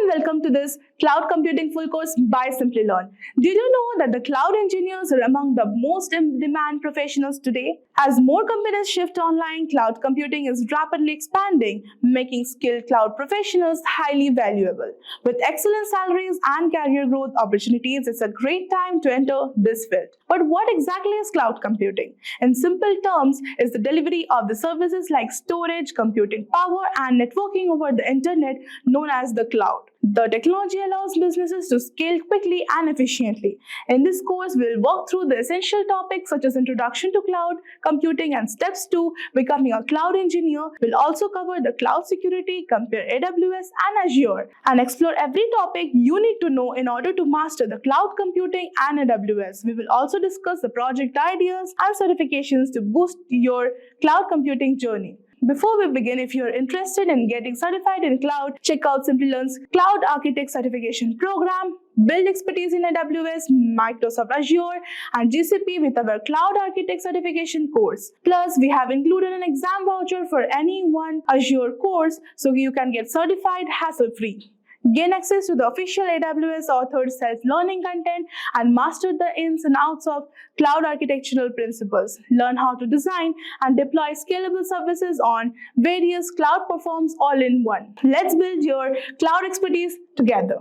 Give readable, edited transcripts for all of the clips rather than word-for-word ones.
and welcome to this Cloud Computing Full Course by Simplilearn. Did you know that the cloud engineers are among the most in-demand professionals today? As more companies shift online, cloud computing is rapidly expanding, making skilled cloud professionals highly valuable. With excellent salaries and career growth opportunities, it's a great time to enter this field. But what exactly is cloud computing? In simple terms, it's the delivery of the services like storage, computing power, and networking over the internet, known as the cloud. The technology allows businesses to scale quickly and efficiently. In this course, we'll walk through the essential topics such as introduction to cloud computing and steps to becoming a cloud engineer. We'll also cover the cloud security, compare AWS and Azure, and explore every topic you need to know in order to master the cloud computing and AWS. We will also discuss the project ideas and certifications to boost your cloud computing journey. Before we begin, if you're interested in getting certified in cloud, check out Simplilearn's Cloud Architect Certification Program. Build expertise in AWS, Microsoft Azure, and GCP with our Cloud Architect Certification course. Plus, we have included an exam voucher for any one Azure course so you can get certified hassle-free. Gain access to the official AWS authored self-learning content and master the ins and outs of cloud architectural principles. Learn how to design and deploy scalable services on various cloud platforms all in one. Let's build your cloud expertise together.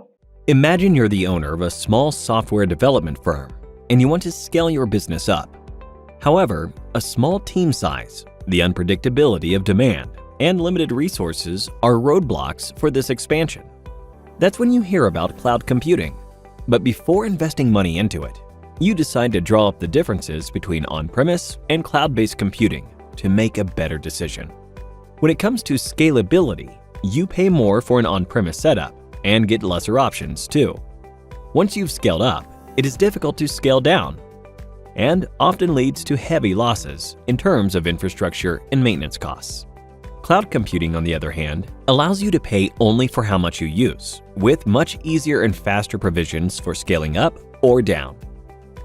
Imagine you're the owner of a small software development firm and you want to scale your business up. However, a small team size, the unpredictability of demand, and limited resources are roadblocks for this expansion. That's when you hear about cloud computing. But before investing money into it, you decide to draw up the differences between on-premise and cloud-based computing to make a better decision. When it comes to scalability, you pay more for an on-premise setup and get lesser options too. Once you've scaled up, it is difficult to scale down and often leads to heavy losses in terms of infrastructure and maintenance costs. Cloud computing, on the other hand, allows you to pay only for how much you use, with much easier and faster provisions for scaling up or down.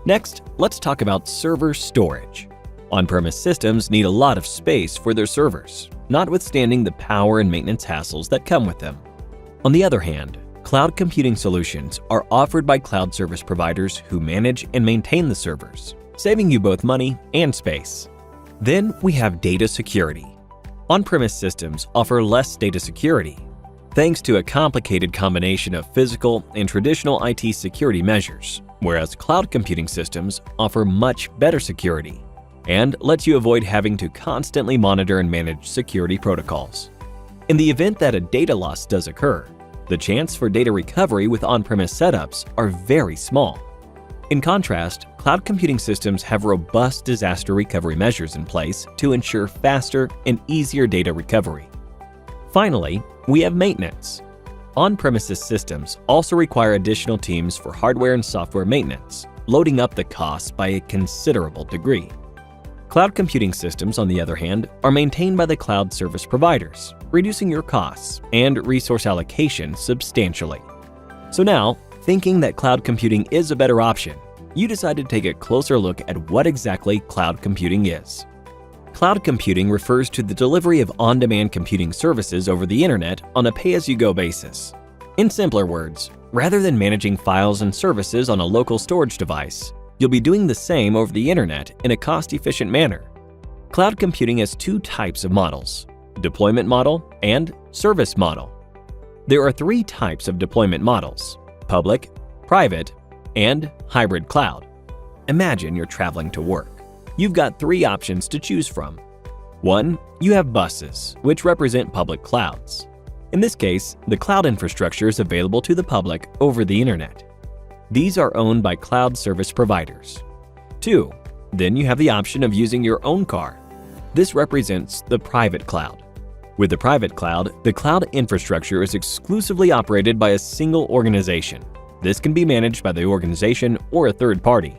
Next, let's talk about server storage. On-premise systems need a lot of space for their servers, notwithstanding the power and maintenance hassles that come with them. On the other hand, cloud computing solutions are offered by cloud service providers who manage and maintain the servers, saving you both money and space. Then we have data security. On-premise systems offer less data security, thanks to a complicated combination of physical and traditional IT security measures, whereas cloud computing systems offer much better security and lets you avoid having to constantly monitor and manage security protocols. In the event that a data loss does occur, the chance for data recovery with on-premise setups are very small. In contrast, cloud computing systems have robust disaster recovery measures in place to ensure faster and easier data recovery. Finally, we have maintenance. On-premises systems also require additional teams for hardware and software maintenance, loading up the costs by a considerable degree. Cloud computing systems, on the other hand, are maintained by the cloud service providers, reducing your costs and resource allocation substantially. So now, thinking that cloud computing is a better option, you decide to take a closer look at what exactly cloud computing is. Cloud computing refers to the delivery of on-demand computing services over the internet on a pay-as-you-go basis. In simpler words, rather than managing files and services on a local storage device, you'll be doing the same over the internet in a cost-efficient manner. Cloud computing has two types of models: deployment model and service model. There are three types of deployment models: public, private, and hybrid cloud. Imagine you're traveling to work. You've got three options to choose from. 1. You have buses, which represent public clouds. In this case, the cloud infrastructure is available to the public over the internet. These are owned by cloud service providers. 2. Then you have the option of using your own car. This represents the private cloud. With the private cloud, the cloud infrastructure is exclusively operated by a single organization. This can be managed by the organization or a third party.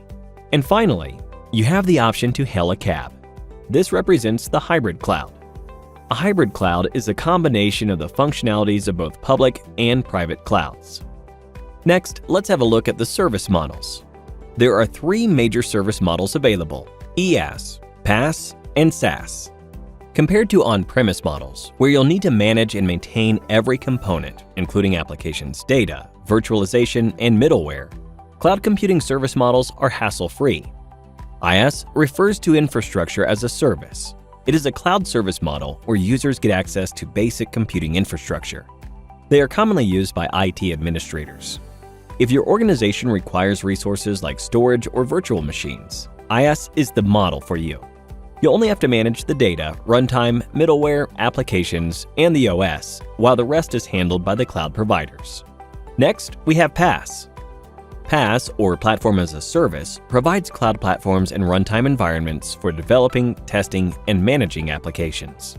And finally, you have the option to hail a cab. This represents the hybrid cloud. A hybrid cloud is a combination of the functionalities of both public and private clouds. Next, let's have a look at the service models. There are three major service models available: IaaS, PaaS, and SaaS. Compared to on-premise models, where you'll need to manage and maintain every component, including applications data, virtualization, and middleware, cloud computing service models are hassle-free. IaaS refers to infrastructure as a service. It is a cloud service model where users get access to basic computing infrastructure. They are commonly used by IT administrators. If your organization requires resources like storage or virtual machines, IaaS is the model for you. You'll only have to manage the data, runtime, middleware, applications, and the OS, while the rest is handled by the cloud providers. Next, we have PaaS. PaaS, or Platform as a Service, provides cloud platforms and runtime environments for developing, testing, and managing applications.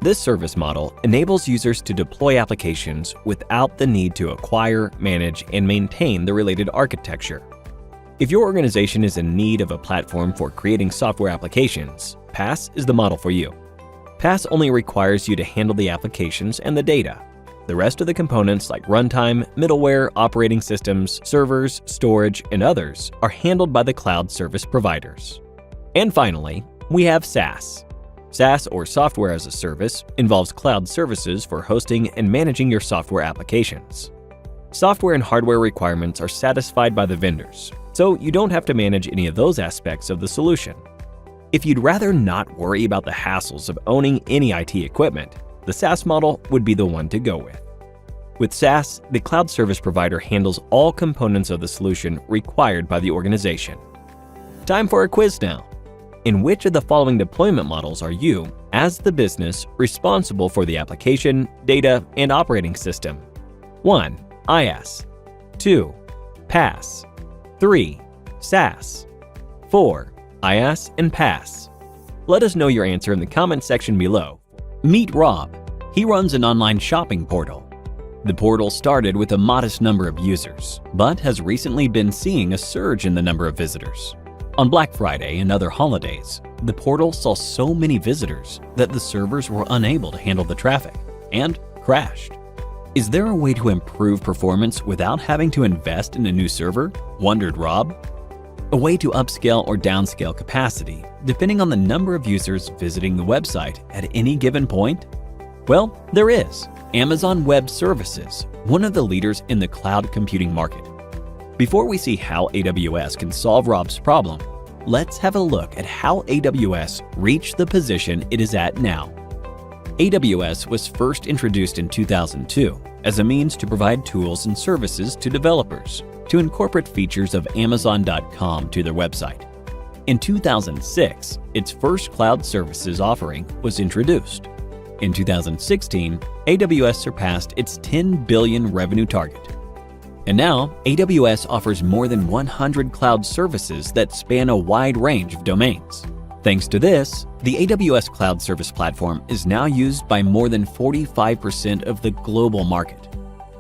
This service model enables users to deploy applications without the need to acquire, manage, and maintain the related architecture. If your organization is in need of a platform for creating software applications, PaaS is the model for you. PaaS only requires you to handle the applications and the data. The rest of the components like runtime, middleware, operating systems, servers, storage, and others are handled by the cloud service providers. And finally, we have SaaS. SaaS, or Software as a Service, involves cloud services for hosting and managing your software applications. Software and hardware requirements are satisfied by the vendors, so you don't have to manage any of those aspects of the solution. If you'd rather not worry about the hassles of owning any IT equipment, the SaaS model would be the one to go with. With SaaS, the cloud service provider handles all components of the solution required by the organization. Time for a quiz now. In which of the following deployment models are you, as the business, responsible for the application, data, and operating system? 1. IaaS. 2. PaaS. 3. SaaS. 4. IaaS and PaaS. Let us know your answer in the comment section below. Meet Rob. He runs an online shopping portal. The portal started with a modest number of users, but has recently been seeing a surge in the number of visitors. On Black Friday and other holidays, the portal saw so many visitors that the servers were unable to handle the traffic and crashed. Is there a way to improve performance without having to invest in a new server? Wondered Rob. A way to upscale or downscale capacity, depending on the number of users visiting the website at any given point? Well, there is. Amazon Web Services, one of the leaders in the cloud computing market. Before we see how AWS can solve Rob's problem, let's have a look at how AWS reached the position it is at now. AWS was first introduced in 2002 as a means to provide tools and services to developers to incorporate features of Amazon.com to their website. In 2006, its first cloud services offering was introduced. In 2016, AWS surpassed its $10 billion revenue target. And now, AWS offers more than 100 cloud services that span a wide range of domains. Thanks to this, the AWS Cloud Service Platform is now used by more than 45% of the global market.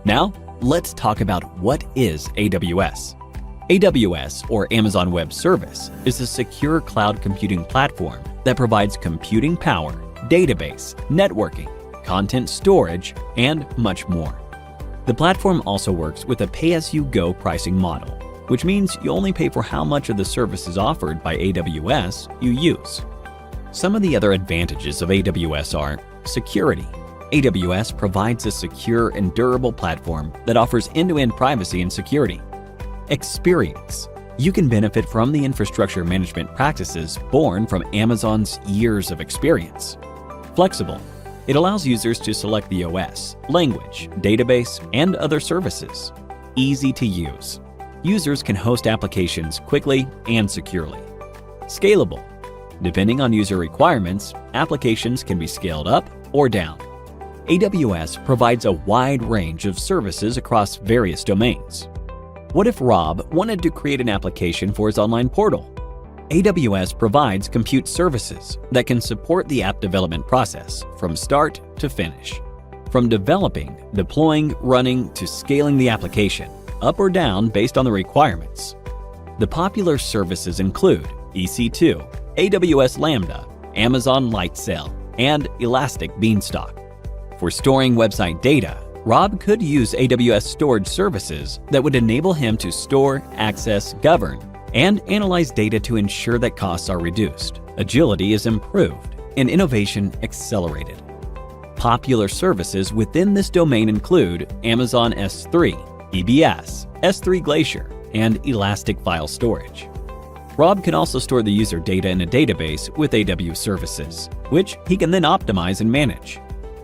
Now, let's talk about what is AWS. AWS, or Amazon Web Service, is a secure cloud computing platform that provides computing power, database, networking, content storage, and much more. The platform also works with a pay-as-you-go pricing model, which means you only pay for how much of the services offered by AWS you use. Some of the other advantages of AWS are security. AWS provides a secure and durable platform that offers end-to-end privacy and security. Experience. You can benefit from the infrastructure management practices born from Amazon's years of experience. Flexible. It allows users to select the OS, language, database, and other services. Easy to use. Users can host applications quickly and securely. Scalable. Depending on user requirements, applications can be scaled up or down. AWS provides a wide range of services across various domains. What if Rob wanted to create an application for his online portal? AWS provides compute services that can support the app development process from start to finish. From developing, deploying, running, to scaling the application, up or down based on the requirements. The popular services include EC2, AWS Lambda, Amazon Lightsail, and Elastic Beanstalk. For storing website data, Rob could use AWS storage services that would enable him to store, access, govern, and analyze data to ensure that costs are reduced, agility is improved, and innovation accelerated. Popular services within this domain include Amazon S3, EBS, S3 Glacier, and Elastic File Storage. Rob can also store the user data in a database with AWS services, which he can then optimize and manage.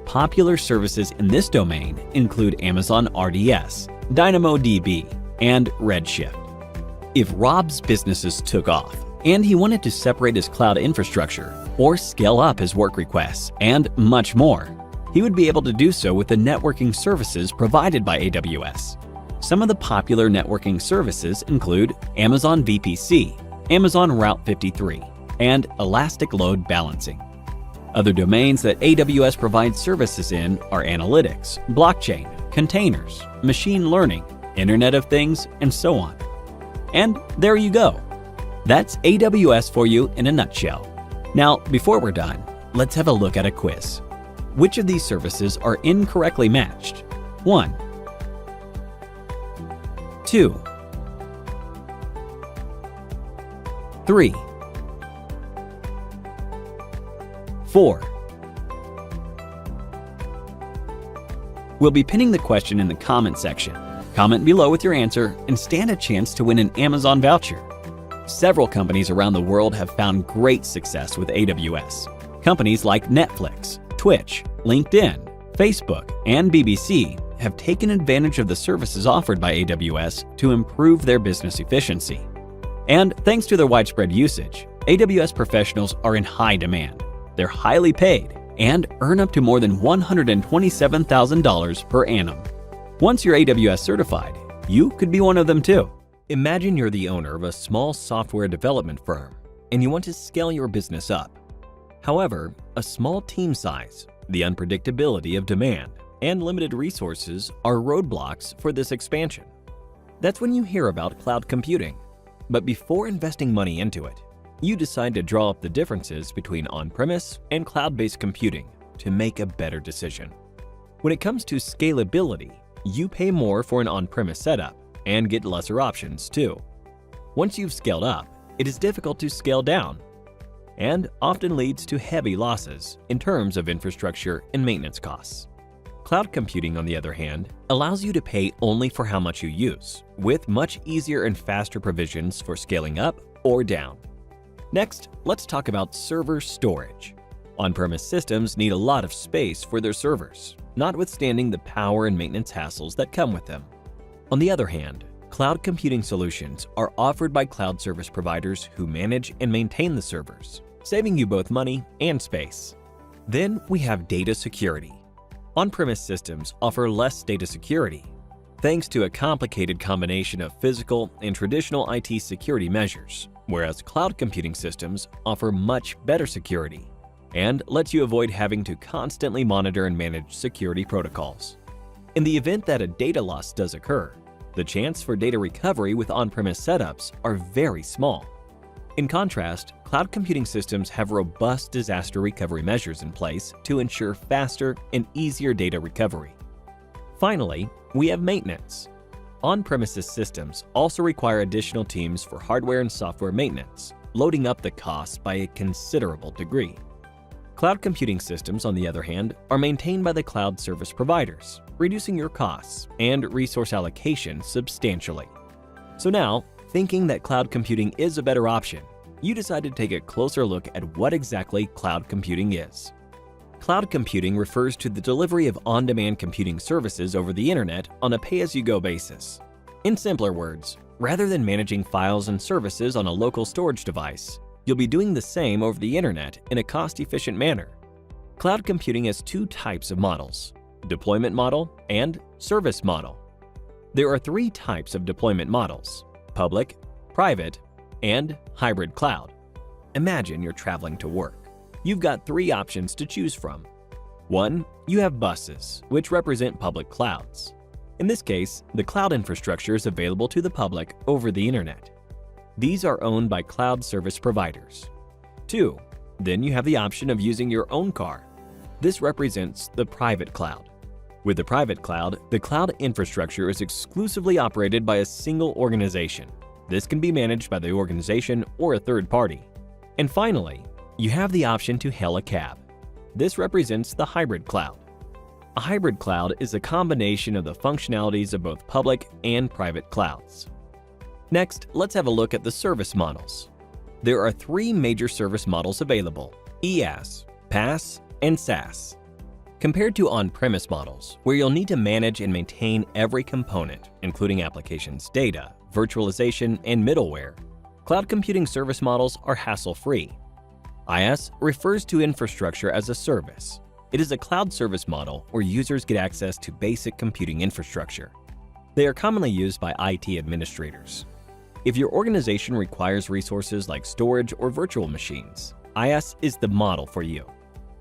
Popular services in this domain include Amazon RDS, DynamoDB, and Redshift. If Rob's businesses took off and he wanted to separate his cloud infrastructure or scale up his work requests and much more, he would be able to do so with the networking services provided by AWS. Some of the popular networking services include Amazon VPC, Amazon Route 53, and Elastic Load Balancing. Other domains that AWS provides services in are analytics, blockchain, containers, machine learning, Internet of Things, and so on. And there you go. That's AWS for you in a nutshell. Now, before we're done, let's have a look at a quiz. Which of these services are incorrectly matched? 1, 2, 3, 4. We'll be pinning the question in the comment section. Comment below with your answer and stand a chance to win an Amazon voucher. Several companies around the world have found great success with AWS. Companies like Netflix, Twitch, LinkedIn, Facebook, and BBC have taken advantage of the services offered by AWS to improve their business efficiency. And thanks to their widespread usage, AWS professionals are in high demand. They're highly paid and earn up to more than $127,000 per annum. Once you're AWS certified, you could be one of them too. Imagine you're the owner of a small software development firm and you want to scale your business up. However, a small team size, the unpredictability of demand, and limited resources are roadblocks for this expansion. That's when you hear about cloud computing. But before investing money into it, you decide to draw up the differences between on-premise and cloud-based computing to make a better decision. When it comes to scalability, you pay more for an on-premise setup and get lesser options too. Once you've scaled up, it is difficult to scale down and often leads to heavy losses in terms of infrastructure and maintenance costs. Cloud computing, on the other hand, allows you to pay only for how much you use, with much easier and faster provisions for scaling up or down. Next, let's talk about server storage. On-premise systems need a lot of space for their servers, notwithstanding the power and maintenance hassles that come with them. On the other hand, cloud computing solutions are offered by cloud service providers who manage and maintain the servers, saving you both money and space. Then we have data security. On-premise systems offer less data security, thanks to a complicated combination of physical and traditional IT security measures, whereas cloud computing systems offer much better security and lets you avoid having to constantly monitor and manage security protocols. In the event that a data loss does occur, the chance for data recovery with on-premise setups are very small. In contrast, cloud computing systems have robust disaster recovery measures in place to ensure faster and easier data recovery. Finally, we have maintenance. On-premises systems also require additional teams for hardware and software maintenance, loading up the costs by a considerable degree. Cloud computing systems, on the other hand, are maintained by the cloud service providers, reducing your costs and resource allocation substantially. So now, thinking that cloud computing is a better option, you decide to take a closer look at what exactly cloud computing is. Cloud computing refers to the delivery of on-demand computing services over the internet on a pay-as-you-go basis. In simpler words, rather than managing files and services on a local storage device, you'll be doing the same over the internet in a cost-efficient manner. Cloud computing has two types of models: deployment model and service model. There are three types of deployment models: public, private, and hybrid cloud. Imagine you're traveling to work. You've got three options to choose from. 1. You have buses, which represent public clouds. In this case, the cloud infrastructure is available to the public over the internet. These are owned by cloud service providers. 2. Then you have the option of using your own car. This represents the private cloud. With the private cloud, the cloud infrastructure is exclusively operated by a single organization. This can be managed by the organization or a third party. And finally, you have the option to hail a cab. This represents the hybrid cloud. A hybrid cloud is a combination of the functionalities of both public and private clouds. Next, let's have a look at the service models. There are three major service models available: IaaS, PaaS, and SaaS. Compared to on-premise models, where you'll need to manage and maintain every component, including applications, data, virtualization, and middleware, cloud computing service models are hassle-free. IaaS refers to infrastructure as a service. It is a cloud service model where users get access to basic computing infrastructure. They are commonly used by IT administrators. If your organization requires resources like storage or virtual machines, IaaS is the model for you.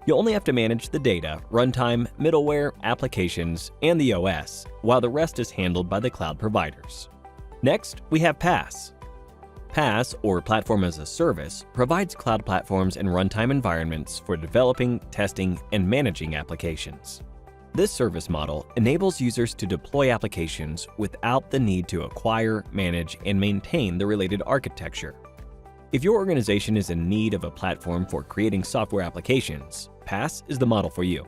You only have to manage the data, runtime, middleware, applications, and the OS, while the rest is handled by the cloud providers. Next, we have PaaS. PaaS, or Platform as a Service, provides cloud platforms and runtime environments for developing, testing, and managing applications. This service model enables users to deploy applications without the need to acquire, manage, and maintain the related architecture. If your organization is in need of a platform for creating software applications, PaaS is the model for you.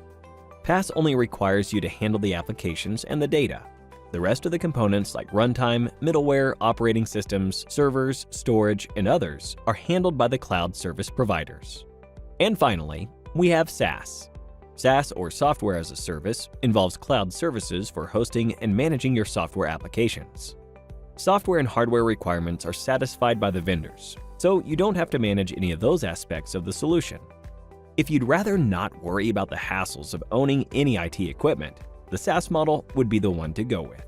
PaaS only requires you to handle the applications and the data. The rest of the components like runtime, middleware, operating systems, servers, storage, and others are handled by the cloud service providers. And finally, we have SaaS. SaaS, or Software as a Service, involves cloud services for hosting and managing your software applications. Software and hardware requirements are satisfied by the vendors, so you don't have to manage any of those aspects of the solution. If you'd rather not worry about the hassles of owning any IT equipment, the SaaS model would be the one to go with.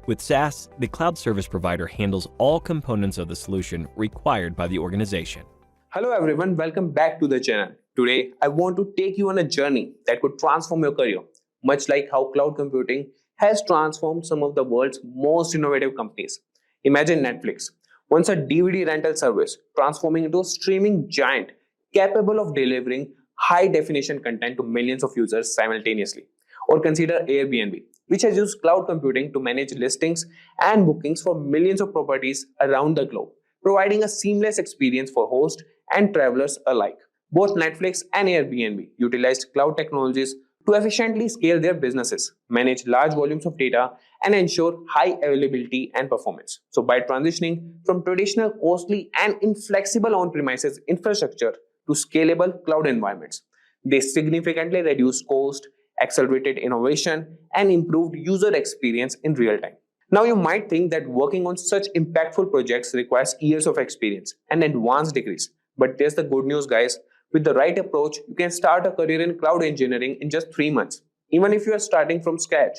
With SaaS, the cloud service provider handles all components of the solution required by the organization. Hello everyone, welcome back to the channel. Today, I want to take you on a journey that could transform your career, much like how cloud computing has transformed some of the world's most innovative companies. Imagine Netflix, once a DVD rental service, transforming into a streaming giant capable of delivering high-definition content to millions of users simultaneously. Or consider Airbnb, which has used cloud computing to manage listings and bookings for millions of properties around the globe, providing a seamless experience for hosts and travelers alike. Both Netflix and Airbnb utilized cloud technologies to efficiently scale their businesses, manage large volumes of data, and ensure high availability and performance. So by transitioning from traditional, costly, and inflexible on-premises infrastructure to scalable cloud environments, they significantly reduced cost, accelerated innovation, and improved user experience in real time. Now you might think that working on such impactful projects requires years of experience and advanced degrees. But there's the good news, guys. With the right approach, you can start a career in cloud engineering in just 3 months, even if you are starting from scratch.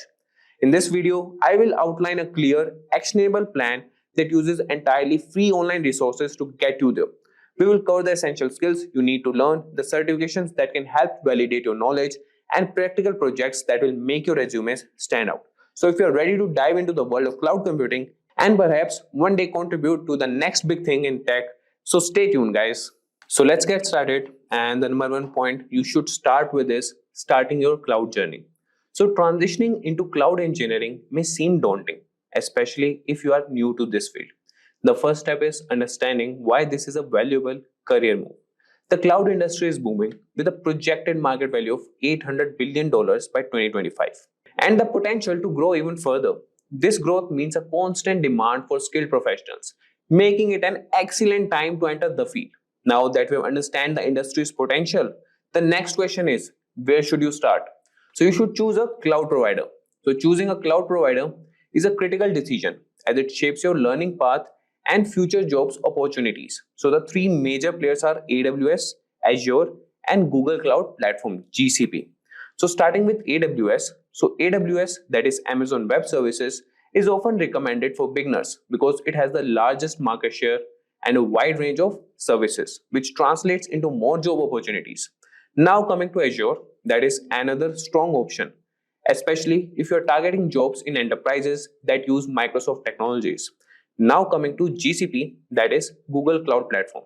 In this video, I will outline a clear, actionable plan that uses entirely free online resources to get you there. We will cover the essential skills you need to learn, the certifications that can help validate your knowledge, and practical projects that will make your resumes stand out. So if you're ready to dive into the world of cloud computing and perhaps one day contribute to the next big thing in tech, so stay tuned, guys. So let's get started. And the number one point you should start with is starting your cloud journey. So transitioning into cloud engineering may seem daunting, especially if you are new to this field. The first step is understanding why this is a valuable career move. The cloud industry is booming with a projected market value of $800 billion by 2025 and the potential to grow even further. This growth means a constant demand for skilled professionals, making it an excellent time to enter the field. Now that we understand the industry's potential, the next question is, where should you start? So you should choose a cloud provider. So choosing a cloud provider is a critical decision as it shapes your learning path and future jobs opportunities. So the three major players are AWS, Azure, and Google Cloud Platform, GCP. So starting with AWS, so AWS, that is Amazon Web Services, is often recommended for beginners because it has the largest market share and a wide range of services, which translates into more job opportunities. Now coming to Azure, that is another strong option, especially if you're targeting jobs in enterprises that use Microsoft technologies. Now coming to GCP, that is Google Cloud Platform,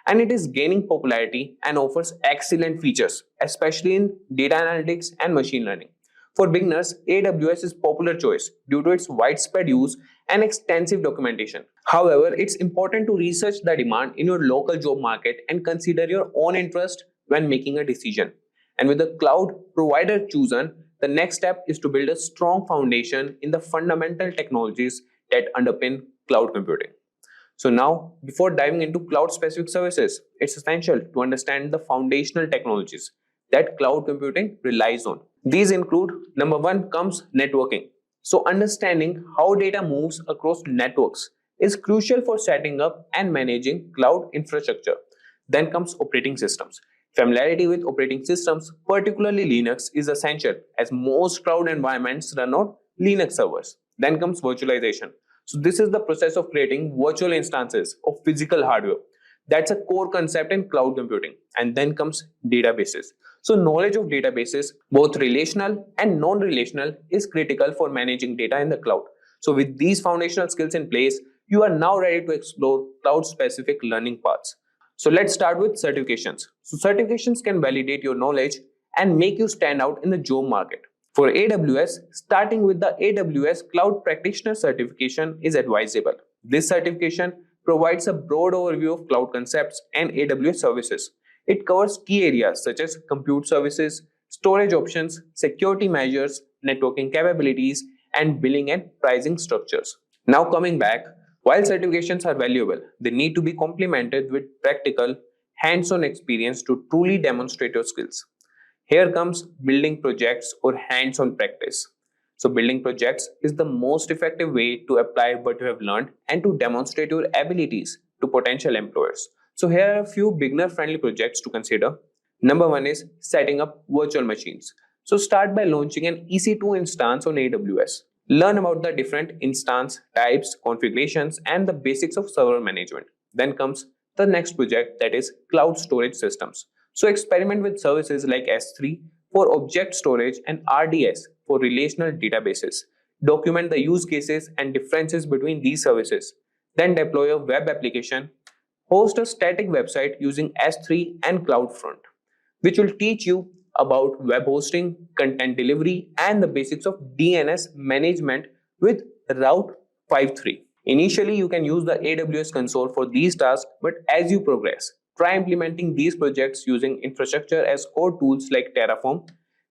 and it is gaining popularity and offers excellent features, especially in data analytics and machine learning. For beginners, AWS is popular choice due to its widespread use and extensive documentation. However, it's important to research the demand in your local job market and consider your own interest when making a decision. And with the cloud provider chosen, the next step is to build a strong foundation in the fundamental technologies that underpin cloud computing. So now, before diving into cloud-specific services, it's essential to understand the foundational technologies that cloud computing relies on. These include, number one comes networking. So understanding how data moves across networks is crucial for setting up and managing cloud infrastructure. Then comes operating systems. Familiarity with operating systems, particularly Linux, is essential as most cloud environments run on Linux servers. Then comes virtualization. So this is the process of creating virtual instances of physical hardware. That's a core concept in cloud computing. And then comes databases. So knowledge of databases, both relational and non-relational, is critical for managing data in the cloud. So with these foundational skills in place, you are now ready to explore cloud-specific learning paths. So let's start with certifications. So certifications can validate your knowledge and make you stand out in the job market. For AWS, starting with the AWS Cloud Practitioner certification is advisable. This certification provides a broad overview of cloud concepts and AWS services. It covers key areas such as compute services, storage options, security measures, networking capabilities, and billing and pricing structures. Now coming back, while certifications are valuable, they need to be complemented with practical, hands-on experience to truly demonstrate your skills. Here comes building projects or hands-on practice. So building projects is the most effective way to apply what you have learned and to demonstrate your abilities to potential employers. So here are a few beginner-friendly projects to consider. Number one is setting up virtual machines. So start by launching an EC2 instance on AWS. Learn about the different instance types, configurations, and the basics of server management. Then comes the next project, that is cloud storage systems. So experiment with services like S3 for object storage and RDS for relational databases. Document the use cases and differences between these services. Then deploy a web application. Host a static website using S3 and CloudFront, which will teach you about web hosting, content delivery, and the basics of DNS management with Route 53. Initially, you can use the AWS console for these tasks, but as you progress, try implementing these projects using infrastructure as code tools like Terraform.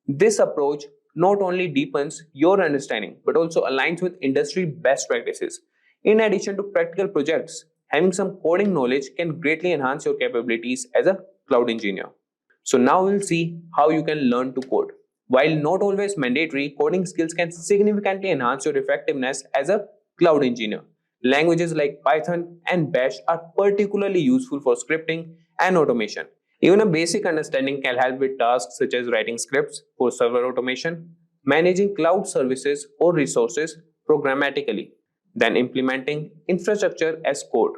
This approach not only deepens your understanding, but also aligns with industry best practices. In addition to practical projects, having some coding knowledge can greatly enhance your capabilities as a cloud engineer. So now we'll see how you can learn to code. While not always mandatory, coding skills can significantly enhance your effectiveness as a cloud engineer. Languages like Python and Bash are particularly useful for scripting and automation. Even a basic understanding can help with tasks such as writing scripts for server automation, managing cloud services or resources programmatically, then implementing infrastructure as code.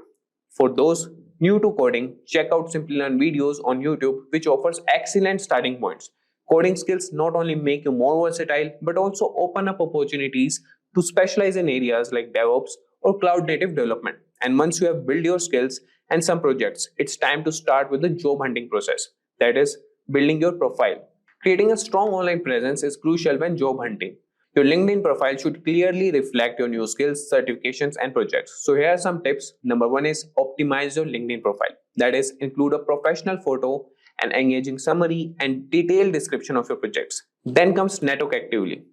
For those new to coding, check out Simplilearn videos on YouTube, which offers excellent starting points. Coding skills not only make you more versatile, but also open up opportunities to specialize in areas like DevOps or cloud native development. And once you have built your skills and some projects, it's time to start with the job hunting process. That is, building your profile. Creating a strong online presence is crucial when job hunting. Your LinkedIn profile should clearly reflect your new skills, certifications, and projects. So here are some tips. Number one is optimize your LinkedIn profile. That is, include a professional photo, an engaging summary, and detailed description of your projects. Then comes network actively.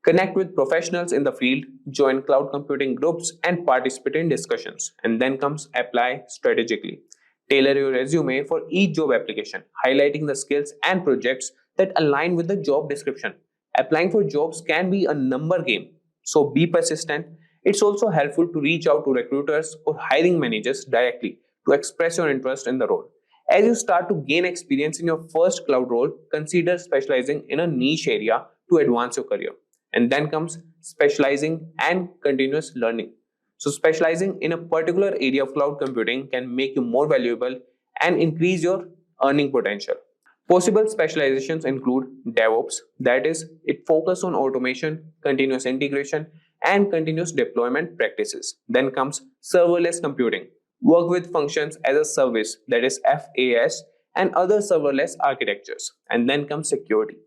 Connect with professionals in the field, join cloud computing groups, and participate in discussions. And then comes apply strategically. Tailor your resume for each job application, highlighting the skills and projects that align with the job description. Applying for jobs can be a number game, so be persistent. It's also helpful to reach out to recruiters or hiring managers directly to express your interest in the role. As you start to gain experience in your first cloud role, consider specializing in a niche area to advance your career. And then comes specializing and continuous learning. So specializing in a particular area of cloud computing can make you more valuable and increase your earning potential. Possible specializations include DevOps, that is, it focuses on automation, continuous integration, and continuous deployment practices. Then comes serverless computing, work with functions as a service, that is FAS, and other serverless architectures. And then comes security.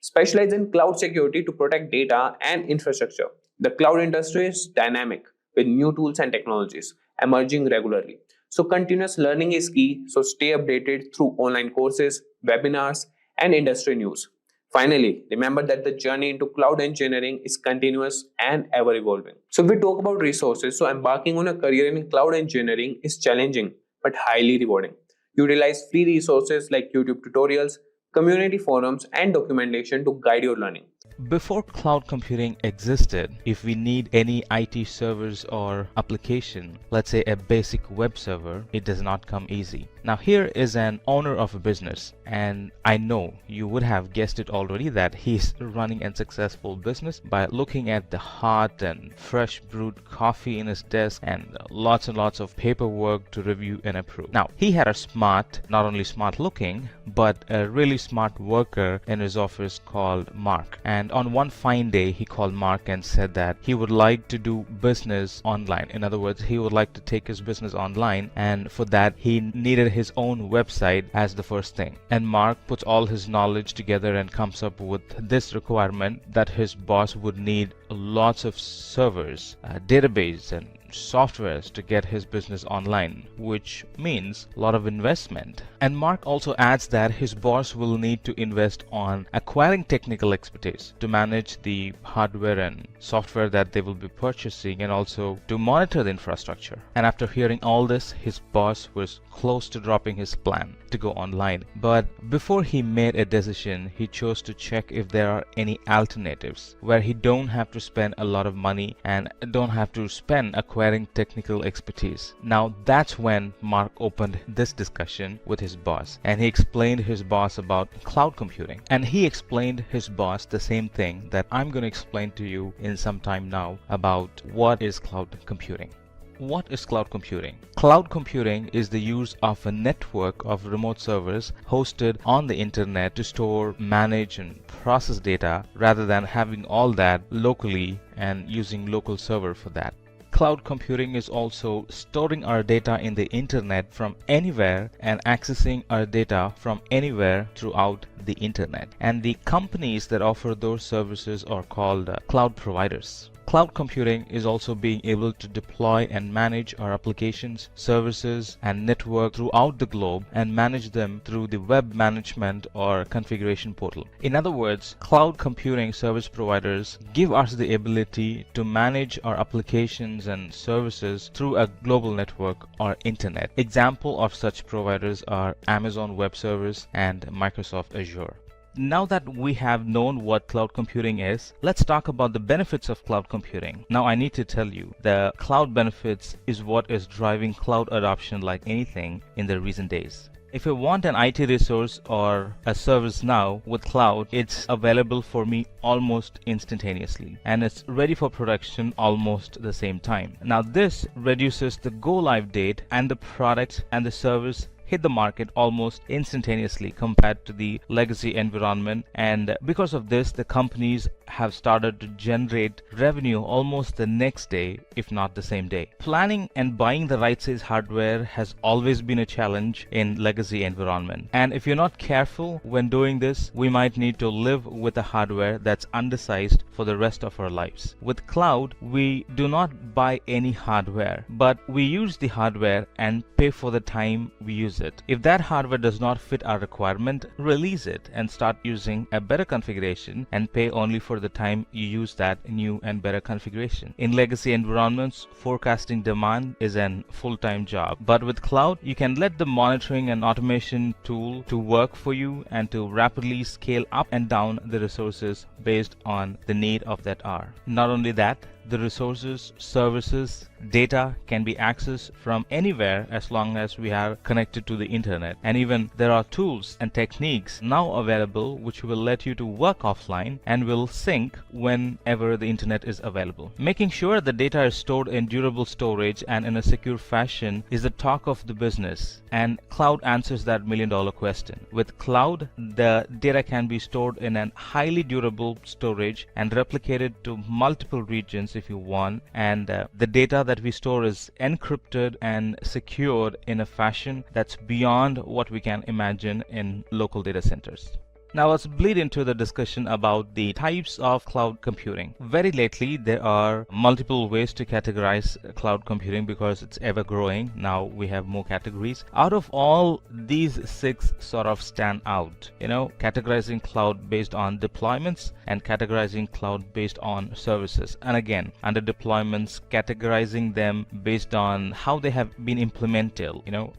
specialize in cloud security to protect data and infrastructure. The cloud industry is dynamic with new tools and technologies emerging regularly. So continuous learning is key. So stay updated through online courses, webinars, and industry news. Finally, remember that the journey into cloud engineering is continuous and ever evolving. So if we talk about resources, so embarking on a career in cloud engineering is challenging but highly rewarding. Utilize free resources like YouTube tutorials, community forums, and documentation to guide your learning. Before cloud computing existed, if we need any IT servers or application, let's say a basic web server, it does not come easy. Now here is an owner of a business, and I know you would have guessed it already that he's running a successful business by looking at the hot and fresh brewed coffee in his desk and lots of paperwork to review and approve. Now he had a smart, not only smart looking, but a really smart worker in his office called Mark. And on one fine day, he called Mark and said that he would like to do business online. In other words, he would like to take his business online, and for that, he needed his own website as the first thing. And Mark puts all his knowledge together and comes up with this requirement that his boss would need lots of servers, database, and softwares to get his business online, which means a lot of investment. And Mark also adds that his boss will need to invest on acquiring technical expertise to manage the hardware and software that they will be purchasing, and also to monitor the infrastructure. And after hearing all this, his boss was close to dropping his plan to go online. But before he made a decision, he chose to check if there are any alternatives where he don't have to spend a lot of money and don't have to spend acquiring technical expertise. Now that's when Mark opened this discussion with his boss, and he explained his boss about cloud computing. And he explained his boss the same thing that I'm going to explain to you in some time now about what is cloud computing. What is cloud computing? Cloud computing is the use of a network of remote servers hosted on the internet to store, manage, and process data rather than having all that locally and using local server for that. Cloud computing is also storing our data in the internet from anywhere and accessing our data from anywhere throughout the internet. And the companies that offer those services are called cloud providers. Cloud computing is also being able to deploy and manage our applications, services, and network throughout the globe and manage them through the web management or configuration portal. In other words, cloud computing service providers give us the ability to manage our applications and services through a global network or internet. Example of such providers are Amazon Web Services and Microsoft Azure. Now that we have known what cloud computing is, let's talk about the benefits of cloud computing. Now I need to tell you, the cloud benefits is what is driving cloud adoption like anything in the recent days. If you want an IT resource or a service now with cloud, it's available for me almost instantaneously, and it's ready for production almost the same time. Now this reduces the go live date, and the product and the service hit the market almost instantaneously compared to the legacy environment, and because of this the companies have started to generate revenue almost the next day, if not the same day. Planning and buying the right size hardware has always been a challenge in legacy environment, and if you're not careful when doing this, we might need to live with a hardware that's undersized for the rest of our lives. With cloud, we do not buy any hardware, but we use the hardware and pay for the time we use it. If that hardware does not fit our requirement, release it and start using a better configuration and pay only for the time you use that new and better configuration. In legacy environments, forecasting demand is an full-time job, but with cloud, you can let the monitoring and automation tool to work for you and to rapidly scale up and down the resources based on the need of that hour. Not only that, the resources, services, data can be accessed from anywhere as long as we are connected to the internet. And even there are tools and techniques now available which will let you to work offline and will sync whenever the internet is available. Making sure the data is stored in durable storage and in a secure fashion is the talk of the business, and cloud answers that million-dollar question. With cloud, the data can be stored in a highly durable storage and replicated to multiple regions if you want, and the data that we store is encrypted and secured in a fashion that's beyond what we can imagine in local data centers. Now let's bleed into the discussion about the types of cloud computing. Very lately, there are multiple ways to categorize cloud computing because it's ever growing. Now we have more categories. Out of all, these 6 sort of stand out. Categorizing cloud based on deployments and categorizing cloud based on services. And again, under deployments, categorizing them based on how they have been implemented.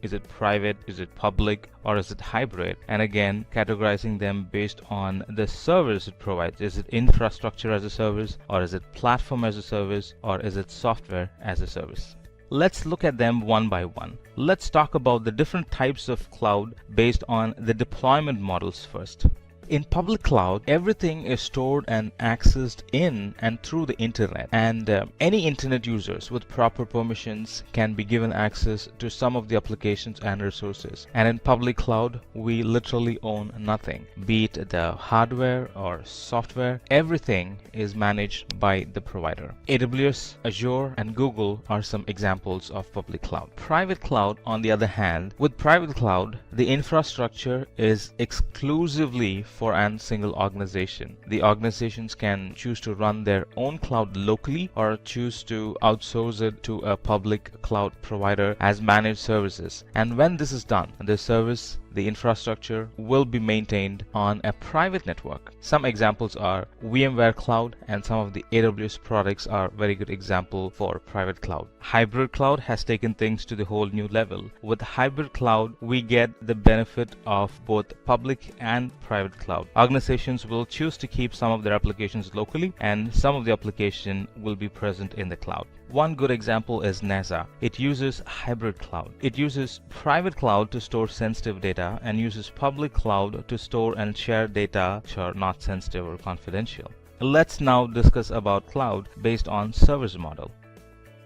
Is it private? Is it public? Or is it hybrid? And again, categorizing them based on the service it provides. Is it infrastructure as a service, or is it platform as a service, or is it software as a service? Let's look at them one by one. Let's talk about the different types of cloud based on the deployment models first. In public cloud, everything is stored and accessed in and through the internet, and any internet users with proper permissions can be given access to some of the applications and resources. And in public cloud, we literally own nothing, be it the hardware or software. Everything is managed by the provider. AWS, Azure, and Google are some examples of public cloud. Private cloud, on the other hand, with private cloud, the infrastructure is exclusively for a single organization. The organizations can choose to run their own cloud locally or choose to outsource it to a public cloud provider as managed services. And when this is done, the infrastructure will be maintained on a private network. Some examples are VMware Cloud, and some of the AWS products are very good example for private cloud. Hybrid cloud has taken things to the whole new level. With hybrid cloud, we get the benefit of both public and private cloud. Organizations will choose to keep some of their applications locally, and some of the application will be present in the cloud. One good example is NASA. It uses hybrid cloud. It uses private cloud to store sensitive data and uses public cloud to store and share data which are not sensitive or confidential. Let's now discuss about cloud based on service model.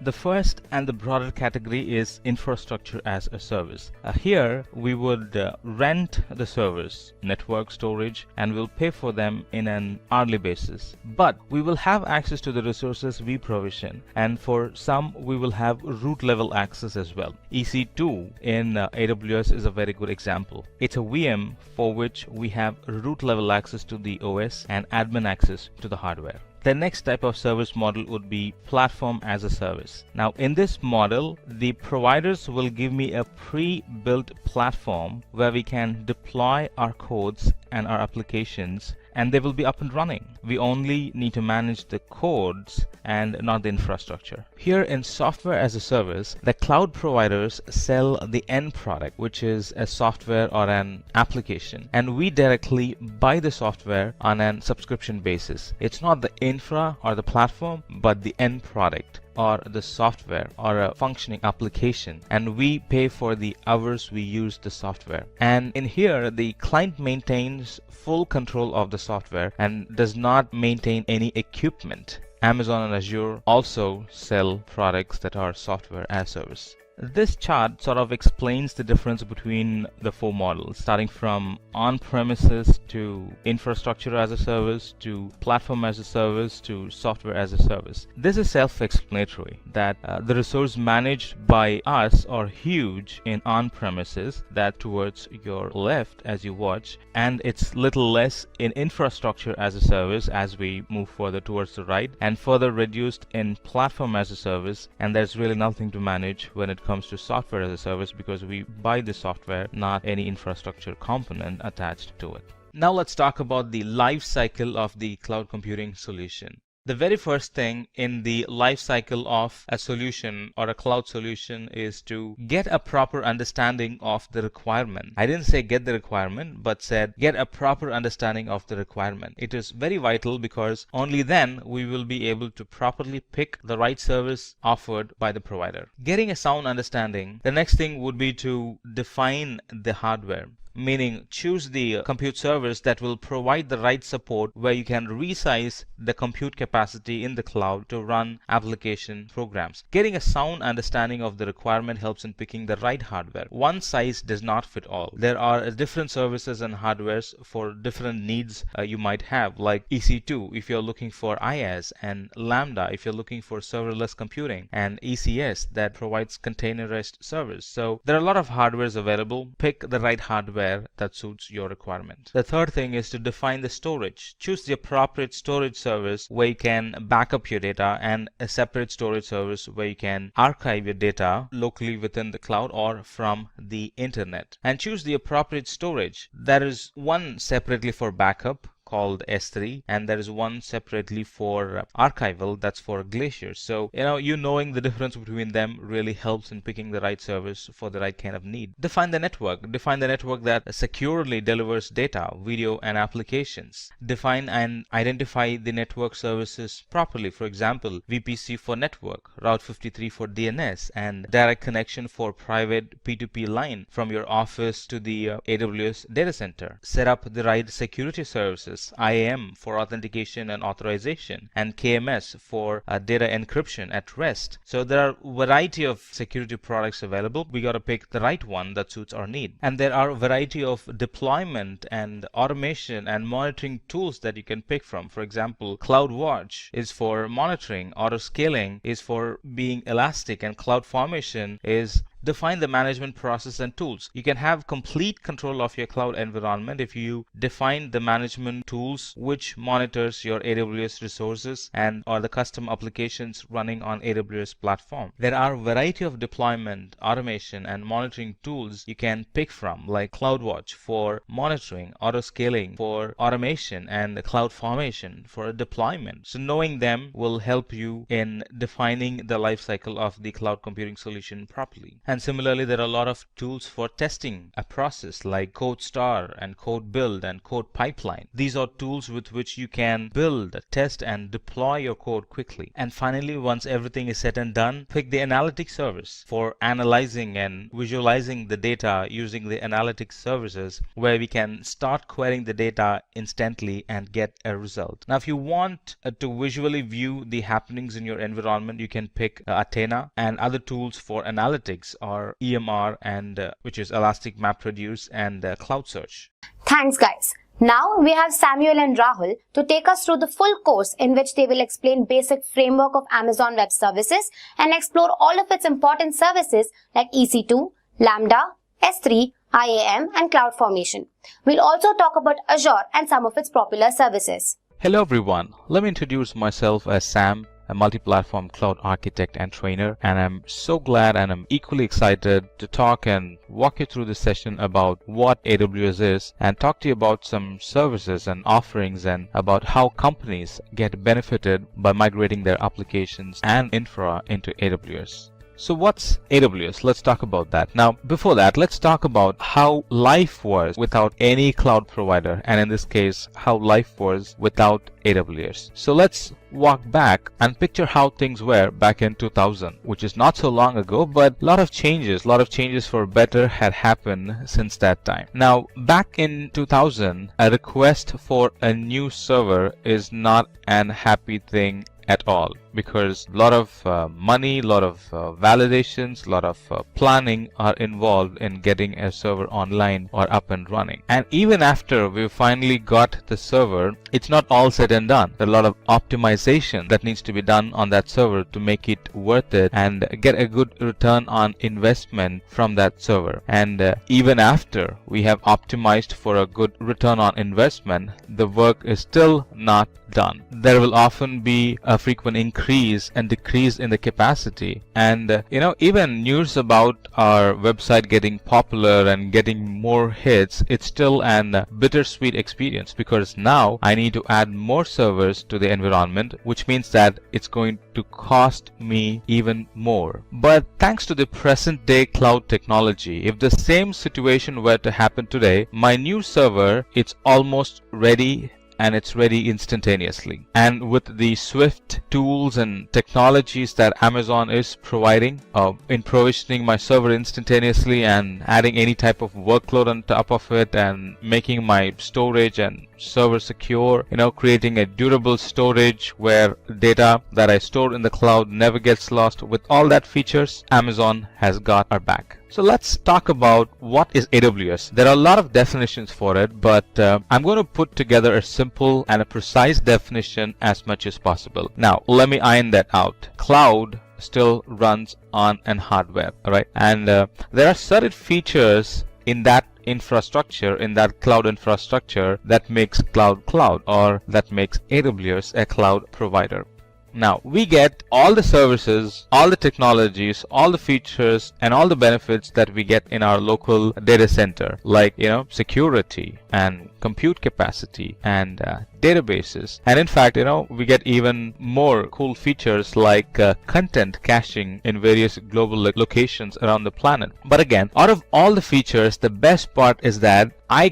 The first and the broader category is infrastructure as a service. Here we would rent the service, network, storage, and we'll pay for them in an hourly basis. But we will have access to the resources we provision, and for some we will have root level access as well. EC2 in AWS is a very good example. It's a VM for which we have root level access to the OS and admin access to the hardware. The next type of service model would be platform as a service. Now in this model, the providers will give me a pre-built platform where we can deploy our codes and our applications, and they will be up and running. We only need to manage the codes and not the infrastructure. Here in software as a service, the cloud providers sell the end product, which is a software or an application, and we directly buy the software on a subscription basis. It's not the infra or the platform, but the end product or the software or a functioning application, and we pay for the hours we use the software. And in here, the client maintains full control of the software and does not maintain any equipment. Amazon and Azure also sell products that are software as service. This chart sort of explains the difference between the 4 models, starting from on-premises to infrastructure as a service to platform as a service to software as a service. This is self-explanatory that the resource managed by us are huge in on-premises, that towards your left as you watch, and it's little less in infrastructure as a service as we move further towards the right, and further reduced in platform as a service, and there's really nothing to manage when it comes to software as a service because we buy the software, not any infrastructure component attached to it. Now let's talk about the life cycle of the cloud computing solution. The very first thing in the life cycle of a solution or a cloud solution is to get a proper understanding of the requirement. I didn't say get the requirement, but said get a proper understanding of the requirement. It is very vital because only then we will be able to properly pick the right service offered by the provider. Getting a sound understanding, the next thing would be to define the hardware. Meaning choose the compute service that will provide the right support where you can resize the compute capacity in the cloud to run application programs. Getting a sound understanding of the requirement helps in picking the right hardware. One size does not fit all. There are different services and hardwares for different needs you might have, like EC2 if you're looking for IaaS, and Lambda if you're looking for serverless computing, and ECS that provides containerized service. So there are a lot of hardwares available. Pick the right hardware software that suits your requirement. The third thing is to define the storage. Choose the appropriate storage service where you can back up your data, and a separate storage service where you can archive your data locally within the cloud or from the internet. And choose the appropriate storage. There is one separately for backup called S3, and there is one separately for archival, that's for Glacier. So you knowing the difference between them really helps in picking the right service for the right kind of need. Define the network that securely delivers data, video, and applications. Define and identify the network services properly. For example, VPC for network, Route 53 for DNS, and direct connection for private P2P line from your office to the AWS data center. Set up the right security services, IAM for authentication and authorization, and KMS for data encryption at rest. So there are a variety of security products available. We got to pick the right one that suits our need. And there are a variety of deployment and automation and monitoring tools that you can pick from. For example, CloudWatch is for monitoring, autoscaling is for being elastic, and CloudFormation is define the management process and tools. You can have complete control of your cloud environment if you define the management tools which monitors your AWS resources and or the custom applications running on AWS platform. There are a variety of deployment, automation, and monitoring tools you can pick from, like CloudWatch for monitoring, autoscaling for automation, and CloudFormation for deployment. So knowing them will help you in defining the life cycle of the cloud computing solution properly. And similarly, there are a lot of tools for testing a process like CodeStar and CodeBuild and CodePipeline. These are tools with which you can build, test, and deploy your code quickly. And finally, once everything is said and done, pick the analytics service for analyzing and visualizing the data using the analytics services, where we can start querying the data instantly and get a result. Now, if you want to visually view the happenings in your environment, you can pick Athena, and other tools for analytics are EMR, and which is Elastic MapReduce, and Cloud Search. Thanks, guys. Now we have Samuel and Rahul to take us through the full course in which they will explain basic framework of Amazon Web Services and explore all of its important services like EC2, Lambda, S3, IAM, and CloudFormation. We'll also talk about Azure and some of its popular services. Hello everyone, let me introduce myself as Sam, a multi-platform cloud architect and trainer, and I'm so glad and I'm equally excited to talk and walk you through this session about what AWS is and talk to you about some services and offerings and about how companies get benefited by migrating their applications and infra into AWS. So what's AWS? Let's talk about that. Now, before that, let's talk about how life was without any cloud provider, and in this case, how life was without AWS. So let's walk back and picture how things were back in 2000, which is not so long ago, but a lot of changes for better had happened since that time. Now, back in 2000, a request for a new server is not an happy thing at all, because a lot of money, a lot of validations, a lot of planning are involved in getting a server online or up and running. And even after we finally got the server, it's not all said and done. There are a lot of optimization that needs to be done on that server to make it worth it and get a good return on investment from that server. And even after we have optimized for a good return on investment, the work is still not done. There will often be a frequent increase and decrease in the capacity, and even news about our website getting popular and getting more hits, it's still an bittersweet experience, because now I need to add more servers to the environment, which means that it's going to cost me even more. But thanks to the present day cloud technology, if the same situation were to happen today, my new server, it's almost ready, and it's ready instantaneously. And with the swift tools and technologies that Amazon is providing in provisioning my server instantaneously and adding any type of workload on top of it and making my storage and server secure, creating a durable storage where data that I store in the cloud never gets lost, with all that features, Amazon has got our back. So let's talk about what is AWS. There are a lot of definitions for it, but I'm going to put together a simple and a precise definition as much as possible. Now, let me iron that out. Cloud still runs on an hardware, all right? And there are certain features in that infrastructure, in that cloud infrastructure, that makes cloud cloud, or that makes AWS a cloud provider. Now, we get all the services, all the technologies, all the features, and all the benefits that we get in our local data center, like, security and compute capacity and databases. And in fact, we get even more cool features like content caching in various global locations around the planet. But again, out of all the features, the best part is that we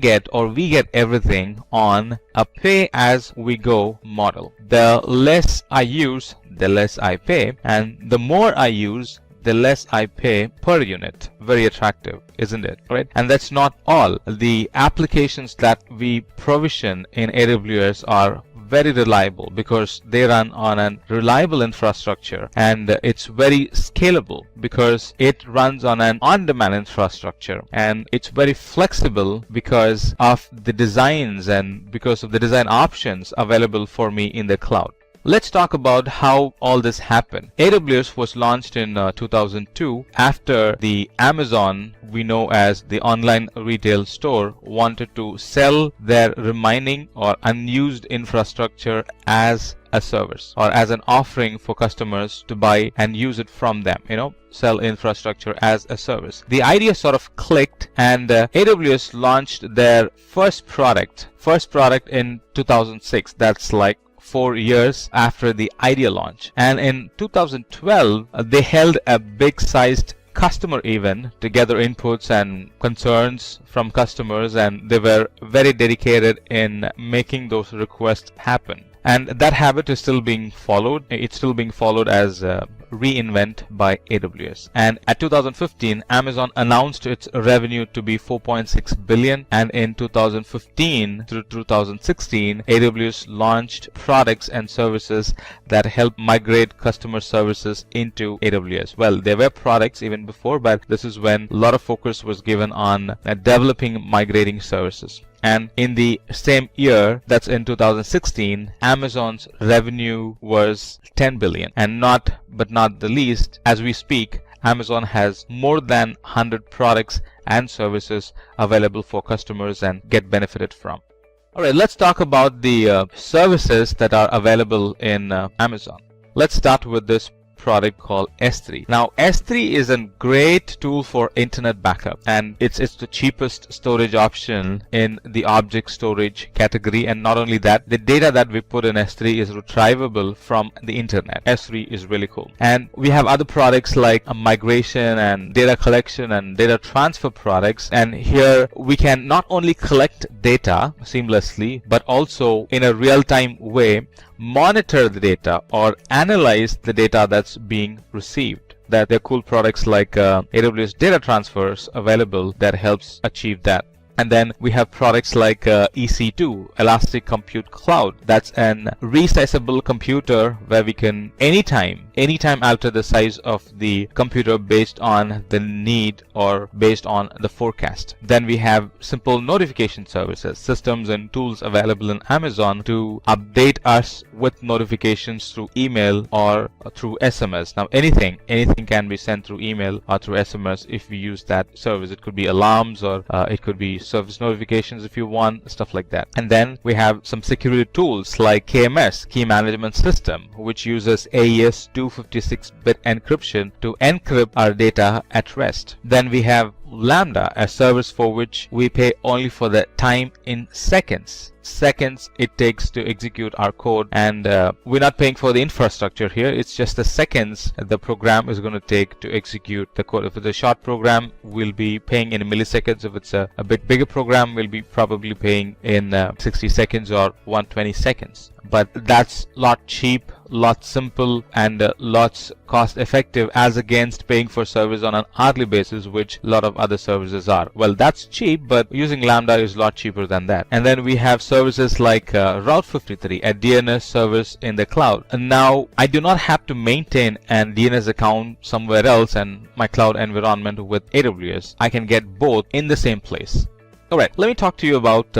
get everything on a pay-as-we-go model. The less I use, the less I pay, and the more I use, the less I pay per unit. Very attractive, isn't it? Right? And that's not all. The applications that we provision in AWS are very reliable because they run on a reliable infrastructure, and it's very scalable because it runs on an on-demand infrastructure, and it's very flexible because of the designs and because of the design options available for me in the cloud. Let's talk about how all this happened. AWS was launched in 2002 after the Amazon, we know as the online retail store, wanted to sell their remaining or unused infrastructure as a service or as an offering for customers to buy and use it from them, sell infrastructure as a service. The idea sort of clicked, and AWS launched their first product in 2006. That's like 4 years after the idea launch. And in 2012, they held a big-sized customer event to gather inputs and concerns from customers, and they were very dedicated in making those requests happen. And that habit is still being followed. It's still being followed as reInvent by AWS. And at 2015, Amazon announced its revenue to be 4.6 billion. And in 2015 through 2016, AWS launched products and services that help migrate customer services into AWS. Well, there were products even before, but this is when a lot of focus was given on developing migrating services. And in the same year, that's in 2016, Amazon's revenue was 10 billion. And not the least, as we speak, Amazon has more than 100 products and services available for customers and get benefited from. Alright, let's talk about the services that are available in Amazon. Let's start with this product called S3. Now, S3 is a great tool for internet backup, and it's the cheapest storage option in the object storage category. And not only that, the data that we put in S3 is retrievable from the internet. S3 is really cool. And we have other products like migration and data collection and data transfer products. And here we can not only collect data seamlessly, but also in a real-time way monitor the data or analyze the data that's being received. That there are cool products like AWS data transfers available that helps achieve that. And then we have products like EC2, Elastic Compute Cloud. That's an resizable computer where we can anytime alter the size of the computer based on the need or based on the forecast. Then we have simple notification services, systems and tools available in Amazon to update us with notifications through email or through SMS. Now anything can be sent through email or through SMS if we use that service. It could be alarms or it could be service notifications if you want, stuff like that. And then we have some security tools like KMS, Key Management System, which uses AES 256-bit encryption to encrypt our data at rest. Then we have Lambda, a service for which we pay only for the time in seconds it takes to execute our code, and we're not paying for the infrastructure here. It's just the seconds the program is going to take to execute the code. If it's a short program, we'll be paying in milliseconds. If it's a bit bigger program, we'll be probably paying in 60 seconds or 120 seconds. But that's lot cheap, lot simple, and lots cost effective as against paying for service on an hourly basis, which a lot of other services are. Well, that's cheap, but using Lambda is a lot cheaper than that. And then we have services like Route 53, a DNS service in the cloud. And now I do not have to maintain an DNS account somewhere else and my cloud environment with AWS. I can get both in the same place. Alright, let me talk to you about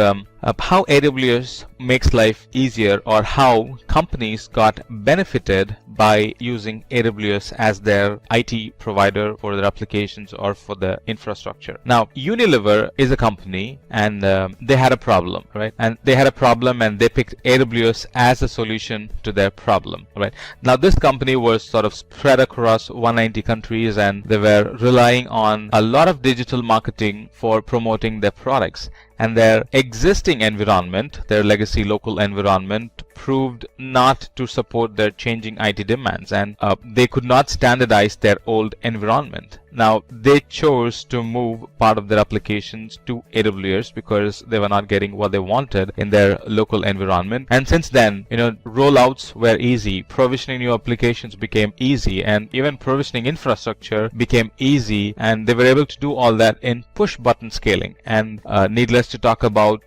how AWS makes life easier, or how companies got benefited by using AWS as their IT provider for their applications or for the infrastructure. Now, Unilever is a company, and they had a problem, right? And they had a problem, and they picked AWS as a solution to their problem, right? Now, this company was sort of spread across 190 countries, and they were relying on a lot of digital marketing for promoting their products. And their existing environment, their legacy local environment, proved not to support their changing IT demands, and they could not standardize their old environment. Now, they chose to move part of their applications to AWS because they were not getting what they wanted in their local environment. And since then, rollouts were easy, provisioning new applications became easy, and even provisioning infrastructure became easy, and they were able to do all that in push button scaling. And needless to talk about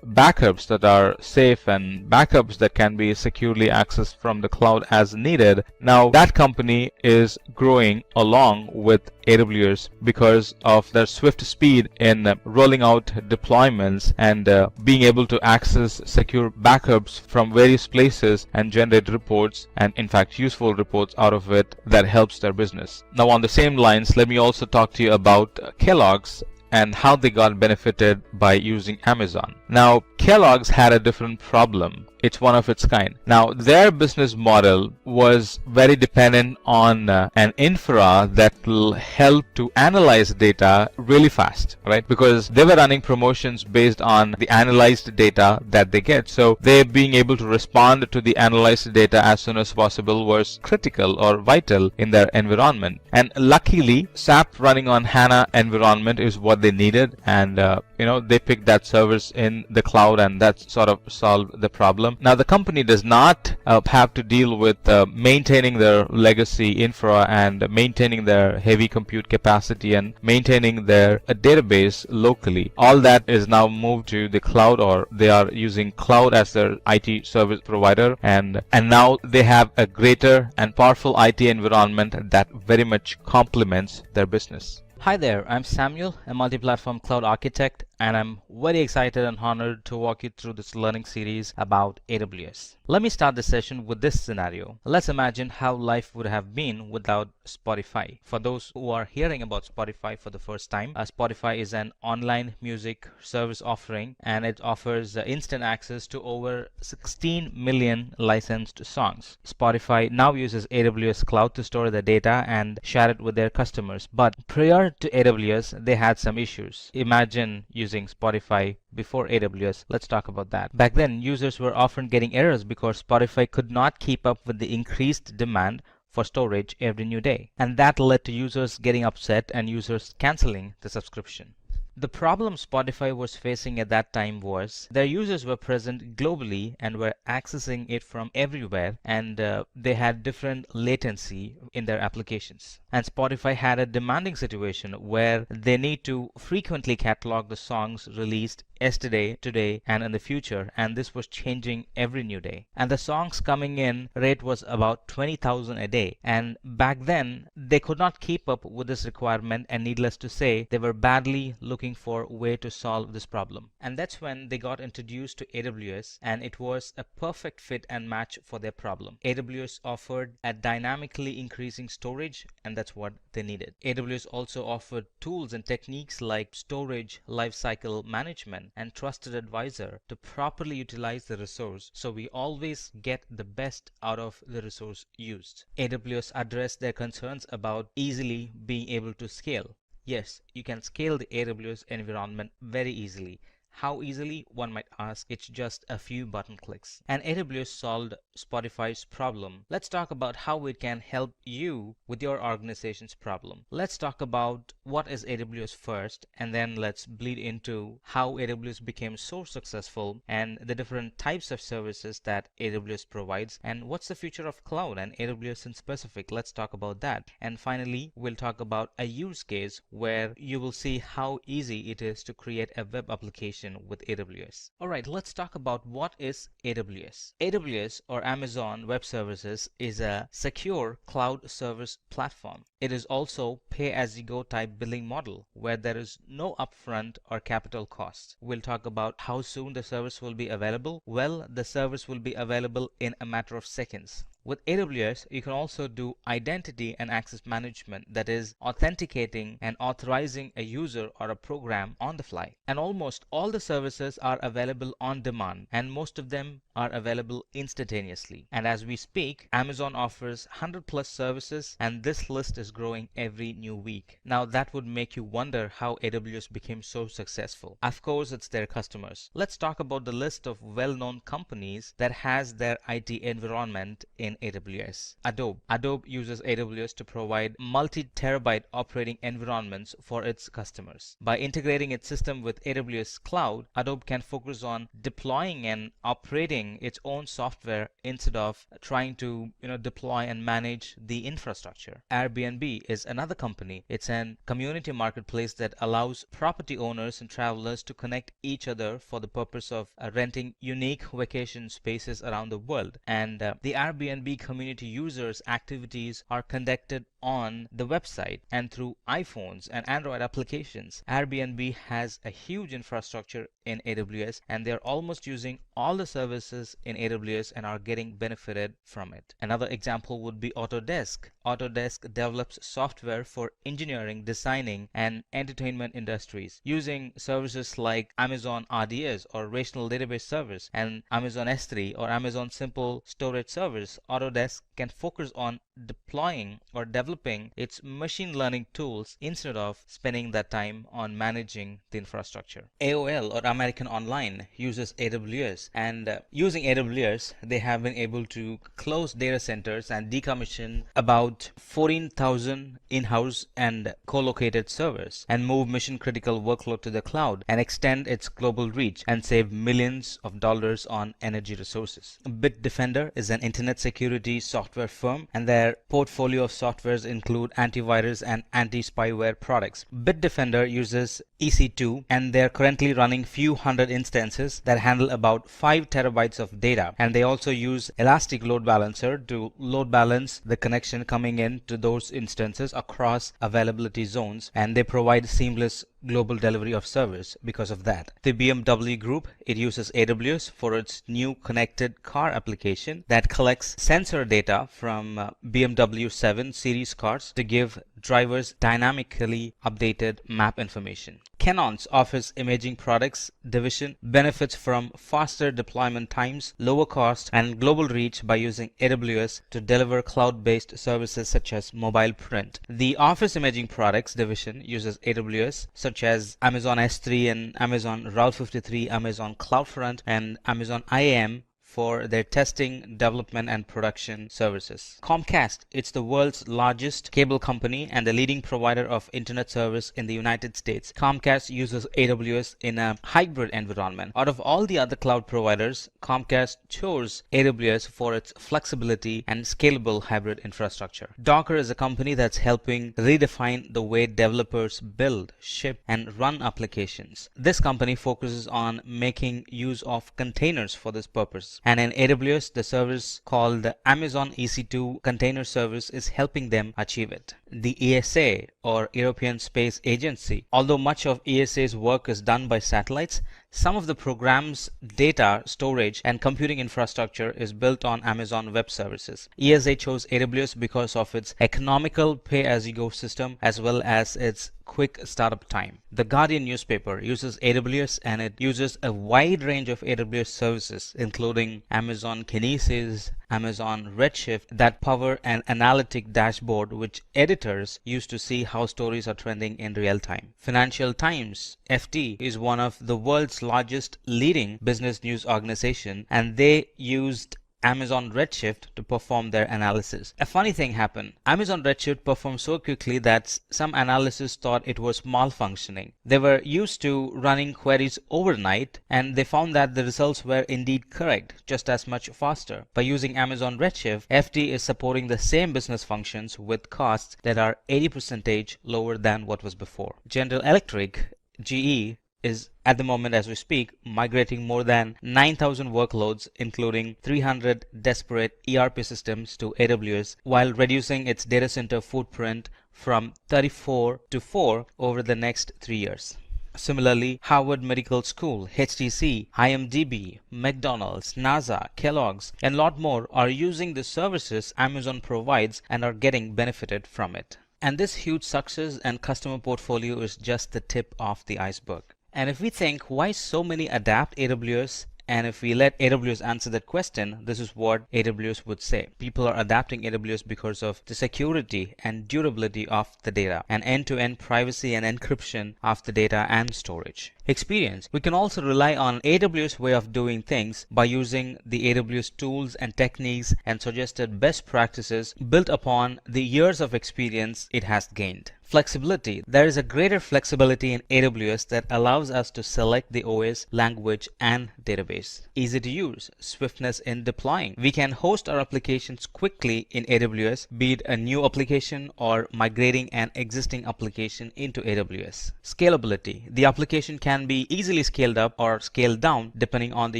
backups that are safe and backups that can be securely accessed from the cloud as needed. Now, that company is growing along with AWS because of their swift speed in rolling out deployments and being able to access secure backups from various places and generate reports, and in fact useful reports out of it that helps their business. Now, on the same lines, let me also talk to you about Kellogg's and how they got benefited by using Amazon. Now, Kellogg's had a different problem. It's one of its kind. Now, their business model was very dependent on an infra that will help to analyze data really fast, right? Because they were running promotions based on the analyzed data that they get. So they being able to respond to the analyzed data as soon as possible was critical or vital in their environment. And luckily, SAP running on HANA environment is what they needed, and they picked that service in the cloud, and that sort of solved the problem. Now, the company does not have to deal with maintaining their legacy infra and maintaining their heavy compute capacity and maintaining their database locally. All that is now moved to the cloud, or they are using cloud as their IT service provider, and now they have a greater and powerful IT environment that very much complements their business. Hi there, I'm Samuel, a multi-platform cloud architect, and I'm very excited and honored to walk you through this learning series about AWS. Let me start the session with this scenario. Let's imagine how life would have been without Spotify. For those who are hearing about Spotify for the first time, Spotify is an online music service offering, and it offers instant access to over 16 million licensed songs. Spotify now uses AWS Cloud to store the data and share it with their customers, but prior to AWS, they had some issues. Imagine using Spotify before AWS. Let's talk about that. Back then, users were often getting errors because Spotify could not keep up with the increased demand for storage every new day. And that led to users getting upset and users canceling the subscription. The problem Spotify was facing at that time was their users were present globally and were accessing it from everywhere, and they had different latency in their applications. And Spotify had a demanding situation where they need to frequently catalog the songs released yesterday, today, and in the future, and this was changing every new day. And the songs coming in rate was about 20,000 a day, and back then they could not keep up with this requirement, and needless to say, they were badly looking for a way to solve this problem. And that's when they got introduced to AWS, and it was a perfect fit and match for their problem. AWS offered a dynamically increasing storage, and that's what they needed. AWS also offered tools and techniques like storage lifecycle management and trusted advisor to properly utilize the resource, so we always get the best out of the resource used. AWS addressed their concerns about easily being able to scale. Yes, you can scale the AWS environment very easily. How easily, one might ask? It's just a few button clicks. And AWS solved Spotify's problem. Let's talk about how it can help you with your organization's problem. Let's talk about what is AWS first, and then let's bleed into how AWS became so successful and the different types of services that AWS provides, and what's the future of cloud and AWS in specific. Let's talk about that. And finally, we'll talk about a use case where you will see how easy it is to create a web application application with AWS. Alright, let's talk about what is AWS. AWS, or Amazon Web Services, is a secure cloud service platform. It is also pay-as-you-go type billing model where there is no upfront or capital costs. We'll talk about how soon the service will be available. Well, the service will be available in a matter of seconds. With AWS, you can also do identity and access management, that is, authenticating and authorizing a user or a program on the fly. And almost all the services are available on demand, and most of them are available instantaneously. And as we speak, Amazon offers 100 plus services, and this list is growing every new week. Now that would make you wonder how AWS became so successful. Of course, it's their customers. Let's talk about the list of well-known companies that has their IT environment in AWS. Adobe uses AWS to provide multi-terabyte operating environments for its customers. By integrating its system with AWS Cloud, Adobe can focus on deploying and operating its own software instead of trying to deploy and manage the infrastructure. Airbnb is another company. It's an community marketplace that allows property owners and travelers to connect each other for the purpose of renting unique vacation spaces around the world. And the Airbnb community users' activities are conducted on the website and through iPhones and Android applications. Airbnb has a huge infrastructure in AWS, and they're almost using all the services in AWS and are getting benefited from it. Another example would be Autodesk. Autodesk develops software for engineering, designing, and entertainment industries using services like Amazon RDS or Relational Database Service and Amazon S3 or Amazon Simple Storage Service. Autodesk can focus on deploying or developing its machine learning tools instead of spending that time on managing the infrastructure. AOL, or American Online, uses AWS, and using AWS they have been able to close data centers and decommission about 14,000 in-house and co-located servers and move mission critical workload to the cloud and extend its global reach and save millions of dollars on energy resources. Bitdefender is an internet security software firm, and their portfolio of softwares include antivirus and anti-spyware products. Bitdefender uses EC2, and they're currently running few hundred instances that handle about 5 terabytes of data, and they also use Elastic Load Balancer to load balance the connection coming in to those instances across availability zones, and they provide seamless global delivery of service because of that. The BMW Group, it uses AWS for its new connected car application that collects sensor data from BMW 7 series cars to give drivers dynamically updated map information. Canon's Office Imaging Products division benefits from faster deployment times, lower cost, and global reach by using AWS to deliver cloud-based services such as mobile print. The Office Imaging Products division uses AWS such as Amazon S3 and Amazon Route 53, Amazon CloudFront, and Amazon IAM for their testing, development, and production services. Comcast, it's the world's largest cable company and the leading provider of internet service in the United States. Comcast uses AWS in a hybrid environment. Out of all the other cloud providers, Comcast chose AWS for its flexibility and scalable hybrid infrastructure. Docker is a company that's helping redefine the way developers build, ship, and run applications. This company focuses on making use of containers for this purpose. And in AWS, the service called the Amazon EC2 Container Service is helping them achieve it. The ESA, or European Space Agency, although much of ESA's work is done by satellites, some of the program's data storage and computing infrastructure is built on Amazon Web Services. ESA chose AWS because of its economical pay-as-you-go system as well as its quick startup time. The Guardian newspaper uses AWS, and it uses a wide range of AWS services including Amazon Kinesis, Amazon Redshift that power an analytic dashboard which editors use to see how stories are trending in real time. Financial Times, FT, is one of the world's largest leading business news organization, and they used Amazon Redshift to perform their analysis. A funny thing happened. Amazon Redshift performed so quickly that some analysts thought it was malfunctioning. They were used to running queries overnight, and they found that the results were indeed correct, just as much faster. By using Amazon Redshift, FT is supporting the same business functions with costs that are 80% lower than what was before. General Electric, GE, is at the moment as we speak migrating more than 9,000 workloads including 300 disparate ERP systems to AWS while reducing its data center footprint from 34 to 4 over the next 3 years. Similarly, Harvard Medical School, HTC, IMDb, McDonald's, NASA, Kellogg's, and a lot more are using the services Amazon provides and are getting benefited from it. And this huge success and customer portfolio is just the tip of the iceberg. And if we think why so many adapt AWS, and if we let AWS answer that question, this is what AWS would say. People are adapting AWS because of the security and durability of the data and end-to-end privacy and encryption of the data and storage. Experience. We can also rely on AWS way of doing things by using the AWS tools and techniques and suggested best practices built upon the years of experience it has gained. Flexibility. There is a greater flexibility in AWS that allows us to select the OS, language, and database. Easy to use. Swiftness in deploying. We can host our applications quickly in AWS, be it a new application or migrating an existing application into AWS. Scalability. The application can be easily scaled up or scaled down depending on the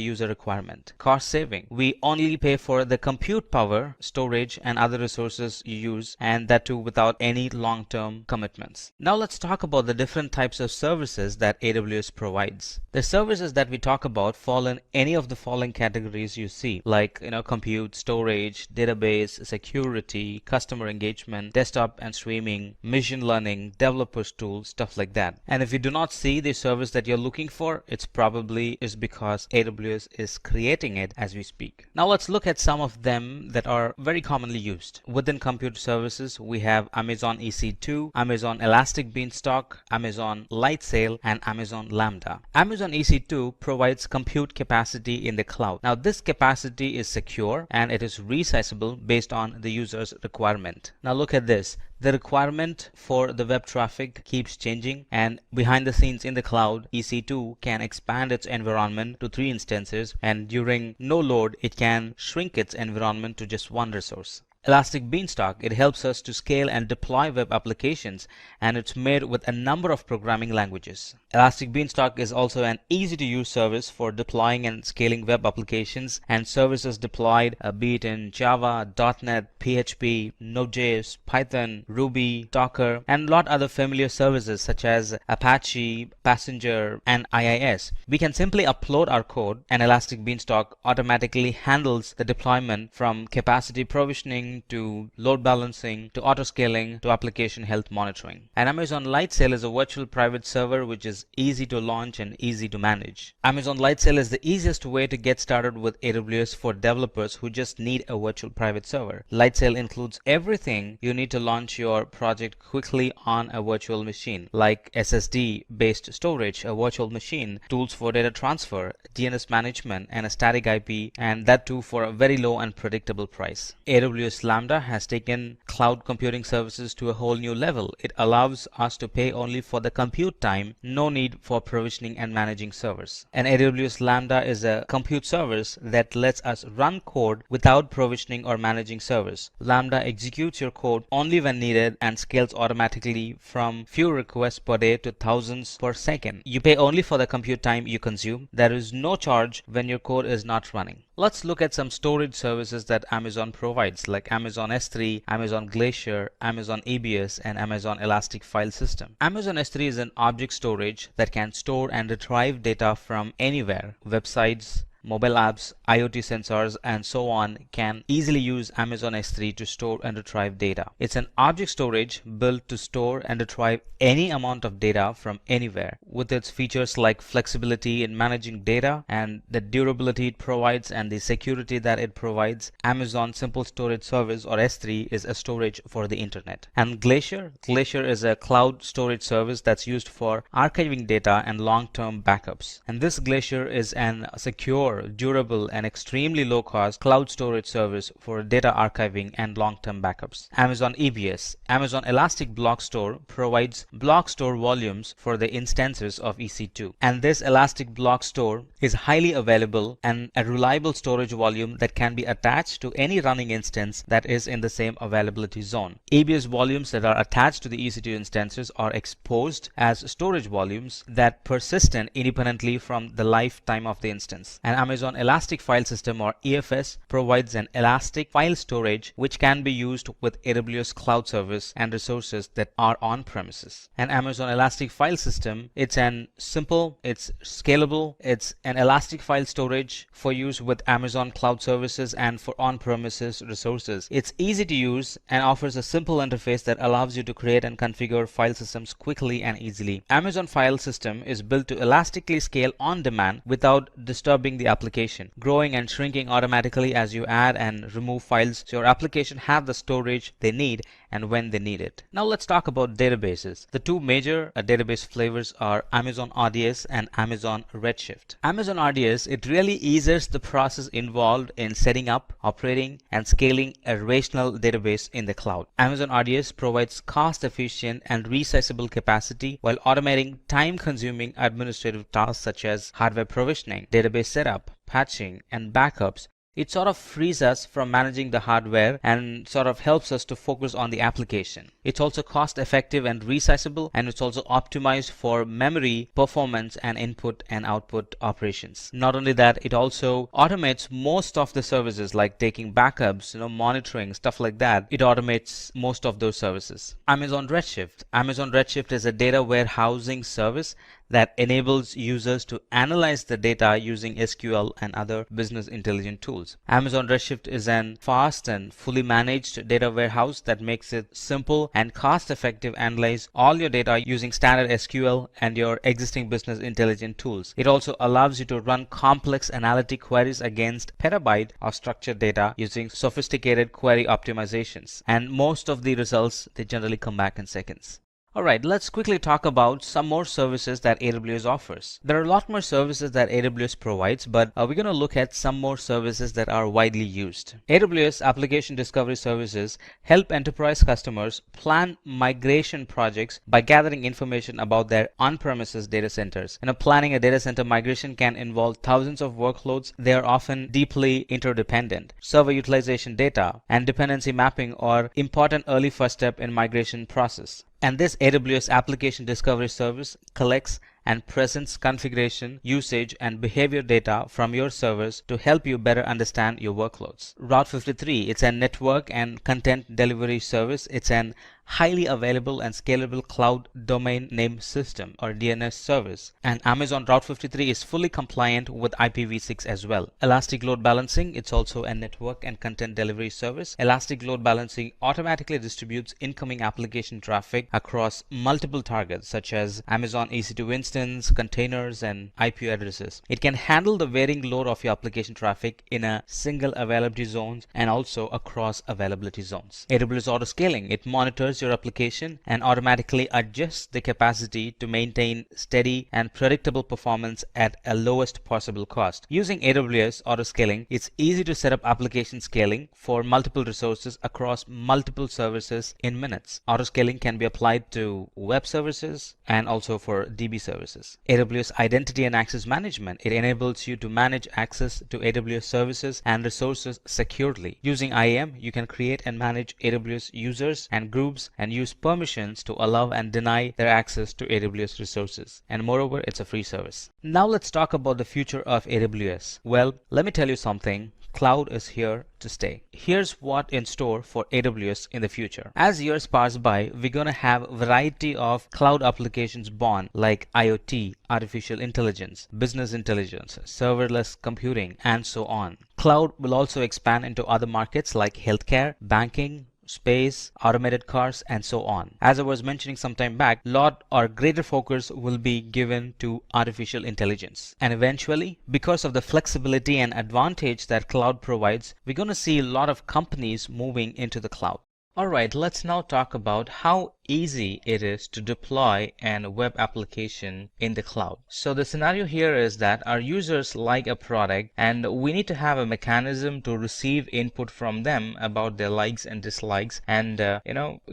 user requirement. Cost saving. We only pay for the compute power, storage, and other resources you use, and that too without any long-term commitments. Now let's talk about the different types of services that AWS provides. The services that we talk about fall in any of the following categories you see, like compute, storage, database, security, customer engagement, desktop and streaming, machine learning, developers tools, stuff like that. And if you do not see the service that you're looking for, it's probably is because AWS is creating it as we speak. Now let's look at some of them that are very commonly used. Within compute services, we have Amazon EC2, Amazon Elastic Beanstalk, Amazon Lightsail, and Amazon Lambda. Amazon EC2 provides compute capacity in the cloud. Now this capacity is secure and it is resizable based on the user's requirement. Now look at this. The requirement for the web traffic keeps changing, and behind the scenes in the cloud, EC2 can expand its environment to 3 instances, and during no load, it can shrink its environment to just 1 resource. Elastic Beanstalk, it helps us to scale and deploy web applications, and it's made with a number of programming languages. Elastic Beanstalk is also an easy to use service for deploying and scaling web applications and services deployed be it in Java, .NET, PHP, Node.js, Python, Ruby, Docker, and a lot other familiar services such as Apache, Passenger, and IIS. We can simply upload our code, and Elastic Beanstalk automatically handles the deployment from capacity provisioning to load balancing to auto scaling to application health monitoring. And Amazon Lightsail is a virtual private server which is easy to launch and easy to manage. Amazon Lightsail is the easiest way to get started with AWS for developers who just need a virtual private server. Lightsail includes everything you need to launch your project quickly on a virtual machine, like SSD based storage, a virtual machine, tools for data transfer, DNS management, and a static IP, and that too for a very low and predictable price. AWS Lambda has taken cloud computing services to a whole new level. It allows us to pay only for the compute time, no need for provisioning and managing servers. And AWS Lambda is a compute service that lets us run code without provisioning or managing servers. Lambda executes your code only when needed and scales automatically from few requests per day to thousands per second. You pay only for the compute time you consume. There is no charge when your code is not running. Let's look at some storage services that Amazon provides, like Amazon S3, Amazon Glacier, Amazon EBS, and Amazon Elastic File System. Amazon S3 is an object storage that can store and retrieve data from anywhere. Websites, mobile apps, IoT sensors, and so on can easily use Amazon S3 to store and retrieve data. It's an object storage built to store and retrieve any amount of data from anywhere. With its features like flexibility in managing data and the durability it provides and the security that it provides, Amazon Simple Storage Service or S3 is a storage for the internet. And Glacier is a cloud storage service that's used for archiving data and long-term backups. And this Glacier is an secure secure, durable, and extremely low-cost cloud storage service for data archiving and long-term backups. Amazon EBS, Amazon Elastic Block Store, provides block store volumes for the instances of EC2. And this Elastic Block Store is highly available and a reliable storage volume that can be attached to any running instance that is in the same availability zone. EBS volumes that are attached to the EC2 instances are exposed as storage volumes that persistent independently from the lifetime of the instance. And Amazon Elastic File System, or EFS, provides an elastic file storage which can be used with AWS cloud service and resources that are on premises. And Amazon Elastic File System, it's simple, it's scalable, it's an elastic file storage for use with Amazon cloud services and for on-premises resources. It's easy to use and offers a simple interface that allows you to create and configure file systems quickly and easily. Amazon File System is built to elastically scale on demand without disturbing the application, growing and shrinking automatically as you add and remove files, so your application have the storage they need and when they need it. Now let's talk about databases. The two major database flavors are Amazon RDS and Amazon Redshift. Amazon RDS, it really eases the process involved in setting up, operating, and scaling a relational database in the cloud. Amazon RDS provides cost-efficient and resizable capacity while automating time-consuming administrative tasks such as hardware provisioning, database setup, patching, and backups. It sort of frees us from managing the hardware and sort of helps us to focus on the application. It's also cost effective and resizable, and it's also optimized for memory, performance, and input and output operations. Not only that, it also automates most of the services like taking backups, monitoring, stuff like that. It automates most of those services. Amazon Redshift. Amazon Redshift is a data warehousing service that enables users to analyze the data using SQL and other business intelligence tools. Amazon Redshift is an fast and fully managed data warehouse that makes it simple and cost-effective to analyze all your data using standard SQL and your existing business intelligence tools. It also allows you to run complex analytic queries against petabyte of structured data using sophisticated query optimizations. And most of the results, they generally come back in seconds. Alright, let's quickly talk about some more services that AWS offers. There are a lot more services that AWS provides, but we're going to look at some more services that are widely used. AWS Application Discovery Services help enterprise customers plan migration projects by gathering information about their on-premises data centers. Planning a data center migration can involve thousands of workloads. They are often deeply interdependent. Server utilization data and dependency mapping are important early first step in migration process. And this AWS Application Discovery Service collects and presents configuration, usage, and behavior data from your servers to help you better understand your workloads. Route 53, it's a network and content delivery service. It's an highly available and scalable cloud domain name system, or DNS service. And Amazon Route 53 is fully compliant with IPv6 as well. Elastic Load Balancing, it's also a network and content delivery service. Elastic Load Balancing automatically distributes incoming application traffic across multiple targets such as Amazon EC2 instance, containers, and IP addresses. It can handle the varying load of your application traffic in a single availability zone and also across availability zones. AWS Auto Scaling, it monitors your application and automatically adjusts the capacity to maintain steady and predictable performance at a lowest possible cost. Using AWS Auto Scaling, it's easy to set up application scaling for multiple resources across multiple services in minutes. Auto scaling can be applied to web services and also for DB services. AWS Identity and Access Management, it enables you to manage access to AWS services and resources securely. Using IAM, you can create and manage AWS users and groups and use permissions to allow and deny their access to AWS resources. And moreover, it's a free service. Now let's talk about the future of AWS. Well, let me tell you something. Cloud is here to stay. Here's what in store for AWS in the future. As years pass by, we're going to have a variety of cloud applications born like IoT, artificial intelligence, business intelligence, serverless computing, and so on. Cloud will also expand into other markets like healthcare, banking, space, automated cars, and so on. As I was mentioning some time back, lot or greater focus will be given to artificial intelligence. And eventually, because of the flexibility and advantage that cloud provides, we're going to see a lot of companies moving into the cloud. Alright, let's now talk about how easy it is to deploy an web application in the cloud. So the scenario here is that our users like a product and we need to have a mechanism to receive input from them about their likes and dislikes and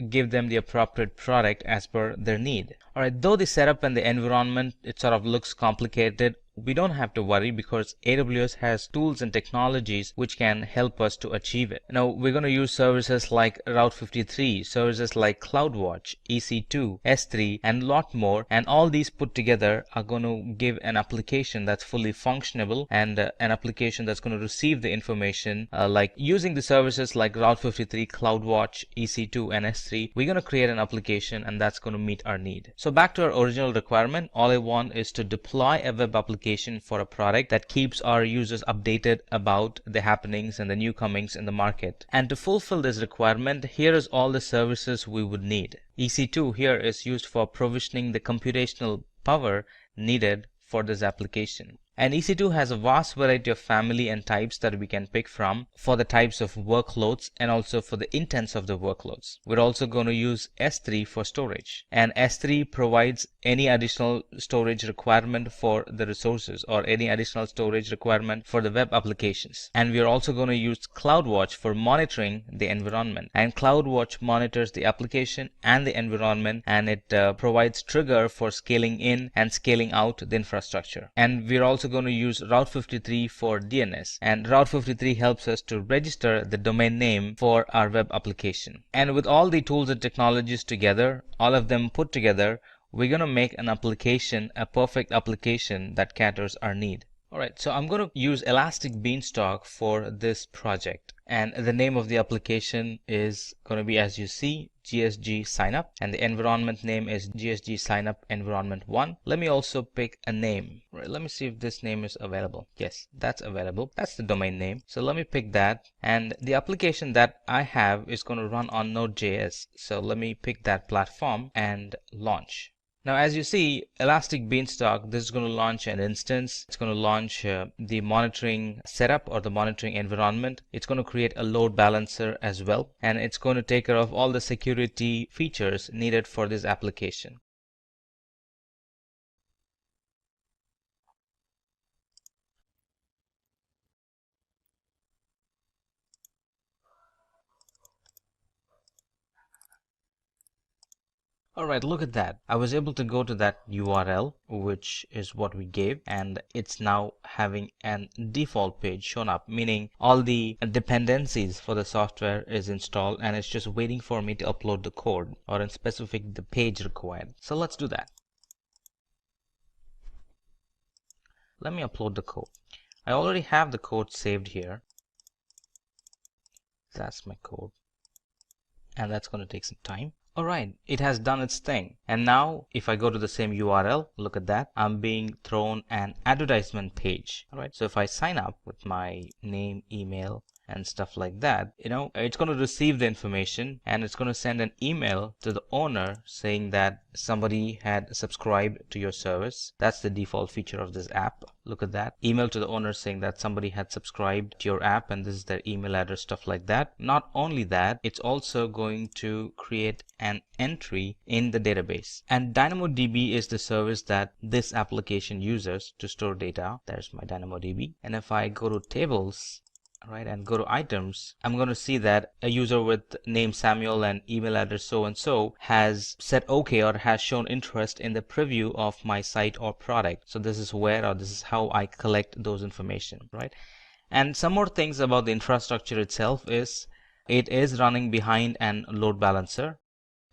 give them the appropriate product as per their need. Alright, though the setup and the environment, it sort of looks complicated, we don't have to worry because AWS has tools and technologies which can help us to achieve it. Now we're going to use services like Route 53, services like CloudWatch, EC2, S3 and a lot more, and all these put together are going to give an application that's fully functionable and an application that's going to receive the information like using the services like Route 53, CloudWatch, EC2 and S3. We're going to create an application and that's going to meet our need. So back to our original requirement, all I want is to deploy a web application for a product that keeps our users updated about the happenings and the new comings in the market. And to fulfill this requirement, here is all the services we would need. EC2 here is used for provisioning the computational power needed for this application. And EC2 has a vast variety of family and types that we can pick from for the types of workloads and also for the intents of the workloads. We're also going to use S3 for storage, and S3 provides any additional storage requirement for the resources or any additional storage requirement for the web applications. And we're also going to use CloudWatch for monitoring the environment, and CloudWatch monitors the application and the environment, and it provides trigger for scaling in and scaling out the infrastructure. And we're also going to use Route 53 for DNS, and Route 53 helps us to register the domain name for our web application. And with all the tools and technologies together, all of them put together, we're going to make an application, a perfect application that caters our need. Alright, so I'm going to use Elastic Beanstalk for this project, and the name of the application is going to be, as you see, GSG Signup, and the environment name is GSG Signup Environment 1. Let me also pick a name. Right, let me see if this name is available. Yes, that's available. That's the domain name. So let me pick that, and the application that I have is going to run on Node.js. So let me pick that platform and launch. Now, as you see, Elastic Beanstalk, this is going to launch an instance. It's going to launch the monitoring setup or the monitoring environment. It's going to create a load balancer as well, and it's going to take care of all the security features needed for this application. Alright, look at that. I was able to go to that URL, which is what we gave, and it's now having an default page shown up, meaning all the dependencies for the software is installed and it's just waiting for me to upload the code, or in specific the page required. So let's do that. Let me upload the code. I already have the code saved here. That's my code, and that's going to take some time. Alright, it has done its thing. And now if I go to the same URL, look at that, I'm being thrown an advertisement page. Alright, so if I sign up with my name, email, and stuff like that, it's going to receive the information and it's going to send an email to the owner saying that somebody had subscribed to your service. That's the default feature of this app. Look at that. Email to the owner saying that somebody had subscribed to your app and this is their email address, stuff like that. Not only that, it's also going to create an entry in the database. And DynamoDB is the service that this application uses to store data. There's my DynamoDB. And if I go to tables, right, and go to items, I'm going to see that a user with name Samuel and email address so and so has said okay or has shown interest in the preview of my site or product. So this is where, or this is how I collect those information, right? And some more things about the infrastructure itself is it is running behind an load balancer.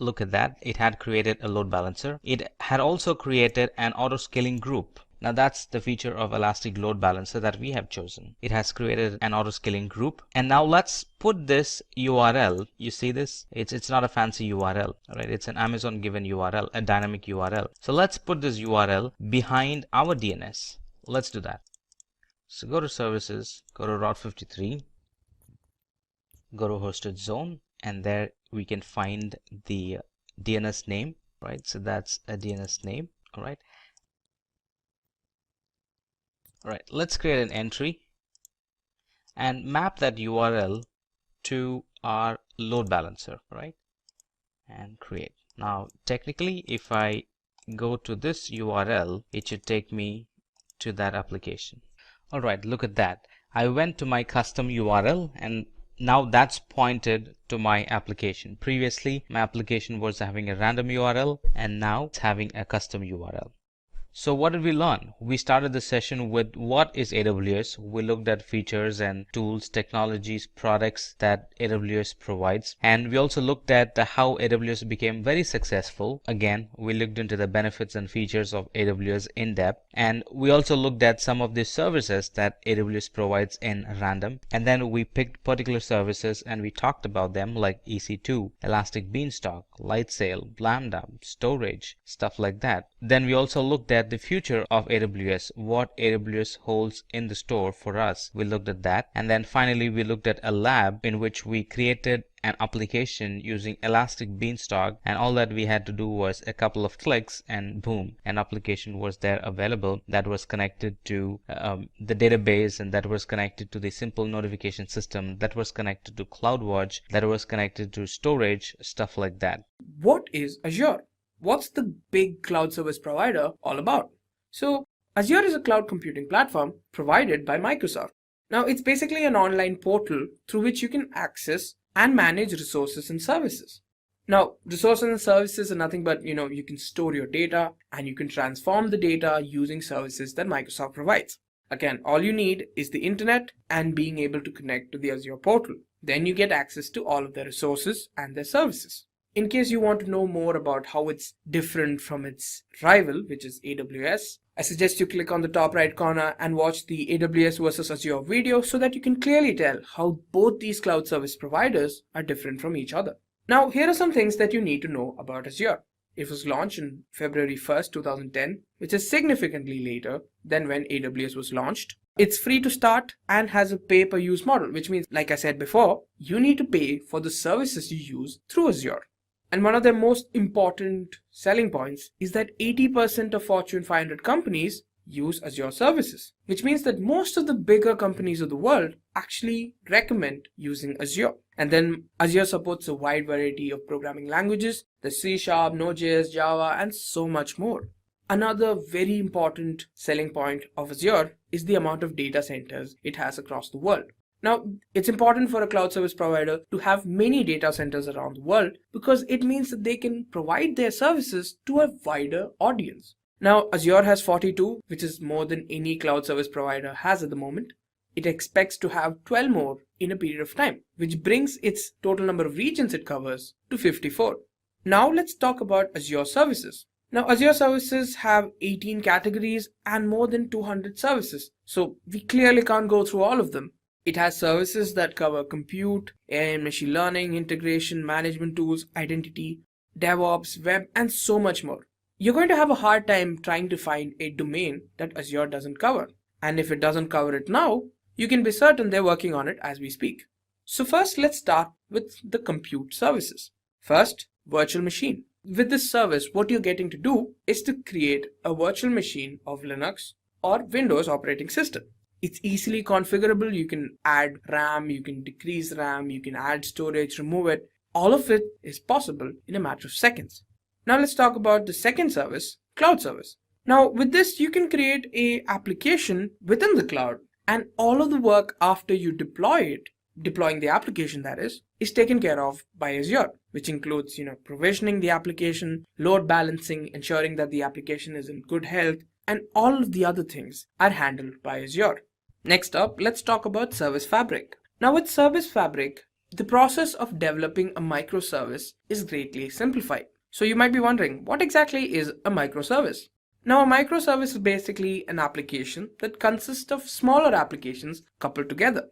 Look at that. It had created a load balancer. It had also created an auto scaling group. Now that's the feature of Elastic Load Balancer that we have chosen. It has created an auto scaling group. And now let's put this URL. You see this? It's not a fancy URL, right? It's an Amazon given URL, a dynamic URL. So let's put this URL behind our DNS. Let's do that. So go to services, go to Route 53, go to hosted zone, and there we can find the DNS name, right? So that's a DNS name, all right? All right, let's create an entry and map that URL to our load balancer, right? And create. Now, technically, if I go to this URL, it should take me to that application. All right, look at that. I went to my custom URL and now that's pointed to my application. Previously, my application was having a random URL and now it's having a custom URL. So what did we learn? We started the session with what is AWS. We looked at features and tools, technologies, products that AWS provides. And we also looked at how AWS became very successful. Again, we looked into the benefits and features of AWS in depth. And we also looked at some of the services that AWS provides in random. And then we picked particular services and we talked about them like EC2, Elastic Beanstalk, Lightsail, Lambda, storage, stuff like that. Then we also looked at the future of AWS, what AWS holds in the store for us. We looked at that. And then finally, we looked at a lab in which we created an application using Elastic Beanstalk, and all that we had to do was a couple of clicks and boom, an application was there available that was connected to the database, and that was connected to the simple notification system, that was connected to CloudWatch, that was connected to storage, stuff like that. What is Azure? What's the big cloud service provider all about? So Azure is a cloud computing platform provided by Microsoft. Now it's basically an online portal through which you can access and manage resources and services. Now resources and services are nothing but, you can store your data and you can transform the data using services that Microsoft provides. Again, all you need is the internet and being able to connect to the Azure portal. Then you get access to all of their resources and their services. In case you want to know more about how it's different from its rival, which is AWS, I suggest you click on the top right corner and watch the AWS versus Azure video so that you can clearly tell how both these cloud service providers are different from each other. Now, here are some things that you need to know about Azure. It was launched on February 1st, 2010, which is significantly later than when AWS was launched. It's free to start and has a pay-per-use model, which means, like I said before, you need to pay for the services you use through Azure. And one of their most important selling points is that 80% of Fortune 500 companies use Azure services, which means that most of the bigger companies of the world actually recommend using Azure. And then Azure supports a wide variety of programming languages, the C#, Node.js, Java, and so much more. Another very important selling point of Azure is the amount of data centers it has across the world. Now, it's important for a cloud service provider to have many data centers around the world because it means that they can provide their services to a wider audience. Now, Azure has 42, which is more than any cloud service provider has at the moment. It expects to have 12 more in a period of time, which brings its total number of regions it covers to 54. Now, let's talk about Azure services. Now, Azure services have 18 categories and more than 200 services, so we clearly can't go through all of them. It has services that cover compute, AI and machine learning, integration, management tools, identity, DevOps, web, and so much more. You're going to have a hard time trying to find a domain that Azure doesn't cover. And if it doesn't cover it now, you can be certain they're working on it as we speak. So first, let's start with the compute services. First, virtual machine. With this service, what you're getting to do is to create a virtual machine of Linux or Windows operating system. It's easily configurable. You can add RAM, you can decrease RAM, you can add storage, remove it. All of it is possible in a matter of seconds. Now let's talk about the second service, cloud service. Now with this, you can create an application within the cloud, and all of the work after you deploy it, deploying the application that is taken care of by Azure, which includes, provisioning the application, load balancing, ensuring that the application is in good health, and all of the other things are handled by Azure. Next up, let's talk about Service Fabric. Now with Service Fabric, the process of developing a microservice is greatly simplified. So you might be wondering, what exactly is a microservice? Now a microservice is basically an application that consists of smaller applications coupled together.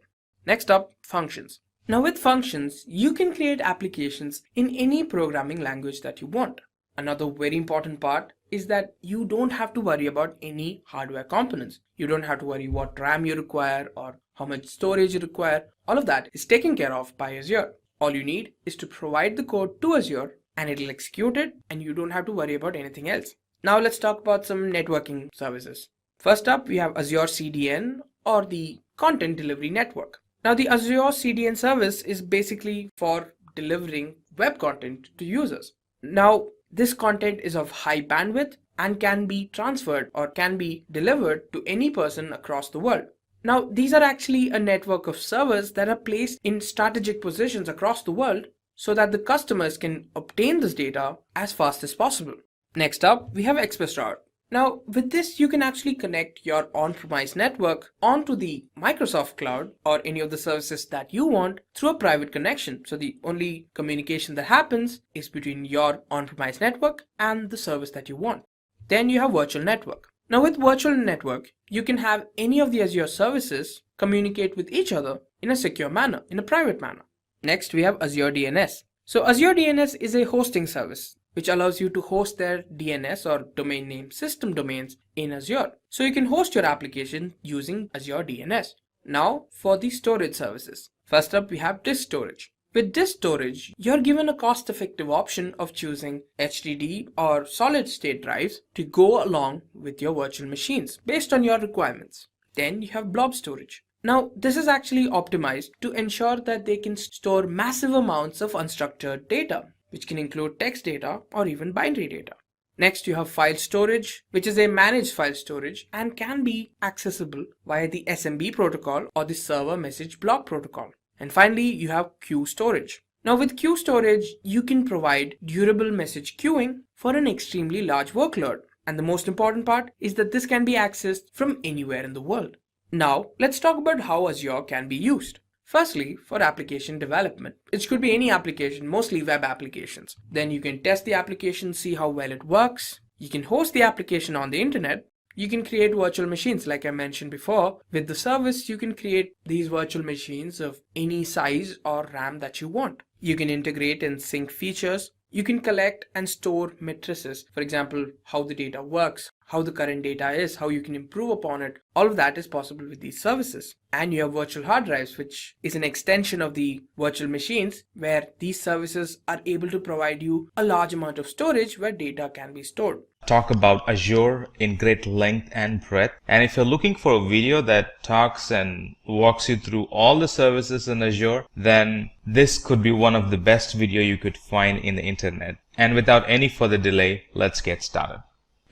Next up, functions. Now with functions, you can create applications in any programming language that you want. Another very important part is that you don't have to worry about any hardware components. You don't have to worry what RAM you require or how much storage you require. All of that is taken care of by Azure. All you need is to provide the code to Azure and it'll execute it, and you don't have to worry about anything else. Now let's talk about some networking services. First up, we have Azure CDN or the Content Delivery Network. Now, the Azure CDN service is basically for delivering web content to users. Now, this content is of high bandwidth and can be transferred or can be delivered to any person across the world. Now, these are actually a network of servers that are placed in strategic positions across the world so that the customers can obtain this data as fast as possible. Next up, we have Express Route. Now, with this, you can actually connect your on-premise network onto the Microsoft Cloud or any of the services that you want through a private connection. So the only communication that happens is between your on-premise network and the service that you want. Then you have Virtual Network. Now, with Virtual Network, you can have any of the Azure services communicate with each other in a secure manner, in a private manner. Next, we have Azure DNS. So Azure DNS is a hosting service which allows you to host their DNS or domain name system domains in Azure. So you can host your application using Azure DNS. Now for the storage services. First up, we have disk storage. With disk storage, you're given a cost-effective option of choosing HDD or solid-state drives to go along with your virtual machines based on your requirements. Then you have blob storage. Now, this is actually optimized to ensure that they can store massive amounts of unstructured data, which can include text data or even binary data. Next, you have file storage, which is a managed file storage and can be accessible via the SMB protocol or the server message block protocol. And finally, you have queue storage. Now, with queue storage, you can provide durable message queuing for an extremely large workload. And the most important part is that this can be accessed from anywhere in the world. Now, let's talk about how Azure can be used. Firstly, for application development. It could be any application, mostly web applications. Then you can test the application, see how well it works. You can host the application on the internet. You can create virtual machines like I mentioned before. With the service, you can create these virtual machines of any size or RAM that you want. You can integrate and sync features. You can collect and store matrices. For example, how the data works, how the current data is, how you can improve upon it. All of that is possible with these services. And you have virtual hard drives, which is an extension of the virtual machines where these services are able to provide you a large amount of storage where data can be stored. Talk about Azure in great length and breadth. And if you're looking for a video that talks and walks you through all the services in Azure, then this could be one of the best video you could find in the internet. And without any further delay, let's get started.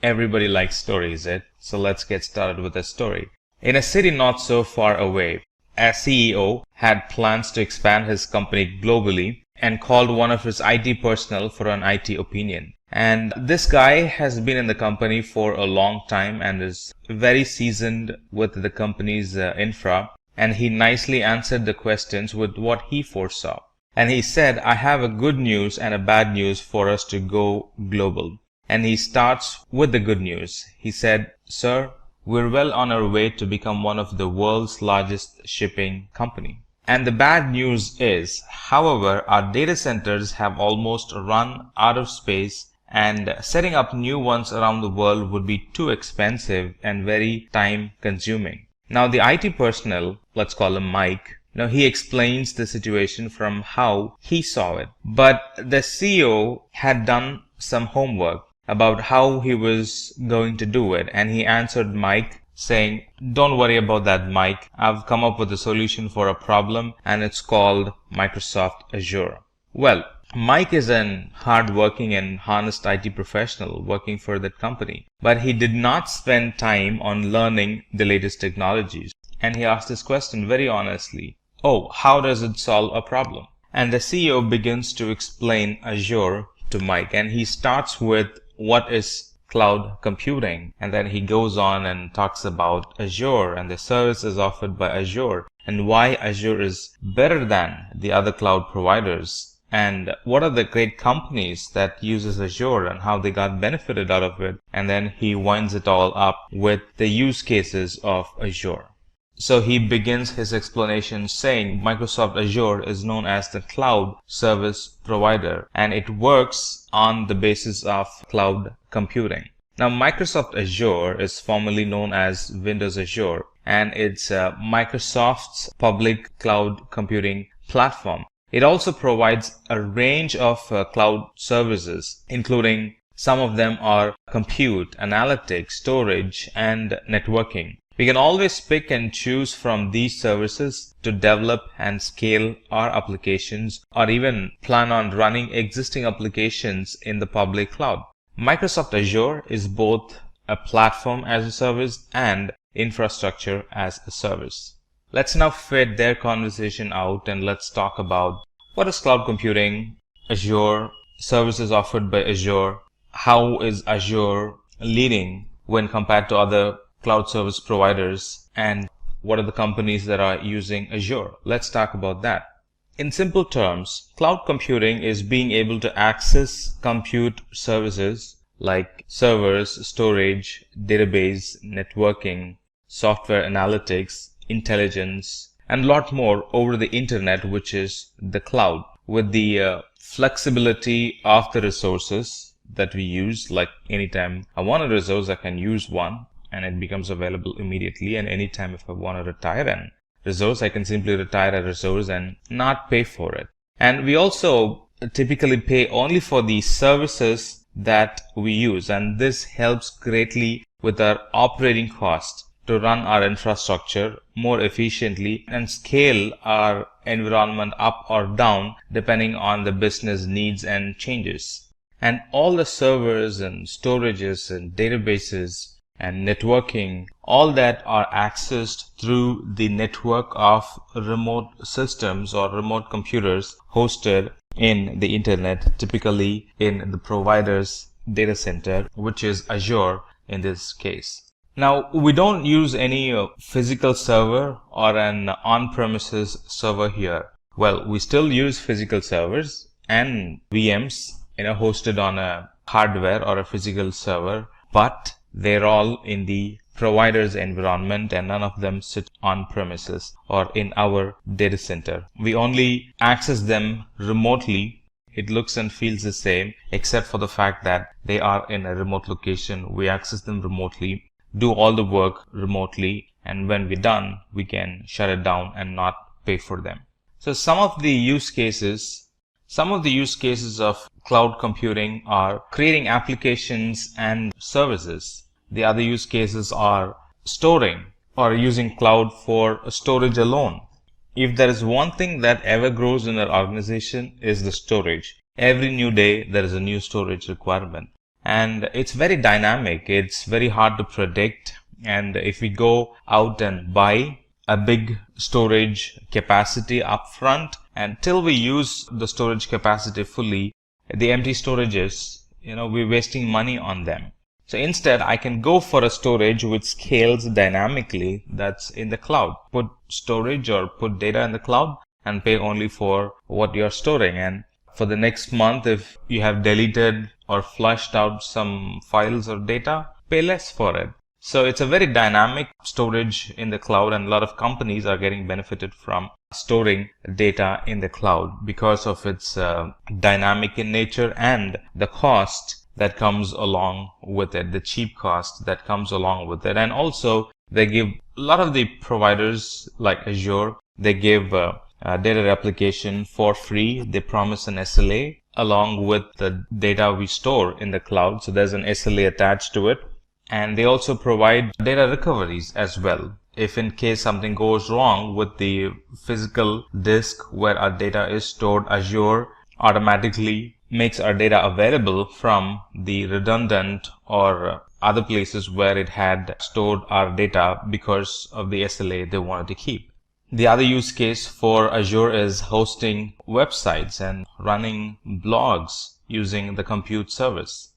Everybody likes stories, so let's get started with a story. In a city not so far away, a CEO had plans to expand his company globally and called one of his IT personnel for an IT opinion. And this guy has been in the company for a long time and is very seasoned with the company's infra. And he nicely answered the questions with what he foresaw. And he said, I have a good news and a bad news for us to go global. And he starts with the good news. He said, Sir, we're well on our way to become one of the world's largest shipping company. And the bad news is, however, our data centers have almost run out of space and setting up new ones around the world would be too expensive and very time consuming. Now the IT personnel, let's call him Mike, he explains the situation from how he saw it. But the CEO had done some homework about how he was going to do it, and he answered Mike saying, don't worry about that, Mike. I've come up with a solution for a problem and it's called Microsoft Azure. Well, Mike is an hard-working and honest IT professional working for that company, but he did not spend time on learning the latest technologies. And he asked this question very honestly, how does it solve a problem? And the CEO begins to explain Azure to Mike, and he starts with what is cloud computing, and then he goes on and talks about Azure and the services offered by Azure and why Azure is better than the other cloud providers. And what are the great companies that uses Azure and how they got benefited out of it. And then he winds it all up with the use cases of Azure. So he begins his explanation saying Microsoft Azure is known as the cloud service provider and it works on the basis of cloud computing. Now Microsoft Azure is formerly known as Windows Azure and it's Microsoft's public cloud computing platform. It also provides a range of cloud services, including some of them are compute, analytics, storage, and networking. We can always pick and choose from these services to develop and scale our applications, or even plan on running existing applications in the public cloud. Microsoft Azure is both a platform as a service and infrastructure as a service. Let's now fade their conversation out and let's talk about what is cloud computing, Azure, services offered by Azure, how is Azure leading when compared to other cloud service providers, and what are the companies that are using Azure. Let's talk about that. In simple terms, cloud computing is being able to access compute services like servers, storage, database, networking, software analytics, intelligence, and a lot more over the internet, which is the cloud, with the flexibility of the resources that we use. Like anytime I want a resource, I can use one and it becomes available immediately. And anytime if I want to retire a resource, I can simply retire a resource and not pay for it. And we also typically pay only for the services that we use, and this helps greatly with our operating cost to run our infrastructure more efficiently and scale our environment up or down depending on the business needs and changes. And all the servers and storages and databases and networking, all that are accessed through the network of remote systems or remote computers hosted in the internet, typically in the provider's data center, which is Azure in this case. Now, we don't use any physical server or an on-premises server here. Well, we still use physical servers and VMs, hosted on a hardware or a physical server, but they're all in the provider's environment and none of them sit on premises or in our data center. We only access them remotely. It looks and feels the same, except for the fact that they are in a remote location. We access them remotely, do all the work remotely, and when we're done, we can shut it down and not pay for them. So some of the use cases of cloud computing are creating applications and services. The other use cases are storing or using cloud for storage alone. If there is one thing that ever grows in our organization, is the storage. Every new day there is a new storage requirement, and it's very dynamic. It's very hard to predict, and if we go out and buy a big storage capacity upfront, until we use the storage capacity fully, the empty storages, we're wasting money on them. So instead, I can go for a storage which scales dynamically, that's in the cloud. Put storage or put data in the cloud and pay only for what you're storing. And for the next month, if you have deleted or flushed out some files or data, pay less for it. So it's a very dynamic storage in the cloud, and a lot of companies are getting benefited from storing data in the cloud because of its dynamic in nature and the cost that comes along with it, the cheap cost that comes along with it. And also they give a lot of the providers like Azure, they give data replication for free. They promise an SLA along with the data we store in the cloud. So there's an SLA attached to it. And they also provide data recoveries as well. If in case something goes wrong with the physical disk where our data is stored, Azure automatically makes our data available from the redundant or other places where it had stored our data because of the SLA they wanted to keep. The other use case for Azure is hosting websites and running blogs using the compute service.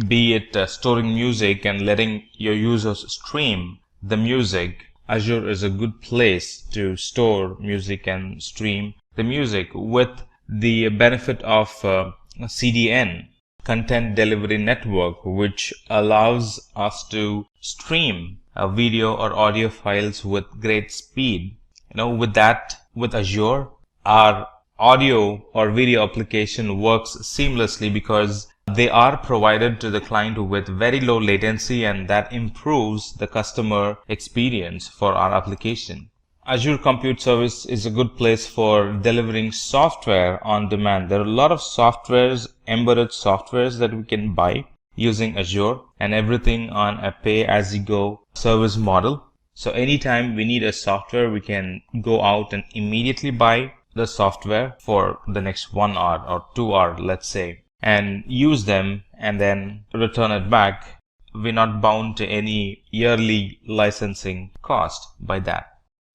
Be it storing music and letting your users stream the music, Azure is a good place to store music and stream the music with the benefit of CDN, Content Delivery Network, which allows us to stream video or audio files with great speed. With Azure, our audio or video application works seamlessly because they are provided to the client with very low latency, and that improves the customer experience for our application. Azure Compute Service is a good place for delivering software on demand. There are a lot of softwares, embedded softwares that we can buy using Azure, and everything on a pay-as-you-go service model. So anytime we need a software, we can go out and immediately buy the software for the next 1 hour or 2 hour, let's say, and use them and then return it back. We're not bound to any yearly licensing cost by that.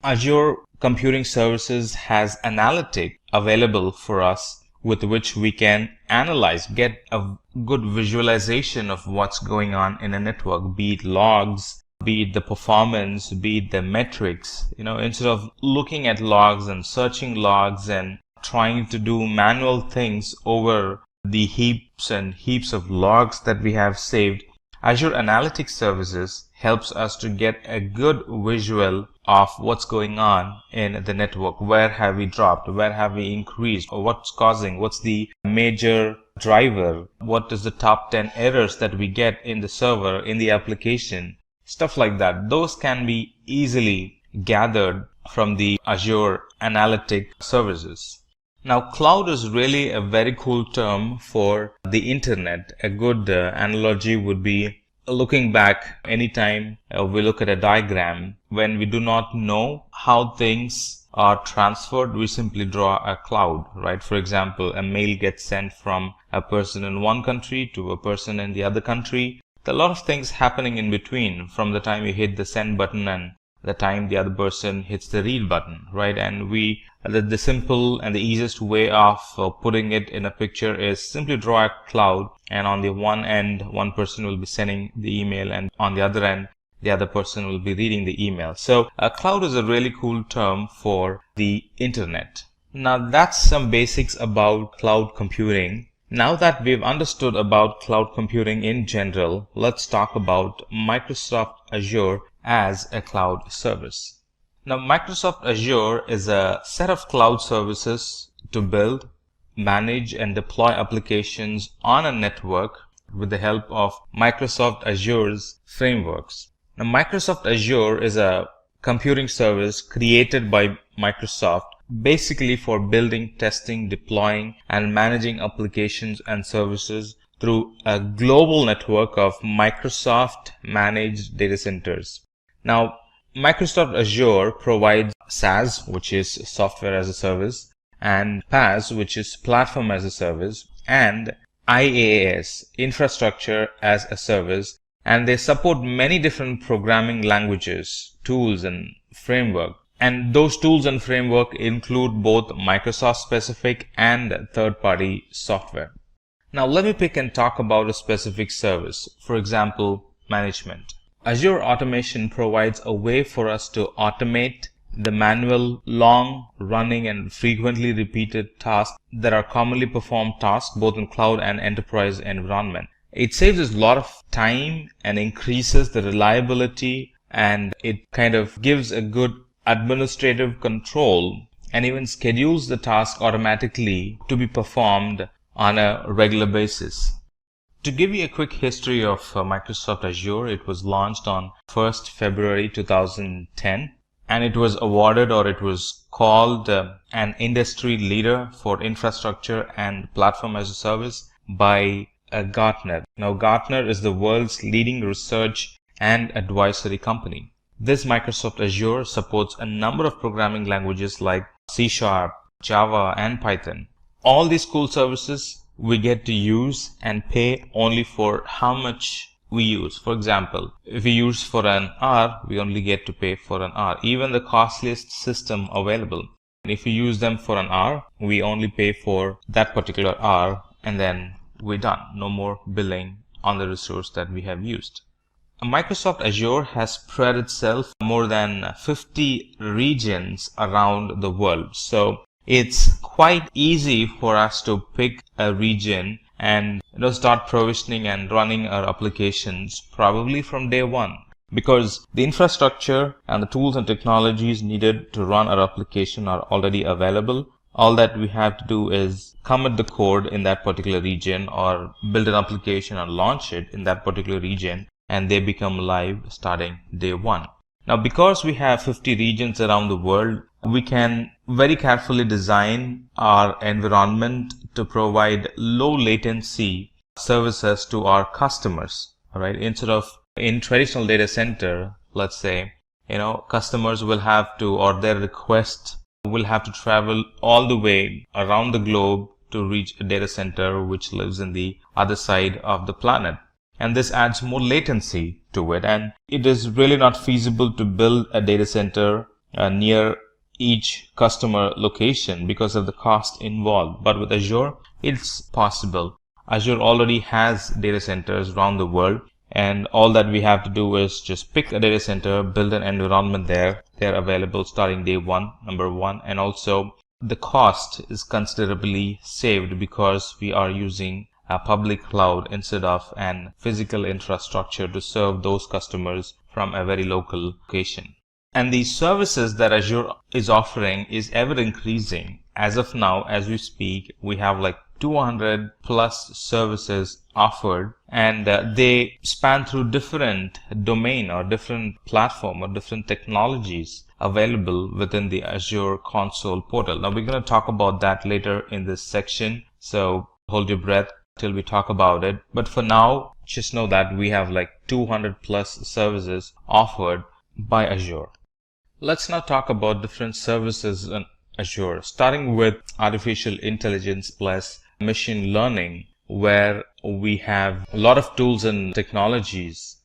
Azure Computing Services has analytics available for us with which we can analyze, get a good visualization of what's going on in a network, be it logs, be it the performance, be it the metrics. Instead of looking at logs and searching logs and trying to do manual things over the heaps and heaps of logs that we have saved, Azure Analytics Services helps us to get a good visual of what's going on in the network. Where have we dropped? Where have we increased? Or what's causing? What's the major driver? What is the top 10 errors that we get in the server, in the application? Stuff like that. Those can be easily gathered from the Azure Analytic Services. Now, cloud is really a very cool term for the internet. A good analogy would be looking back anytime we look at a diagram. When we do not know how things are transferred, we simply draw a cloud, right? For example, a mail gets sent from a person in one country to a person in the other country. There are a lot of things happening in between from the time you hit the send button and the time the other person hits the read button, right? And the simple and the easiest way of putting it in a picture is simply draw a cloud, and on the one end, one person will be sending the email, and on the other end, the other person will be reading the email. So a cloud is a really cool term for the internet. Now that's some basics about cloud computing. Now that we've understood about cloud computing in general, let's talk about Microsoft Azure as a cloud service. Now, Microsoft Azure is a set of cloud services to build, manage, and deploy applications on a network with the help of Microsoft Azure's frameworks. Now, Microsoft Azure is a computing service created by Microsoft basically for building, testing, deploying, and managing applications and services through a global network of Microsoft managed data centers. Now, Microsoft Azure provides SaaS, which is software as a service, and PaaS, which is platform as a service, and IaaS, infrastructure as a service, and they support many different programming languages, tools, and framework. And those tools and framework include both Microsoft specific and third-party software. Now let me pick and talk about a specific service. For example, management. Azure Automation provides a way for us to automate the manual, long running and frequently repeated tasks that are commonly performed tasks both in cloud and enterprise environment. It saves us a lot of time and increases the reliability, and it kind of gives a good administrative control and even schedules the task automatically to be performed on a regular basis. To give you a quick history of Microsoft Azure, it was launched on 1st February 2010, and it was awarded, or it was called an industry leader for infrastructure and platform as a service by Gartner. Now, Gartner is the world's leading research and advisory company. This Microsoft Azure supports a number of programming languages like C#, Java, and Python. All these cool services we get to use and pay only for how much we use. For example, if we use for an hour, we only get to pay for an hour, even the costliest system available. And if we use them for an hour, we only pay for that particular hour, and then we're done. No more billing on the resource that we have used. Microsoft Azure has spread itself more than 50 regions around the world. So it's quite easy for us to pick a region and start provisioning and running our applications probably from day one, because the infrastructure and the tools and technologies needed to run our application are already available. All that we have to do is commit the code in that particular region or build an application and launch it in that particular region, and they become live starting day one. Now, because we have 50 regions around the world, we can very carefully design our environment to provide low latency services to our customers. All right. Instead of in traditional data center, let's say, customers will have to, or their request will have to travel all the way around the globe to reach a data center which lives in the other side of the planet. And this adds more latency to it. And it is really not feasible to build a data center near each customer location because of the cost involved. But with Azure, it's possible. Azure already has data centers around the world, and all that we have to do is just pick a data center, build an environment there. They're available starting day one, number one. And also the cost is considerably saved because we are using a public cloud instead of an physical infrastructure to serve those customers from a very local location. And the services that Azure is offering is ever increasing. As of now, as we speak, we have like 200 plus services offered, and they span through different domain or different platform or different technologies available within the Azure console portal. Now we're going to talk about that later in this section, so hold your breath till we talk about it. But for now, just know that we have like 200 plus services offered by Azure. Let's now talk about different services in Azure, starting with artificial intelligence plus machine learning, where we have a lot of tools and technologies.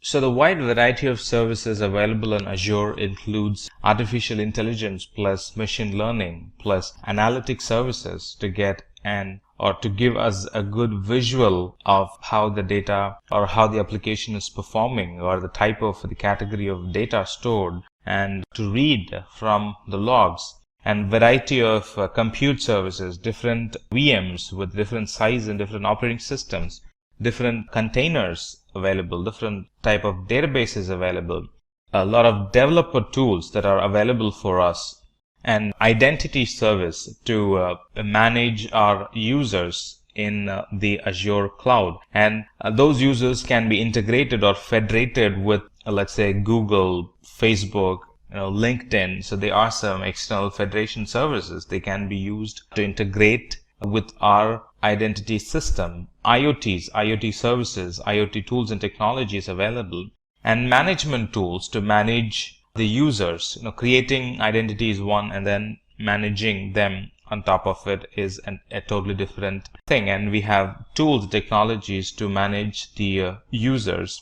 So the wide variety of services available on Azure includes artificial intelligence plus machine learning plus analytic services to get to give us a good visual of how the data or how the application is performing, or the type of the category of data stored, and to read from the logs. And variety of compute services, different VMs with different size and different operating systems, different containers available, different type of databases available, a lot of developer tools that are available for us, and identity service to manage our users in the Azure cloud. And those users can be integrated or federated with, let's say, Google, Facebook, LinkedIn. So there are some external federation services. They can be used to integrate with our identity system. IoT services, IoT tools and technologies available, and management tools to manage the users. Creating identity is one, and then managing them on top of it is a totally different thing. And we have tools, technologies to manage the users.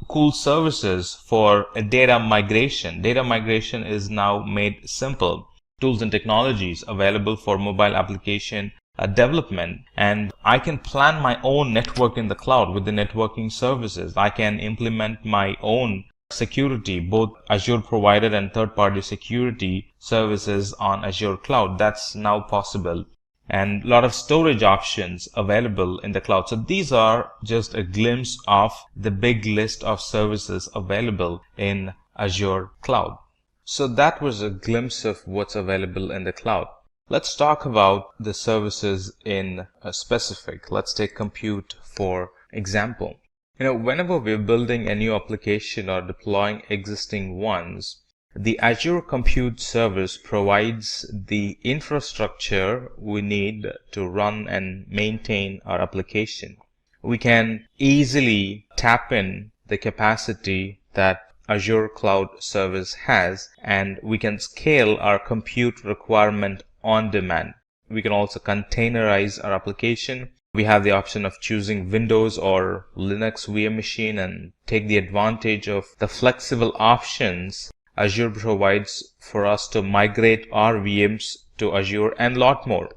Cool services for data migration. Data migration is now made simple. Tools and technologies available for mobile application development. And I can plan my own network in the cloud with the networking services. I can implement my own security, both Azure provided and third-party security services on Azure cloud. That's now possible. And a lot of storage options available in the cloud. So these are just a glimpse of the big list of services available in Azure cloud. So that was a glimpse of what's available in the cloud. Let's talk about the services in specific. Let's take compute for example. Whenever we're building a new application or deploying existing ones, the Azure Compute Service provides the infrastructure we need to run and maintain our application. We can easily tap in the capacity that Azure Cloud Service has, and we can scale our compute requirement on demand. We can also containerize our application. We have the option of choosing Windows or Linux VM machine and take the advantage of the flexible options Azure provides for us to migrate our VMs to Azure, and a lot more.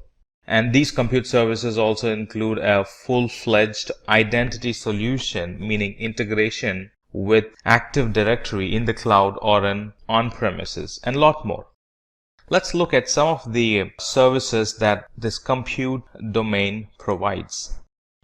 And these compute services also include a full-fledged identity solution, meaning integration with Active Directory in the cloud or on-premises, and a lot more. Let's look at some of the services that this compute domain provides.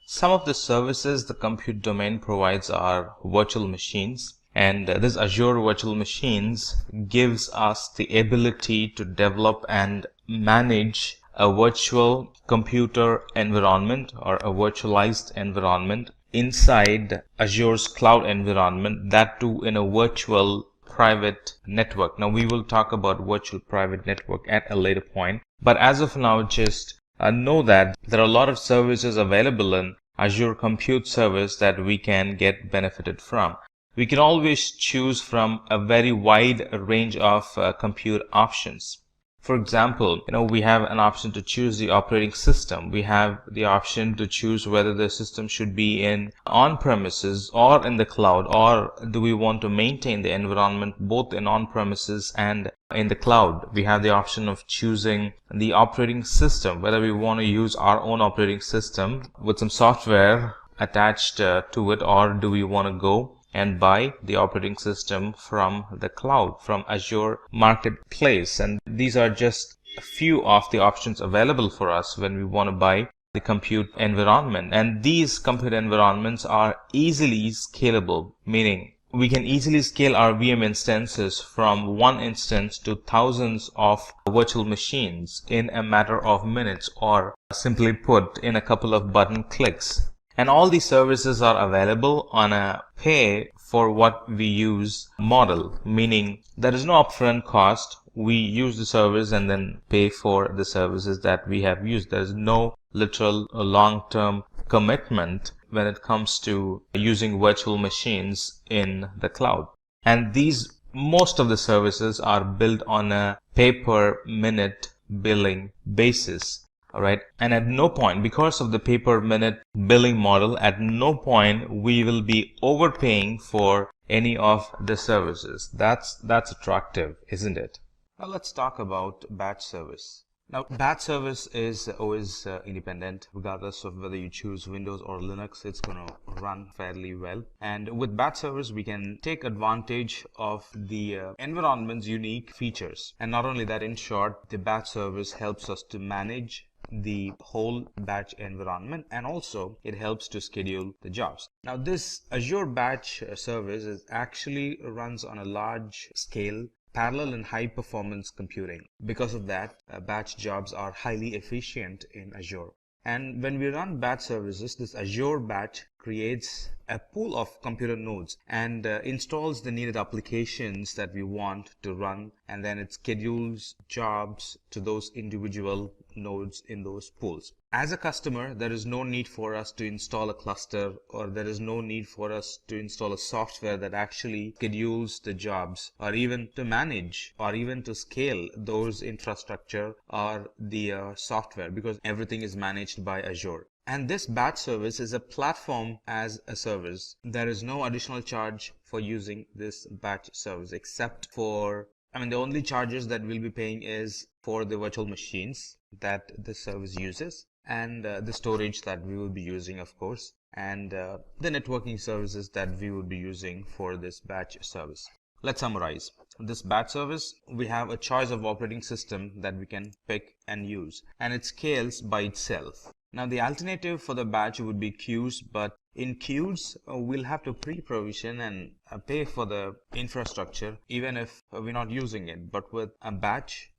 Some of the services the compute domain provides are virtual machines. And this Azure Virtual Machines gives us the ability to develop and manage a virtual computer environment or a virtualized environment inside Azure's cloud environment, that too in a virtual private network. Now we will talk about virtual private network at a later point, but as of now, just know that there are a lot of services available in Azure Compute Service that we can get benefited from. we can always choose from a very wide range of compute options. For example, we have an option to choose the operating system. We have the option to choose whether the system should be in on-premises or in the cloud, or do we want to maintain the environment both in on-premises and in the cloud. We have the option of choosing the operating system, whether we want to use our own operating system with some software attached to it, or do we want to go and buy the operating system from the cloud, from Azure Marketplace. And these are just a few of the options available for us when we want to buy the compute environment. And these compute environments are easily scalable, meaning we can easily scale our VM instances from one instance to thousands of virtual machines in a matter of minutes, or simply put, in a couple of button clicks. And all these services are available on a pay for what we use model, meaning there is no upfront cost. We use the service and then pay for the services that we have used. There is no literal long-term commitment when it comes to using virtual machines in the cloud. And most of the services are built on a pay per minute billing basis. All right. And at no point, because of the pay per minute billing model, at no point we will be overpaying for any of the services. That's attractive, isn't it? Now let's talk about batch service. Now, batch service is always independent, regardless of whether you choose Windows or Linux. It's going to run fairly well. And with batch service, we can take advantage of the environment's unique features. And not only that, in short, the batch service helps us to manage the whole batch environment, and also it helps to schedule the jobs. Now, this Azure batch service actually runs on a large scale parallel and high performance computing. Because of that, batch jobs are highly efficient in Azure. And when we run batch services, this Azure batch creates a pool of computer nodes and installs the needed applications that we want to run, and then it schedules jobs to those individual nodes in those pools. As a customer, there is no need for us to install a cluster, or there is no need for us to install a software that actually schedules the jobs, or even to manage or even to scale those infrastructure or the software, because everything is managed by Azure. And this batch service is a platform as a service. There is no additional charge for using this batch service, except for, the only charges that we'll be paying is for the virtual machines that the service uses, and the storage that we will be using, of course, and the networking services that we will be using for this batch service. Let's summarize. This batch service, we have a choice of operating system that we can pick and use, and it scales by itself. Now, the alternative for the batch would be queues, but in queues, we'll have to pre-provision and pay for the infrastructure even if we're not using it. But with a batch,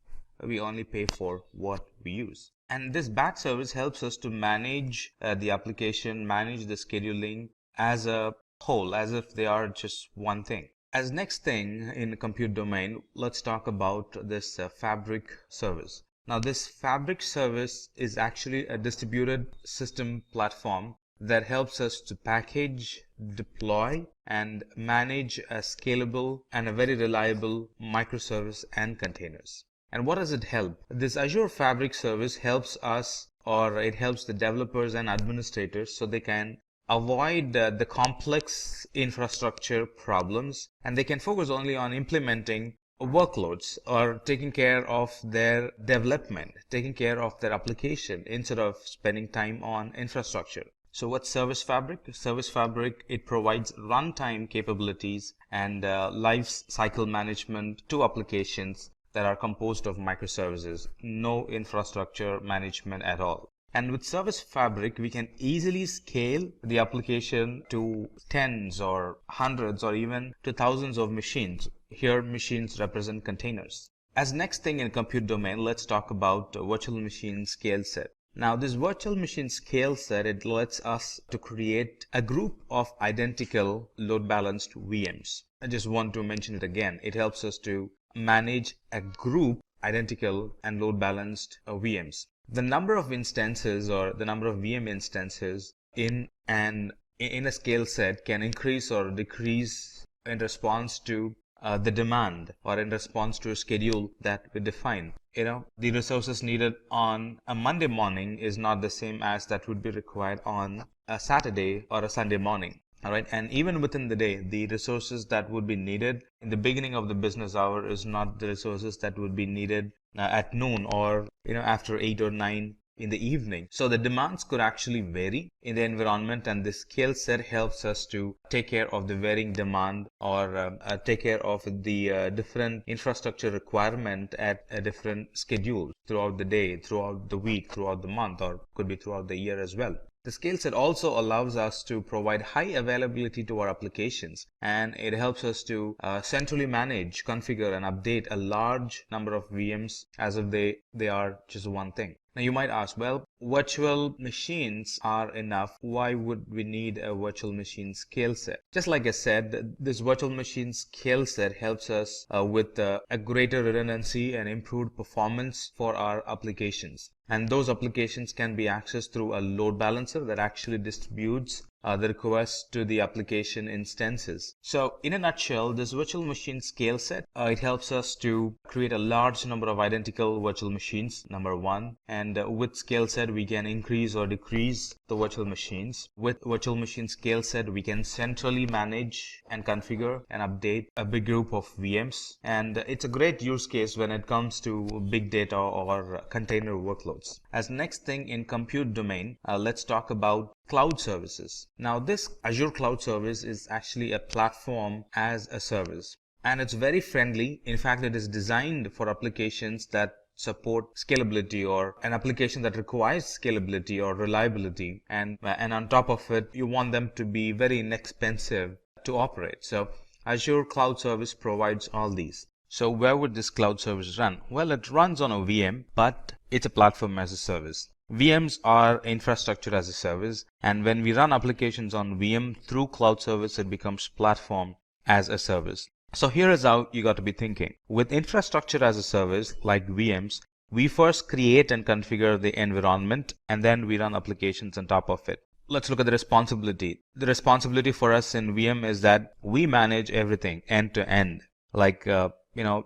we only pay for what we use. And this batch service helps us to manage the application, manage the scheduling as a whole, as if they are just one thing. As next thing in the compute domain, let's talk about this Fabric service. Now, this Fabric service is actually a distributed system platform that helps us to package, deploy, and manage a scalable and a very reliable microservice and containers. And what does it help? This Azure Fabric service helps us, or it helps the developers and administrators, so they can avoid the complex infrastructure problems, and they can focus only on implementing workloads or taking care of their development, taking care of their application, instead of spending time on infrastructure. So what's Service Fabric? Service Fabric, it provides runtime capabilities and life cycle management to applications that are composed of microservices, no infrastructure management at all. And with Service Fabric, we can easily scale the application to tens or hundreds or even to thousands of machines. Here, machines represent containers. As next thing in compute domain, let's talk about virtual machine scale set. Now, this virtual machine scale set, it lets us to create a group of identical load balanced VMs. I just want to mention it again. It helps us to manage a group identical and load balanced VMs. The number of instances, or the number of VM instances in an in a scale set can increase or decrease in response to the demand or in response to a schedule that we define. The resources needed on a Monday morning is not the same as that would be required on a Saturday or a Sunday morning. All right. And even within the day, the resources that would be needed in the beginning of the business hour is not the resources that would be needed at noon or, after 8 or 9 in the evening. So the demands could actually vary in the environment, and this skill set helps us to take care of the varying demand or take care of the different infrastructure requirement at a different schedule throughout the day, throughout the week, throughout the month, or could be throughout the year as well. The skill set also allows us to provide high availability to our applications, and it helps us to centrally manage, configure, and update a large number of VMs as if they are just one thing. Now you might ask, well, virtual machines are enough. Why would we need a virtual machine skill set? Just like I said, this virtual machine skill set helps us with a greater redundancy and improved performance for our applications. And those applications can be accessed through a load balancer that actually distributes the requests to the application instances. So in a nutshell, this virtual machine scale set, it helps us to create a large number of identical virtual machines, number one. And with scale set, we can increase or decrease the virtual machines. With virtual machine scale set, we can centrally manage and configure and update a big group of VMs. And it's a great use case when it comes to big data or container workloads. As next thing in compute domain, let's talk about cloud services. Now this Azure cloud service is actually a platform as a service, and it's very friendly. In fact, it is designed for applications that support scalability or an application that requires scalability or reliability, and on top of it, you want them to be very inexpensive to operate. So Azure cloud service provides all these. So where would this cloud service run? Well, it runs on a VM, but it's a platform as a service. VMs are infrastructure as a service, and when we run applications on VM through cloud service, it becomes platform as a service. So here is how you got to be thinking. With infrastructure as a service like VMs, we first create and configure the environment, and then we run applications on top of it. Let's look at the responsibility. The responsibility for us in VM is that we manage everything end to end, like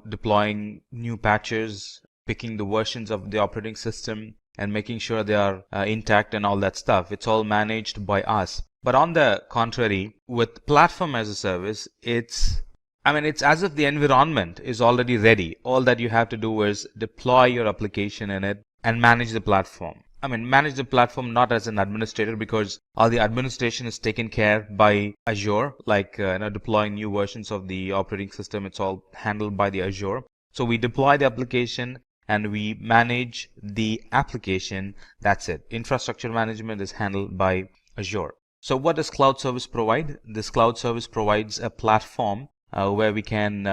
deploying new patches, picking the versions of the operating system, and making sure they are intact and all that stuff. It's all managed by us. But on the contrary, with platform as a service, it's as if the environment is already ready. All that you have to do is deploy your application in it and manage the platform. Manage the platform not as an administrator, because all the administration is taken care by Azure, like deploying new versions of the operating system. It's all handled by the Azure. So we deploy the application and we manage the application. That's it. Infrastructure management is handled by Azure. So what does cloud service provide? This cloud service provides a platform where we can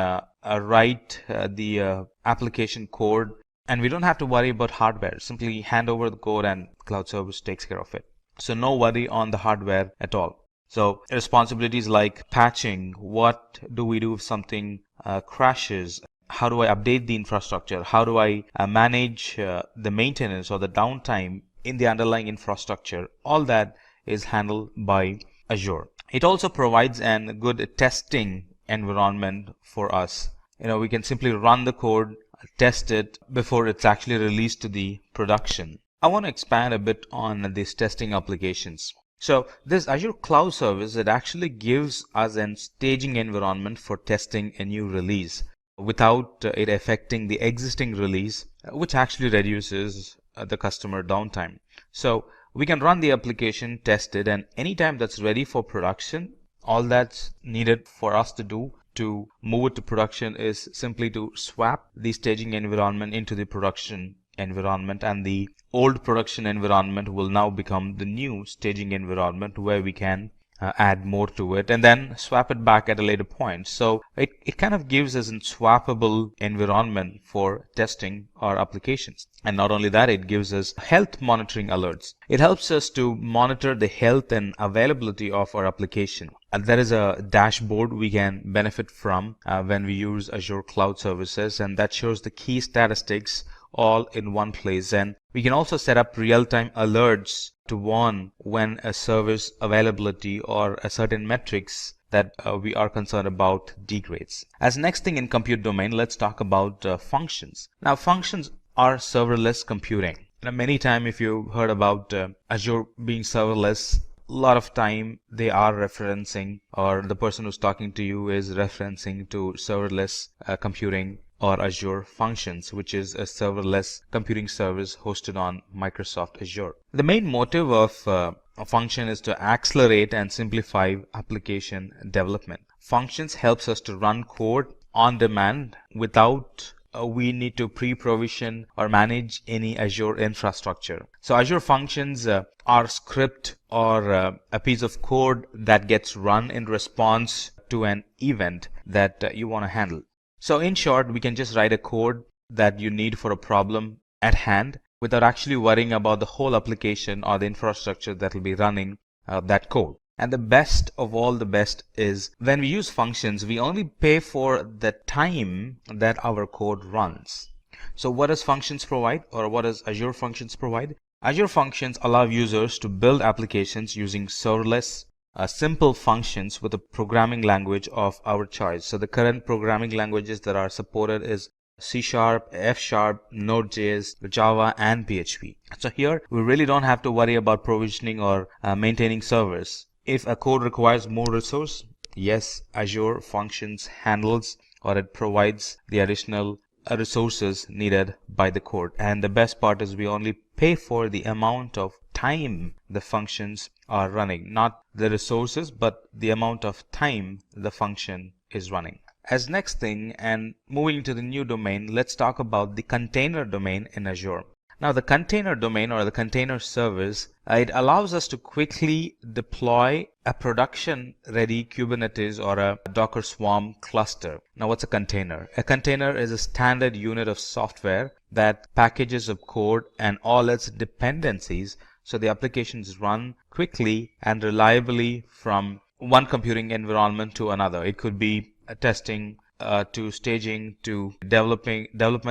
write the application code, and we don't have to worry about hardware. Simply hand over the code and cloud service takes care of it. So no worry on the hardware at all. So responsibilities like patching, what do we do if something crashes? How do I update the infrastructure? How do I manage the maintenance or the downtime in the underlying infrastructure? All that is handled by Azure. It also provides a good testing environment for us. We can simply run the code, test it before it's actually released to the production. I want to expand a bit on these testing applications. So this Azure Cloud Service, it actually gives us a staging environment for testing a new release without it affecting the existing release, which actually reduces the customer downtime. So we can run the application, test it, and anytime that's ready for production, all that's needed for us to do to move it to production is simply to swap the staging environment into the production environment, and the old production environment will now become the new staging environment where we can add more to it and then swap it back at a later point. So it kind of gives us a swappable environment for testing our applications. And not only that, it gives us health monitoring alerts. It helps us to monitor the health and availability of our application. There is a dashboard we can benefit from when we use Azure Cloud Services, and that shows the key statistics all in one place. And we can also set up real-time alerts to warn when a service availability or a certain metrics that we are concerned about degrades. As next thing in compute domain, let's talk about functions. Now, functions are serverless computing. Now, many times if you've heard about Azure being serverless, a lot of time they are referencing, or the person who's talking to you is referencing to serverless computing or Azure Functions, which is a serverless computing service hosted on Microsoft Azure. The main motive of a function is to accelerate and simplify application development. Functions helps us to run code on demand without we need to pre-provision or manage any Azure infrastructure. So Azure Functions are script or a piece of code that gets run in response to an event that you want to handle. So in short, we can just write a code that you need for a problem at hand without actually worrying about the whole application or the infrastructure that will be running that code. And the best of all the best is when we use functions, we only pay for the time that our code runs. So what does functions provide, or what does Azure Functions provide? Azure Functions allow users to build applications using serverless simple functions with a programming language of our choice. So the current programming languages that are supported is C#, F#, Node.js, Java, and PHP. So here we really don't have to worry about provisioning or maintaining servers. If a code requires more resource, yes, Azure Functions handles or it provides the additional resources needed by the code. And the best part is we only pay for the amount of time the functions are running, not the resources, but the amount of time the function is running. As next thing, and moving to the new domain, let's talk about the container domain in Azure. Now the container domain or the container service, it allows us to quickly deploy a production ready Kubernetes or a Docker Swarm cluster. Now what's a container? A container is a standard unit of software that packages up code and all its dependencies so the applications run quickly and reliably from one computing environment to another. It could be testing to staging to development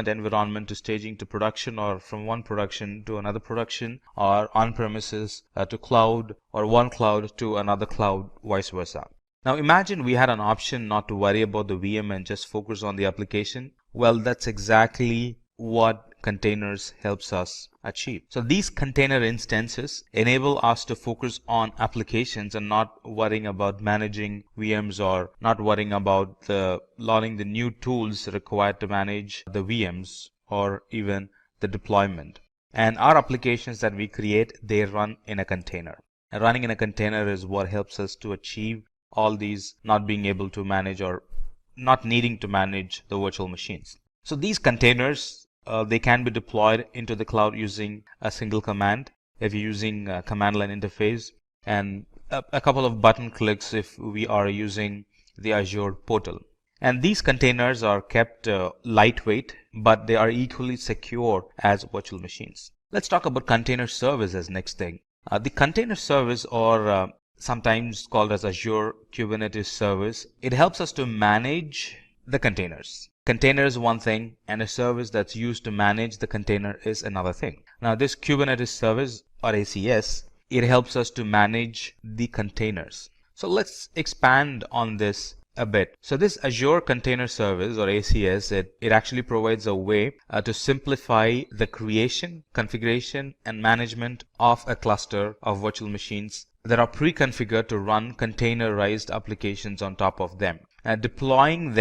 environment to staging to production, or from one production to another production, or on-premises to cloud, or one cloud to another cloud, vice versa. Now imagine we had an option not to worry about the VM and just focus on the application. Well, that's exactly what containers helps us achieve. So these container instances enable us to focus on applications and not worrying about managing VMs or not worrying about learning the new tools required to manage the VMs or even the deployment. And our applications that we create, they run in a container. And running in a container is what helps us to achieve all these, not being able to manage or not needing to manage the virtual machines. So these containers, they can be deployed into the cloud using a single command if you're using a command line interface, and a couple of button clicks if we are using the Azure portal. And these containers are kept lightweight, but they are equally secure as virtual machines. Let's talk about container service as next thing. The container service, or sometimes called as Azure Kubernetes service, it helps us to manage the containers. Container is one thing, and a service that's used to manage the container is another thing. Now this Kubernetes service, or ACS, it helps us to manage the containers. So let's expand on this a bit. So this Azure Container Service, or ACS, it actually provides a way to simplify the creation, configuration, and management of a cluster of virtual machines that are pre-configured to run containerized applications on top of them. Deploying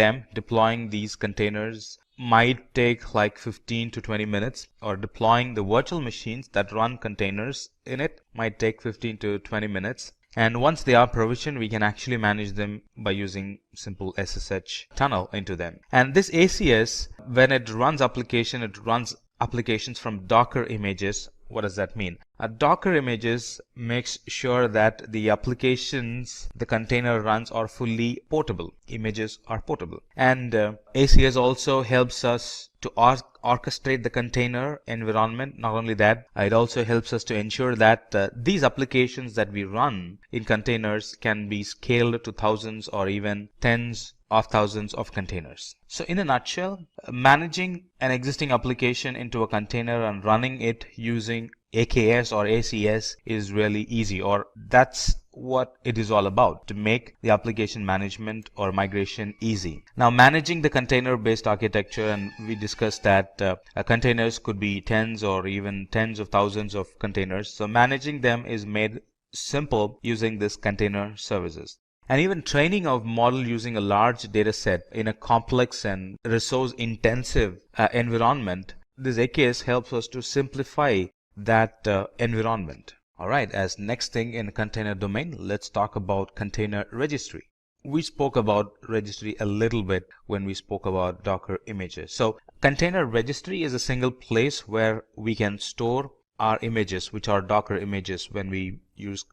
these containers might take like 15 to 20 minutes, or deploying the virtual machines that run containers in it might take 15 to 20 minutes. And once they are provisioned, we can actually manage them by using simple SSH tunnel into them. And this ACS, when it runs applications from Docker images. What does that mean? Docker images makes sure that the applications the container runs are fully portable. Images are portable. And ACS also helps us to orchestrate the container environment. Not only that, it also helps us to ensure that these applications that we run in containers can be scaled to thousands or even tens of thousands of containers. So in a nutshell, managing an existing application into a container and running it using AKS or ACS is really easy, or that's what it is all about, to make the application management or migration easy. Now, managing the container based architecture, and we discussed that containers could be tens or even tens of thousands of containers. So managing them is made simple using this container services. And even training of model using a large data set in a complex and resource intensive environment, this AKS helps us to simplify that environment. All right, as next thing in container domain, let's talk about container registry. We spoke about registry a little bit when we spoke about Docker images. So container registry is a single place where we can store our images, which are Docker images. When we use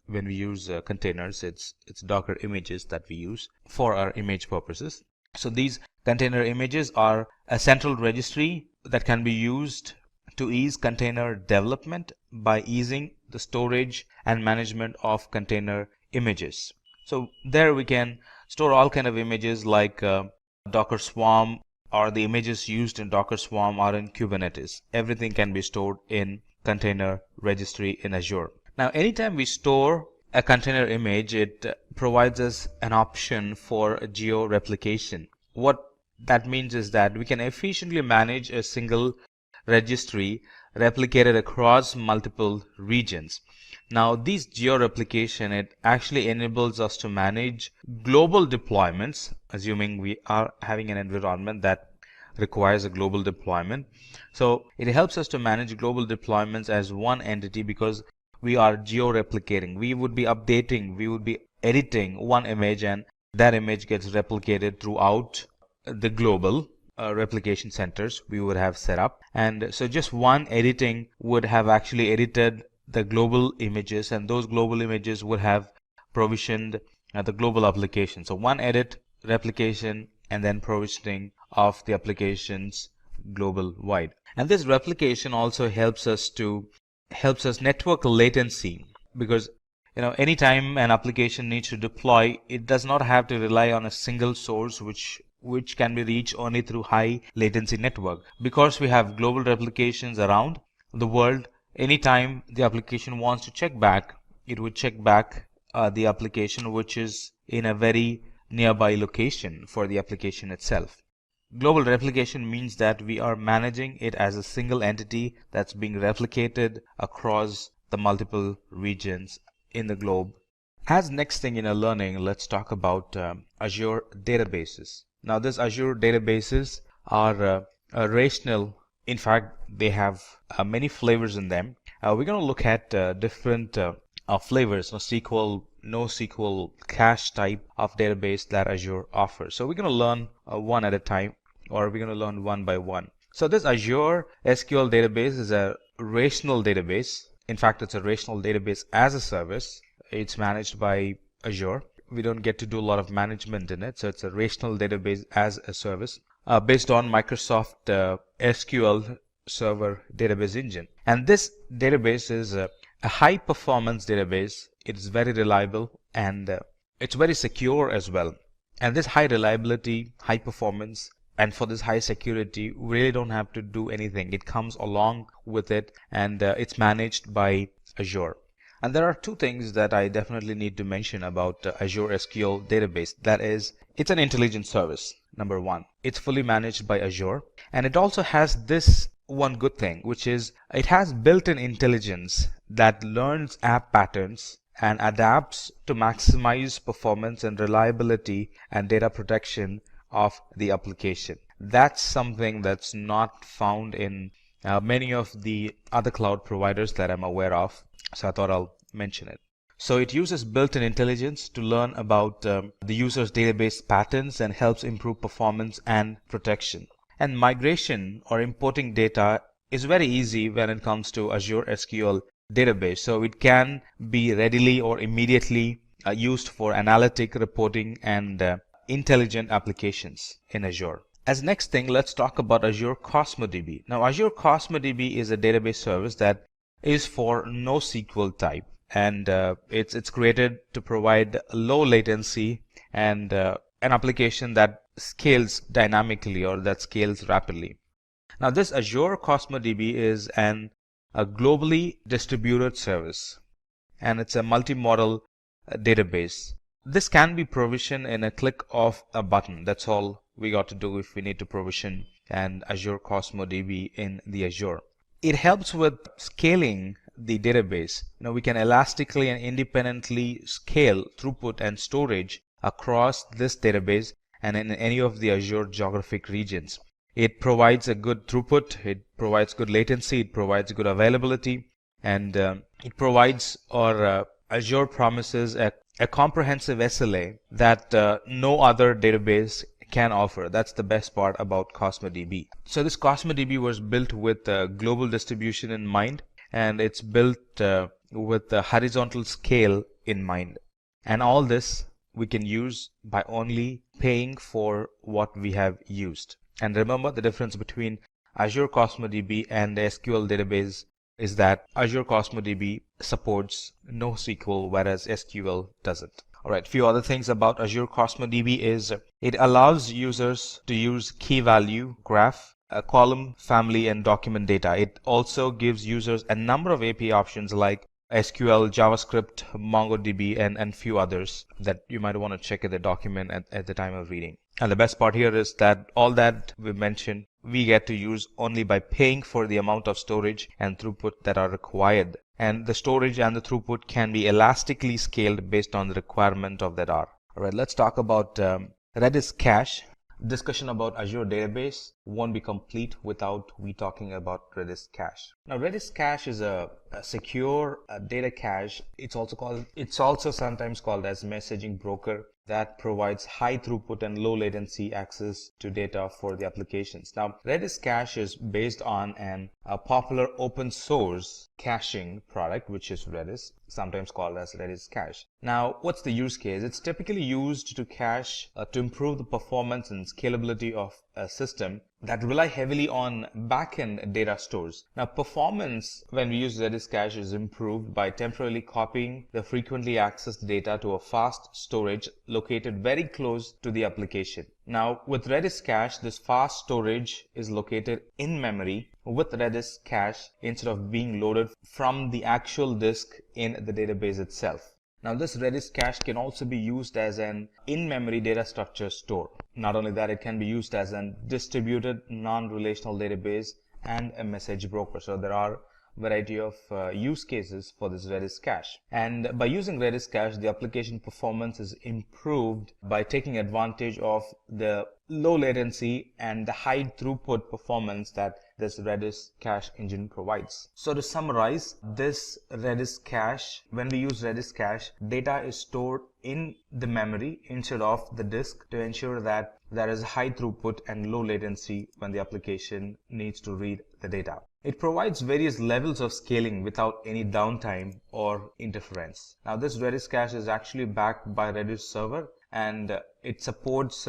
containers, it's Docker images that we use for our image purposes. So these container images are a central registry that can be used to ease container development by easing the storage and management of container images. So there we can store all kind of images like Docker Swarm, or the images used in Docker Swarm are in Kubernetes. Everything can be stored in container registry in Azure. Now, anytime we store a container image, it provides us an option for geo replication. What that means is that we can efficiently manage a single registry replicated across multiple regions. Now, these geo replication, it actually enables us to manage global deployments, assuming we are having an environment that requires a global deployment. So it helps us to manage global deployments as one entity because we are geo replicating. We would be updating, we would be editing one image, and that image gets replicated throughout the global replication centers we would have set up. And so just one editing would have actually edited the global images, and those global images would have provisioned the global application. So one edit, replication, and then provisioning of the applications global wide. And this replication also helps us network latency, because anytime an application needs to deploy, it does not have to rely on a single source which can be reached only through high latency network. Because we have global replications around the world, anytime the application wants to check back, it would check back the application which is in a very nearby location for the application itself. Global replication means that we are managing it as a single entity that's being replicated across the multiple regions in the globe. As next thing in our learning, let's talk about Azure databases. Now, this Azure databases are relational. In fact, they have many flavors in them. We're going to look at different flavors, SQL, NoSQL, cache type of database that Azure offers. So we're going to learn one at a time, or we're going to learn one by one. So this Azure SQL database is a relational database. In fact, it's a relational database as a service. It's managed by Azure. We don't get to do a lot of management in it. So it's a relational database as a service based on Microsoft SQL Server database engine. And this database is a high performance database. It's very reliable, and it's very secure as well. And this high reliability, high performance, and for this high security, we really don't have to do anything. It comes along with it, and it's managed by Azure. And there are two things that I definitely need to mention about Azure SQL database. That is, it's an intelligent service. Number one, it's fully managed by Azure, and it also has this one good thing, which is it has built-in intelligence that learns app patterns and adapts to maximize performance and reliability and data protection of the application. That's something that's not found in many of the other cloud providers that I'm aware of, so I thought I'll mention it. So it uses built-in intelligence to learn about the user's database patterns and helps improve performance and protection. And migration or importing data is very easy when it comes to Azure SQL database. So it can be readily or immediately used for analytic reporting and intelligent applications in Azure. As next thing, let's talk about Azure Cosmos DB. Now, Azure Cosmos DB is a database service that is for NoSQL type, and it's created to provide low latency and an application that scales dynamically or that scales rapidly. Now this Azure Cosmos DB is a globally distributed service, and it's a multi-model database. This can be provisioned in a click of a button. That's all we got to do if we need to provision an Azure Cosmos DB in the Azure. It helps with scaling the database. We can elastically and independently scale throughput and storage across this database and in any of the Azure geographic regions. It provides a good throughput, it provides good latency, it provides good availability, and it provides, or Azure promises, a comprehensive SLA that no other database can offer. That's the best part about Cosmos DB. So this Cosmos DB was built with global distribution in mind, and it's built with the horizontal scale in mind. And all this we can use by only paying for what we have used. And remember, the difference between Azure Cosmos DB and the SQL database is that Azure Cosmos DB supports NoSQL, whereas SQL doesn't. Alright, few other things about Azure Cosmos DB is it allows users to use key value, graph, column, family, and document data. It also gives users a number of API options like SQL, JavaScript, MongoDB, and few others that you might want to check in the document at the time of reading. And the best part here is that all that we mentioned, we get to use only by paying for the amount of storage and throughput that are required. And the storage and the throughput can be elastically scaled based on the requirement of that R. Alright, let's talk about Redis Cache. Discussion about Azure database won't be complete without we talking about Redis Cache. Now Redis Cache is a secure data cache. It's also sometimes called as messaging broker that provides high throughput and low latency access to data for the applications. Now Redis Cache is based on a popular open source caching product, which is Redis, sometimes called as Redis Cache. Now what's the use case? It's typically used to cache to improve the performance and scalability of a system that rely heavily on backend data stores. Now performance when we use Redis Cache is improved by temporarily copying the frequently accessed data to a fast storage located very close to the application. Now with Redis Cache, this fast storage is located in memory with Redis Cache instead of being loaded from the actual disk in the database itself. Now this Redis Cache can also be used as an in-memory data structure store. Not only that, it can be used as a distributed non-relational database and a message broker. So there are a variety of use cases for this Redis Cache. And by using Redis Cache, the application performance is improved by taking advantage of the low latency and the high throughput performance that this Redis Cache engine provides. So to summarize, this Redis Cache, when we use Redis Cache, data is stored in the memory instead of the disk to ensure that there is high throughput and low latency when the application needs to read the data. It provides various levels of scaling without any downtime or interference. Now this Redis Cache is actually backed by Redis server, and it supports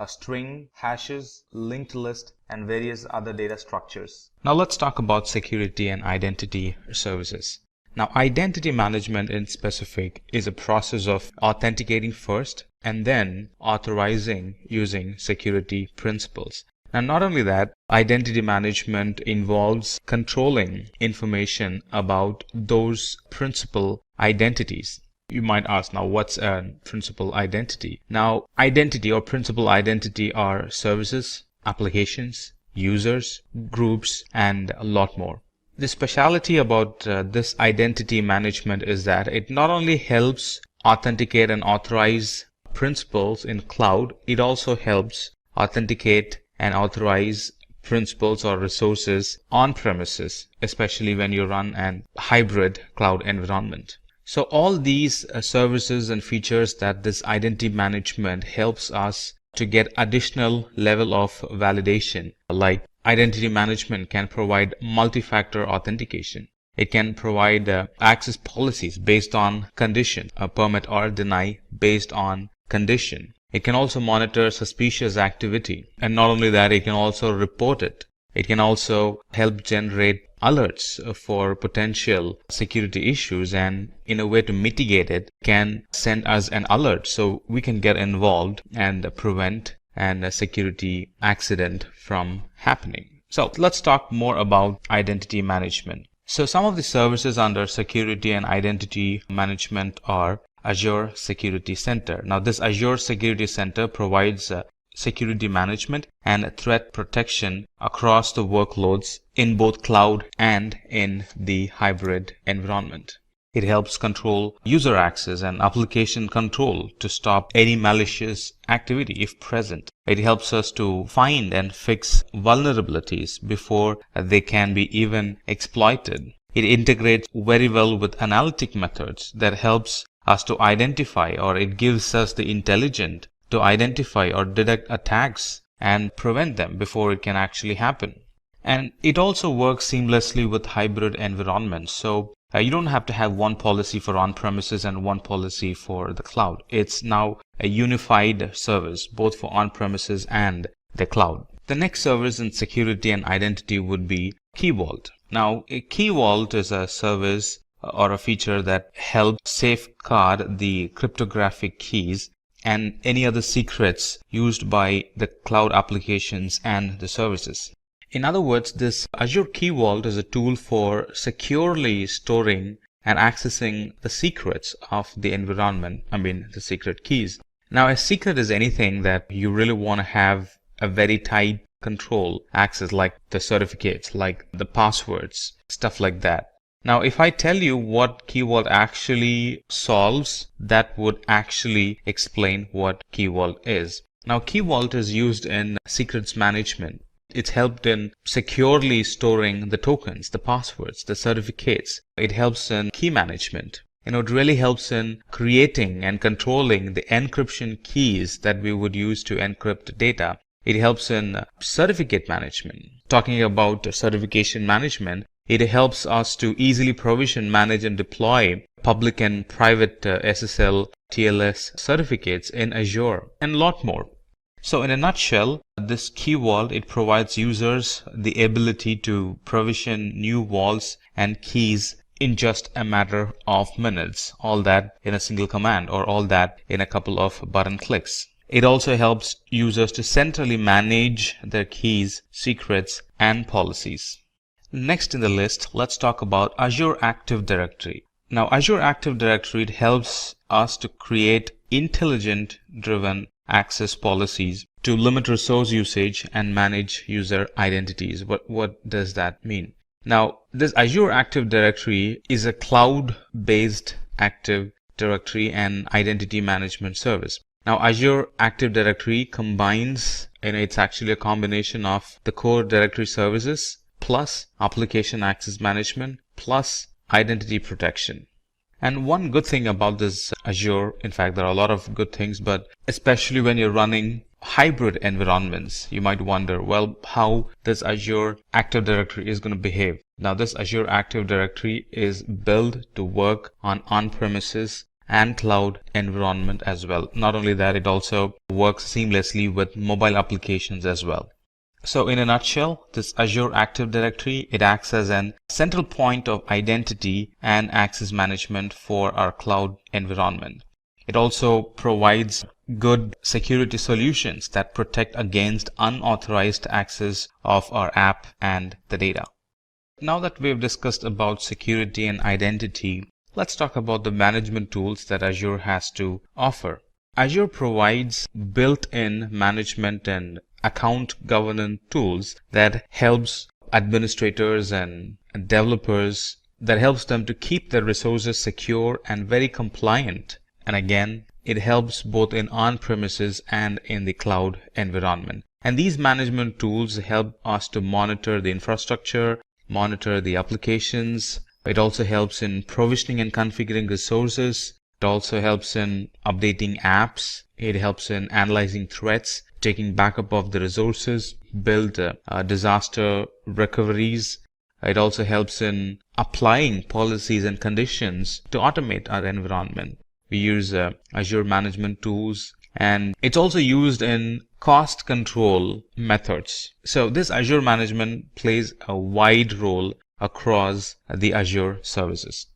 string, hashes, linked list, and various other data structures. Now let's talk about security and identity services. Now identity management in specific is a process of authenticating first and then authorizing using security principles. And not only that, identity management involves controlling information about those principal identities. You might ask, now what's a principal identity? Now identity or principal identity are services, applications, users, groups, and a lot more. The speciality about this identity management is that it not only helps authenticate and authorize principals in cloud, it also helps authenticate and authorize principals or resources on premises, especially when you run an hybrid cloud environment. So all these services and features that this identity management helps us to get additional level of validation, like identity management can provide multi-factor authentication. It can provide access policies based on condition, permit or deny based on condition. It can also monitor suspicious activity, and not only that, it can also report it. It can also help generate alerts for potential security issues, and in a way to mitigate it, can send us an alert so we can get involved and prevent and a security accident from happening. So let's talk more about identity management. So some of the services under security and identity management are Azure Security Center. Now this Azure Security Center provides security management and threat protection across the workloads in both cloud and in the hybrid environment. It helps control user access and application control to stop any malicious activity if present. It helps us to find and fix vulnerabilities before they can be even exploited. It integrates very well with analytic methods that helps us to identify, or it gives us the intelligence to identify or detect attacks and prevent them before it can actually happen. And it also works seamlessly with hybrid environments. So you don't have to have one policy for on-premises and one policy for the cloud. It's now a unified service, both for on-premises and the cloud. The next service in security and identity would be Key Vault. Now, a Key Vault is a service or a feature that helps safeguard the cryptographic keys and any other secrets used by the cloud applications and the services. In other words, this Azure Key Vault is a tool for securely storing and accessing the secrets of the environment, the secret keys. Now, a secret is anything that you really want to have a very tight control access, like the certificates, like the passwords, stuff like that. Now, if I tell you what Key Vault actually solves, that would actually explain what Key Vault is. Now, Key Vault is used in secrets management. It's helped in securely storing the tokens, the passwords, the certificates. It helps in key management. It really helps in creating and controlling the encryption keys that we would use to encrypt data. It helps in certificate management. Talking about certification management, it helps us to easily provision, manage, and deploy public and private SSL, TLS certificates in Azure, and a lot more. So in a nutshell, this Key Vault, it provides users the ability to provision new vaults and keys in just a matter of minutes. All that in a single command, or all that in a couple of button clicks. It also helps users to centrally manage their keys, secrets, and policies. Next in the list, let's talk about Azure Active Directory. Now, Azure Active Directory helps us to create intelligent-driven access policies to limit resource usage and manage user identities. What does that mean? Now, this Azure Active Directory is a cloud-based Active Directory and identity management service. Now, Azure Active Directory combines, it's actually a combination of the core directory services plus application access management plus identity protection. And one good thing about this Azure, in fact, there are a lot of good things, but especially when you're running hybrid environments, you might wonder, well, how this Azure Active Directory is going to behave. Now, this Azure Active Directory is built to work on-premises and cloud environment as well. Not only that, it also works seamlessly with mobile applications as well. So in a nutshell, this Azure Active Directory, it acts as an central point of identity and access management for our cloud environment. It also provides good security solutions that protect against unauthorized access of our app and the data. Now that we've discussed about security and identity, let's talk about the management tools that Azure has to offer. Azure provides built-in management and account governance tools that helps administrators and developers, that helps them to keep their resources secure and very compliant. And again, it helps both in on-premises and in the cloud environment. And these management tools help us to monitor the infrastructure, monitor the applications. It also helps in provisioning and configuring resources. It also helps in updating apps. It helps in analyzing threats, taking backup of the resources, build disaster recoveries. It also helps in applying policies and conditions to automate our environment. We use Azure management tools, and it's also used in cost control methods. So this Azure management plays a wide role across the Azure services.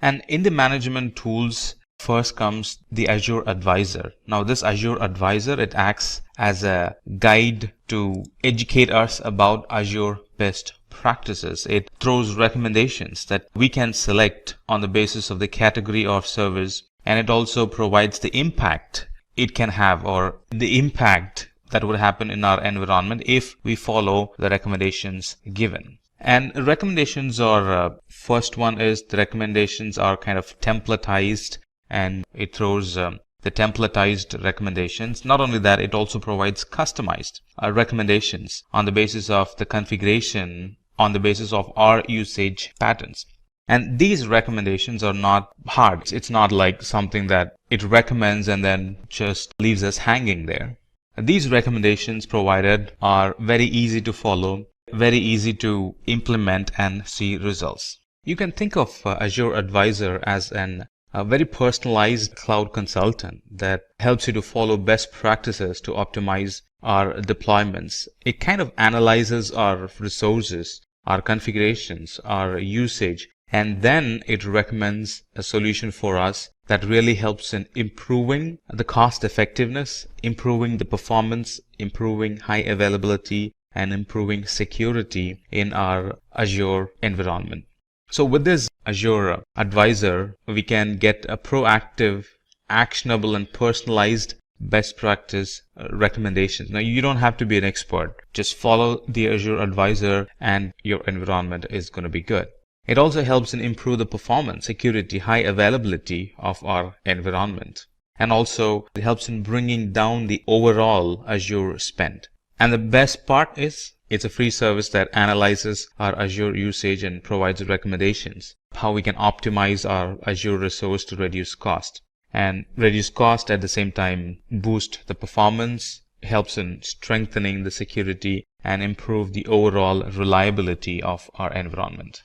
And in the management tools, first comes the Azure Advisor. Now this Azure Advisor, it acts as a guide to educate us about Azure best practices. It throws recommendations that we can select on the basis of the category of service, and it also provides the impact it can have, or the impact that would happen in our environment if we follow the recommendations given. And recommendations are, first one is the recommendations are kind of templatized, and it throws the templatized recommendations. Not only that, it also provides customized recommendations on the basis of the configuration, on the basis of our usage patterns. And these recommendations are not hard. It's not like something that it recommends and then just leaves us hanging there. These recommendations provided are very easy to follow, very easy to implement and see results. You can think of Azure Advisor as a very personalized cloud consultant that helps you to follow best practices to optimize our deployments. It kind of analyzes our resources, our configurations, our usage, and then it recommends a solution for us that really helps in improving the cost effectiveness, improving the performance, improving high availability, and improving security in our Azure environment. So with this Azure Advisor, we can get a proactive, actionable, and personalized best practice recommendations. Now, you don't have to be an expert. Just follow the Azure Advisor and your environment is going to be good. It also helps in improve the performance, security, high availability of our environment. And also it helps in bringing down the overall Azure spend. And the best part is it's a free service that analyzes our Azure usage and provides recommendations, how we can optimize our Azure resource to reduce cost. And reduce cost at the same time boost the performance, helps in strengthening the security and improve the overall reliability of our environment.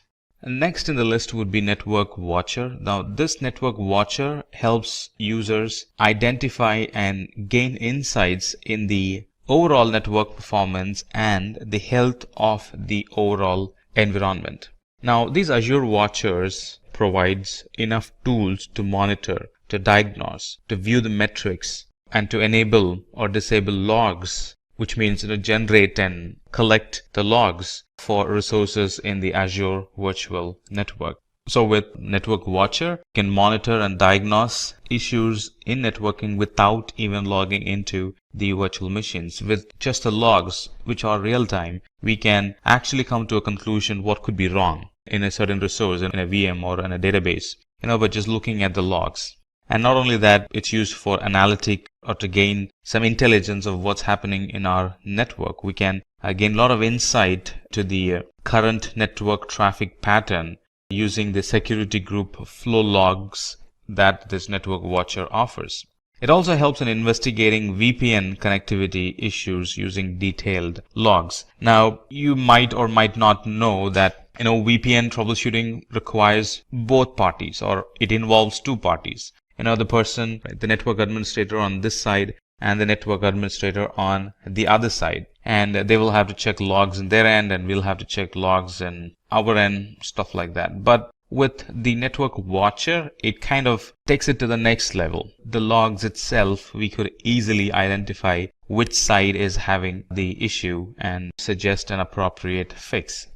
Next in the list would be Network Watcher. Now this Network Watcher helps users identify and gain insights in the overall network performance and the health of the overall environment. Now these Azure Watchers provides enough tools to monitor, to diagnose, to view the metrics, and to enable or disable logs, which means generate and collect the logs for resources in the Azure Virtual Network. So with Network Watcher, you can monitor and diagnose issues in networking without even logging into the virtual machines. With just the logs, which are real time, we can actually come to a conclusion what could be wrong in a certain resource, in a VM or in a database, by just looking at the logs. And not only that, it's used for analytic or to gain some intelligence of what's happening in our network. We can gain a lot of insight to the current network traffic pattern using the security group flow logs that this Network Watcher offers. It also helps in investigating VPN connectivity issues using detailed logs. Now, you might or might not know that VPN troubleshooting requires both parties, or it involves two parties. The person, the network administrator on this side and the network administrator on the other side. And they will have to check logs in their end, and we'll have to check logs in our end, stuff like that. But with the Network Watcher, it kind of takes it to the next level. The logs itself, we could easily identify which side is having the issue and suggest an appropriate fix.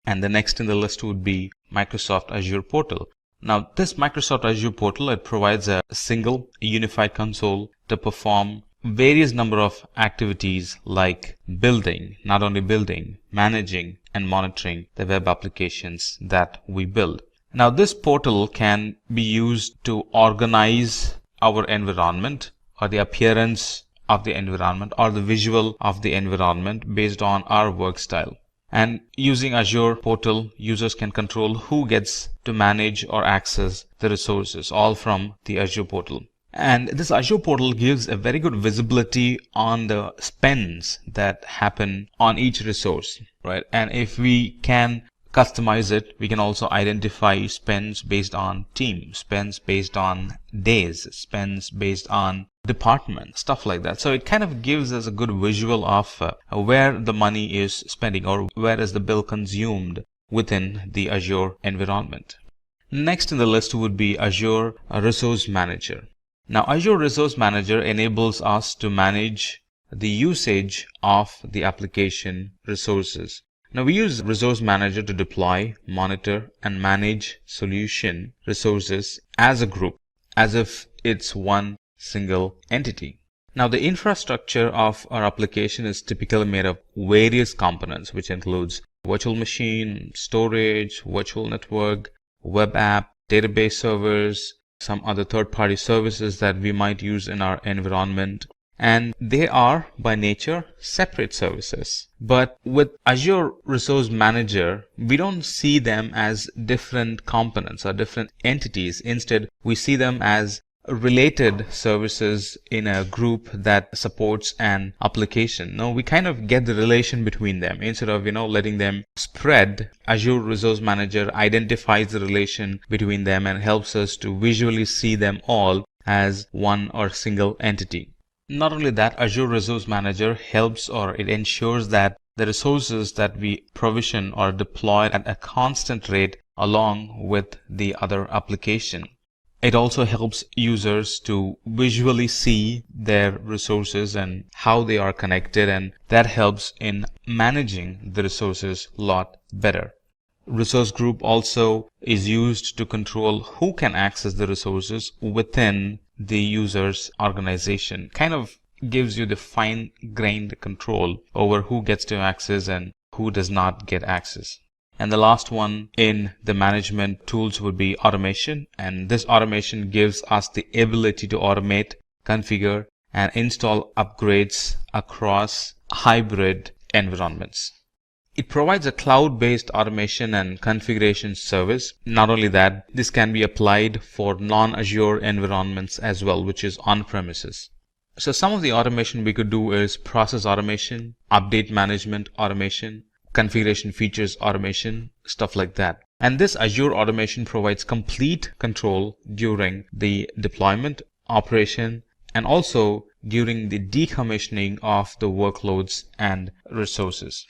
And the next in the list would be Microsoft Azure Portal. Now, this Microsoft Azure Portal, it provides a single unified console to perform various number of activities like building, not only building, managing and monitoring the web applications that we build. Now, this portal can be used to organize our environment, or the appearance of the environment, or the visual of the environment based on our work style. And using Azure Portal, users can control who gets to manage or access the resources, all from the Azure Portal. And this Azure Portal gives a very good visibility on the spends that happen on each resource, right? And if we can customize it, we can also identify spends based on team, spends based on days, spends based on department, stuff like that. So it kind of gives us a good visual of where the money is spending, or where is the bill consumed within the Azure environment. Next in the list would be Azure Resource Manager. Now, Azure Resource Manager enables us to manage the usage of the application resources. Now, we use Resource Manager to deploy, monitor, and manage solution resources as a group, as if it's one single entity. Now, the infrastructure of our application is typically made of various components, which includes virtual machine, storage, virtual network, web app, database servers, some other third-party services that we might use in our environment. And they are, by nature, separate services. But with Azure Resource Manager, we don't see them as different components or different entities. Instead, we see them as related services in a group that supports an application. Now we kind of get the relation between them instead of letting them spread. Azure Resource Manager identifies the relation between them and helps us to visually see them all as one or single entity. Not only that, Azure Resource Manager helps, or it ensures that the resources that we provision are deployed at a constant rate along with the other application. It also helps users to visually see their resources and how they are connected, and that helps in managing the resources a lot better. Resource group also is used to control who can access the resources within the user's organization. Kind of gives you the fine-grained control over who gets to access and who does not get access. And the last one in the management tools would be automation. And this automation gives us the ability to automate, configure, and install upgrades across hybrid environments. It provides a cloud-based automation and configuration service. Not only that, this can be applied for non-Azure environments as well, which is on-premises. So some of the automation we could do is process automation, update management automation, configuration features automation, stuff like that. And this Azure automation provides complete control during the deployment, operation, and also during the decommissioning of the workloads and resources.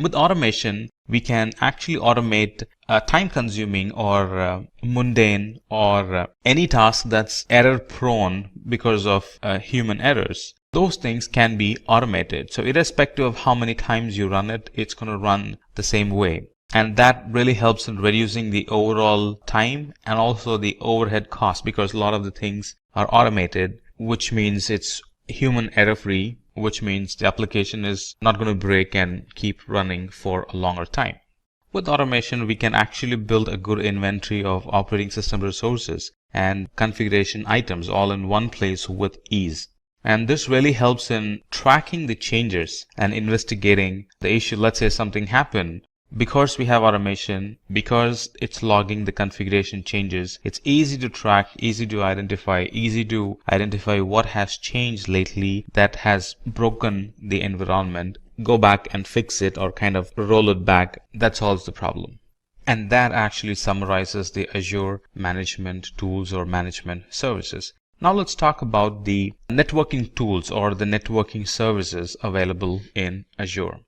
With automation, we can actually automate time-consuming or mundane or any task that's error-prone because of human errors. Those things can be automated. So irrespective of how many times you run it, it's going to run the same way. And that really helps in reducing the overall time and also the overhead cost, because a lot of the things are automated, which means it's human error-free, which means the application is not going to break and keep running for a longer time. With automation, we can actually build a good inventory of operating system resources and configuration items all in one place with ease. And this really helps in tracking the changes and investigating the issue. Let's say something happened. Because we have automation, because it's logging the configuration changes, it's easy to track, easy to identify what has changed lately that has broken the environment, go back and fix it or kind of roll it back. That solves the problem. And that actually summarizes the Azure management tools or management services. Now let's talk about the networking tools or the networking services available in Azure.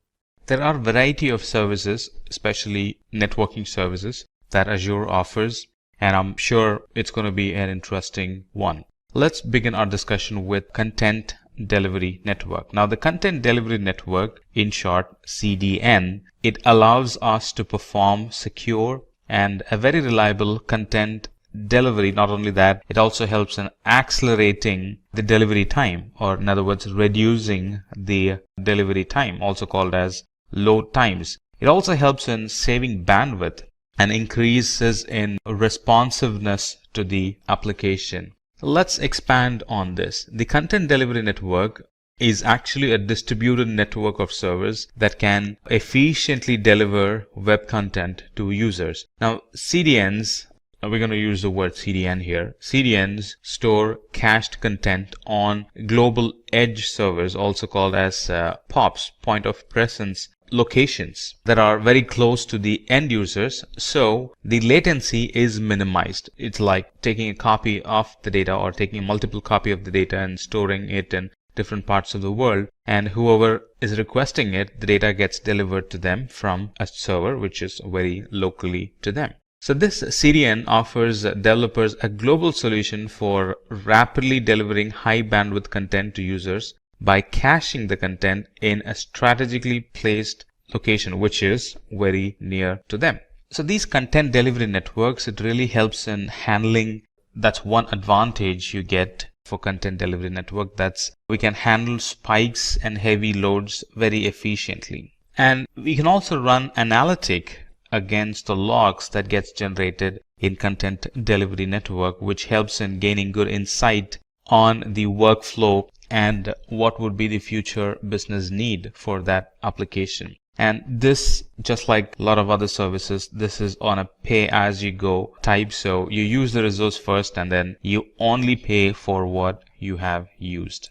There are a variety of services, especially networking services, that Azure offers, and I'm sure it's going to be an interesting one. Let's begin our discussion with Content Delivery Network. Now, the Content Delivery Network, in short, CDN, it allows us to perform secure and a very reliable content delivery. Not only that, it also helps in accelerating the delivery time, or in other words, reducing the delivery time, also called as load times. It also helps in saving bandwidth and increases in responsiveness to the application. Let's expand on this. The Content Delivery Network is actually a distributed network of servers that can efficiently deliver web content to users. Now, CDNs, we're going to use the word CDN here. CDNs store cached content on global edge servers, also called as POPs, point of presence locations, that are very close to the end users, so the latency is minimized. It's like taking a copy of the data or taking a multiple copy of the data and storing it in different parts of the world, and whoever is requesting it, the data gets delivered to them from a server which is very locally to them. So this CDN offers developers a global solution for rapidly delivering high bandwidth content to users by caching the content in a strategically placed location which is very near to them. So these content delivery networks, it really helps in handling. That's one advantage you get for content delivery network, that's we can handle spikes and heavy loads very efficiently. And we can also run analytic against the logs that gets generated in content delivery network, which helps in gaining good insight on the workflow and what would be the future business need for that application. And this, just like a lot of other services, this is on a pay as you go type. So you use the resource first and then you only pay for what you have used.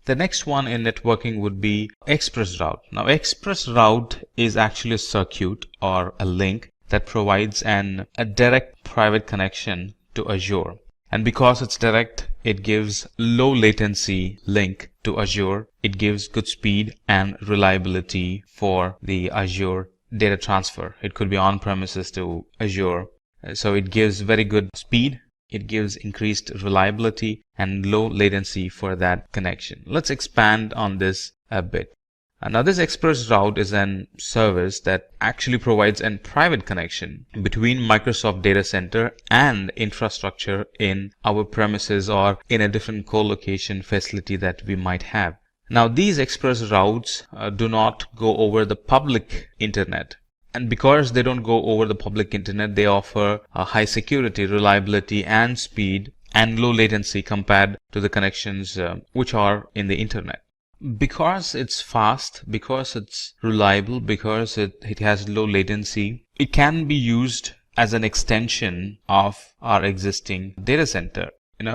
The next one in networking would be ExpressRoute. Now ExpressRoute is actually a circuit or a link that provides a direct private connection to Azure. And because it's direct, it gives low latency link to Azure. It gives good speed and reliability for the Azure data transfer. It could be on-premises to Azure. So it gives very good speed. It gives increased reliability and low latency for that connection. Let's expand on this a bit. Now this ExpressRoute is an service that actually provides a private connection between Microsoft data center and infrastructure in our premises or in a different co-location facility that we might have. Now these ExpressRoutes do not go over the public internet. And because they don't go over the public internet, they offer a high security, reliability and speed and low latency compared to the connections which are in the internet. Because it's fast, because it's reliable, because it has low latency, it can be used as an extension of our existing data center.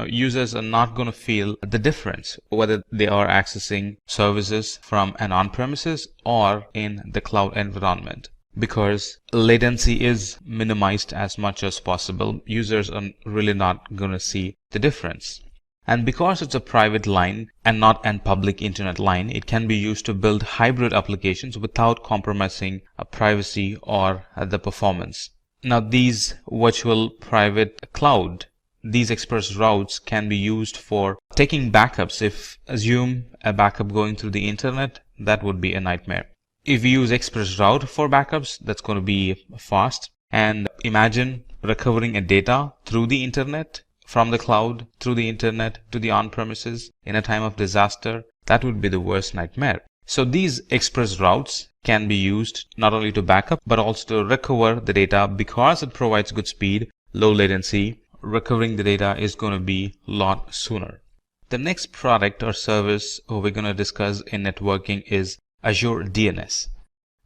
Users are not going to feel the difference whether they are accessing services from an on-premises or in the cloud environment, because latency is minimized as much as possible. Users are really not going to see the difference. And because it's a private line and not a public internet line, it can be used to build hybrid applications without compromising privacy or the performance. Now these virtual private cloud, these ExpressRoutes can be used for taking backups. If assume a backup going through the internet, that would be a nightmare. If we use ExpressRoute for backups, that's going to be fast. And imagine recovering a data through the internet, from the cloud, through the internet, to the on-premises in a time of disaster. That would be the worst nightmare. So these ExpressRoutes can be used not only to backup, but also to recover the data. Because it provides good speed, low latency, recovering the data is going to be a lot sooner. The next product or service we're going to discuss in networking is Azure DNS.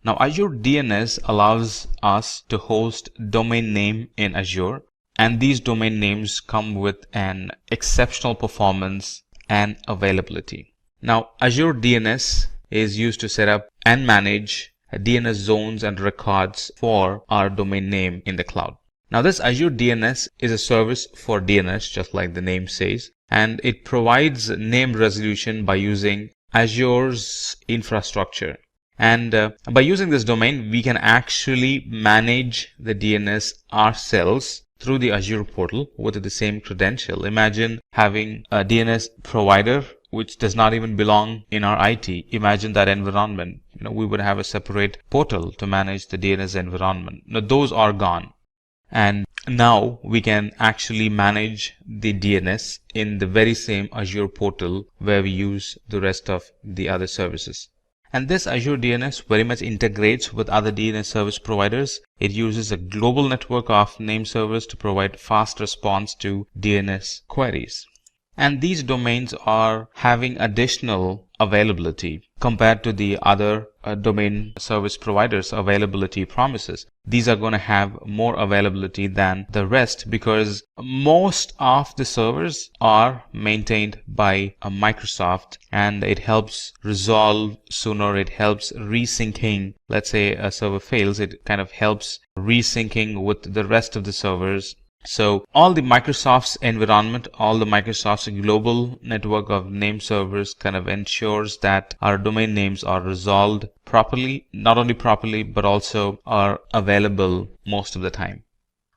Now Azure DNS allows us to host domain name in Azure, and these domain names come with an exceptional performance and availability. Now Azure DNS is used to set up and manage DNS zones and records for our domain name in the cloud. Now this Azure DNS is a service for DNS, just like the name says, and it provides name resolution by using Azure's infrastructure. And by using this domain, we can actually manage the DNS ourselves through the Azure portal with the same credential. Imagine having a DNS provider which does not even belong in our IT. Imagine that environment. We would have a separate portal to manage the DNS environment. Now those are gone. And now we can actually manage the DNS in the very same Azure portal where we use the rest of the other services. And this Azure DNS very much integrates with other DNS service providers. It uses a global network of name servers to provide fast response to DNS queries. And these domains are having additional availability compared to the other domain service providers' availability promises. These are going to have more availability than the rest because most of the servers are maintained by Microsoft, and it helps resolve sooner. It helps resyncing. Let's say a server fails, it kind of helps resyncing with the rest of the servers. So all the Microsoft's environment, all the Microsoft's global network of name servers kind of ensures that our domain names are resolved properly, not only properly, but also are available most of the time.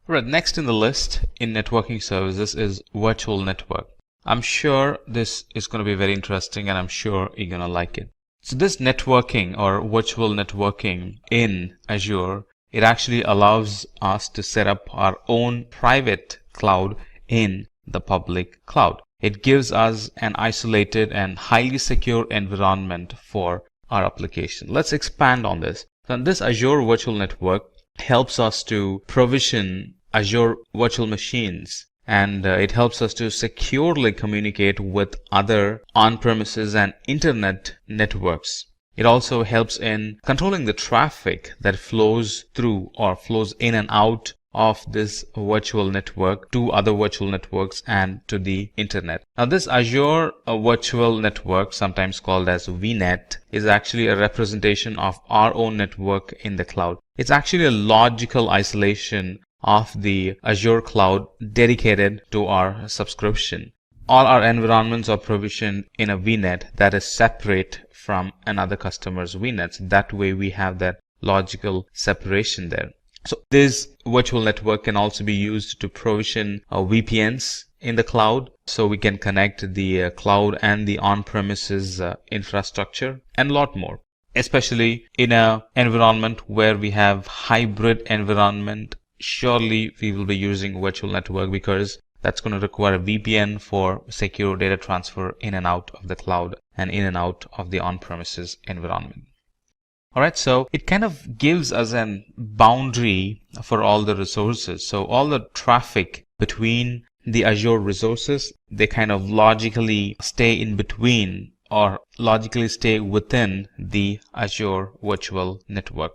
Right, next in the list in networking services is virtual network. I'm sure this is going to be very interesting and I'm sure you're going to like it. So this networking or virtual networking in Azure, it actually allows us to set up our own private cloud in the public cloud. It gives us an isolated and highly secure environment for our application. Let's expand on this. So this Azure Virtual Network helps us to provision Azure virtual machines, and it helps us to securely communicate with other on-premises and internet networks. It also helps in controlling the traffic that flows through or flows in and out of this virtual network to other virtual networks and to the internet. Now this Azure virtual network, sometimes called as VNet, is actually a representation of our own network in the cloud. It's actually a logical isolation of the Azure cloud dedicated to our subscription. All our environments are provisioned in a VNet that is separate from another customer's VNets. That way we have that logical separation there. So this virtual network can also be used to provision VPNs in the cloud, so we can connect the cloud and the on-premises infrastructure and a lot more, especially in an environment where we have hybrid environment. Surely we will be using virtual network because that's going to require a VPN for secure data transfer in and out of the cloud and in and out of the on-premises environment. Alright, so it kind of gives us a boundary for all the resources. So all the traffic between the Azure resources, they kind of logically stay in between or logically stay within the Azure virtual network.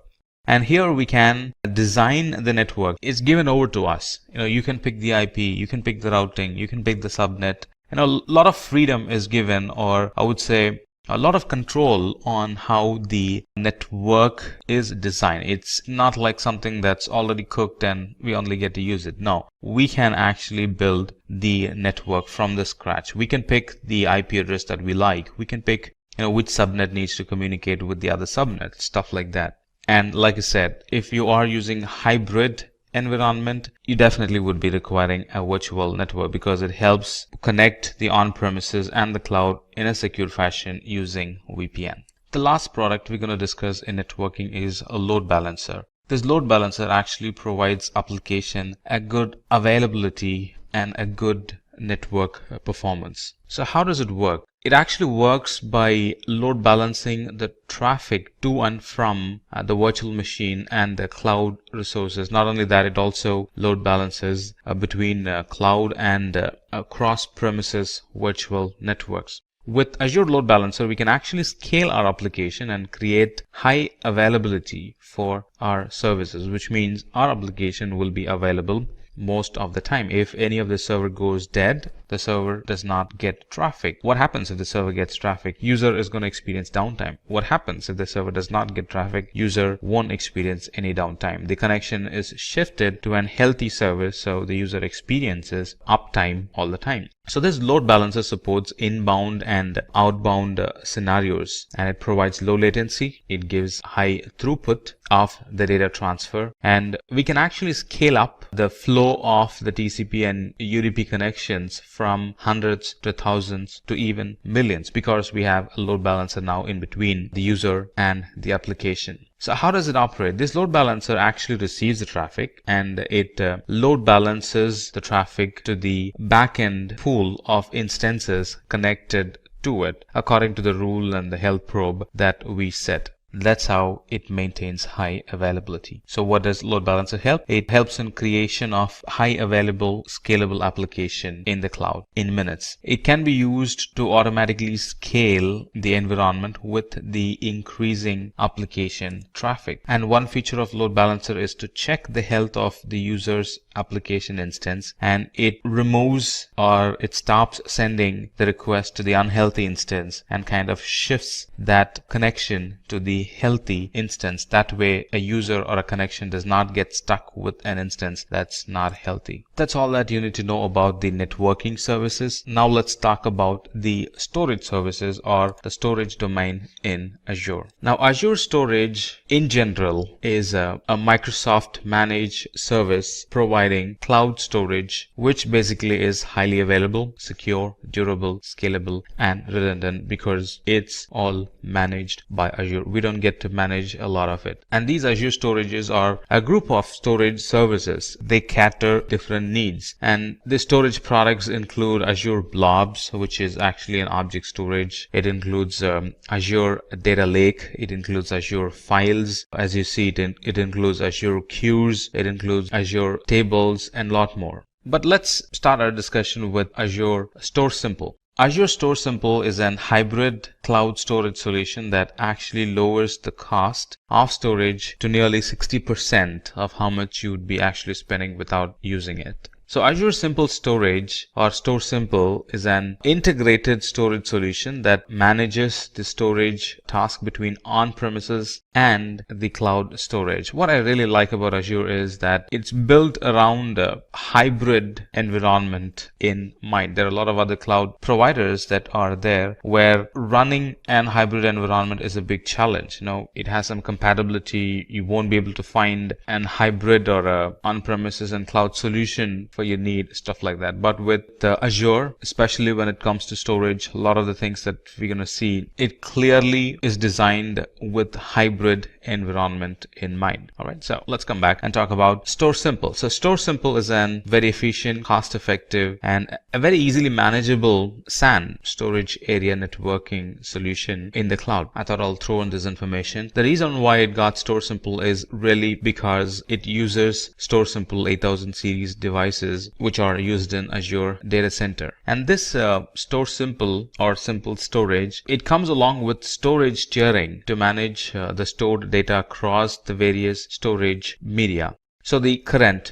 And here we can design the network. It's given over to us. You can pick the IP, you can pick the routing, you can pick the subnet. A lot of freedom is given, or I would say a lot of control on how the network is designed. It's not like something that's already cooked and we only get to use it. No, we can actually build the network from the scratch. We can pick the IP address that we like. We can pick which subnet needs to communicate with the other subnet, stuff like that. And like I said, if you are using hybrid environment, you definitely would be requiring a virtual network because it helps connect the on-premises and the cloud in a secure fashion using VPN. The last product we're going to discuss in networking is a load balancer. This load balancer actually provides application a good availability and a good network performance. So how does it work? It actually works by load balancing the traffic to and from the virtual machine and the cloud resources. Not only that, it also load balances between cloud and cross-premises virtual networks. With Azure Load Balancer, we can actually scale our application and create high availability for our services, which means our application will be available most of the time. If any of the server goes dead, the server does not get traffic. What happens if the server gets traffic? User is going to experience downtime. What happens if the server does not get traffic? User won't experience any downtime. The connection is shifted to an healthy service, so the user experiences uptime all the time. So this load balancer supports inbound and outbound scenarios, and it provides low latency. It gives high throughput of the data transfer, and we can actually scale up the flow of the TCP and UDP connections from hundreds to thousands to even millions because we have a load balancer now in between the user and the application. So how does it operate? This load balancer actually receives the traffic and it load balances the traffic to the backend pool of instances connected to it according to the rule and the health probe that we set. That's how it maintains high availability. So what does load balancer help? It helps in creation of high available scalable application in the cloud in minutes. It can be used to automatically scale the environment with the increasing application traffic. And one feature of load balancer is to check the health of the user's application instance, and it removes or it stops sending the request to the unhealthy instance and kind of shifts that connection to the the healthy instance. That way a user or a connection does not get stuck with an instance that's not healthy. That's all that you need to know about the networking services. Now let's talk about the storage services or the storage domain in Azure. Now Azure Storage in general is a Microsoft managed service providing cloud storage, which basically is highly available, secure, durable, scalable, and redundant because it's all managed by Azure. We don't get to manage a lot of it. And these Azure storages are a group of storage services. They cater different needs. And the storage products include Azure Blobs, which is actually an object storage. It includes Azure Data Lake. It includes Azure Files. As you see, it includes Azure Queues. It includes Azure Tables and a lot more. But let's start our discussion with Azure Store Simple. Azure Store Simple is an hybrid cloud storage solution that actually lowers the cost of storage to nearly 60% of how much you would be actually spending without using it. So Azure Simple Storage or Store Simple is an integrated storage solution that manages the storage task between on-premises and the cloud storage. What I really like about Azure is that it's built around a hybrid environment in mind. There are a lot of other cloud providers that are there where running an hybrid environment is a big challenge. You know, it has some compatibility. You won't be able to find an hybrid or a on-premises and cloud solution for your need, stuff like that. But with Azure, especially when it comes to storage, a lot of the things that we're going to see, it clearly is designed with hybrid environment in mind. All right, so let's come back and talk about Store Simple. So Store Simple is an very efficient, cost-effective, and a very easily manageable SAN, storage area networking solution in the cloud. I thought I'll throw in this information. The reason why it got Store Simple is really because it uses Store Simple 8000 series devices which are used in Azure Data Center. And this Store Simple or Simple Storage, it comes along with storage tiering to manage the stored data across the various storage media. So the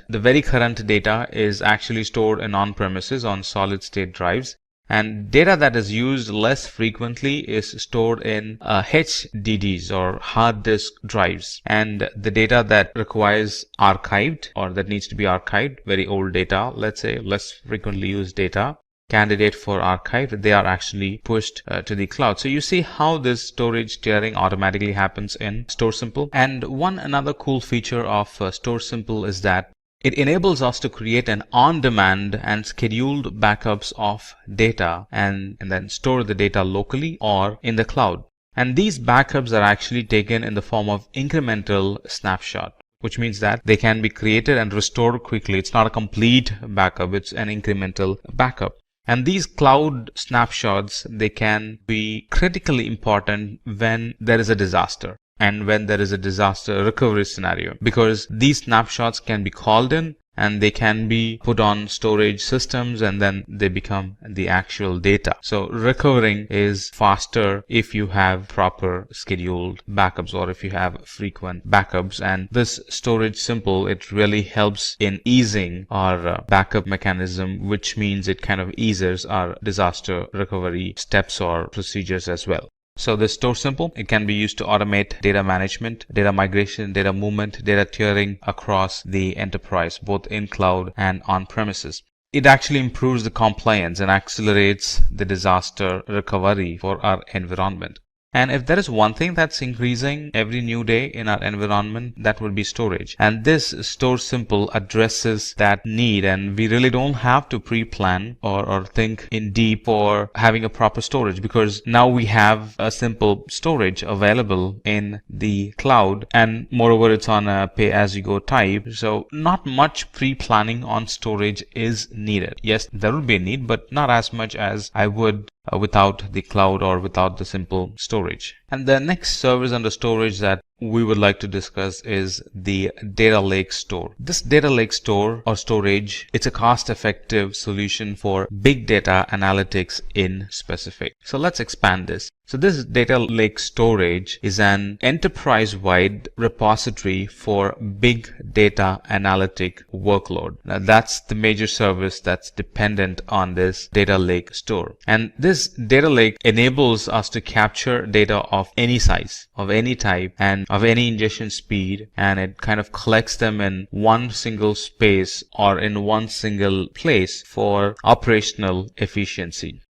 very current data is actually stored in on-premises on solid state drives, and data that is used less frequently is stored in HDDs or hard disk drives. And the data that requires archived or that needs to be archived, very old data, let's say less frequently used data, candidate for archive, they are actually pushed to the cloud. So you see how this storage tiering automatically happens in Store Simple. And another cool feature of Store Simple is that it enables us to create an on-demand and scheduled backups of data and then store the data locally or in the cloud. And these backups are actually taken in the form of incremental snapshot, which means that they can be created and restored quickly. It's not a complete backup, it's an incremental backup. And these cloud snapshots, they can be critically important when there is a disaster and when there is a disaster recovery scenario, because these snapshots can be called in and they can be put on storage systems and then they become the actual data. So recovering is faster if you have proper scheduled backups or if you have frequent backups. And this Storage Simple, it really helps in easing our backup mechanism, which means it kind of eases our disaster recovery steps or procedures as well. So this Store Simple, it can be used to automate data management, data migration, data movement, data tiering across the enterprise, both in cloud and on premises. It actually improves the compliance and accelerates the disaster recovery for our environment. And if there is one thing that's increasing every new day in our environment, that would be storage. And this Store Simple addresses that need, and we really don't have to pre-plan or think in deep for having a proper storage, because now we have a simple storage available in the cloud, and moreover it's on a pay-as-you-go type. So not much pre-planning on storage is needed. Yes, there will be a need, but not as much as I would without the cloud or without the simple storage. And the next service under storage that we would like to discuss is the Data Lake Store. This Data Lake Store or storage, it's a cost-effective solution for big data analytics in specific. So let's expand this. So this Data Lake Storage is an enterprise-wide repository for big data analytic workload. Now that's the major service that's dependent on this Data Lake Store. And this Data Lake enables us to capture data of any size, of any type, and of any ingestion speed, and it kind of collects them in one single space or in one single place for operational efficiency.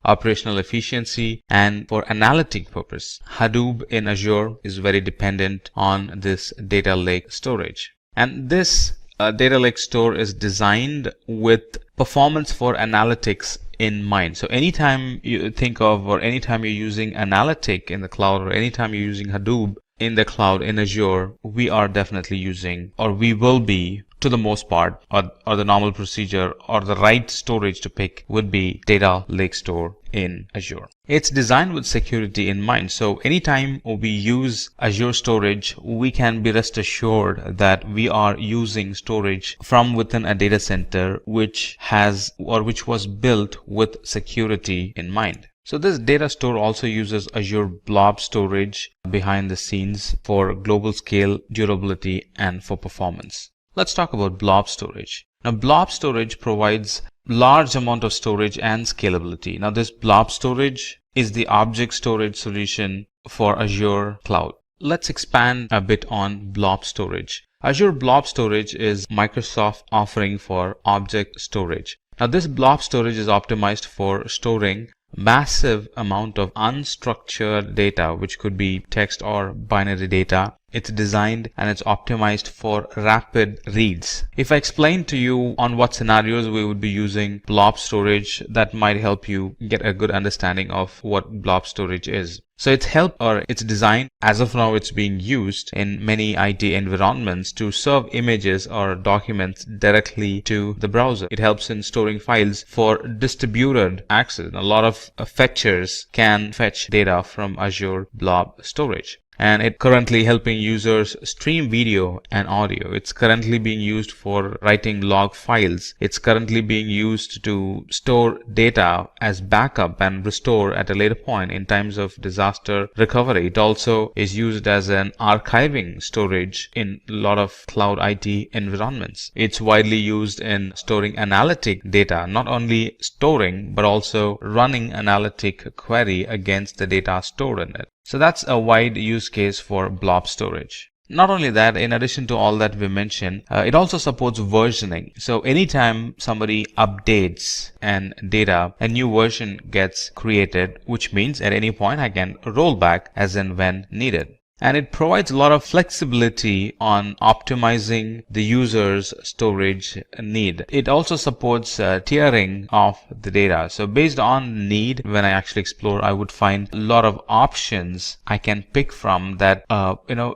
Operational efficiency and for analytic purpose. Hadoop in Azure is very dependent on this data lake storage. And this data lake store is designed with performance for analytics in mind. So anytime you think of, or anytime you're using analytic in the cloud, or anytime you're using Hadoop in the cloud in Azure, we are definitely using, or we will be, to the most part, or the normal procedure, or the right storage to pick would be data lake store in Azure. It's designed with security in mind. So anytime we use Azure storage, we can be rest assured that we are using storage from within a data center which has, or which was built with security in mind. So this data store also uses Azure Blob storage behind the scenes for global scale, durability, and for performance. Let's talk about blob storage. Now, blob storage provides large amount of storage and scalability. Now, this blob storage is the object storage solution for Azure Cloud. Let's expand a bit on blob storage. Azure Blob Storage is Microsoft offering for object storage. Now, this blob storage is optimized for storing massive amount of unstructured data, which could be text or binary data. It's designed and it's optimized for rapid reads. If I explain to you on what scenarios we would be using blob storage, that might help you get a good understanding of what blob storage is. So it's designed, as of now it's being used in many IT environments to serve images or documents directly to the browser. It helps in storing files for distributed access. A lot of fetchers can fetch data from Azure Blob Storage. And it's currently helping users stream video and audio. It's currently being used for writing log files. It's currently being used to store data as backup and restore at a later point in times of disaster recovery. It also is used as an archiving storage in a lot of cloud IT environments. It's widely used in storing analytic data, not only storing, but also running analytic query against the data stored in it. So that's a wide use case for blob storage. Not only that, in addition to all that we mentioned, it also supports versioning. So anytime somebody updates an data, a new version gets created, which means at any point I can roll back as and when needed. And it provides a lot of flexibility on optimizing the user's storage need. It also supports tiering of the data. So based on need, when I actually explore, I would find a lot of options I can pick from that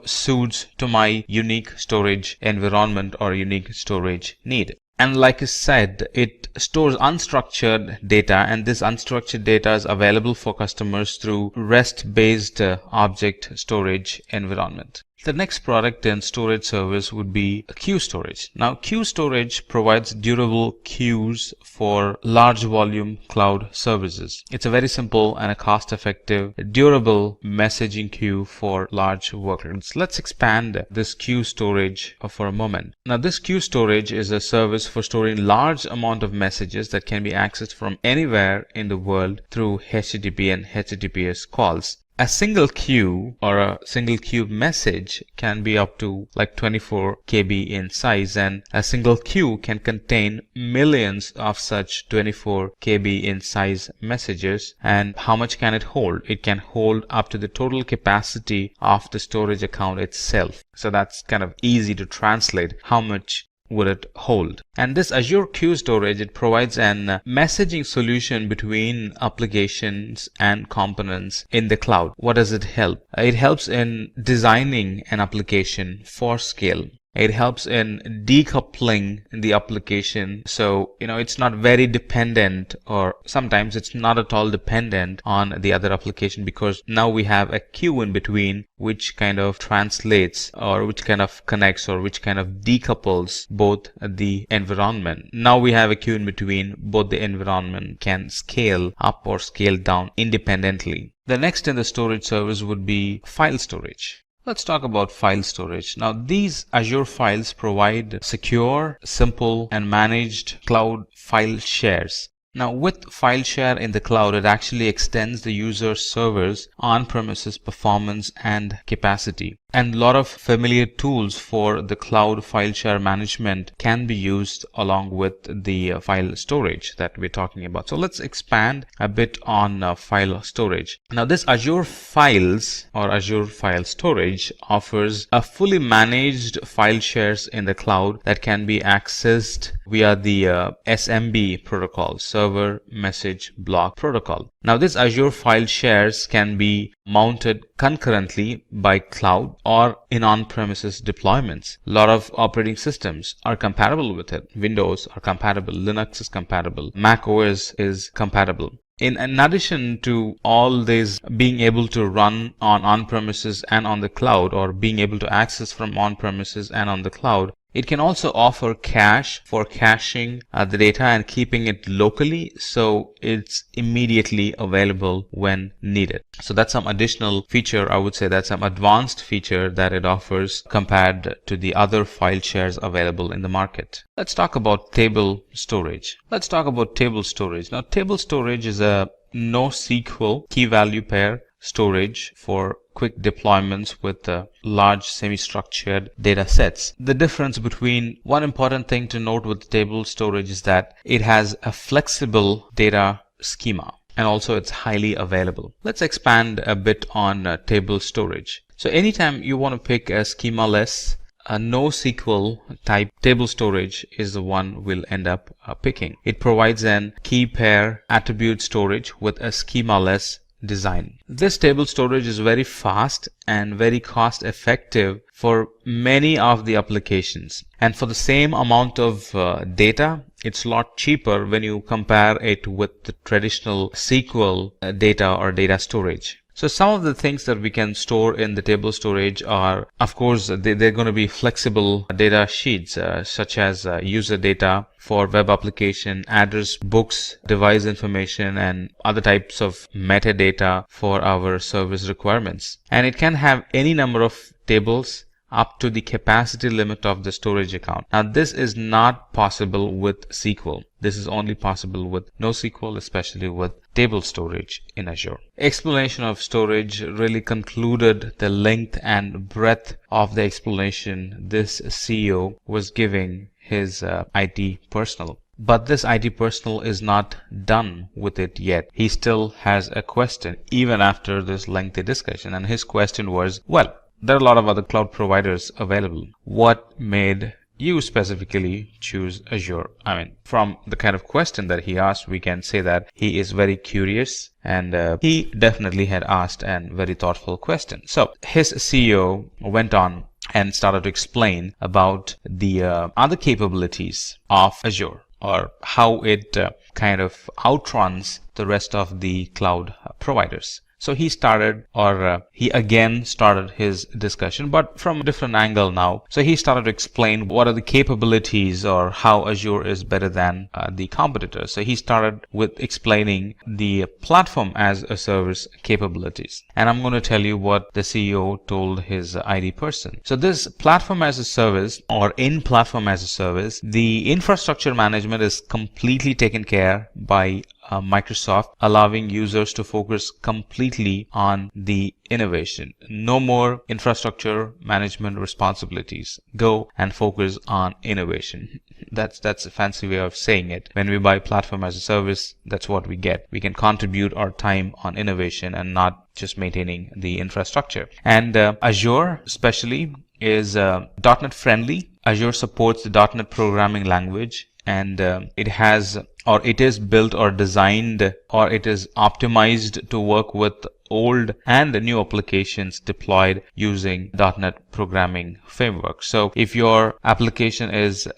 suits to my unique storage environment or unique storage need. And like I said, it stores unstructured data, and this unstructured data is available for customers through REST-based object storage environment. The next product and storage service would be queue storage. Now, queue storage provides durable queues for large volume cloud services. It's a very simple and a cost-effective, durable messaging queue for large workloads. Let's expand this queue storage for a moment. Now, this queue storage is a service for storing large amount of messages that can be accessed from anywhere in the world through HTTP and HTTPS calls. A single queue or a single queue message can be up to like 24 KB in size, and a single queue can contain millions of such 24 KB in size messages. And how much can it hold? It can hold up to the total capacity of the storage account itself. So that's kind of easy to translate. How much would it hold? And this Azure Queue Storage, it provides an messaging solution between applications and components in the cloud. What does it help? It helps in designing an application for scale. It helps in decoupling the application. So, it's not very dependent, or sometimes it's not at all dependent on the other application, because now we have a queue in between which kind of translates, or which kind of connects, or which kind of decouples both the environment. Now we have a queue in between. Both the environment can scale up or scale down independently. The next in the storage service would be file storage. Let's talk about file storage. Now, these Azure files provide secure, simple, and managed cloud file shares. Now with file share in the cloud, it actually extends the user server's on-premises performance and capacity. And a lot of familiar tools for the cloud file share management can be used along with the file storage that we're talking about. So let's expand a bit on file storage. Now this Azure Files or Azure File Storage offers a fully managed file shares in the cloud that can be accessed via the SMB protocol, Server Message Block Protocol. Now this Azure file shares can be mounted concurrently by cloud or in on-premises deployments. A lot of operating systems are compatible with it. Windows are compatible, Linux is compatible, Mac OS is compatible. In addition to all this being able to run on-premises and on the cloud, or being able to access from on-premises and on the cloud, it can also offer cache for caching the data and keeping it locally, so it's immediately available when needed. So that's some additional feature. I would say that's some advanced feature that it offers compared to the other file shares available in the market. Let's talk about table storage. Now, table storage is a NoSQL key value pair storage for quick deployments with large semi-structured data sets. The difference between one important thing to note with table storage is that it has a flexible data schema and also it's highly available. Let's expand a bit on table storage. So anytime you want to pick a schema-less a NoSQL type table storage is the one we'll end up picking. It provides an key pair attribute storage with a schema-less design. This table storage is very fast and very cost effective for many of the applications, and for the same amount of data it's a lot cheaper when you compare it with the traditional SQL data or data storage. So some of the things that we can store in the table storage are, of course, they're going to be flexible data sheets such as user data for web application, address books, device information, and other types of metadata for our service requirements. And it can have any number of tables up to the capacity limit of the storage account. Now this is not possible with SQL. This is only possible with NoSQL, especially with table storage in Azure. Explanation of storage really concluded the length and breadth of the explanation this CEO was giving his IT personnel. But this IT personnel is not done with it yet. He still has a question even after this lengthy discussion, and his question was, well, there are a lot of other cloud providers available. What made you specifically choose Azure? I mean, from the kind of question that he asked, we can say that he is very curious, and he definitely had asked a very thoughtful question. So his CEO went on and started to explain about the other capabilities of Azure, or how it kind of outruns the rest of the cloud providers. So he started, or he again started his discussion, but from a different angle now. So he started to explain what are the capabilities or how Azure is better than the competitors. So he started with explaining the platform as a service capabilities. And I'm going to tell you what the CEO told his IT person. So this platform as a service, or in platform as a service, the infrastructure management is completely taken care by Microsoft, allowing users to focus completely on the innovation. No more infrastructure management responsibilities. Go and focus on innovation. That's a fancy way of saying it. When we buy platform as a service, that's what we get. We can contribute our time on innovation and not just maintaining the infrastructure. And Azure especially is .NET friendly. Azure supports the .NET programming language, and it has, or it is built or designed, or it is optimized to work with old and new applications deployed using .NET programming framework. So if your application is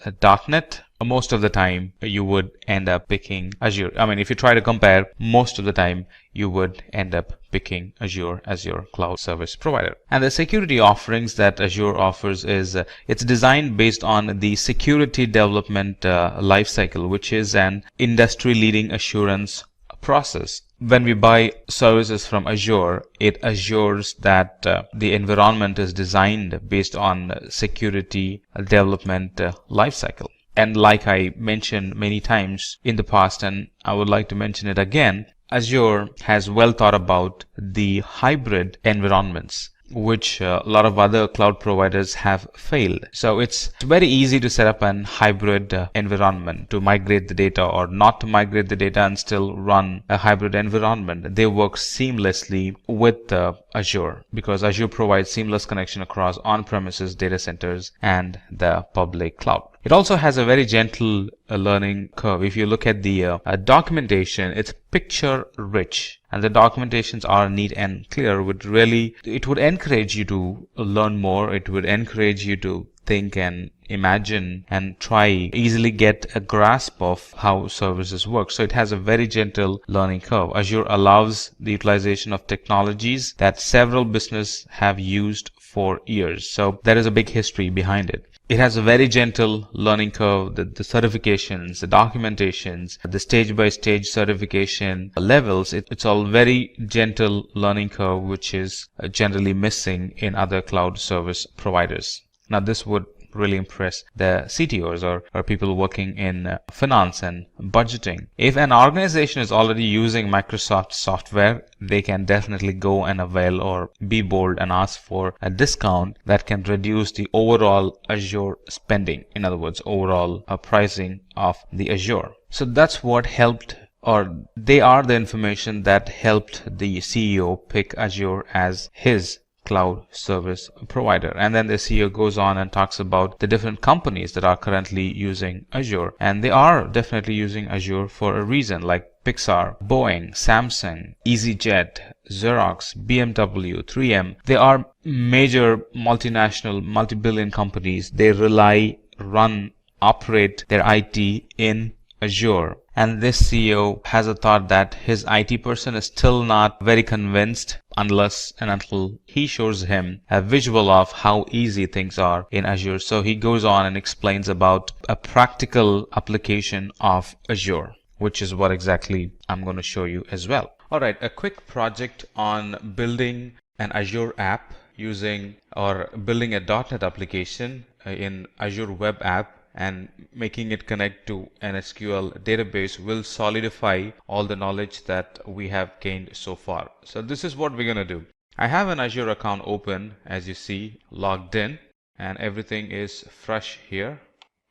.NET, most of the time you would end up picking Azure. I mean, if you try to compare, most of the time you would end up picking Azure as your cloud service provider. And the security offerings that Azure offers is it's designed based on the security development lifecycle, which is an industry-leading assurance process. When we buy services from Azure, it assures that the environment is designed based on security development lifecycle. And like I mentioned many times in the past, and I would like to mention it again, Azure has well thought about the hybrid environments, which a lot of other cloud providers have failed. So it's very easy to set up an hybrid environment, to migrate the data or not to migrate the data and still run a hybrid environment. They work seamlessly with Azure, because Azure provides seamless connection across on-premises data centers and the public cloud. It also has a very gentle learning curve. If you look at the documentation, it's picture rich, and the documentations are neat and clear. It would encourage you to learn more. It would encourage you to think and imagine and try easily get a grasp of how services work. So it has a very gentle learning curve. Azure allows the utilization of technologies that several businesses have used for years. So there is a big history behind it. It has a very gentle learning curve. The certifications, the documentations, the stage-by-stage certification levels, it's all very gentle learning curve, which is generally missing in other cloud service providers. Now, this would really impress the CTOs or people working in finance and budgeting. If an organization is already using Microsoft software, they can definitely go and avail or be bold and ask for a discount that can reduce the overall Azure spending. In other words, overall pricing of the Azure. So that's what helped, or they are the information that helped the CEO pick Azure as his cloud service provider. And then the CEO goes on and talks about the different companies that are currently using Azure, and they are definitely using Azure for a reason, like Pixar, Boeing, Samsung, EasyJet, Xerox, BMW, 3M. They are major multinational, multi-billion companies. They rely, run, operate their IT in Azure. And this CEO has a thought that his IT person is still not very convinced unless and until he shows him a visual of how easy things are in Azure. So he goes on and explains about a practical application of Azure, which is what exactly I'm going to show you as well. All right, a quick project on building an Azure app using, or building a .NET application in Azure Web App and making it connect to an SQL database will solidify all the knowledge that we have gained so far. So this is what we're going to do. I have an Azure account open, as you see, logged in, and everything is fresh here.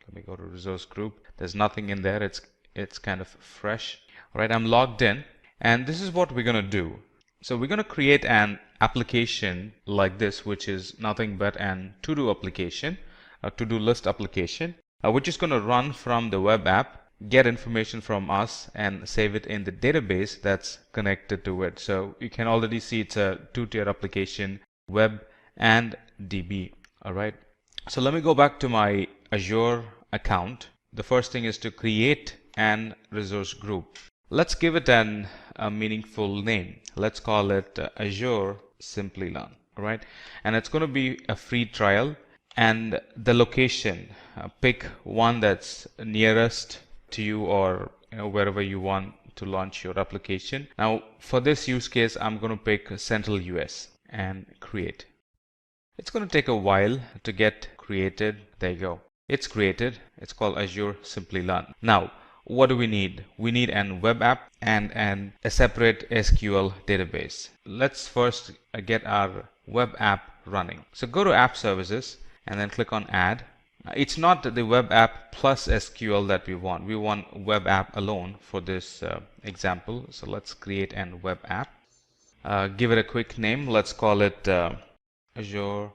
Let me go to resource group. There's nothing in there. It's kind of fresh. All right, I'm logged in, and this is what we're going to do. So we're going to create an application like this, which is nothing but an to-do application, a to-do list application, which is going to run from the web app, get information from us, and save it in the database that's connected to it. So you can already see it's a two-tier application, web and DB. All right. So let me go back to my Azure account. The first thing is to create an resource group. Let's give it a meaningful name. Let's call it Azure Simplilearn. All right. And it's going to be a free trial. And the location, pick one that's nearest to you, or wherever you want to launch your application. Now for this use case, I'm going to pick Central US and create. It's going to take a while to get created. There you go. It's created. It's called Azure Simplilearn. Now what do we need? We need an web app and a separate SQL database. Let's first get our web app running. So go to App Services and then click on Add. It's not the web app plus SQL that we want. We want web app alone for this example. So let's create an web app. Give it a quick name. Let's call it Azure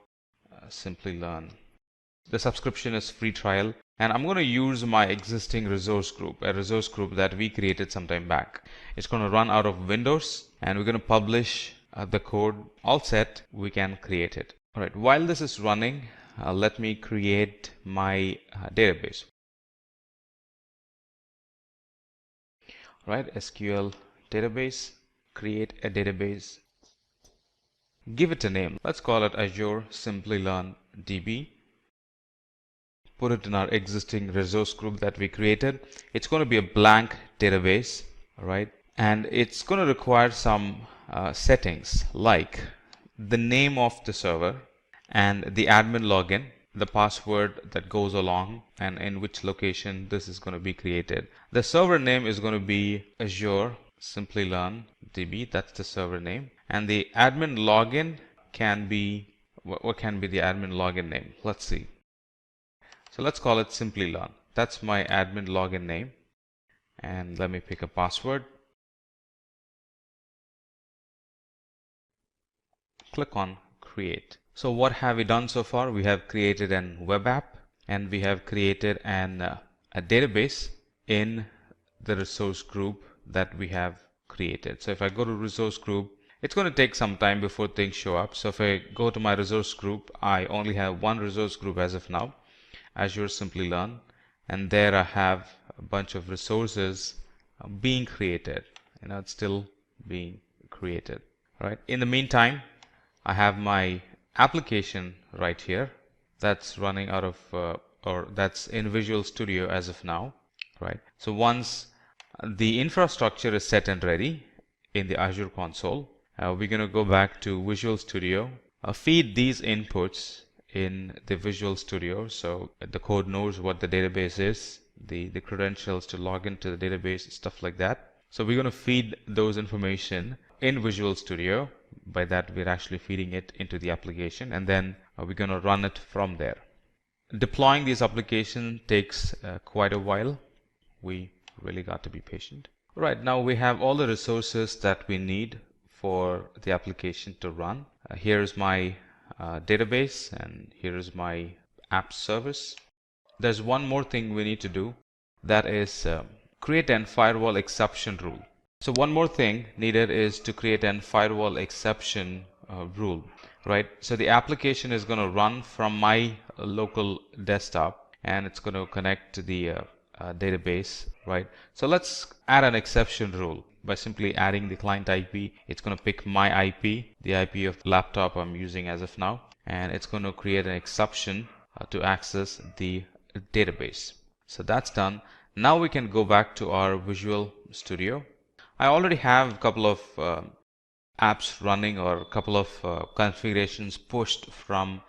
Simplilearn. The subscription is free trial, and I'm going to use my existing resource group, a resource group that we created some time back. It's going to run out of Windows, and we're going to publish the code. All set, we can create it. All right, while this is running, let me create my database. Right, SQL database, create a database, give it a name. Let's call it Azure Simplilearn DB. Put it in our existing resource group that we created. It's going to be a blank database, all right, and it's going to require some settings like the name of the server and the admin login. the password that goes along and in which location this is going to be created. The server name is going to be Azure Simplilearn DB. That's the server name. And the admin login can be, what can be the admin login name? Let's see. So let's call it Simplilearn. That's my admin login name. And let me pick a password. Click on create. So what have we done so far? We have created an web app and we have created a database in the resource group that we have created. So if I go to resource group, it's going to take some time before things show up. So if I go to my resource group, I only have one resource group as of now, Azure Simplilearn, and there I have a bunch of resources being created. It's still being created. All right. In the meantime, I have my application right here that's running out of or that's in Visual Studio as of now, right? So once the infrastructure is set and ready in the Azure console, we're going to go back to Visual Studio, feed these inputs in the Visual Studio so the code knows what the database is, the credentials to log into the database, stuff like that. So we're going to feed those information in Visual Studio. By that, we're actually feeding it into the application, and then we're going to run it from there. Deploying these applications takes quite a while. We really got to be patient. Right, now we have all the resources that we need for the application to run. Here's my database, and here's my app service. There's one more thing we need to do, that is create an firewall exception rule. So one more thing needed is to create an firewall exception rule, right? So the application is going to run from my local desktop and it's going to connect to the database, right? So let's add an exception rule by simply adding the client IP. It's going to pick my IP, the IP of the laptop I'm using as of now, and it's going to create an exception to access the database. So that's done. Now we can go back to our Visual Studio. I already have a couple of apps running or a couple of configurations pushed from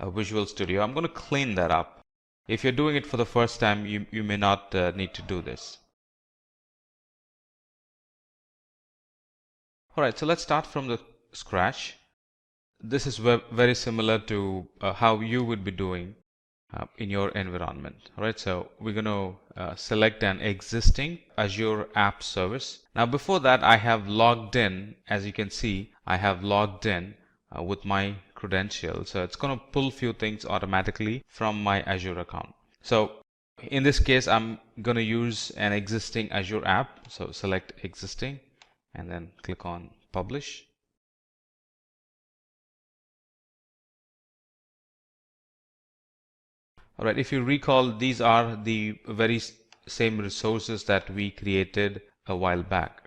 Visual Studio. I'm going to clean that up. If you're doing it for the first time, you may not need to do this. Alright, so let's start from the scratch. This is very similar to how you would be doing in your environment. Alright, so we're going to select an existing Azure app service. Now before that, I have logged in. As you can see, I have logged in with my credentials. So it's going to pull few things automatically from my Azure account. So in this case, I'm going to use an existing Azure app. So select existing and then click on publish. All right, if you recall, these are the very same resources that we created a while back.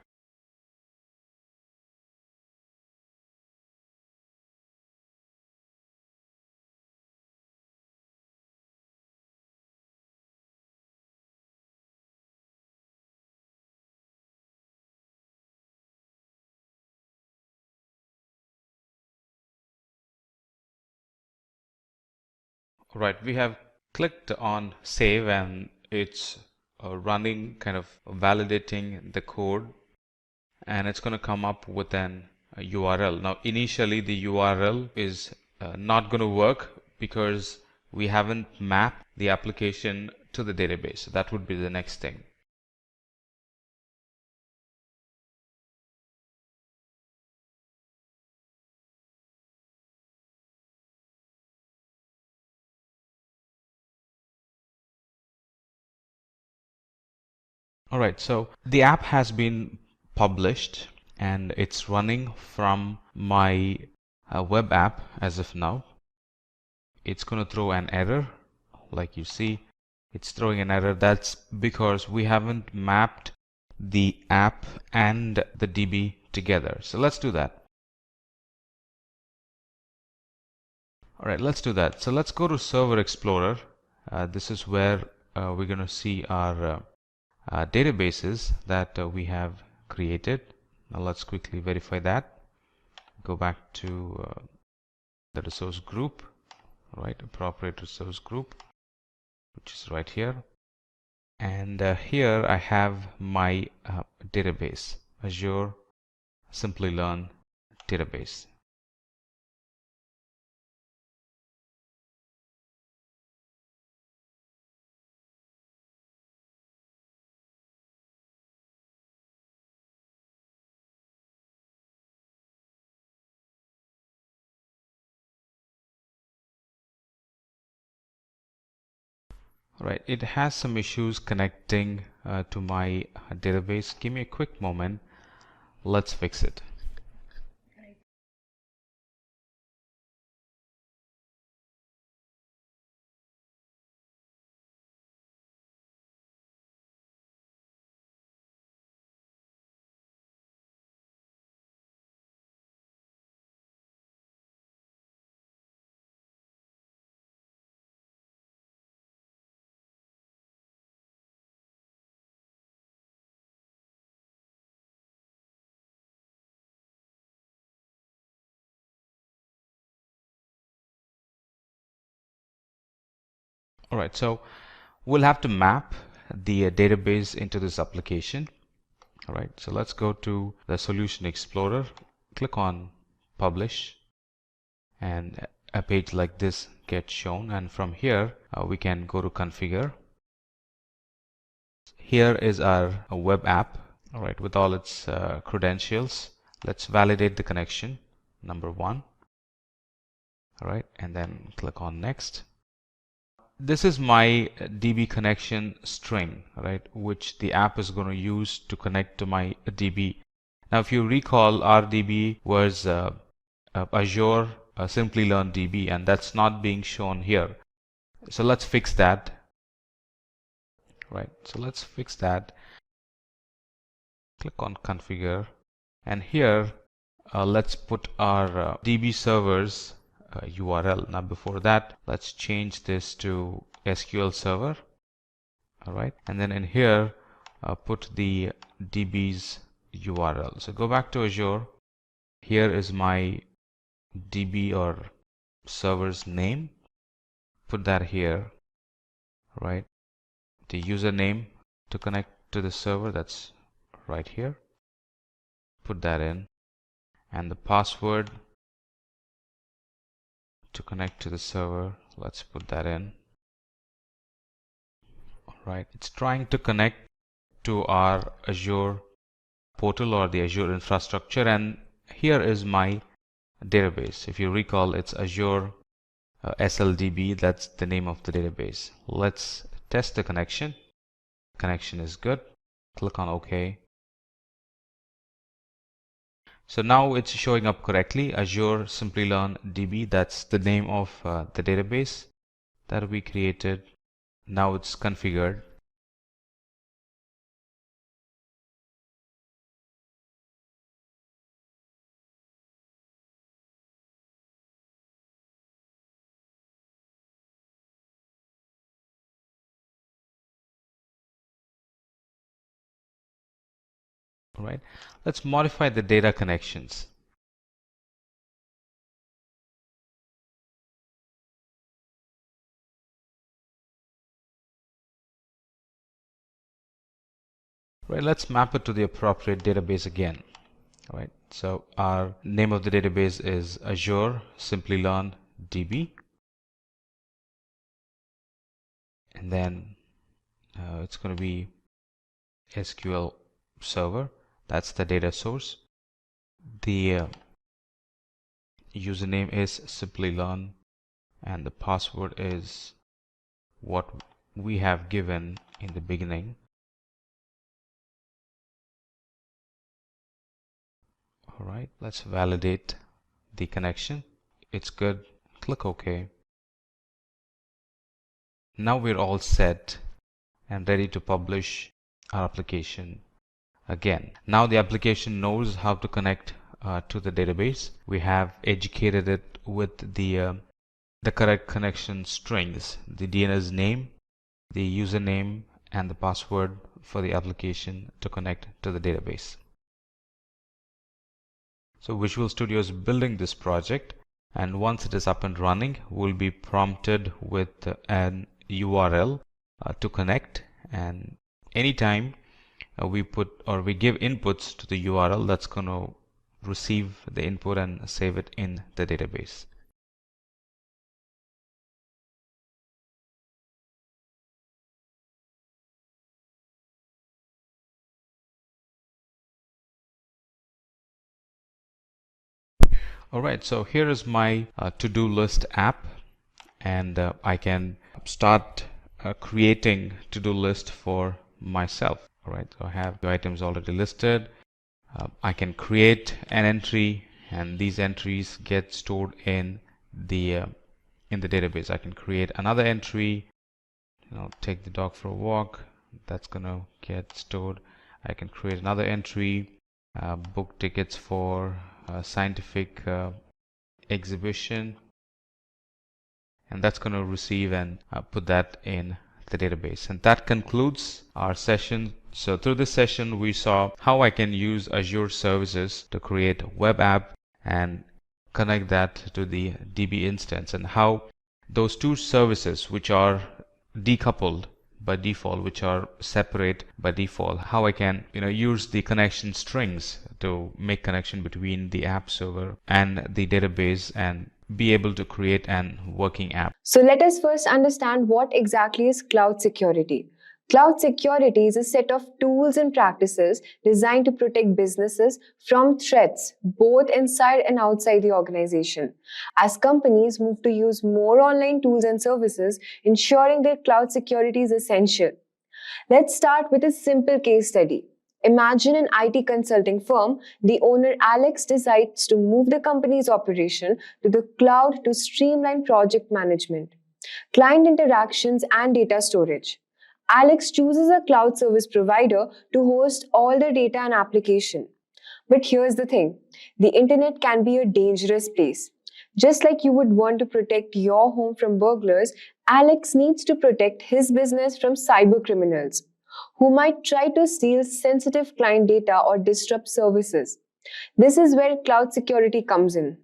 Right, we have clicked on save and it's running, kind of validating the code, and it's going to come up with an URL. Now initially the URL is not going to work because we haven't mapped the application to the database. So that would be the next thing. Alright, so the app has been published and it's running from my web app as of now. It's going to throw an error. Like you see, it's throwing an error. That's because we haven't mapped the app and the DB together. So let's do that. Alright, let's do that. So let's go to Server Explorer. This is where we're going to see our databases that we have created. Now let's quickly verify that. Go back to the resource group, right? Appropriate resource group, which is right here. And here I have my database, Azure Simplilearn database. Right, it has some issues connecting to my database. Give me a quick moment. Let's fix it. All right, so we'll have to map the database into this application. All right, so let's go to the Solution Explorer, click on Publish, and a page like this gets shown. And from here, we can go to Configure. Here is our web app, all right, with all its credentials. Let's validate the connection, number 1. All right, and then click on Next. This is my DB connection string, right, which the app is going to use to connect to my DB. Now, if you recall, our DB was Azure Simplilearn DB, and that's not being shown here. So let's fix that. Right, so let's fix that. Click on Configure, and here let's put our DB servers URL. Now before that, let's change this to SQL Server. All right, and then in here put the DB's URL. So go back to Azure. Here is my DB or server's name. Put that here. Right, the username to connect to the server, that's right here. Put that in, and the password to connect to the server, let's put that in. All right, it's trying to connect to our Azure portal or the Azure infrastructure, and here is my database. If you recall, it's Azure SLDB. That's the name of the database. Let's test the connection. Connection is good. Click on OK. So now it's showing up correctly. Azure Simplilearn DB, that's the name of the database that we created. Now it's configured. All right, let's modify the data connections. Right, let's map it to the appropriate database again. All right, so our name of the database is Azure Simplilearn DB, and then it's going to be SQL Server. That's the data source. The username is Simplilearn, and the password is what we have given in the beginning. All right, let's validate the connection. It's good. Click OK. Now we're all set and ready to publish our application again. Now the application knows how to connect to the database. We have educated it with the correct connection strings, the DNS name, the username, and the password for the application to connect to the database. So Visual Studio is building this project, And once it is up and running, we'll be prompted with an URL to connect, and anytime we put or we give inputs to the URL, that's going to receive the input and save it in the database. Alright, so here is my to-do list app, and I can start creating to-do list for myself. Alright, so I have the items already listed. I can create an entry, and these entries get stored in the database. I can create another entry, take the dog for a walk, that's gonna get stored. I can create another entry, book tickets for a scientific exhibition, and that's going to receive and put that in the database. And that concludes our session. So through this session we saw how I can use Azure services to create a web app and connect that to the DB instance, and how those two services which are decoupled by default, which are separate by default, how I can use the connection strings to make connection between the app server and the database and be able to create an working app. So let us first understand what exactly is cloud security. Cloud security is a set of tools and practices designed to protect businesses from threats both inside and outside the organization. As companies move to use more online tools and services, ensuring that cloud security is essential. Let's start with a simple case study. Imagine an IT consulting firm. The owner Alex decides to move the company's operation to the cloud to streamline project management, client interactions, and data storage. Alex chooses a cloud service provider to host all the data and application. But here's the thing, the internet can be a dangerous place. Just like you would want to protect your home from burglars, Alex needs to protect his business from cyber criminals who might try to steal sensitive client data or disrupt services. This is where cloud security comes in.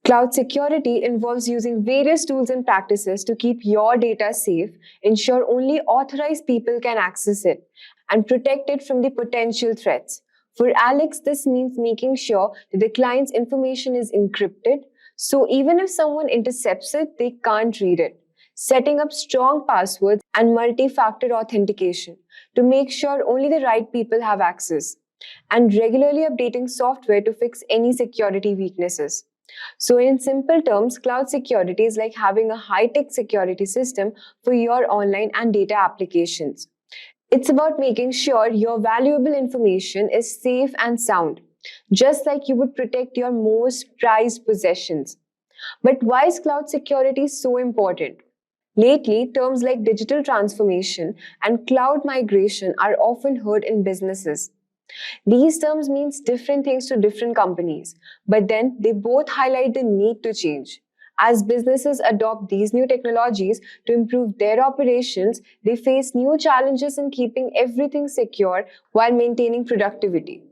Cloud security involves using various tools and practices to keep your data safe, ensure only authorized people can access it, and protect it from the potential threats. For Alex, this means making sure that the client's information is encrypted, so even if someone intercepts it, they can't read it. Setting up strong passwords and multi-factor authentication to make sure only the right people have access, and regularly updating software to fix any security weaknesses. So in simple terms, cloud security is like having a high-tech security system for your online and data applications. It's about making sure your valuable information is safe and sound, just like you would protect your most prized possessions. But why is cloud security so important? Lately, terms like digital transformation and cloud migration are often heard in businesses. These terms mean different things to different companies, but then they both highlight the need to change. As businesses adopt these new technologies to improve their operations, they face new challenges in keeping everything secure while maintaining productivity.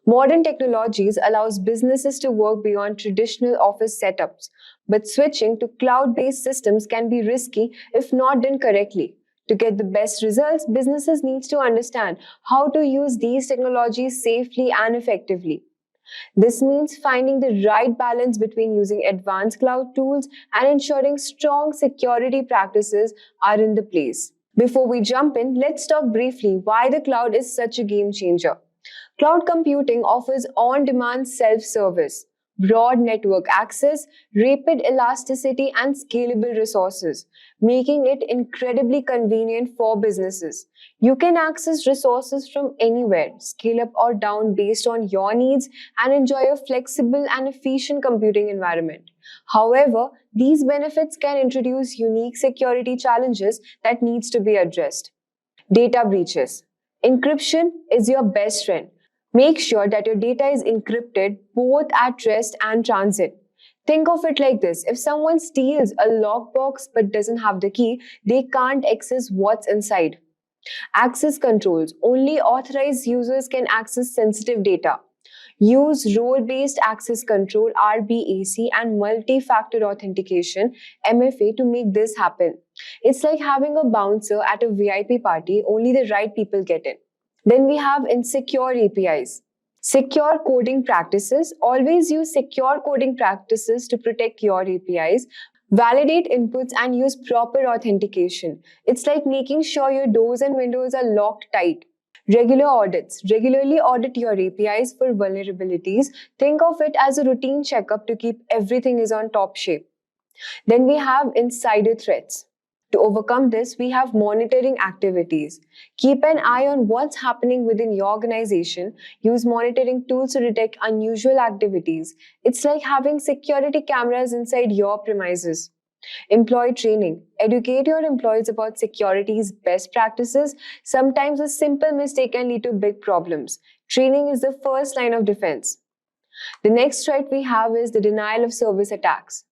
Modern technologies allows businesses to work beyond traditional office setups, but switching to cloud-based systems can be risky if not done correctly. To get the best results, businesses need to understand how to use these technologies safely and effectively. This means finding the right balance between using advanced cloud tools and ensuring strong security practices are in the place. Before we jump in, let's talk briefly why the cloud is such a game changer. Cloud computing offers on-demand self-service, broad network access, rapid elasticity, and scalable resources, making it incredibly convenient for businesses. You can access resources from anywhere, scale up or down based on your needs, and enjoy a flexible and efficient computing environment. However, these benefits can introduce unique security challenges that needs to be addressed. Data breaches. Encryption is your best friend. Make sure that your data is encrypted both at rest and transit. Think of it like this. If someone steals a lockbox but doesn't have the key, they can't access what's inside. Access controls. Only authorized users can access sensitive data. Use role-based access control RBAC and multi-factor authentication MFA to make this happen. It's like having a bouncer at a VIP party, only the right people get in. Then we have insecure APIs. Secure coding practices. Always use secure coding practices to protect your APIs. Validate inputs and use proper authentication. It's like making sure your doors and windows are locked tight. Regular audits. Regularly audit your APIs for vulnerabilities. Think of it as a routine checkup to keep everything is on top shape. Then we have insider threats. To overcome this, we have monitoring activities. Keep an eye on what's happening within your organization. Use monitoring tools to detect unusual activities. It's like having security cameras inside your premises. Employee training. Educate your employees about security's best practices. Sometimes a simple mistake can lead to big problems. Training is the first line of defense. The next threat we have is the denial of service attacks.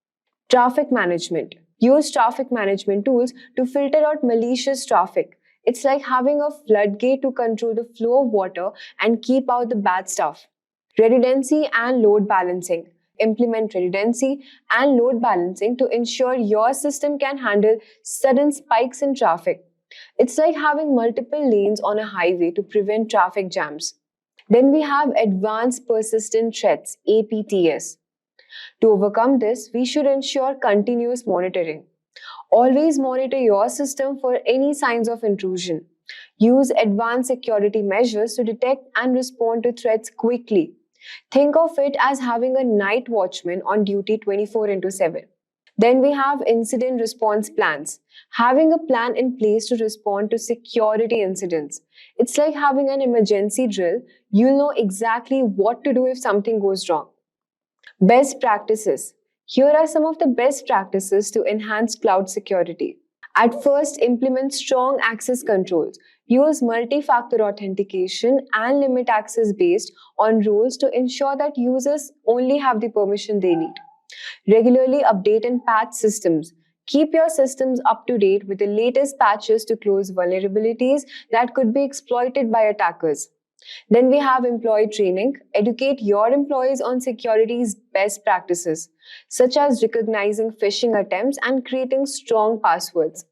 Traffic management. Use traffic management tools to filter out malicious traffic. It's like having a floodgate to control the flow of water and keep out the bad stuff. Redundancy and load balancing. Implement redundancy and load balancing to ensure your system can handle sudden spikes in traffic. It's like having multiple lanes on a highway to prevent traffic jams. Then we have advanced persistent threats, APTs. To overcome this, we should ensure continuous monitoring. Always monitor your system for any signs of intrusion. Use advanced security measures to detect and respond to threats quickly. Think of it as having a night watchman on duty 24/7. Then we have incident response plans. Having a plan in place to respond to security incidents. It's like having an emergency drill. You'll know exactly what to do if something goes wrong. Best practices. Here are some of the best practices to enhance cloud security. At first, implement strong access controls. Use multi-factor authentication and limit access based on rules to ensure that users only have the permission they need. Regularly update and patch systems. Keep your systems up to date with the latest patches to close vulnerabilities that could be exploited by attackers. Then we have employee training. Educate your employees on security's best practices, such as recognizing phishing attempts and creating strong passwords.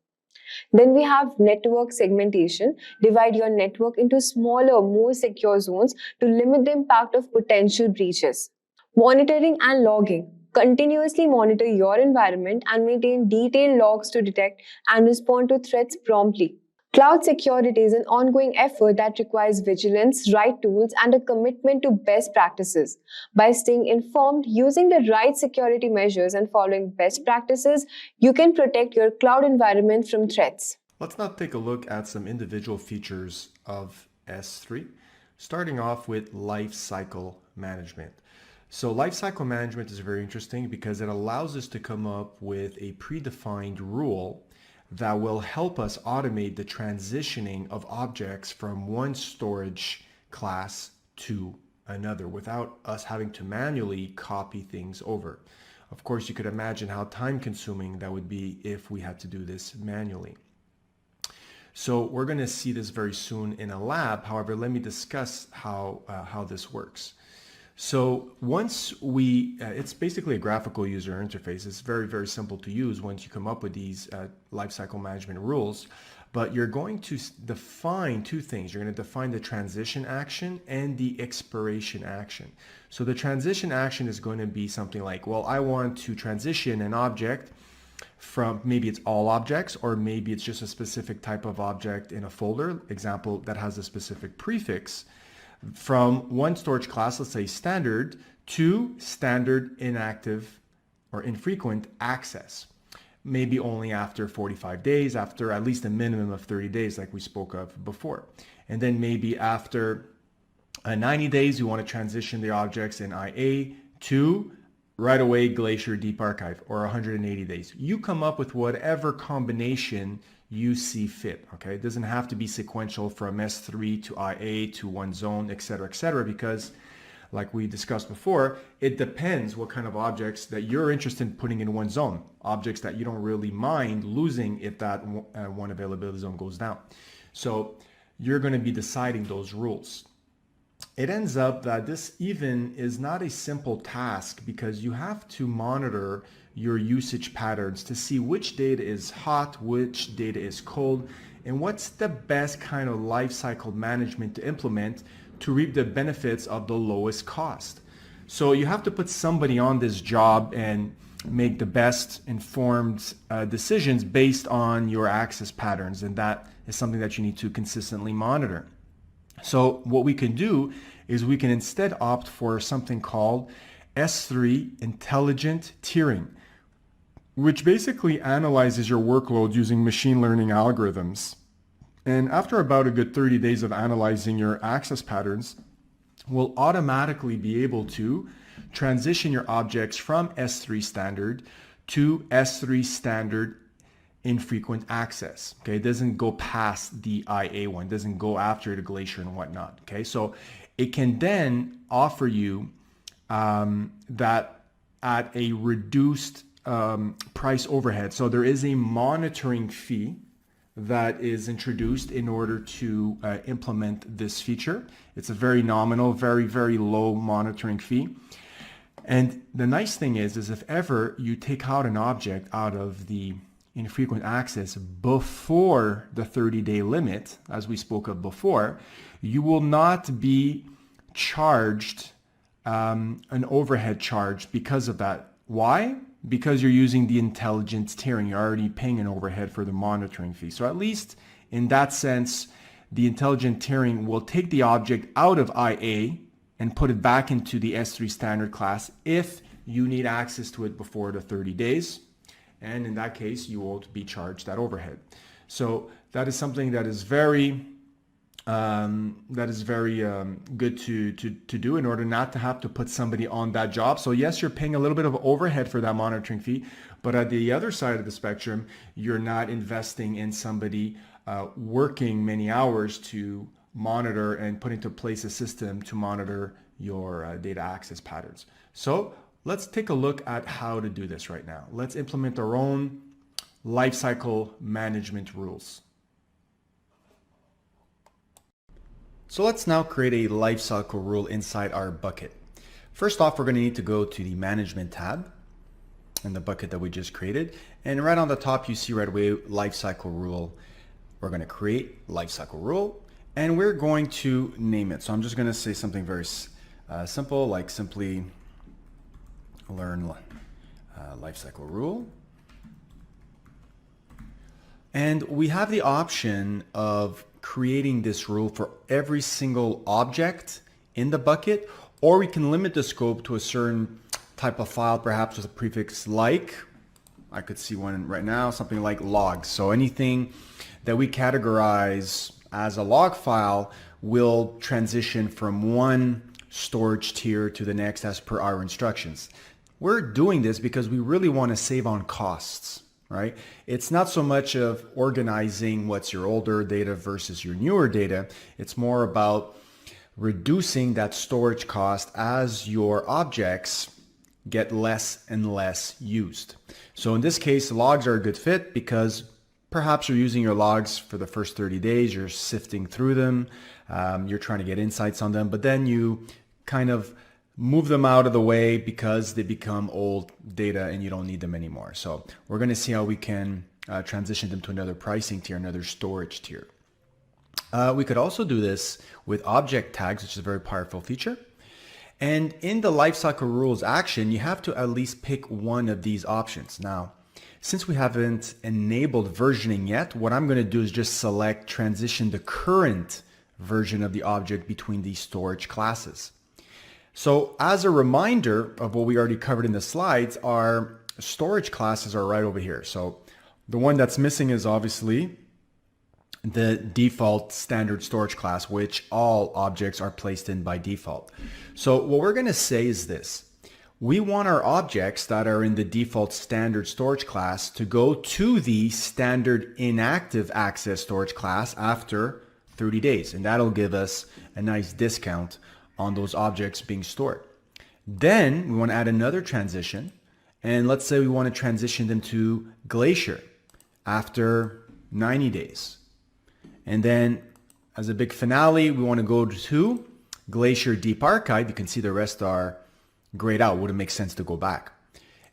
Then we have network segmentation. Divide your network into smaller, more secure zones to limit the impact of potential breaches. Monitoring and logging. Continuously monitor your environment and maintain detailed logs to detect and respond to threats promptly. Cloud security is an ongoing effort that requires vigilance, right tools, and a commitment to best practices. By staying informed, using the right security measures, and following best practices, you can protect your cloud environment from threats. Let's now take a look at some individual features of S3, starting off with lifecycle management. So lifecycle management is very interesting because it allows us to come up with a predefined rule that will help us automate the transitioning of objects from one storage class to another without us having to manually copy things over. Of course, you could imagine how time-consuming that would be if we had to do this manually. So we're going to see this very soon in a lab. However, let me discuss how this works. So once it's basically a graphical user interface. It's very, very simple to use once you come up with these lifecycle management rules. But you're going to define two things. You're going to define the transition action and the expiration action. So the transition action is going to be something like, well, I want to transition an object from, maybe it's all objects, or maybe it's just a specific type of object in a folder, example, that has a specific prefix, from one storage class, let's say standard, to standard inactive or infrequent access. Maybe only after 45 days, after at least a minimum of 30 days, like we spoke of before. And then maybe after 90 days, you want to transition the objects in IA to right away Glacier Deep Archive, or 180 days. You come up with whatever combination you see fit. Okay, it doesn't have to be sequential from S3 to IA to one zone, etc., because like we discussed before, it depends what kind of objects that you're interested in putting in one zone, objects that you don't really mind losing if that one availability zone goes down. So you're going to be deciding those rules. it ends up that this even is not a simple task because you have to monitor your usage patterns to see which data is hot, which data is cold, and what's the best kind of lifecycle management to implement to reap the benefits of the lowest cost. So you have to put somebody on this job and make the best informed decisions based on your access patterns, and that is something that you need to consistently monitor. So what we can do is we can instead opt for something called S3 intelligent tiering, which basically analyzes your workload using machine learning algorithms. And after about a good 30 days of analyzing your access patterns, we'll automatically be able to transition your objects from S3 standard to S3 standard infrequent access. Okay, it doesn't go past the IA one, it doesn't go after the Glacier and whatnot. Okay, so it can then offer you that at a reduced price overhead. So there is a monitoring fee that is introduced in order to implement this feature. It's a very nominal, very, very low monitoring fee. And the nice thing is if ever you take out an object out of the infrequent access before the 30-day limit, as we spoke of before, you will not be charged an overhead charge because of that. Why? Because you're using the intelligent tiering. You're already paying an overhead for the monitoring fee. So at least in that sense, the intelligent tiering will take the object out of IA and put it back into the S3 standard class if you need access to it before the 30 days. And in that case, you won't be charged that overhead. So that is something that is very good to do in order not to have to put somebody on that job. So yes, you're paying a little bit of overhead for that monitoring fee, but at the other side of the spectrum, you're not investing in somebody working many hours to monitor and put into place a system to monitor your data access patterns. So let's take a look at how to do this right now. Let's implement our own lifecycle management rules. So let's now create a lifecycle rule inside our bucket. First off, we're going to need to go to the management tab in the bucket that we just created. And right on the top, you see right away, lifecycle rule. We're going to create lifecycle rule and we're going to name it. So I'm just going to say something very simple, like simply learn lifecycle rule. And we have the option of creating this rule for every single object in the bucket, or we can limit the scope to a certain type of file, perhaps with a prefix like, I could see one right now, something like logs. So anything that we categorize as a log file will transition from one storage tier to the next as per our instructions. We're doing this because we really want to save on costs, right? It's not so much of organizing what's your older data versus your newer data. It's more about reducing that storage cost as your objects get less and less used. So in this case, logs are a good fit because perhaps you're using your logs for the first 30 days, you're sifting through them, you're trying to get insights on them, but then you kind of move them out of the way because they become old data and you don't need them anymore. So we're going to see how we can transition them to another pricing tier, another storage tier. We could also do this with object tags, which is a very powerful feature. And in the lifecycle rules action, you have to at least pick one of these options. Now, since we haven't enabled versioning yet, what I'm going to do is just select transition the current version of the object between these storage classes. So as a reminder of what we already covered in the slides, our storage classes are right over here. So the one that's missing is obviously the default standard storage class, which all objects are placed in by default. So what we're going to say is this. We want our objects that are in the default standard storage class to go to the standard inactive access storage class after 30 days. And that'll give us a nice discount on those objects being stored. Then we want to add another transition. And let's say we want to transition them to Glacier after 90 days. And then as a big finale, we want to go to Glacier Deep Archive, you can see the rest are grayed out. Wouldn't make sense to go back.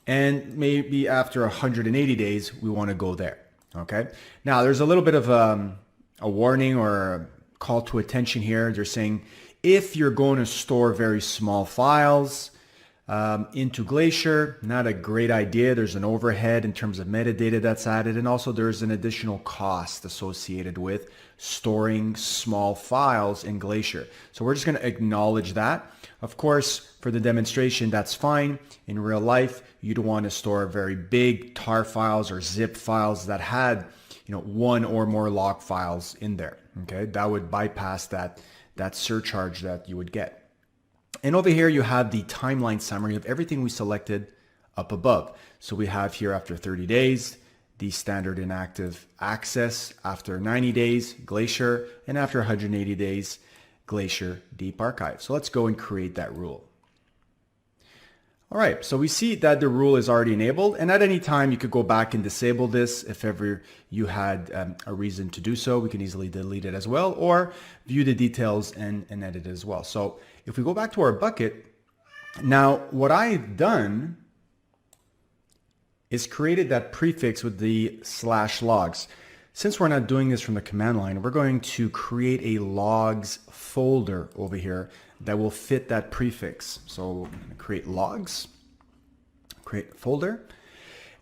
And maybe after 180 days, we want to go there. Okay. Now there's a little bit of a warning or a call to attention here. They're saying if you're going to store very small files into Glacier, not a great idea. There's an overhead in terms of metadata that's added, and also there's an additional cost associated with storing small files in Glacier. So we're just going to acknowledge that. Of course, for the demonstration, that's fine. In real life, you don't want to store very big tar files or zip files that had, one or more log files in there. Okay, that would bypass that surcharge that you would get. And over here, you have the timeline summary of everything we selected up above. So we have here after 30 days, the standard inactive access, after 90 days, Glacier, and after 180 days, Glacier Deep Archive. So let's go and create that rule. All right, so we see that the rule is already enabled, and at any time you could go back and disable this if ever you had a reason to do so. We can easily delete it as well, or view the details and edit it as well. So if we go back to our bucket, now what I've done is created that prefix with the /logs. Since we're not doing this from the command line, we're going to create a logs folder over here that will fit that prefix. So we're going to create logs, create folder.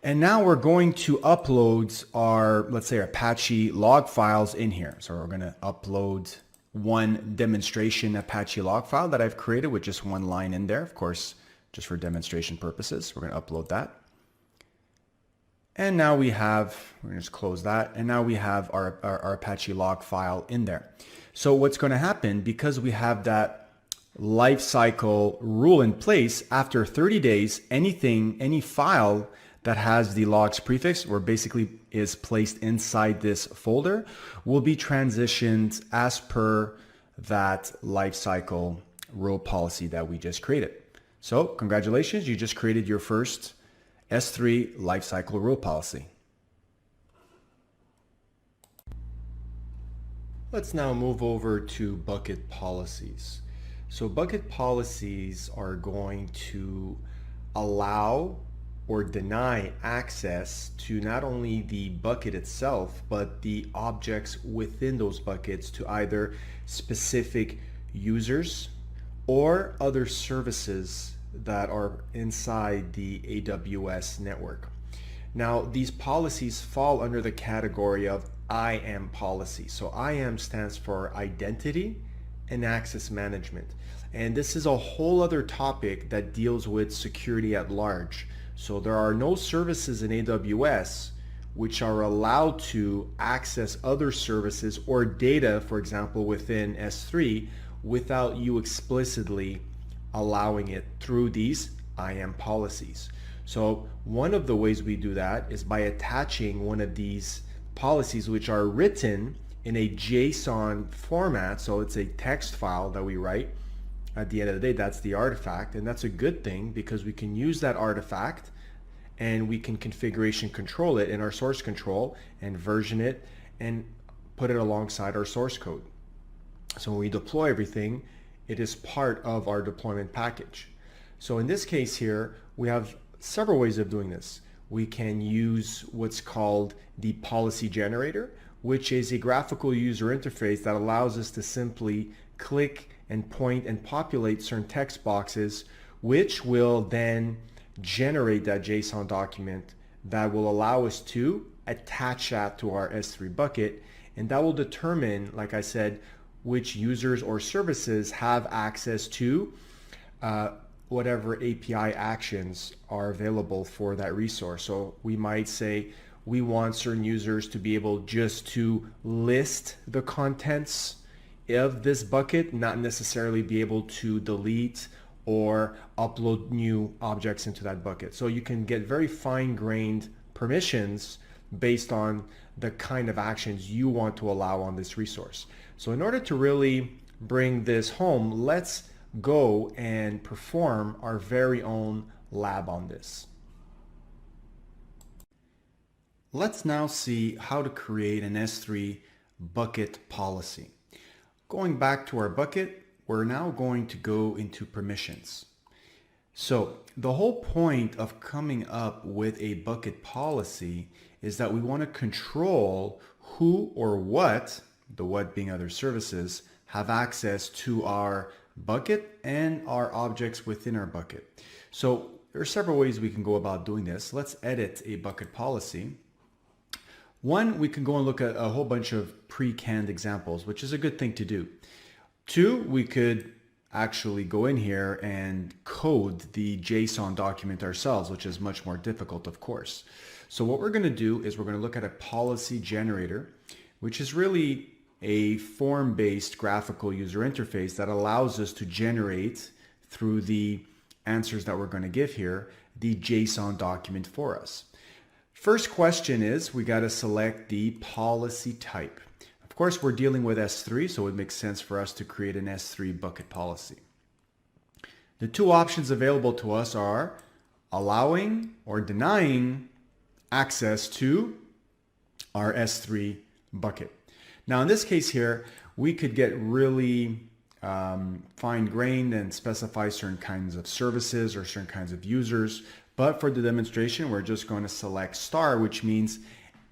And now we're going to upload our, let's say, our Apache log files in here. So we're going to upload one demonstration Apache log file that I've created with just one line in there, of course, just for demonstration purposes. We're going to upload that. And now we have, we're going to just close that. And now we have our Apache log file in there. So what's going to happen, because we have that lifecycle rule in place, after 30 days, any file that has the logs prefix, or basically is placed inside this folder, will be transitioned as per that lifecycle rule policy that we just created. So congratulations, you just created your first S3 lifecycle rule policy. Let's now move over to bucket policies. So bucket policies are going to allow or deny access to not only the bucket itself, but the objects within those buckets to either specific users or other services that are inside the AWS network. Now, these policies fall under the category of IAM policy. So IAM stands for Identity and Access Management. And this is a whole other topic that deals with security at large. So there are no services in AWS which are allowed to access other services or data, for example, within S3, without you explicitly allowing it through these IAM policies. So one of the ways we do that is by attaching one of these policies, which are written in a JSON format. So it's a text file that we write. At the end of the day, that's the artifact, and that's a good thing because we can use that artifact and we can configuration control it in our source control and version it and put it alongside our source code. So when we deploy everything, it is part of our deployment package. So in this case here, we have several ways of doing this. We can use what's called the policy generator, which is a graphical user interface that allows us to simply click and point and populate certain text boxes, which will then generate that JSON document that will allow us to attach that to our S3 bucket. And that will determine, like I said, which users or services have access to whatever API actions are available for that resource. So we might say we want certain users to be able just to list the contents of this bucket, not necessarily be able to delete or upload new objects into that bucket. So you can get very fine-grained permissions based on the kind of actions you want to allow on this resource. So in order to really bring this home, let's go and perform our very own lab on this. Let's now see how to create an S3 bucket policy. Going back to our bucket, we're now going to go into permissions. So the whole point of coming up with a bucket policy is that we want to control who or what, the what being other services, have access to our bucket and our objects within our bucket. So there are several ways we can go about doing this. Let's edit a bucket policy. One, we can go and look at a whole bunch of pre-canned examples, which is a good thing to do. Two, we could actually go in here and code the JSON document ourselves, which is much more difficult, of course. So what we're going to do is we're going to look at a policy generator, which is really a form-based graphical user interface that allows us to generate, through the answers that we're going to give here, the JSON document for us. First question is, we got to select the policy type. Of course, we're dealing with S3, so it makes sense for us to create an S3 bucket policy. The two options available to us are allowing or denying access to our S3 bucket. Now, in this case here, we could get really fine-grained and specify certain kinds of services or certain kinds of users. But for the demonstration, we're just going to select star, which means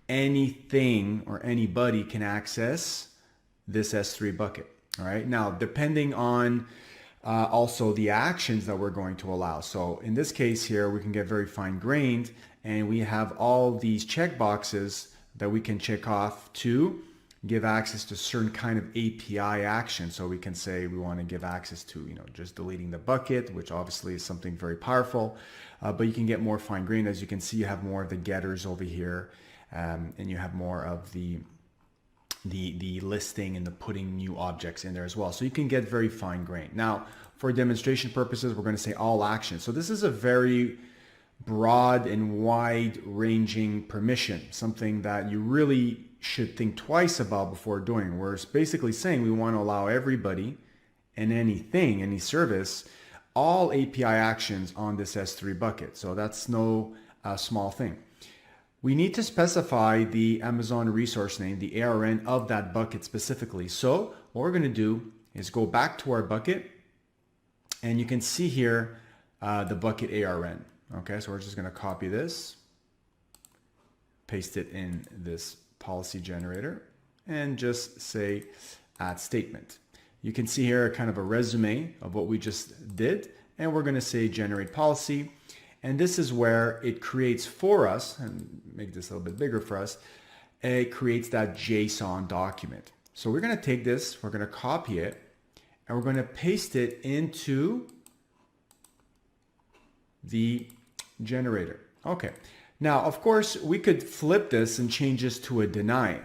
anything or anybody can access this S3 bucket. All right. Now, depending on also the actions that we're going to allow. So in this case here, we can get very fine-grained, and we have all these checkboxes that we can check off to give access to certain kind of API action. So we can say we want to give access to, just deleting the bucket, which obviously is something very powerful. But you can get more fine-grained. As you can see, you have more of the getters over here, and you have more of the listing and the putting new objects in there as well. So you can get very fine-grained. Now, for demonstration purposes, we're going to say all actions. So this is a very broad and wide-ranging permission, something that you really should think twice about before doing. We're basically saying we want to allow everybody and anything, any service, all API actions on this S3 bucket. So that's no small thing. We need to specify the Amazon resource name, the ARN of that bucket specifically. So what we're going to do is go back to our bucket, and you can see here the bucket ARN. Okay, so we're just going to copy this, paste it in this policy generator, and just say add statement. You can see here kind of a resume of what we just did, and we're going to say generate policy. And this is where it creates for us, and make this a little bit bigger for us, it creates that JSON document. So we're going to take this, we're going to copy it, and we're going to paste it into the generator. Okay. Now, of course, we could flip this and change this to a deny,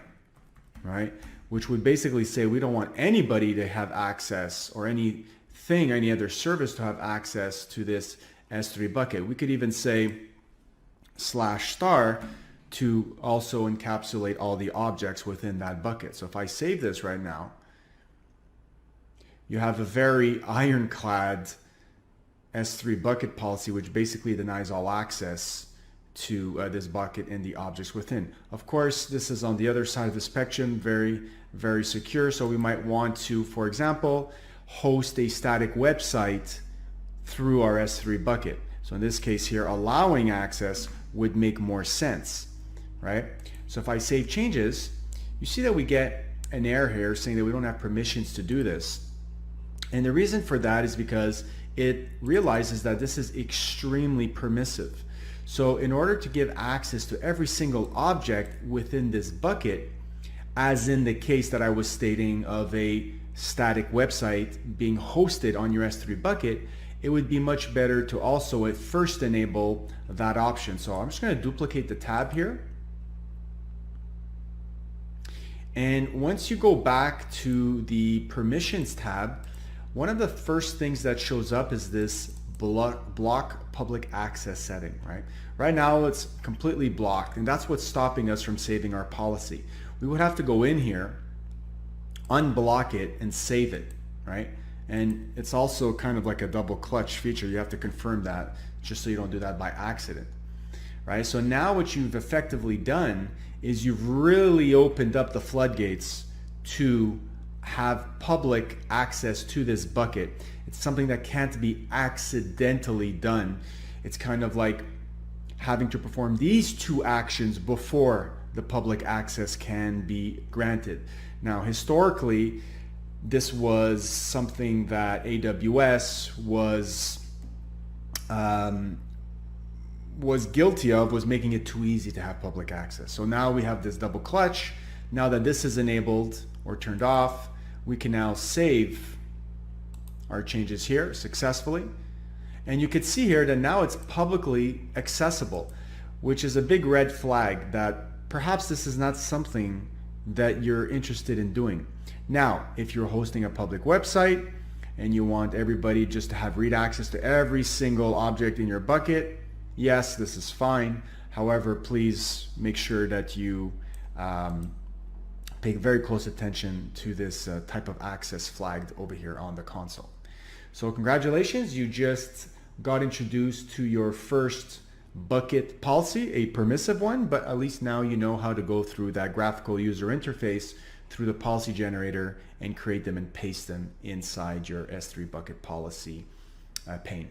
right? Which would basically say we don't want anybody to have access, or anything, any other service to have access to this S3 bucket. We could even say /* to also encapsulate all the objects within that bucket. So if I save this right now, you have a very ironclad S3 bucket policy, which basically denies all access to this bucket and the objects within. Of course, this is on the other side of the spectrum, very, very secure. So we might want to, for example, host a static website through our S3 bucket. So in this case here, allowing access would make more sense, right? So if I save changes, you see that we get an error here saying that we don't have permissions to do this. And the reason for that is because it realizes that this is extremely permissive. So in order to give access to every single object within this bucket, as in the case that I was stating of a static website being hosted on your S3 bucket, it would be much better to also at first enable that option. So I'm just going to duplicate the tab here. And once you go back to the permissions tab, one of the first things that shows up is this block public access setting, right? Right now it's completely blocked, and that's what's stopping us from saving our policy. We would have to go in here, unblock it, and save it, right? And it's also kind of like a double clutch feature. You have to confirm that just so you don't do that by accident, right? So now what you've effectively done is you've really opened up the floodgates to have public access to this bucket. It's something that can't be accidentally done. It's kind of like having to perform these two actions before the public access can be granted. Now, historically, this was something that AWS was guilty of, was making it too easy to have public access. So now we have this double clutch. Now that this is enabled or turned off, we can now save our changes here successfully. And you could see here that now it's publicly accessible, which is a big red flag that perhaps this is not something that you're interested in doing. Now, if you're hosting a public website and you want everybody just to have read access to every single object in your bucket, yes, this is fine. However, please make sure that you pay very close attention to this type of access flagged over here on the console. So congratulations, you just got introduced to your first bucket policy, a permissive one, but at least now you know how to go through that graphical user interface through the policy generator and create them and paste them inside your S3 bucket policy pane.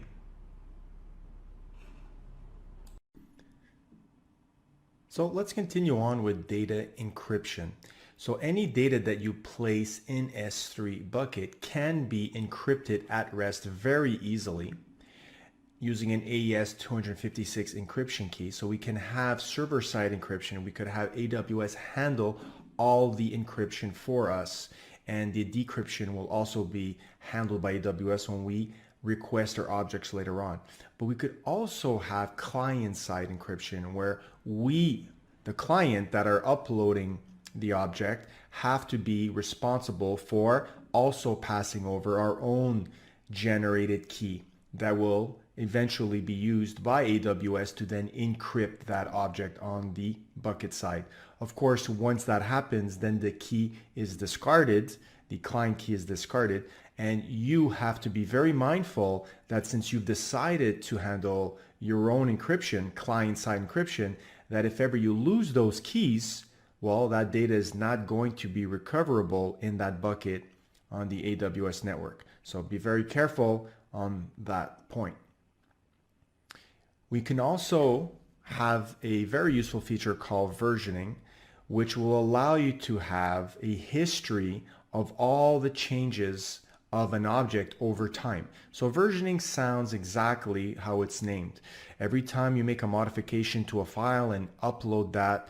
So let's continue on with data encryption. So any data that you place in S3 bucket can be encrypted at rest very easily using an AES 256 encryption key. So we can have server-side encryption. We could have AWS handle all the encryption for us, and the decryption will also be handled by AWS when we request our objects later on. But we could also have client-side encryption where we, the client that are uploading the object, have to be responsible for also passing over our own generated key that will eventually be used by AWS to then encrypt that object on the bucket side. Of course, once that happens, then the key is discarded, the client key is discarded, and you have to be very mindful that since you've decided to handle your own encryption, client-side encryption, that if ever you lose those keys, well, that data is not going to be recoverable in that bucket on the AWS network. So be very careful on that point. We can also have a very useful feature called versioning, which will allow you to have a history of all the changes of an object over time. So versioning sounds exactly how it's named. Every time you make a modification to a file and upload that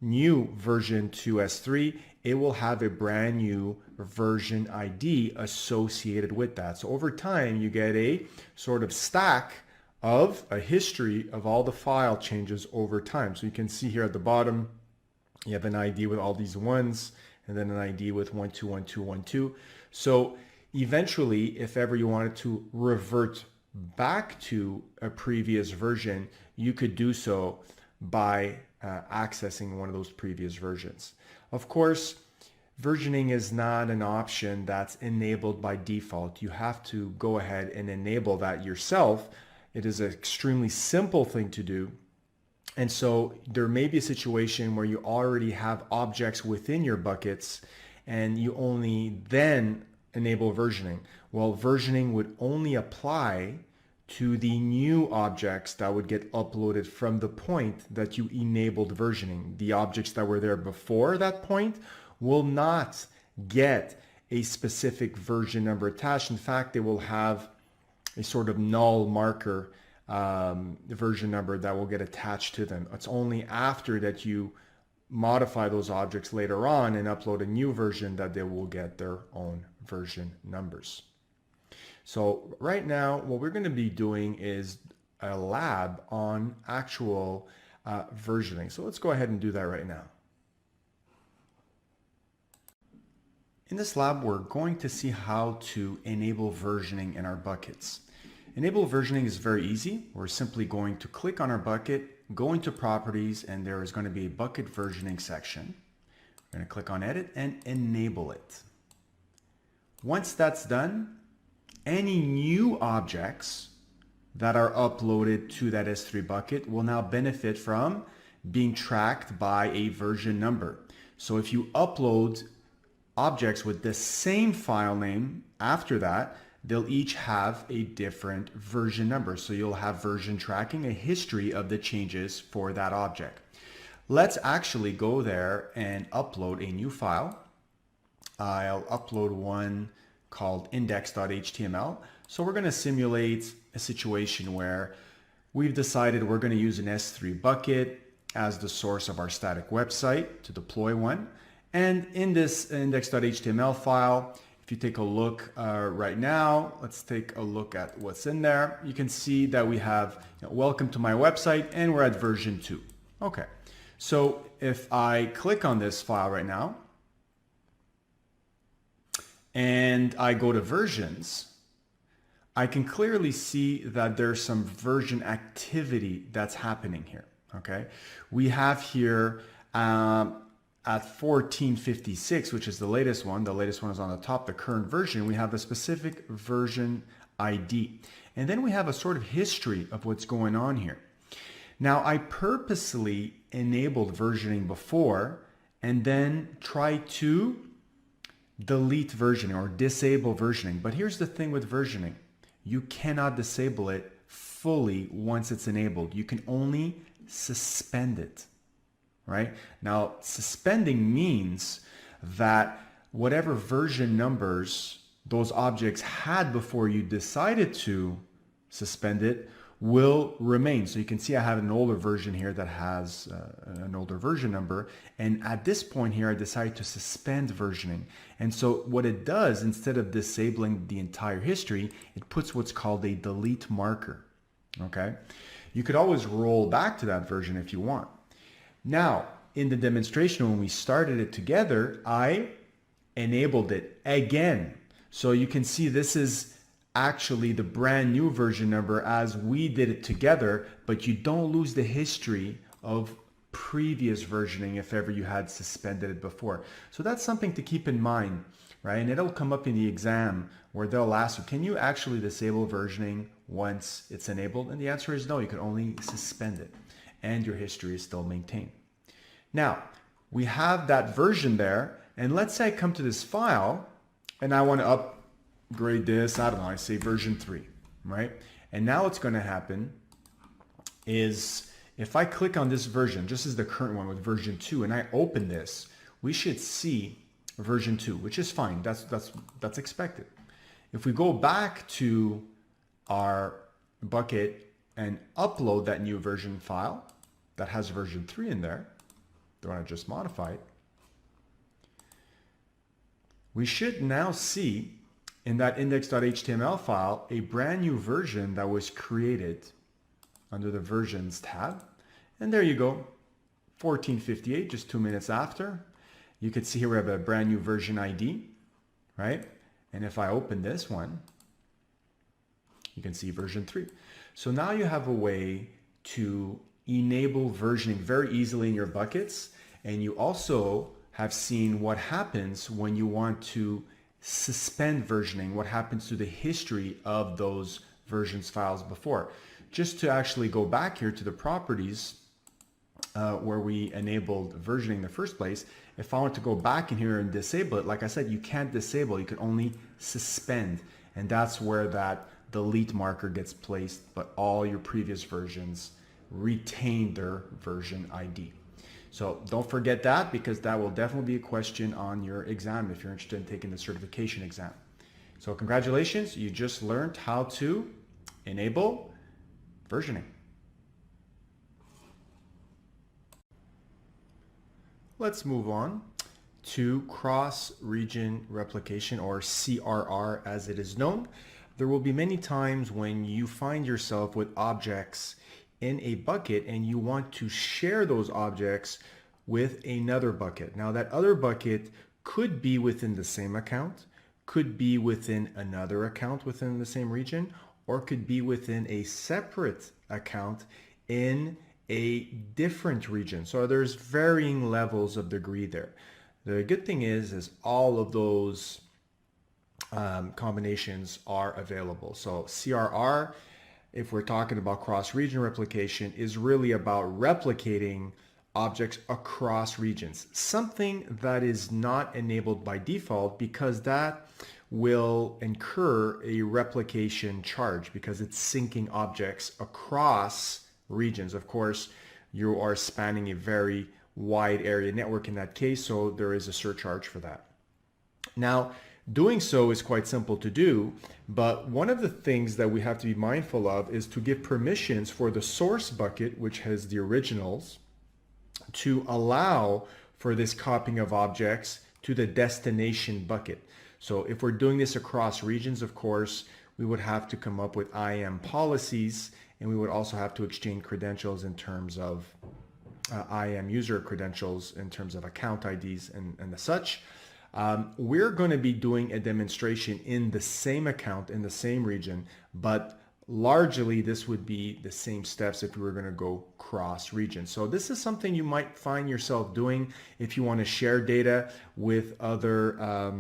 new version to S3, it will have a brand new version ID associated with that. So over time, you get a sort of stack of a history of all the file changes over time. So you can see here at the bottom, you have an ID with all these ones, and then an ID with 121212. So eventually, if ever you wanted to revert back to a previous version, you could do so by accessing one of those previous versions. Of course, versioning is not an option that's enabled by default. You have to go ahead and enable that yourself. It is an extremely simple thing to do. And so there may be a situation where you already have objects within your buckets and you only then enable versioning. Well, versioning would only apply to the new objects that would get uploaded from the point that you enabled versioning. The objects that were there before that point will not get a specific version number attached. In fact, they will have a sort of null marker version number that will get attached to them. It's only after that you modify those objects later on and upload a new version that they will get their own version numbers. So right now, what we're going to be doing is a lab on actual versioning. So let's go ahead and do that right now. In this lab, we're going to see how to enable versioning in our buckets. Enable versioning is very easy. We're simply going to click on our bucket, go into properties, and there is going to be a bucket versioning section. We're going to click on edit and enable it. Once that's done, any new objects that are uploaded to that S3 bucket will now benefit from being tracked by a version number. So if you upload objects with the same file name after that, they'll each have a different version number. So you'll have version tracking, a history of the changes for that object. Let's actually go there and upload a new file. I'll upload one called index.html. So we're going to simulate a situation where we've decided we're going to use an S3 bucket as the source of our static website to deploy one. And in this index.html file, if you take a look right now, let's take a look at what's in there. You can see that we have welcome to my website and we're at version 2. Okay, so if I click on this file right now and I go to versions, I can clearly see that there's some version activity that's happening here. Okay, we have here at 1456, which is the latest one is on the top, the current version, we have a specific version ID. And then we have a sort of history of what's going on here. Now, I purposely enabled versioning before and then try to delete versioning or disable versioning. But here's the thing with versioning. You cannot disable it fully once it's enabled. You can only suspend it, right? Now, suspending means that whatever version numbers those objects had before you decided to suspend it will remain. So you can see I have an older version here that has an older version number. And at this point here, I decided to suspend versioning. And so what it does, instead of disabling the entire history, it puts what's called a delete marker, okay? You could always roll back to that version if you want. Now, in the demonstration, when we started it together, I enabled it again. So you can see this is actually the brand new version number as we did it together, but you don't lose the history of previous versioning if ever you had suspended it before. So that's something to keep in mind, right? And it'll come up in the exam where they'll ask you, can you actually disable versioning once it's enabled? And the answer is no, you can only suspend it and your history is still maintained. Now, we have that version there, and let's say I come to this file and I want to upgrade this, I don't know, I say version 3, right? And now what's going to happen is if I click on this version, just as the current one with version 2, and I open this, we should see version 2, which is fine. That's expected. If we go back to our bucket and upload that new version file that has version 3 in there, the one I just modified, we should now see in that index.html file a brand new version that was created under the versions tab. And there you go, 1458, just 2 minutes after. You can see here we have a brand new version ID, right? And if I open this one, you can see version 3. So now you have a way to enable versioning very easily in your buckets. And you also have seen what happens when you want to suspend versioning, what happens to the history of those versions files before. Just to actually go back here to the properties where we enabled versioning in the first place, if I want to go back in here and disable it, like I said, you can't disable, you can only suspend. And that's where that delete marker gets placed, but all your previous versions retain their version ID. So don't forget that, because that will definitely be a question on your exam if you're interested in taking the certification exam. So congratulations, you just learned how to enable versioning. Let's move on to cross-region replication, or CRR as it is known. There will be many times when you find yourself with objects in a bucket and you want to share those objects with another bucket. Now that other bucket could be within the same account, could be within another account within the same region, or could be within a separate account in a different region. So there's varying levels of degree there. The good thing is all of those combinations are available. So CRR, if we're talking about cross-region replication, is really about replicating objects across regions, something that is not enabled by default because that will incur a replication charge because it's syncing objects across regions. Of course, you are spanning a very wide area network in that case, so there is a surcharge for that. Now, doing so is quite simple to do, but one of the things that we have to be mindful of is to give permissions for the source bucket, which has the originals, to allow for this copying of objects to the destination bucket. So if we're doing this across regions, of course, we would have to come up with IAM policies, and we would also have to exchange credentials in terms of IAM user credentials, in terms of account IDs and the such. We're going to be doing a demonstration in the same account, in the same region, but largely this would be the same steps if we were going to go cross region. So this is something you might find yourself doing if you want to share data with other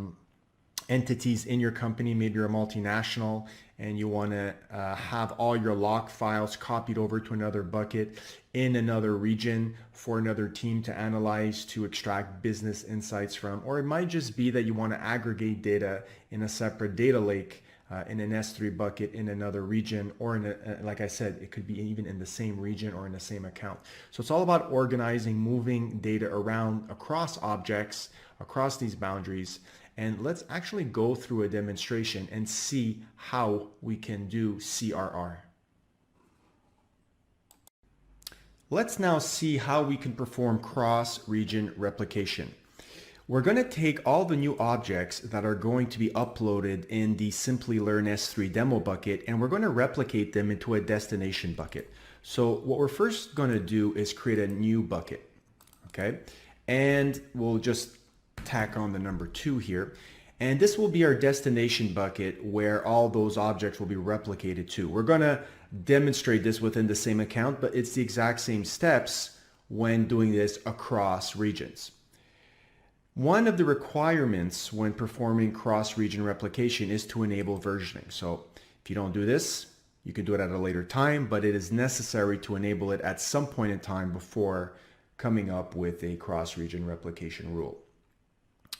entities in your company. Maybe you're a multinational and you want to have all your log files copied over to another bucket in another region for another team to analyze, to extract business insights from. Or it might just be that you want to aggregate data in a separate data lake in an S3 bucket in another region, or in like I said, it could be even in the same region or in the same account. So it's all about organizing, moving data around across objects, across these boundaries. And let's actually go through a demonstration and see how we can do CRR. Let's now see how we can perform cross-region replication. We're going to take all the new objects that are going to be uploaded in the Simplilearn S3 demo bucket, and we're going to replicate them into a destination bucket. So what we're first going to do is create a new bucket, okay? And we'll just tack on the number 2 here. And this will be our destination bucket where all those objects will be replicated to. We're going to demonstrate this within the same account, but it's the exact same steps when doing this across regions. One of the requirements when performing cross-region replication is to enable versioning. So if you don't do this, you can do it at a later time, but it is necessary to enable it at some point in time before coming up with a cross-region replication rule.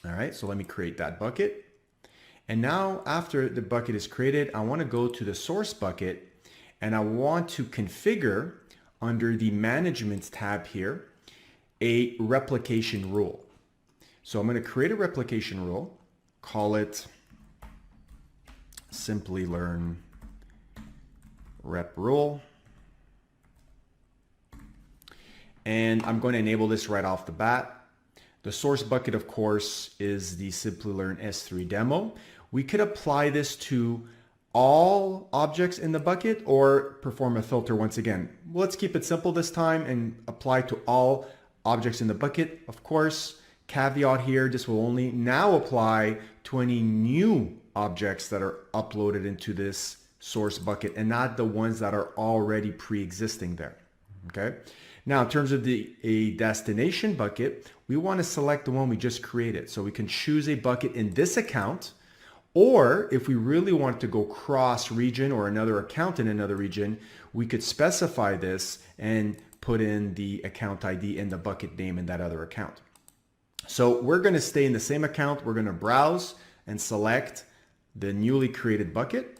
All right, so let me create that bucket. And now after the bucket is created, I want to go to the source bucket and I want to configure under the management tab here a replication rule. So I'm going to create a replication rule, call it Simplilearn rep rule. And I'm going to enable this right off the bat. The source bucket, of course, is the Simplilearn S3 demo. We could apply this to all objects in the bucket or perform a filter once again. Let's keep it simple this time and apply to all objects in the bucket. Of course, caveat here, this will only now apply to any new objects that are uploaded into this source bucket and not the ones that are already pre-existing there. Okay. Now, in terms of a destination bucket, we want to select the one we just created. So we can choose a bucket in this account, or if we really want to go cross region or another account in another region, we could specify this and put in the account ID and the bucket name in that other account. So we're going to stay in the same account. We're going to browse and select the newly created bucket.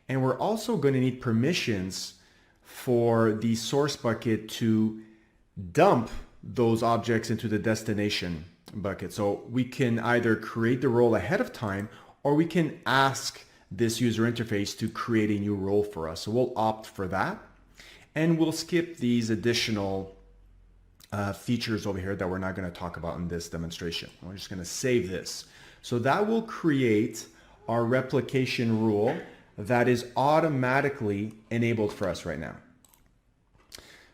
And we're also going to need permissions for the source bucket to dump those objects into the destination bucket. So we can either create the role ahead of time, or we can ask this user interface to create a new role for us. So we'll opt for that, and we'll skip these additional features over here that we're not going to talk about in this demonstration. We're just going to save this. So that will create our replication rule that is automatically enabled for us right now.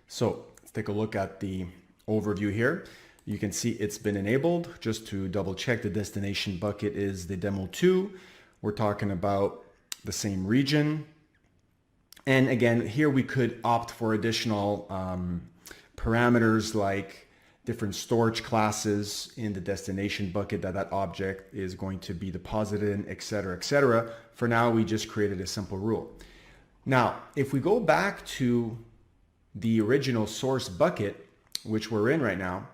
So let's take a look at the overview here. You can see it's been enabled. Just to double check, the destination bucket is the demo 2. We're talking about the same region. And again, here we could opt for additional parameters like different storage classes in the destination bucket that object is going to be deposited in, etc., etc. For now, we just created a simple rule. Now, if we go back to the original source bucket, which we're in right now,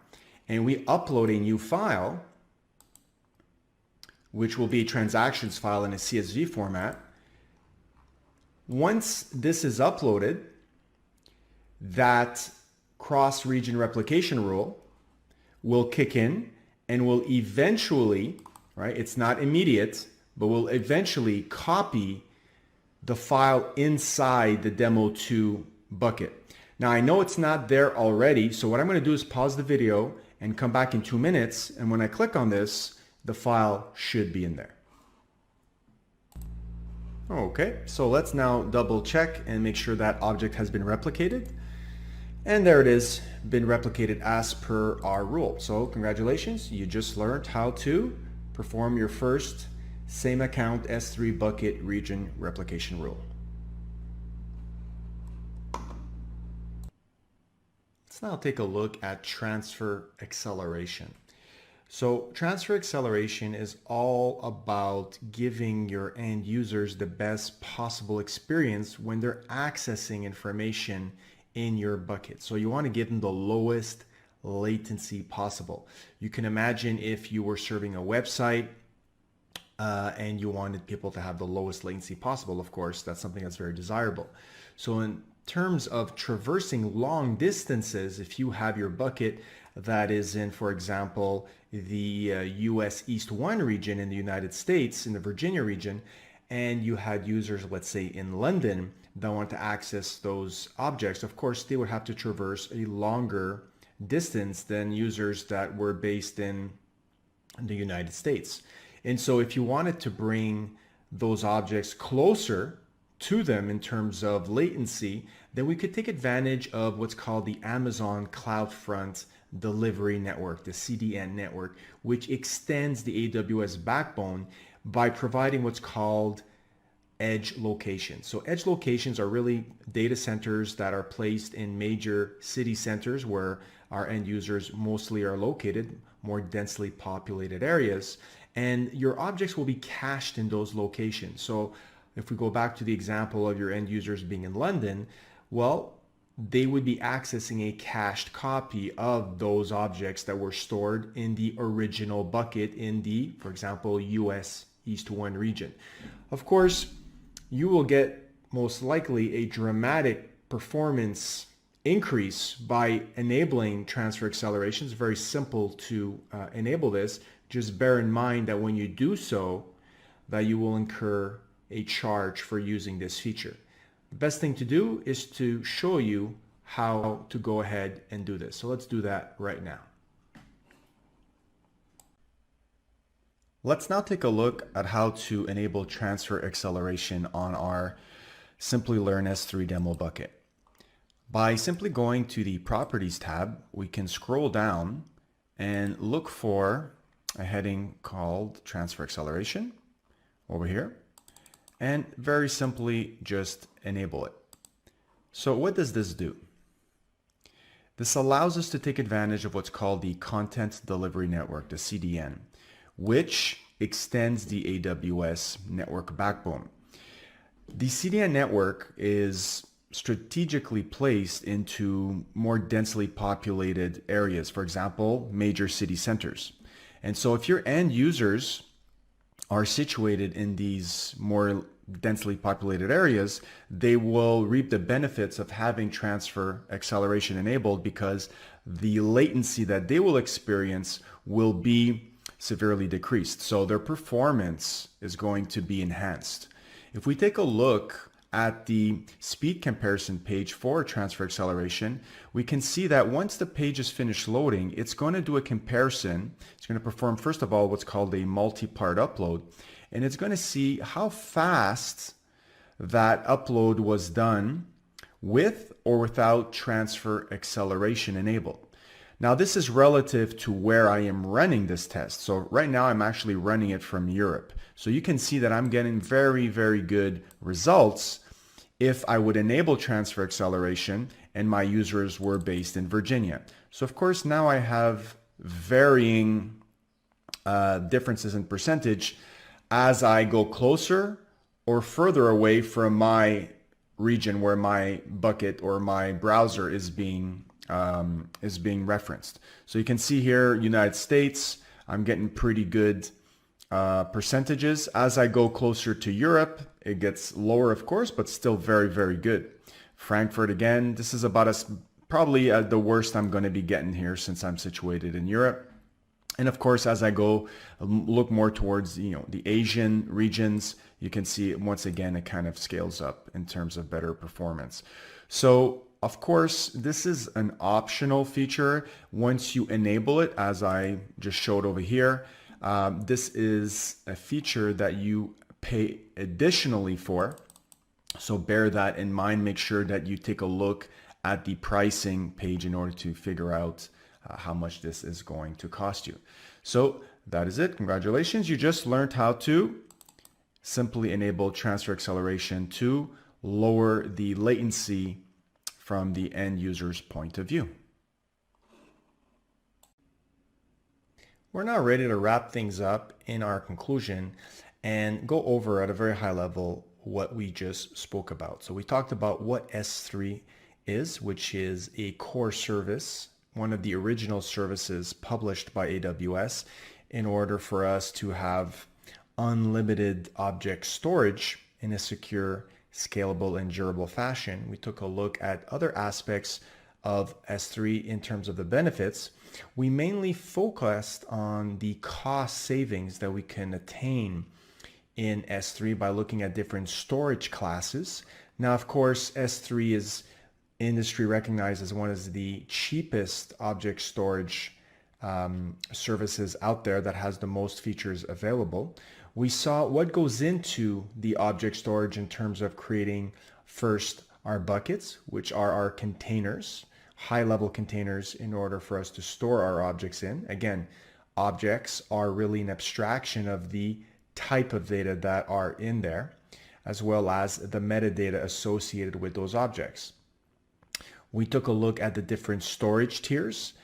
and we upload a new file, which will be a transactions file in a CSV format, once this is uploaded, that cross-region replication rule will kick in and will eventually, right, it's not immediate, but will eventually copy the file inside the demo2 bucket. Now I know it's not there already, so what I'm going to do is pause the video and come back in 2 minutes, and when I click on this, the file should be in there. Okay, so let's now double check and make sure that object has been replicated. And there it is, been replicated as per our rule. So congratulations, you just learned how to perform your first same account S3 bucket region replication rule. Let's now take a look at transfer acceleration. So transfer acceleration is all about giving your end users the best possible experience when they're accessing information in your bucket. So you want to give them the lowest latency possible. You can imagine if you were serving a website and you wanted people to have the lowest latency possible. Of course, that's something that's very desirable. So in terms of traversing long distances, if you have your bucket that is in, for example, the US East 1 region in the United States, in the Virginia region, and you had users, let's say in London, that want to access those objects, of course, they would have to traverse a longer distance than users that were based in the United States. And so if you wanted to bring those objects closer to them in terms of latency, then we could take advantage of what's called the Amazon CloudFront Delivery Network, the CDN network, which extends the AWS backbone by providing what's called edge locations. So edge locations are really data centers that are placed in major city centers where our end users mostly are located, more densely populated areas, and your objects will be cached in those locations. So if we go back to the example of your end users being in London, well, they would be accessing a cached copy of those objects that were stored in the original bucket in the, for example, US East 1 region. Of course, you will get most likely a dramatic performance increase by enabling transfer acceleration. It's very simple to enable this. Just bear in mind that when you do so, that you will incur a charge for using this feature. The best thing to do is to show you how to go ahead and do this. So let's do that right now. Let's now take a look at how to enable transfer acceleration on our Simplilearn S3 demo bucket. By simply going to the Properties tab, we can scroll down and look for a heading called Transfer Acceleration over here, and very simply just enable it. So what does this do? This allows us to take advantage of what's called the Content Delivery Network, the CDN, which extends the AWS network backbone. The CDN network is strategically placed into more densely populated areas, for example, major city centers. And so if your end users are situated in these more densely populated areas, they will reap the benefits of having transfer acceleration enabled because the latency that they will experience will be severely decreased. So their performance is going to be enhanced. If we take a look at the speed comparison page for transfer acceleration, we can see that once the page is finished loading, it's going to do a comparison. It's going to perform, first of all, what's called a multi-part upload, and it's going to see how fast that upload was done with or without transfer acceleration enabled. Now, this is relative to where I am running this test. So right now I'm actually running it from Europe. So you can see that I'm getting very, very good results if I would enable transfer acceleration and my users were based in Virginia. So of course, now I have varying differences in percentage as I go closer or further away from my region where my bucket or my browser is being is being referenced. So you can see here, United States, I'm getting pretty good percentages. As I go closer to Europe, it gets lower, of course, but still very, very good. Frankfurt again, this is about probably the worst I'm going to be getting here since I'm situated in Europe. And of course, as I go look more towards the Asian regions, you can see once again it kind of scales up in terms of better performance. So of course, this is an optional feature. Once you enable it, as I just showed over here, this is a feature that you pay additionally for. So bear that in mind. Make sure that you take a look at the pricing page in order to figure out how much this is going to cost you. So that is it. Congratulations. You just learned how to simply enable transfer acceleration to lower the latency from the end user's point of view. We're now ready to wrap things up in our conclusion and go over at a very high level what we just spoke about. So we talked about what S3 is, which is a core service, one of the original services published by AWS in order for us to have unlimited object storage in a secure, scalable, and durable fashion. We took a look at other aspects of S3 in terms of the benefits. We mainly focused on the cost savings that we can attain in S3 by looking at different storage classes. Now, of course, S3 is industry recognized as one of the cheapest object storage services out there that has the most features available. We saw what goes into the object storage in terms of creating first our buckets, which are our containers, high-level containers in order for us to store our objects in. Again, objects are really an abstraction of the type of data that are in there, as well as the metadata associated with those objects. We took a look at the different storage tiers,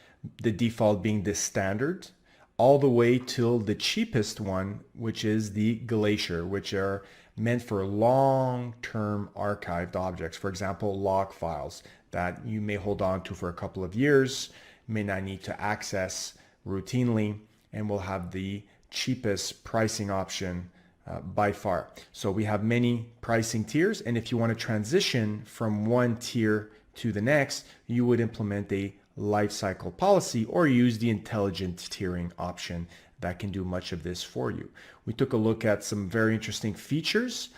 the default being the standard, all the way till the cheapest one, which is the Glacier, which are meant for long-term archived objects. For example, log files that you may hold on to for a couple of years, may not need to access routinely, and will have the cheapest pricing option by far. So we have many pricing tiers, and if you want to transition from one tier to the next, you would implement a lifecycle policy or use the intelligent tiering option that can do much of this for you. We took a look at some very interesting features,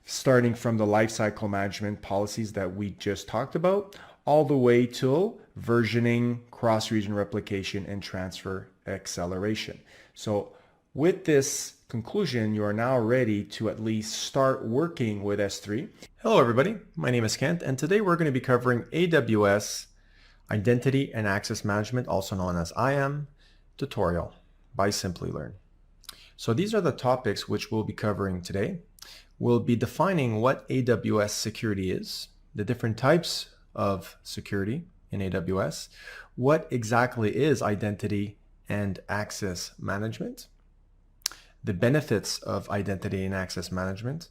starting from the lifecycle management policies that we just talked about, all the way to versioning, cross-region replication, and transfer acceleration. So with this conclusion, you are now ready to at least start working with S3. Hello everybody, my name is Kent, and today we're going to be covering AWS Identity and Access Management, also known as IAM, tutorial by Simplilearn. So these are the topics which we'll be covering today. We'll be defining what AWS security is, the different types of security in AWS, what exactly is identity and access management, the benefits of identity and access management,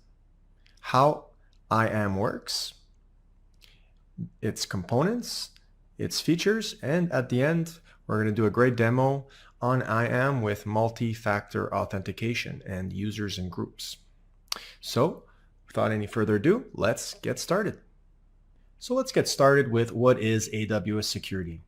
how IAM works, its components, its features, and at the end, we're going to do a great demo on IAM with multi-factor authentication and users and groups. So without any further ado, let's get started. So let's get started with what is AWS security.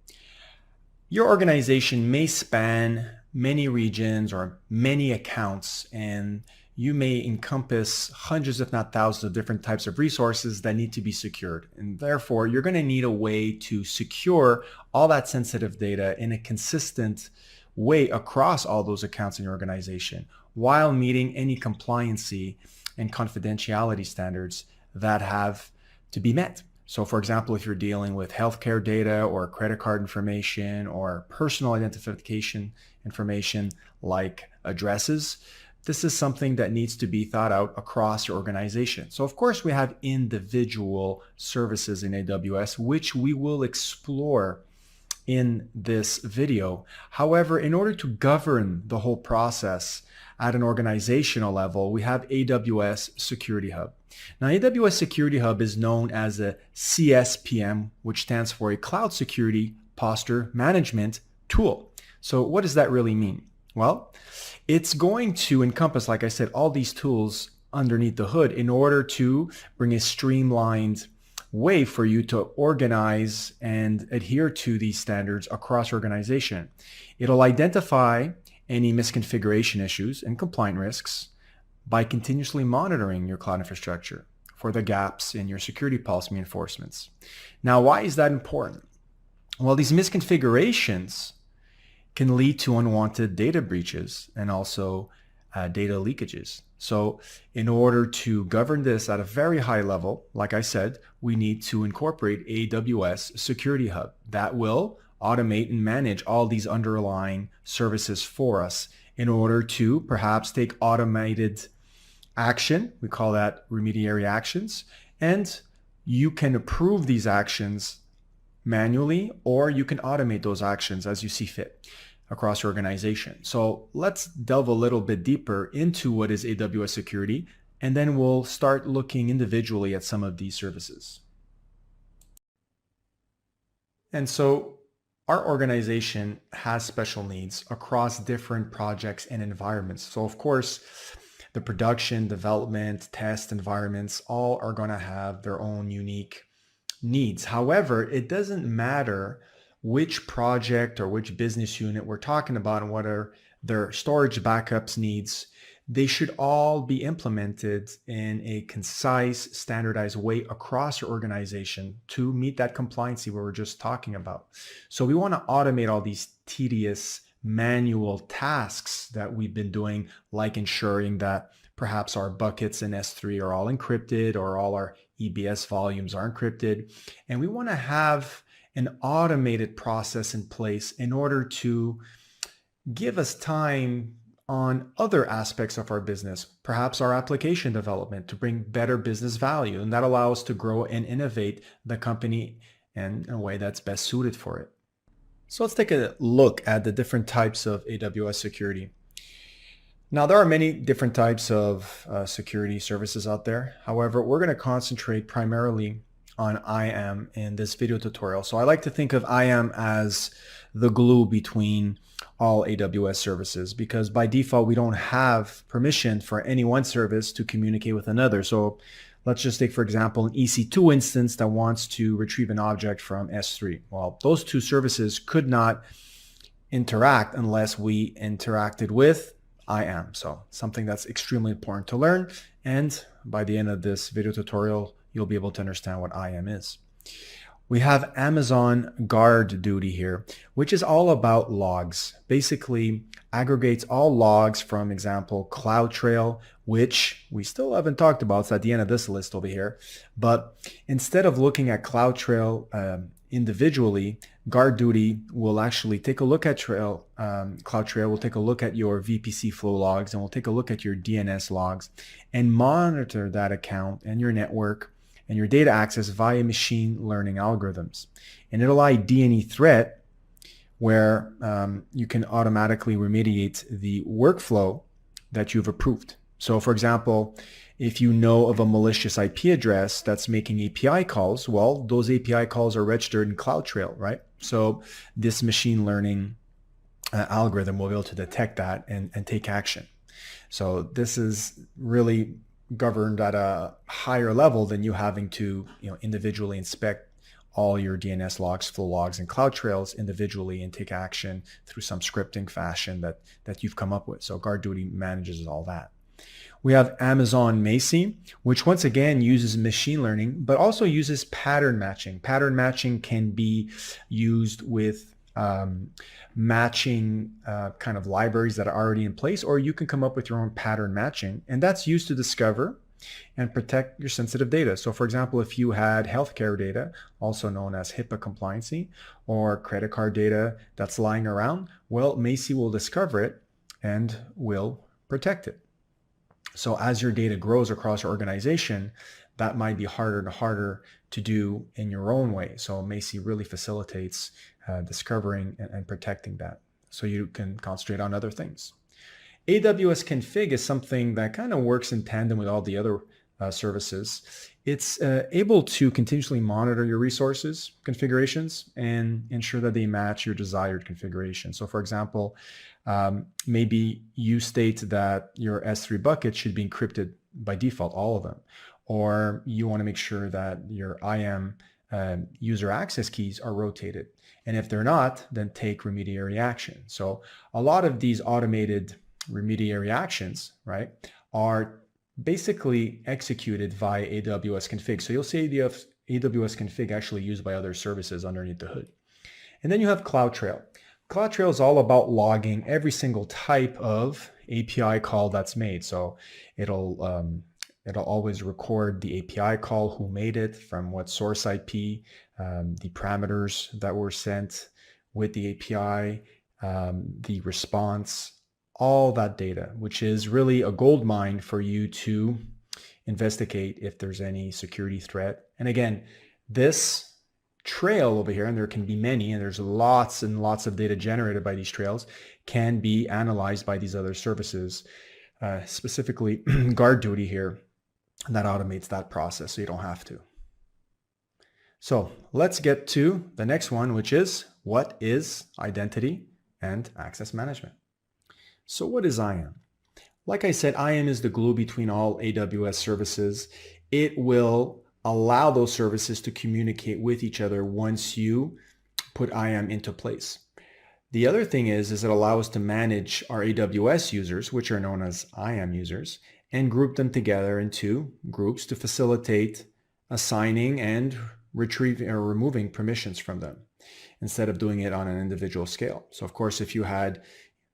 Your organization may span many regions or many accounts, and you may encompass hundreds, if not thousands, of different types of resources that need to be secured. And therefore, you're going to need a way to secure all that sensitive data in a consistent way across all those accounts in your organization while meeting any compliancy and confidentiality standards that have to be met. So for example, if you're dealing with healthcare data or credit card information or personal identification information like addresses, this is something that needs to be thought out across your organization. So of course we have individual services in AWS, which we will explore in this video. However, in order to govern the whole process at an organizational level, we have AWS Security Hub. Now, AWS Security Hub is known as a CSPM, which stands for a Cloud Security Posture Management Tool. So what does that really mean? Well, it's going to encompass, like I said, all these tools underneath the hood in order to bring a streamlined way for you to organize and adhere to these standards across your organization. It'll identify any misconfiguration issues and compliance risks by continuously monitoring your cloud infrastructure for the gaps in your security policy reinforcements. Now, why is that important? Well, these misconfigurations can lead to unwanted data breaches and also data leakages. So in order to govern this at a very high level, like I said, we need to incorporate AWS Security Hub that will automate and manage all these underlying services for us in order to perhaps take automated action. We call that remediary actions. And you can approve these actions manually, or you can automate those actions as you see fit across your organization. So let's delve a little bit deeper into what is AWS security, and then we'll start looking individually at some of these services. And so our organization has special needs across different projects and environments. So of course, the production, development, test environments, all are going to have their own unique needs. However, it doesn't matter which project or which business unit we're talking about and what are their storage backups needs. They should all be implemented in a concise, standardized way across your organization to meet that compliancy we were just talking about. So we want to automate all these tedious manual tasks that we've been doing, like ensuring that perhaps our buckets in S3 are all encrypted or all our EBS volumes are encrypted. And we want to have an automated process in place in order to give us time on other aspects of our business, perhaps our application development, to bring better business value. And that allows us to grow and innovate the company in a way that's best suited for it. So let's take a look at the different types of AWS security. Now, there are many different types of security services out there. However, we're going to concentrate primarily on IAM in this video tutorial. So I like to think of IAM as the glue between all AWS services, because by default, we don't have permission for any one service to communicate with another. So let's just take, for example, an EC2 instance that wants to retrieve an object from S3. Well, those two services could not interact unless we interacted with IAM. So something that's extremely important to learn. And by the end of this video tutorial, you'll be able to understand what IAM is. We have Amazon Guard Duty here, which is all about logs. Basically aggregates all logs from, example, CloudTrail, which we still haven't talked about. It's at the end of this list over here. But instead of looking at CloudTrail individually, Guard Duty will actually take a look at CloudTrail will take a look at your VPC flow logs, and we'll take a look at your DNS logs and monitor that account and your network and your data access via machine learning algorithms. And it'll ID any threat where you can automatically remediate the workflow that you've approved. So for example, if you know of a malicious IP address that's making API calls, well, those API calls are registered in CloudTrail, right? So this machine learning algorithm will be able to detect that and take action. So this is really governed at a higher level than you having to individually inspect all your DNS logs, flow logs, and CloudTrails individually and take action through some scripting fashion that you've come up with. So Guard Duty manages all that. We have Amazon Macie, which once again uses machine learning, but also uses pattern matching. Pattern matching can be used with matching kind of libraries that are already in place, or you can come up with your own pattern matching, and that's used to discover and protect your sensitive data. So for example, if you had healthcare data, also known as HIPAA compliancy, or credit card data that's lying around, well, Macie will discover it and will protect it. So as your data grows across your organization, that might be harder and harder to do in your own way. So Macie really facilitates discovering and protecting that so you can concentrate on other things. AWS config is something that kind of works in tandem with all the other services. It's able to continuously monitor your resources configurations and ensure that they match your desired configuration. So for example, maybe you state that your S3 buckets should be encrypted by default, all of them. Or you want to make sure that your IAM user access keys are rotated. And if they're not, then take remediary action. So a lot of these automated remediary actions, right, are basically executed via AWS config. So you'll see the AWS config actually used by other services underneath the hood. And then you have CloudTrail. CloudTrail is all about logging every single type of API call that's made. So it'll always record the API call, who made it, from what source IP, the parameters that were sent with the API, the response, all that data, which is really a gold mine for you to investigate if there's any security threat. And again, this trail over here, and there can be many, and there's lots and lots of data generated by these trails, can be analyzed by these other services, specifically GuardDuty here, that automates that process so you don't have to. So let's get to the next one, which is, what is identity and access management? So what is IAM? Like I said, IAM is the glue between all AWS services. It will allow those services to communicate with each other once you put IAM into place. The other thing is it allows us to manage our AWS users, which are known as IAM users, and group them together into groups to facilitate assigning and retrieving or removing permissions from them instead of doing it on an individual scale. So of course, if you had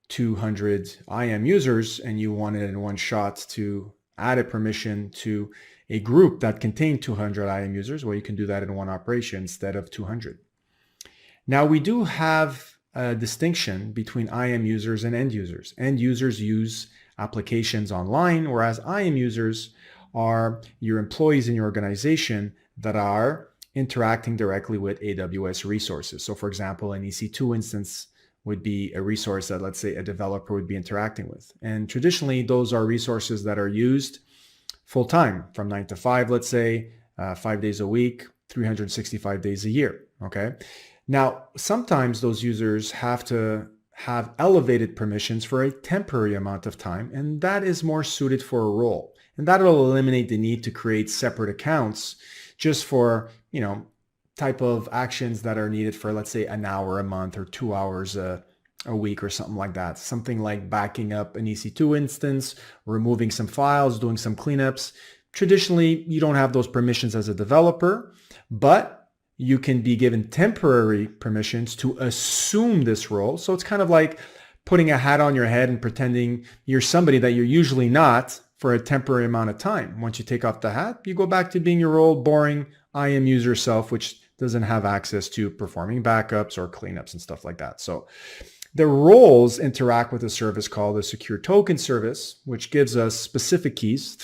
200 IAM users and you wanted in one shot to add a permission to a group that contained 200 IAM users, well, you can do that in one operation instead of 200. Now we do have a distinction between IAM users and end users. End users use applications online, whereas IAM users are your employees in your organization that are interacting directly with AWS resources. So for example, an EC2 instance would be a resource that, let's say, a developer would be interacting with. And traditionally, those are resources that are used full-time, from 9 to 5, let's say, 5 days a week, 365 days a year, okay? Now, sometimes those users have to have elevated permissions for a temporary amount of time, and that is more suited for a role. And that will eliminate the need to create separate accounts just for, type of actions that are needed for, let's say, an hour a month or 2 hours a week or something like that. Something like backing up an EC2 instance, removing some files, doing some cleanups. Traditionally, you don't have those permissions as a developer, but you can be given temporary permissions to assume this role. So it's kind of like putting a hat on your head and pretending you're somebody that you're usually not for a temporary amount of time. Once you take off the hat, you go back to being your old, boring IAM user self, which doesn't have access to performing backups or cleanups and stuff like that. So the roles interact with a service called a secure token service, which gives us specific keys,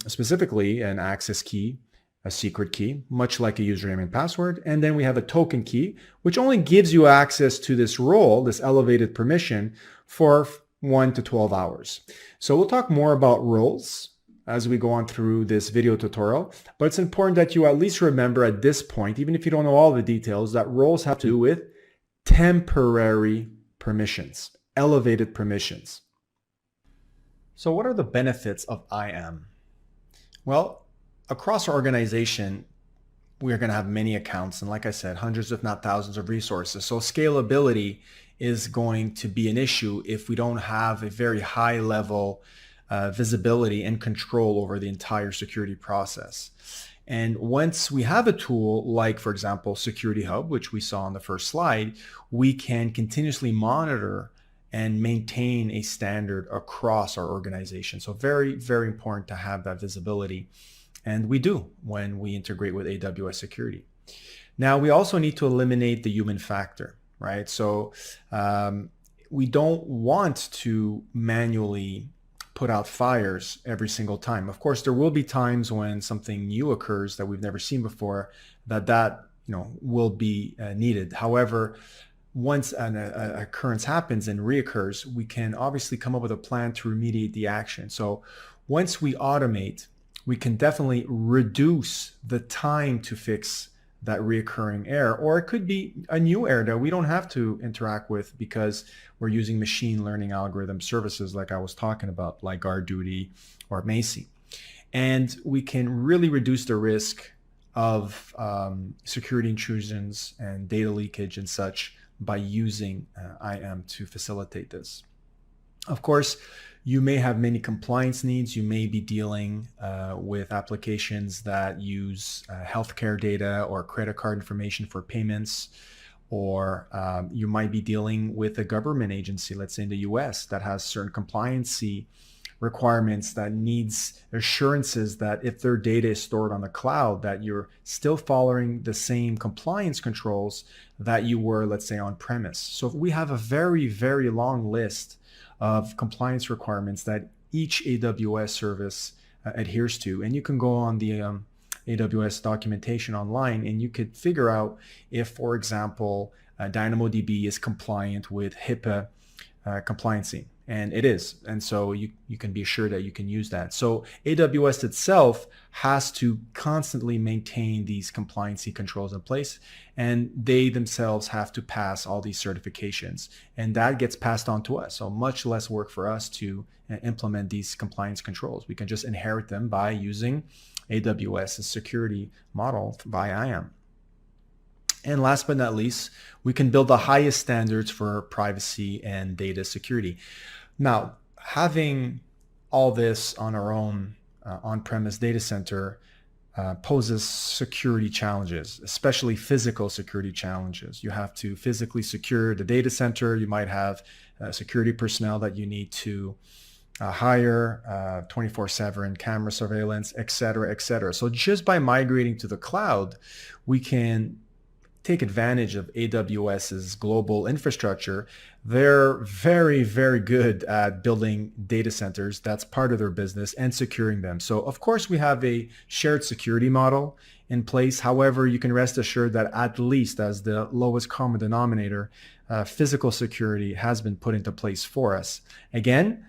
specifically an access key, a secret key, much like a username and password. And then we have a token key, which only gives you access to this role, this elevated permission, for 1 to 12 hours. So we'll talk more about roles as we go on through this video tutorial, but it's important that you at least remember at this point, even if you don't know all the details, that roles have to do with temporary permissions, elevated permissions. So what are the benefits of IAM? Well, across our organization, we are going to have many accounts, and like I said, hundreds if not thousands of resources. So scalability is going to be an issue if we don't have a very high level visibility and control over the entire security process. And once we have a tool like, for example, Security Hub, which we saw on the first slide, we can continuously monitor and maintain a standard across our organization. So very, very important to have that visibility. And we do when we integrate with AWS Security. Now, we also need to eliminate the human factor, right? So we don't want to manually put out fires every single time. Of course, there will be times when something new occurs that we've never seen before, that will be needed. However, once an occurrence happens and reoccurs, we can obviously come up with a plan to remediate the action. So once we automate, we can definitely reduce the time to fix that reoccurring error, or it could be a new error that we don't have to interact with because we're using machine learning algorithm services like I was talking about, like GuardDuty or Macy. And we can really reduce the risk of security intrusions and data leakage and such by using IAM to facilitate this. Of course, you may have many compliance needs. You may be dealing with applications that use healthcare data or credit card information for payments, or you might be dealing with a government agency, let's say in the US, that has certain compliancy requirements that needs assurances that if their data is stored on the cloud, that you're still following the same compliance controls that you were, let's say, on premise. So we have a very, very long list of compliance requirements that each AWS service adheres to. And you can go on the AWS documentation online and you could figure out if, for example, DynamoDB is compliant with HIPAA compliancy. And it is. And so you can be assured that you can use that. So AWS itself has to constantly maintain these compliancy controls in place, and they themselves have to pass all these certifications. And that gets passed on to us. So much less work for us to implement these compliance controls. We can just inherit them by using AWS's security model by IAM. And last but not least, we can build the highest standards for privacy and data security. Now, having all this on our own on-premise data center poses security challenges, especially physical security challenges. You have to physically secure the data center. You might have security personnel that you need to hire, 24/7 camera surveillance, et cetera, et cetera. So just by migrating to the cloud, we can take advantage of AWS's global infrastructure. They're very, very good at building data centers. That's part of their business, and securing them. So of course we have a shared security model in place. However, you can rest assured that at least as the lowest common denominator, physical security has been put into place for us. Again,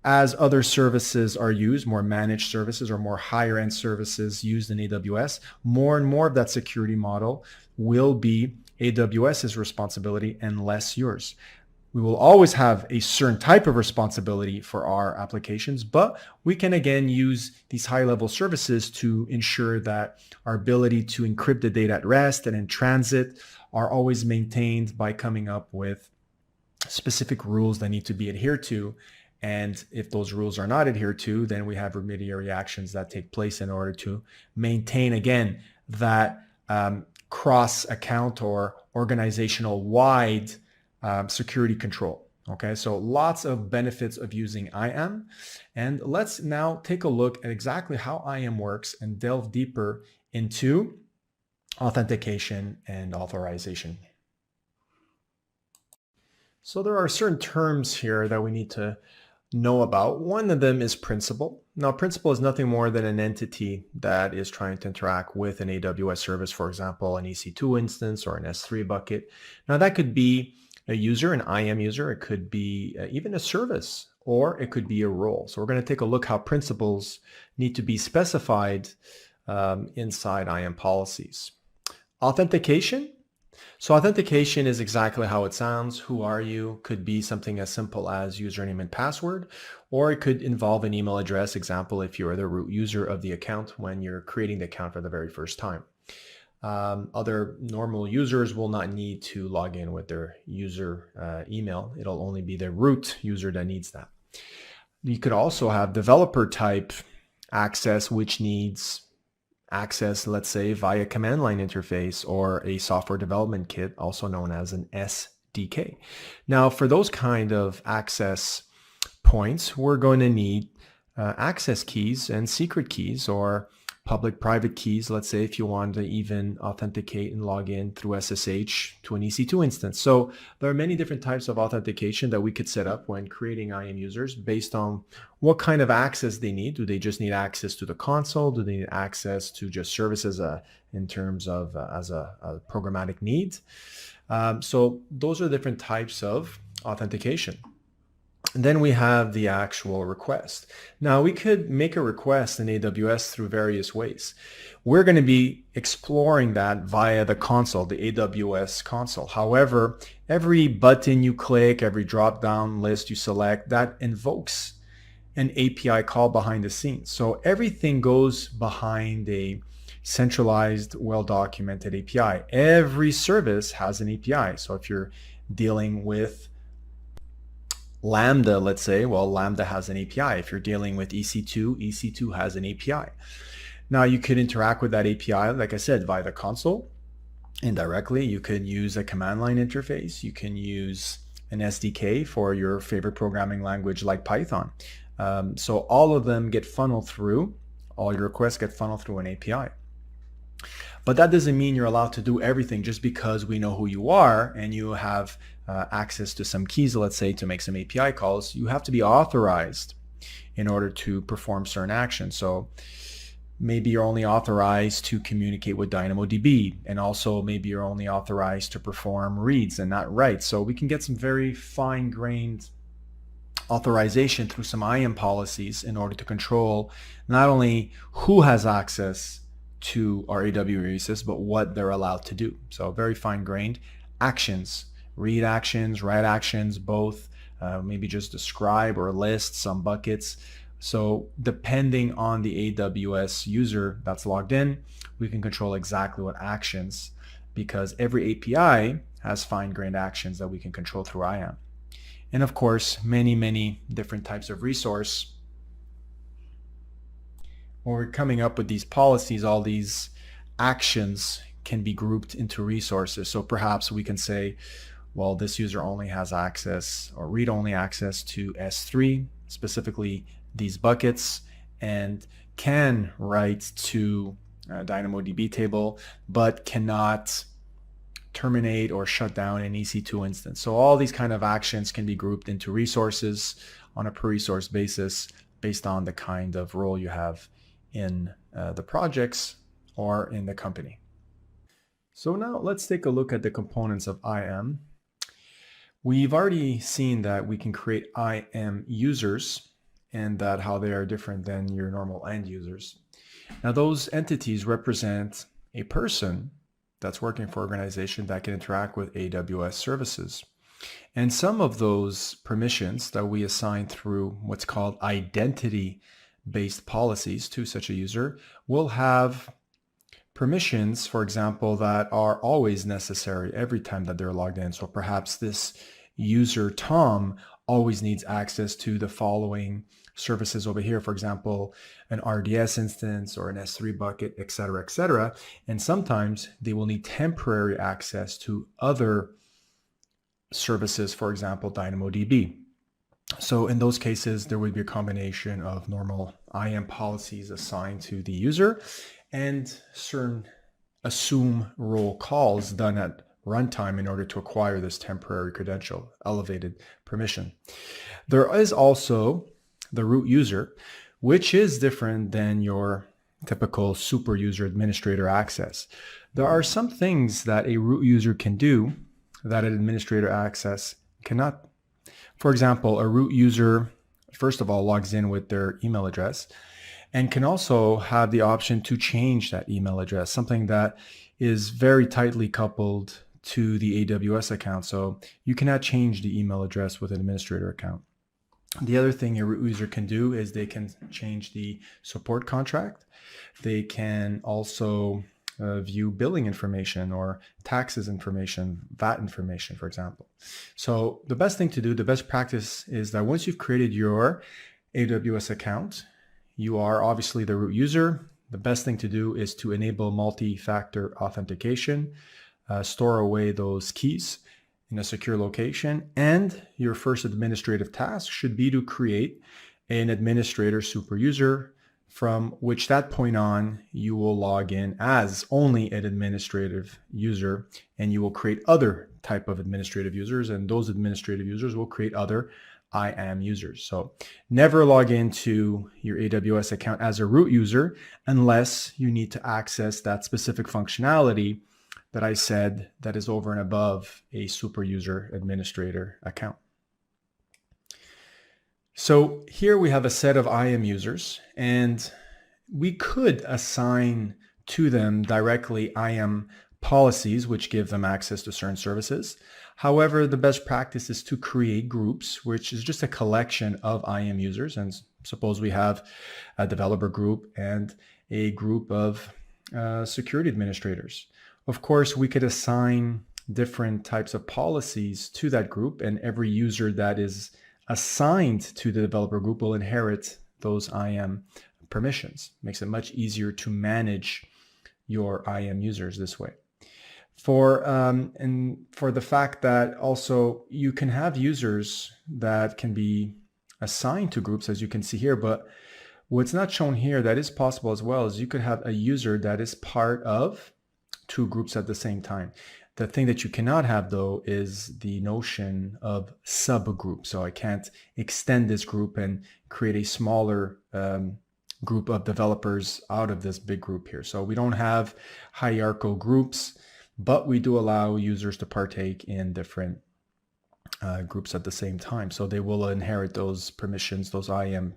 as other services are used, more managed services or more higher end services used in AWS, more and more of that security model will be AWS's responsibility and less yours. We will always have a certain type of responsibility for our applications, but we can again use these high-level services to ensure that our ability to encrypt the data at rest and in transit are always maintained by coming up with specific rules that need to be adhered to. And if those rules are not adhered to, then we have remediary actions that take place in order to maintain, again, that cross-account or organizational-wide security control. Okay, so lots of benefits of using IAM. And let's now take a look at exactly how IAM works and delve deeper into authentication and authorization. So there are certain terms here that we need to know about. One of them is principal. Now, principal is nothing more than an entity that is trying to interact with an AWS service, for example, an EC2 instance or an S3 bucket. Now, that could be a user, an IAM user. It could be even a service, or it could be a role. So we're going to take a look how principals need to be specified inside IAM policies. Authentication. So authentication is exactly how it sounds. Who are you? Could be something as simple as username and password, or it could involve an email address. Example, if you're the root user of the account when you're creating the account for the very first time. Other normal users will not need to log in with their user email. It'll only be the root user that needs that. You could also have developer type access, which needs access, let's say, via command line interface or a software development kit, also known as an SDK. Now, for those kind of access points, we're going to need access keys and secret keys, or public-private keys, let's say if you want to even authenticate and log in through SSH to an EC2 instance. So there are many different types of authentication that we could set up when creating IAM users based on what kind of access they need. Do they just need access to the console? Do they need access to just services in terms of as a programmatic need? So those are different types of authentication. And then we have the actual request. Now we could make a request in AWS through various ways. We're going to be exploring that via the console, the AWS console. However, every button you click, every drop-down list you select, that invokes an API call behind the scenes. So everything goes behind a centralized, well-documented API. Every service has an API. So if you're dealing with Lambda, let's say, well, Lambda has an API. If you're dealing with EC2, EC2 has an API. Now you could interact with that API, like I said, via the console indirectly. You could use a command line interface. You can use an SDK for your favorite programming language like Python. So all of them get funneled through, all your requests get funneled through an API. But that doesn't mean you're allowed to do everything just because we know who you are and you have access to some keys, let's say, to make some API calls. You have to be authorized in order to perform certain actions. So maybe you're only authorized to communicate with DynamoDB, and also maybe you're only authorized to perform reads and not writes. So we can get some very fine-grained authorization through some IAM policies in order to control not only who has access to our AWS, but what they're allowed to do. So very fine-grained actions, read actions, write actions, both, maybe just describe or list some buckets. So depending on the AWS user that's logged in, we can control exactly what actions, because every API has fine-grained actions that we can control through IAM. And of course, many different types of resource. When we're coming up with these policies, all these actions can be grouped into resources. So perhaps we can say, well, this user only has access or read-only access to S3, specifically these buckets, and can write to a DynamoDB table, but cannot terminate or shut down an EC2 instance. So all these kind of actions can be grouped into resources on a per resource basis based on the kind of role you have in the projects or in the company. So now let's take a look at the components of IAM. We've already seen that we can create IAM users and that how they are different than your normal end users. Now those entities represent a person that's working for an organization that can interact with AWS services. And some of those permissions that we assign through what's called identity-based policies to such a user will have permissions, for example, that are always necessary every time that they're logged in. So perhaps this user, Tom, always needs access to the following services over here, for example, an RDS instance or an S3 bucket, etc., etc. And sometimes they will need temporary access to other services, for example, DynamoDB. So in those cases, there would be a combination of normal IAM policies assigned to the user and certain assume role calls done at runtime in order to acquire this temporary credential, elevated permission. There is also the root user, which is different than your typical super user administrator access. There are some things that a root user can do that an administrator access cannot. For example, a root user, first of all, logs in with their email address and can also have the option to change that email address, something that is very tightly coupled to the AWS account. So you cannot change the email address with an administrator account. The other thing a root user can do is they can change the support contract. They can also view billing information or taxes information, VAT information, for example. So the best thing to do, the best practice is that once you've created your AWS account, you are obviously the root user. The best thing to do is to enable multi-factor authentication, store away those keys in a secure location, and your first administrative task should be to create an administrator super user from which that point on, you will log in as only an administrative user, and you will create other type of administrative users, and those administrative users will create other IAM users. So never log into your AWS account as a root user unless you need to access that specific functionality that I said that is over and above a super user administrator account. So here we have a set of IAM users, and we could assign to them directly IAM policies, which give them access to certain services. However, the best practice is to create groups, which is just a collection of IAM users. And suppose we have a developer group and a group of security administrators. Of course, we could assign different types of policies to that group, and every user that is assigned to the developer group will inherit those IAM permissions. Makes it much easier to manage your IAM users this way. And for the fact that also you can have users that can be assigned to groups, as you can see here, but what's not shown here that is possible as well is you could have a user that is part of two groups at the same time. The thing that you cannot have, though, is the notion of subgroup. So I can't extend this group and create a smaller group of developers out of this big group here. So we don't have hierarchical groups, but we do allow users to partake in different groups at the same time. So they will inherit those permissions, those IAM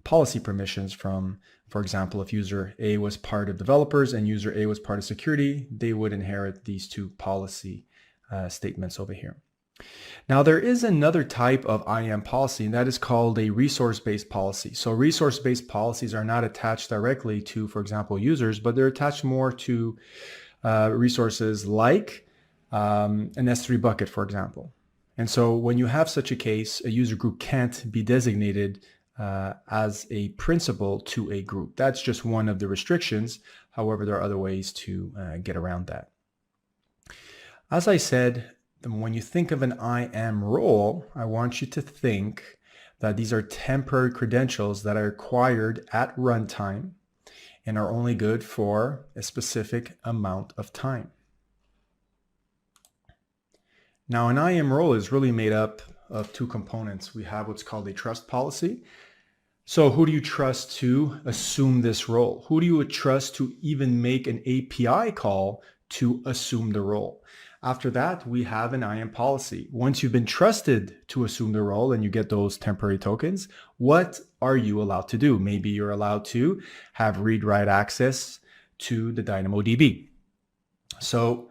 policy permissions from, for example, if user A was part of developers and user A was part of security, they would inherit these two policy statements over here. Now, there is another type of IAM policy, and that is called a resource-based policy. So resource-based policies are not attached directly to, for example, users, but they're attached more to resources like an S3 bucket, for example. And so when you have such a case, a user group can't be designated as a principal to a group. That's just one of the restrictions. However, there are other ways to get around that. As I said, when you think of an IAM role, I want you to think that these are temporary credentials that are acquired at runtime and are only good for a specific amount of time. Now, an IAM role is really made up of two components. We have what's called a trust policy. So who do you trust to assume this role? Who do you trust to even make an API call to assume the role? After that, we have an IAM policy. Once you've been trusted to assume the role and you get those temporary tokens, what are you allowed to do? Maybe you're allowed to have read-write access to the DynamoDB. So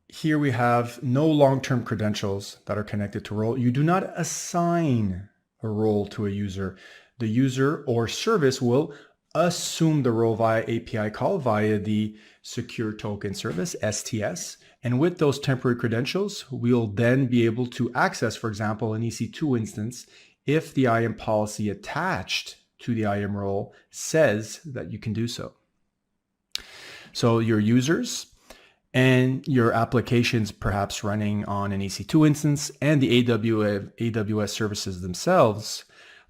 here we have no long-term credentials that are connected to role. You do not assign a role to a user. The user or service will assume the role via API call via the secure token service, STS. And with those temporary credentials, we'll then be able to access, for example, an EC2 instance if the IAM policy attached to the IAM role says that you can do so. So your users and your applications perhaps running on an EC2 instance and the AWS services themselves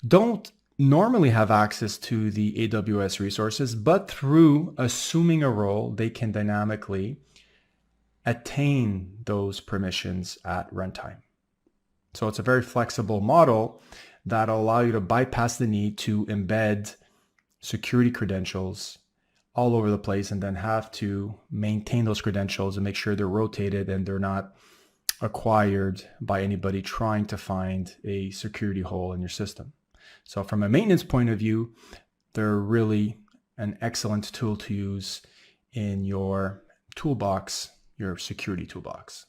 don't normally have access to the AWS resources, but through assuming a role, they can dynamically attain those permissions at runtime. So it's a very flexible model that'll allow you to bypass the need to embed security credentials all over the place and then have to maintain those credentials and make sure they're rotated and they're not acquired by anybody trying to find a security hole in your system. So from a maintenance point of view, they're really an excellent tool to use in your toolbox, your security toolbox.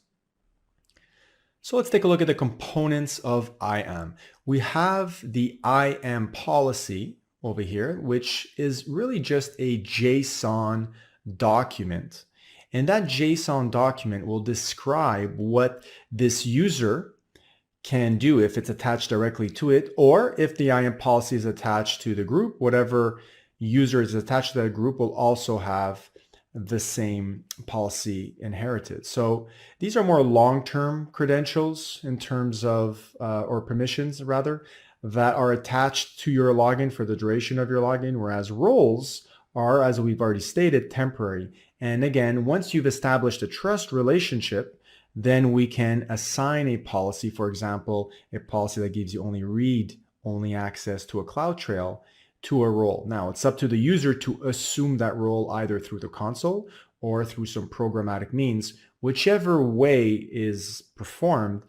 So let's take a look at the components of IAM. We have the IAM policy over here, which is really just a JSON document. And that JSON document will describe what this user can do if it's attached directly to it, or if the IAM policy is attached to the group, whatever user is attached to that group will also have the same policy inherited. So these are more long-term credentials in terms of, or permissions rather. that are attached to your login for the duration of your login, whereas roles are, as we've already stated, temporary. And again, once you've established a trust relationship, then we can assign a policy, for example, a policy that gives you only read-only access to a CloudTrail to a role. Now, it's up to the user to assume that role either through the console or through some programmatic means. Whichever way is performed,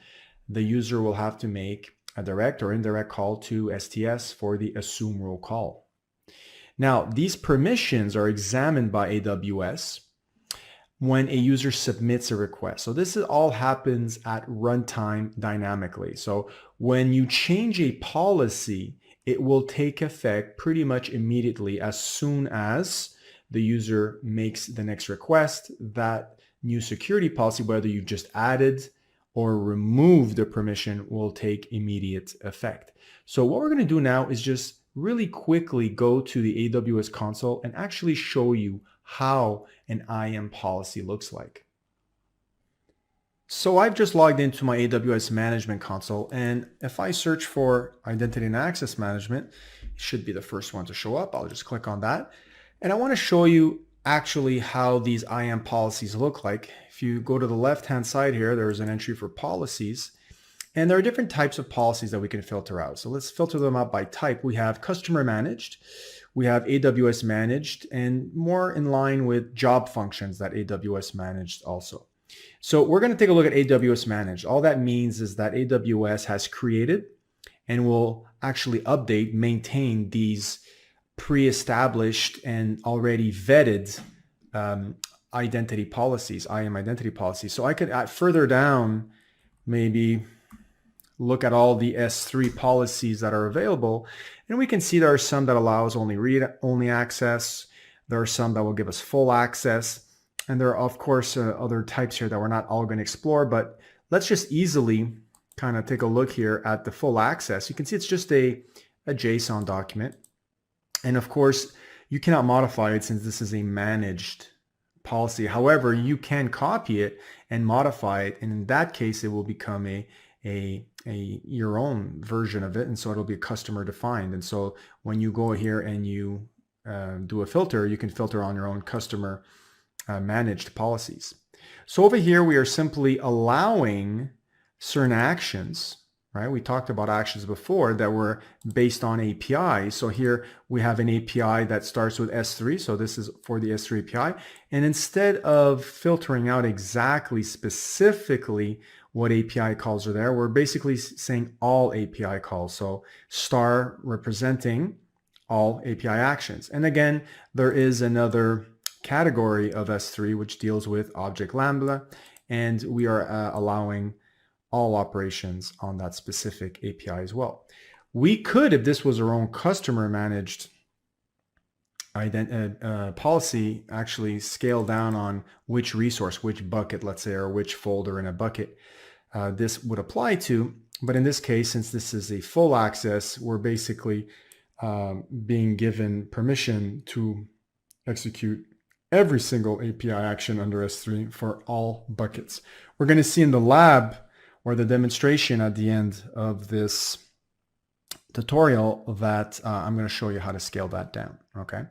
the user will have to make a direct or indirect call to STS for the assume role call. Now, these permissions are examined by AWS when a user submits a request. So this all happens at runtime dynamically. So when you change a policy, it will take effect pretty much immediately as soon as the user makes the next request. That new security policy, whether you just added or removed the permission, will take immediate effect. So what we're going to do now is just really quickly go to the AWS console and actually show you how an IAM policy looks like. So I've just logged into my AWS management console, and if I search for identity and access management, it should be the first one to show up. I'll just click on that. And I want to show you actually how these IAM policies look like. If you go to the left-hand side here, there's an entry for policies. And there are different types of policies that we can filter out. So let's filter them out by type. We have customer managed, we have AWS managed, and more in line with job functions that AWS managed also. So we're going to take a look at AWS managed. All that means is that AWS has created and will actually update, maintain these pre-established and already vetted identity policies, IAM identity policies. So I could add further down, maybe look at all the S3 policies that are available, and we can see there are some that allows only read-only access. There are some that will give us full access. And there are, of course, other types here that we're not all going to explore, but let's just easily kind of take a look here at the full access. You can see it's just a JSON document. And of course, you cannot modify it since this is a managed policy. However, you can copy it and modify it. And in that case, it will become your own version of it. And so it'll be customer defined. And so when you go here and you do a filter, you can filter on your own customer managed policies. So over here, we are simply allowing certain actions, right? We talked about actions before that were based on API. So here we have an API that starts with S3. So this is for the S3 API. And instead of filtering out exactly specifically what API calls are there, we're basically saying all API calls. So star representing all API actions. And again, there is another category of S3 which deals with object Lambda, and we are allowing all operations on that specific API as well. We could, if this was our own customer managed policy, actually scale down on which resource, which bucket, let's say, or which folder in a bucket this would apply to. But in this case, since this is a full access, we're basically being given permission to execute every single API action under S3 for all buckets. We're going to see in the lab or the demonstration at the end of this tutorial that I'm going to show you how to scale that down. Okay,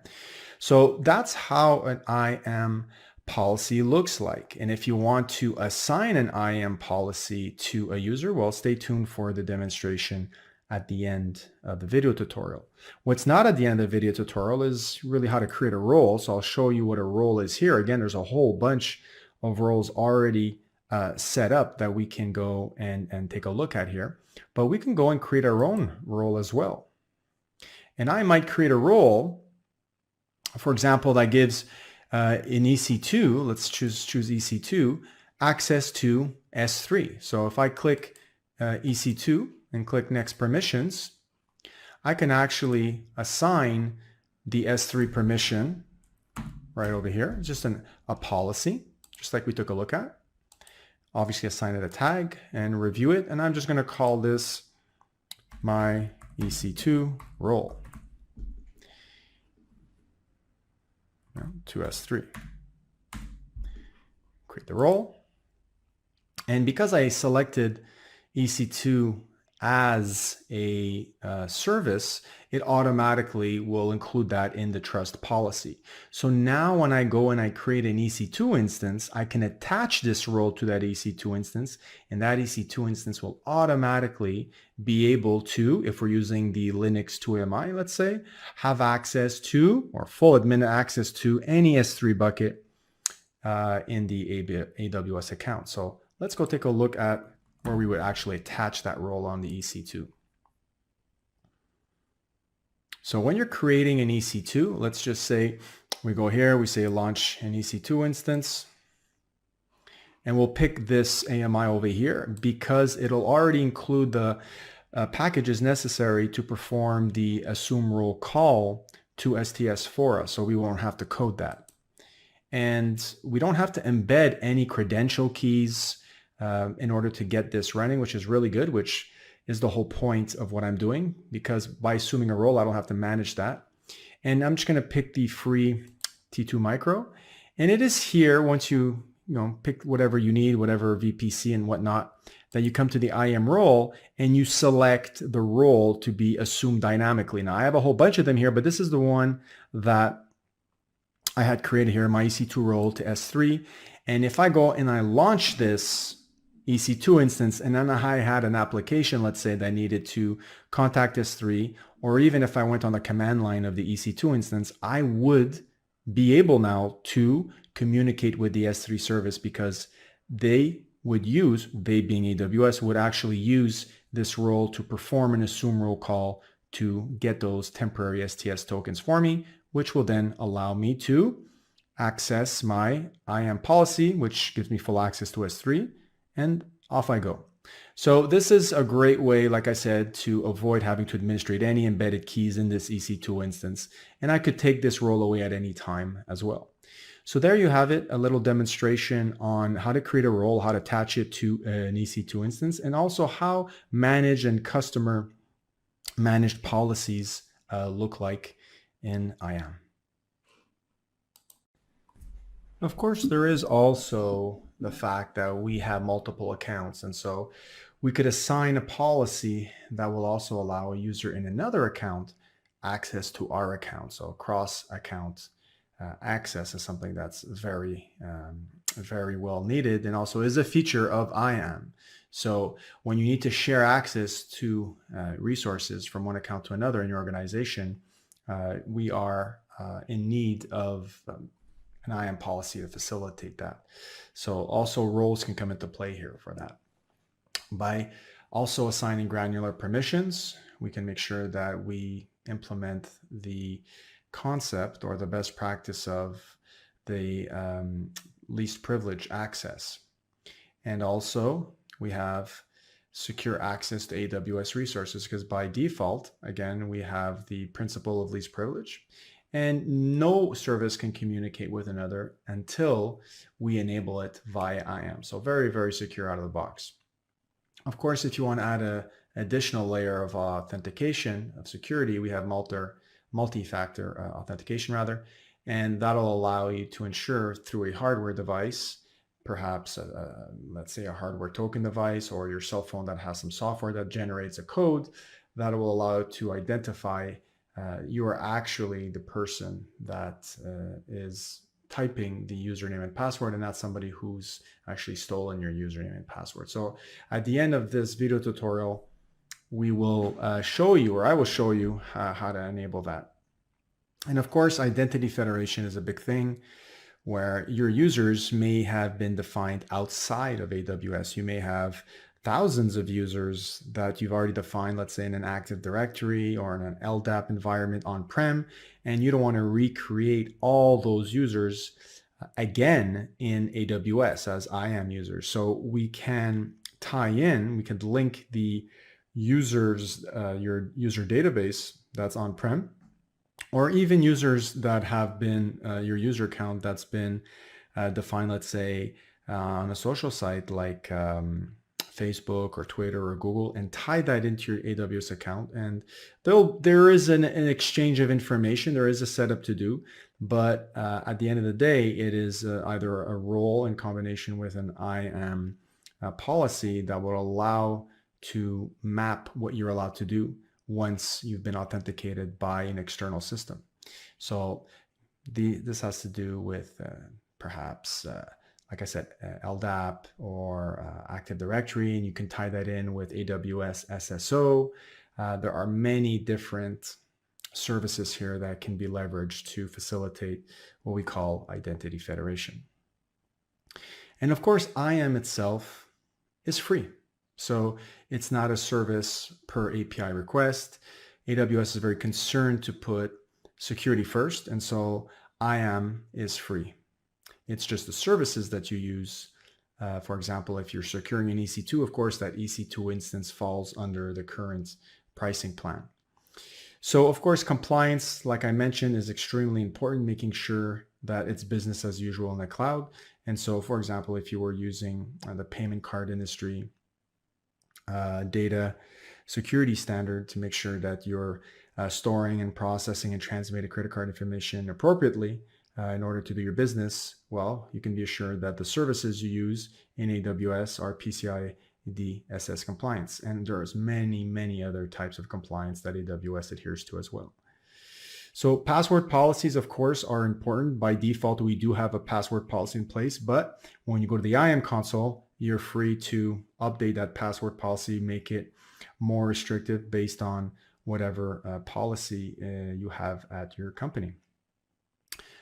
so that's how an IAM policy looks like. And if you want to assign an IAM policy to a user, well, stay tuned for the demonstration at the end of the video tutorial. What's not at the end of the video tutorial is really how to create a role. So I'll show you what a role is here. Again, there's a whole bunch of roles already set up that we can go and take a look at here. But we can go and create our own role as well. And I might create a role, for example, that gives in EC2, let's choose EC2, access to S3. So if I click EC2 and click next permissions, I can actually assign the S3 permission right over here. It's just a policy, just like we took a look at. Obviously assign it a tag and review it. And I'm just going to call this my EC2 role to S3. Create the role. And because I selected EC2 as a service, it automatically will include that in the trust policy. So now when I go and I create an EC2 instance, I can attach this role to that EC2 instance, and that EC2 instance will automatically be able to, if we're using the Linux 2AMI, let's say, have access to, or full admin access to, any S3 bucket in the AWS account. So let's go take a look at where we would actually attach that role on the EC2. So when you're creating an EC2, let's just say we go here, we say launch an EC2 instance, and we'll pick this AMI over here because it'll already include the packages necessary to perform the assume role call to STS for us, so we won't have to code that. And we don't have to embed any credential keys in order to get this running, which is really good, which is the whole point of what I'm doing, because by assuming a role, I don't have to manage that. And I'm just going to pick the free T2 micro. And it is here, once you pick whatever you need, whatever VPC and whatnot, that you come to the IAM role and you select the role to be assumed dynamically. Now I have a whole bunch of them here, but this is the one that I had created here, my EC2 role to S3. And if I go and I launch this EC2 instance, and then I had an application, let's say, that needed to contact S3, or even if I went on the command line of the EC2 instance, I would be able now to communicate with the S3 service, because they being AWS, would actually use this role to perform an assume role call to get those temporary STS tokens for me, which will then allow me to access my IAM policy, which gives me full access to S3, and off I go. So this is a great way, like I said, to avoid having to administrate any embedded keys in this EC2 instance. And I could take this role away at any time as well. So there you have it, a little demonstration on how to create a role, how to attach it to an EC2 instance, and also how managed and customer managed policies look like in IAM. Of course, there is also the fact that we have multiple accounts, and so we could assign a policy that will also allow a user in another account access to our account. So cross-account access is something that's very well needed, and also is a feature of IAM. So when you need to share access to resources from one account to another in your organization, we are in need of an IAM policy to facilitate that. So also roles can come into play here for that. By also assigning granular permissions, we can make sure that we implement the concept or the best practice of the least privilege access. And also we have secure access to AWS resources, because by default, again, we have the principle of least privilege, and no service can communicate with another until we enable it via IAM. So very, very secure out of the box. Of course, if you want to add an additional layer of authentication, of security, we have multi-factor authentication rather, and that'll allow you to ensure through a hardware device, perhaps let's say a hardware token device, or your cell phone that has some software that generates a code, that will allow you to identify you are actually the person that is typing the username and password, and not somebody who's actually stolen your username and password. So at the end of this video tutorial, we will show you, or I will show you how to enable that. And of course, identity federation is a big thing, where your users may have been defined outside of AWS. You may have thousands of users that you've already defined, let's say in an Active Directory or in an LDAP environment on-prem, and you don't want to recreate all those users again in AWS as IAM users. So we can tie in, we can link the users, your user database that's on-prem, or even users that have been your user account that's been defined, let's say on a social site like Facebook or Twitter or Google, and tie that into your AWS account. And there is an exchange of information, there is a setup to do, but at the end of the day, it is either a role in combination with an IAM policy that will allow to map what you're allowed to do once you've been authenticated by an external system. So this has to do with perhaps, like I said, LDAP or Active Directory, and you can tie that in with AWS SSO. There are many different services here that can be leveraged to facilitate what we call identity federation. And of course, IAM itself is free. So it's not a service per API request. AWS is very concerned to put security first, and so IAM is free. It's just the services that you use. For example, if you're securing an EC2, of course, that EC2 instance falls under the current pricing plan. So of course, compliance, like I mentioned, is extremely important, making sure that it's business as usual in the cloud. And so, for example, if you were using the payment card industry data security standard to make sure that you're storing and processing and transmitting credit card information appropriately in order to do your business, well, you can be assured that the services you use in AWS are PCI DSS compliance. And there's many, many other types of compliance that AWS adheres to as well. So password policies, of course, are important. By default, we do have a password policy in place, but when you go to the IAM console, you're free to update that password policy, make it more restrictive based on whatever policy you have at your company.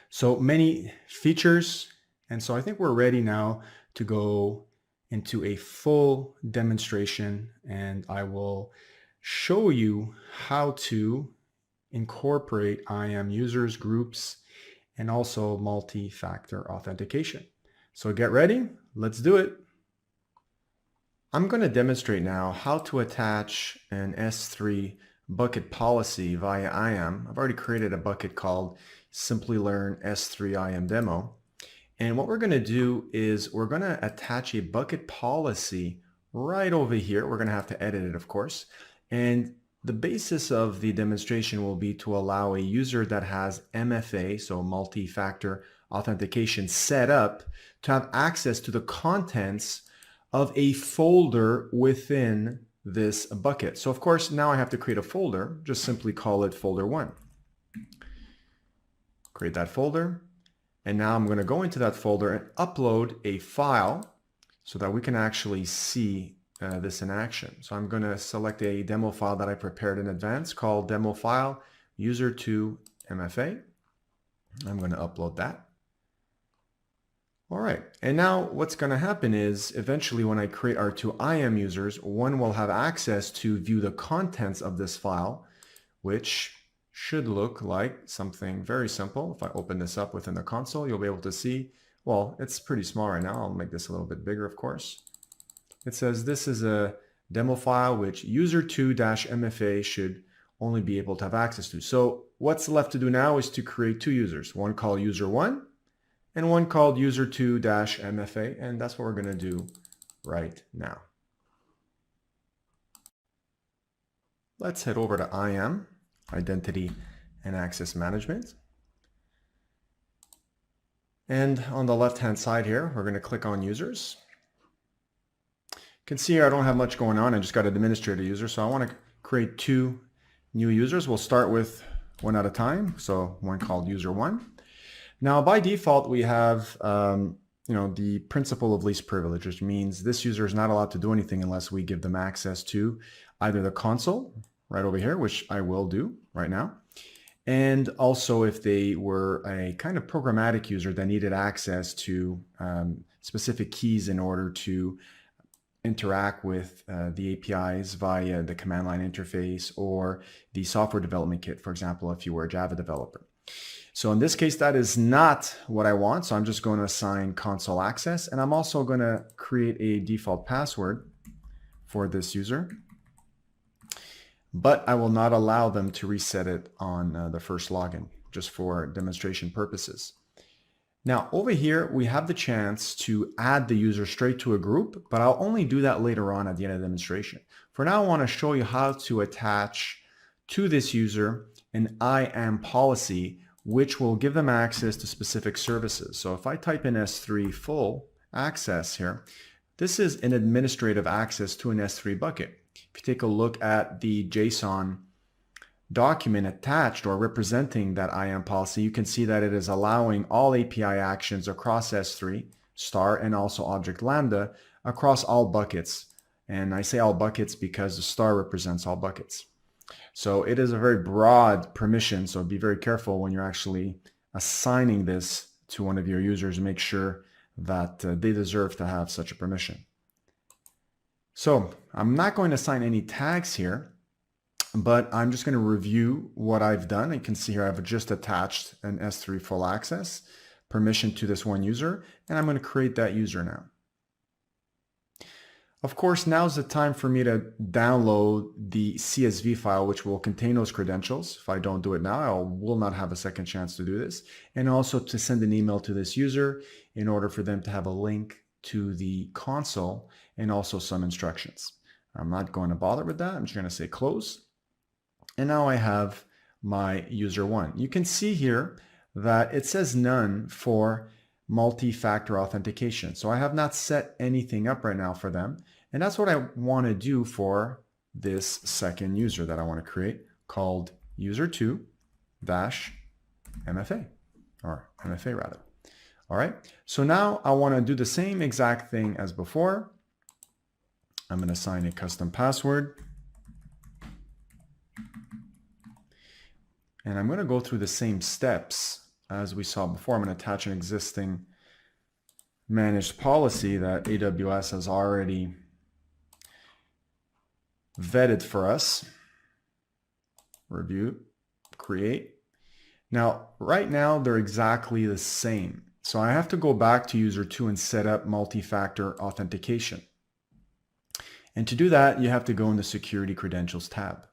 So many features. And so I think we're ready now to go into a full demonstration, and I will show you how to incorporate IAM users, groups, and also multi-factor authentication. So get ready, let's do it. I'm going to demonstrate now how to attach an S3 bucket policy via IAM. I've already created a bucket called Simplilearn S3 IAM demo. And what we're going to do is we're going to attach a bucket policy right over here. We're going to have to edit it, of course. And the basis of the demonstration will be to allow a user that has MFA, so multi-factor authentication, set up to have access to the contents of a folder within this bucket. So of course, now I have to create a folder. Just simply call it folder 1. Create that folder. And now I'm going to go into that folder and upload a file so that we can actually see this in action. So I'm going to select a demo file that I prepared in advance called demo file user2 MFA. I'm going to upload that. All right, and now what's going to happen is eventually when I create our two IAM users, one will have access to view the contents of this file, which should look like something very simple. If I open this up within the console, you'll be able to see, well, it's pretty small right now. I'll make this a little bit bigger, of course. It says this is a demo file which user2-MFA should only be able to have access to. So what's left to do now is to create two users, one called user1 and one called user2-MFA, and that's what we're going to do right now. Let's head over to IAM, Identity and Access Management. And on the left-hand side here, we're going to click on Users. You can see here I don't have much going on. I just got an administrator user, so I want to create two new users. We'll start with one at a time, so one called User1. Now, by default, we have the principle of least privilege, which means this user is not allowed to do anything unless we give them access to either the console right over here, which I will do right now, and also if they were a kind of programmatic user that needed access to specific keys in order to interact with the APIs via the command line interface or the software development kit, for example, if you were a Java developer. So in this case, that is not what I want. So I'm just going to assign console access, and I'm also going to create a default password for this user, but I will not allow them to reset it on the first login, just for demonstration purposes. Now over here, we have the chance to add the user straight to a group, but I'll only do that later on at the end of the demonstration. For now, I want to show you how to attach to this user an IAM policy, which will give them access to specific services. So if I type in S3 full access here, this is an administrative access to an S3 bucket. if you take a look at the JSON document attached or representing that IAM policy, you can see that it is allowing all API actions across S3, star, and also object lambda across all buckets. And I say all buckets because the star represents all buckets. So it is a very broad permission, so be very careful when you're actually assigning this to one of your users. Make sure that they deserve to have such a permission. So I'm not going to assign any tags here, but I'm just going to review what I've done. You can see here I've just attached an S3 full access permission to this one user, and I'm going to create that user now. Of course, now's the time for me to download the CSV file, which will contain those credentials. If I don't do it now, I will not have a second chance to do this. And also to send an email to this user in order for them to have a link to the console and also some instructions. I'm not going to bother with that. I'm just going to say close. And now I have my user one. You can see here that it says none for multi-factor authentication. So I have not set anything up right now for them. And that's what I want to do for this second user that I want to create, called user2-MFA, or MFA rather. All right. So now I want to do the same exact thing as before. I'm going to assign a custom password. And I'm going to go through the same steps as we saw before. I'm going to attach an existing managed policy that AWS has already vetted for us. Review, create. Now, right now, they're exactly the same. So I have to go back to user 2 and set up multi-factor authentication. And to do that, you have to go in the Security Credentials tab.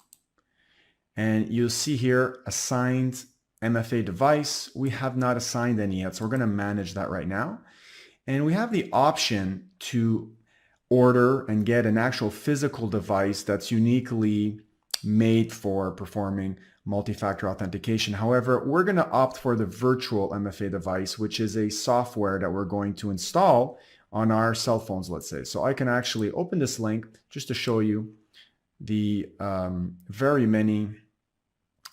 And you'll see here, assigned MFA device. We have not assigned any yet, so we're going to manage that right now. And we have the option to order and get an actual physical device that's uniquely made for performing multi-factor authentication. However, we're going to opt for the virtual MFA device, which is a software that we're going to install on our cell phones, let's say. So I can actually open this link just to show you the very many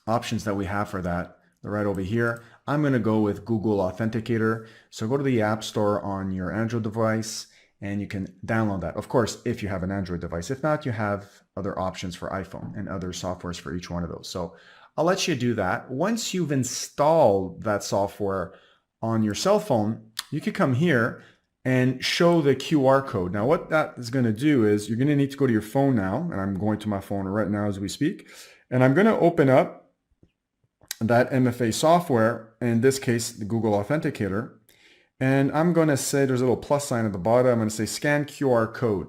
options that we have for that. They're right over here. I'm going to go with Google Authenticator. So go to the App Store on your Android device and you can download that. Of course, if you have an Android device. If not, you have other options for iPhone and other softwares for each one of those. So I'll let you do that. Once you've installed that software on your cell phone, you can come here and show the QR code. Now, what that is going to do is you're going to need to go to your phone now, and I'm going to my phone right now as we speak, and I'm going to open up that MFA software, in this case, the Google Authenticator, and I'm going to say there's a little plus sign at the bottom. I'm going to say scan QR code.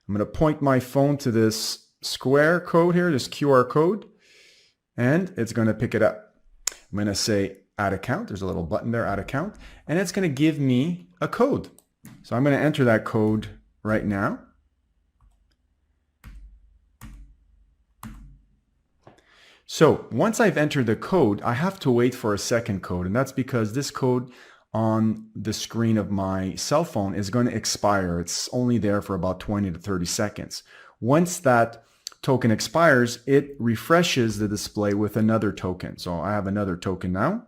I'm going to point my phone to this square code here, this QR code, and it's going to pick it up. I'm going to say add account. There's a little button there, add account, and it's going to give me a code. So I'm going to enter that code right now. So once I've entered the code, I have to wait for a second code, and that's because this code on the screen of my cell phone is going to expire. It's only there for about 20 to 30 seconds. Once that token expires, it refreshes the display with another token. So I have another token now.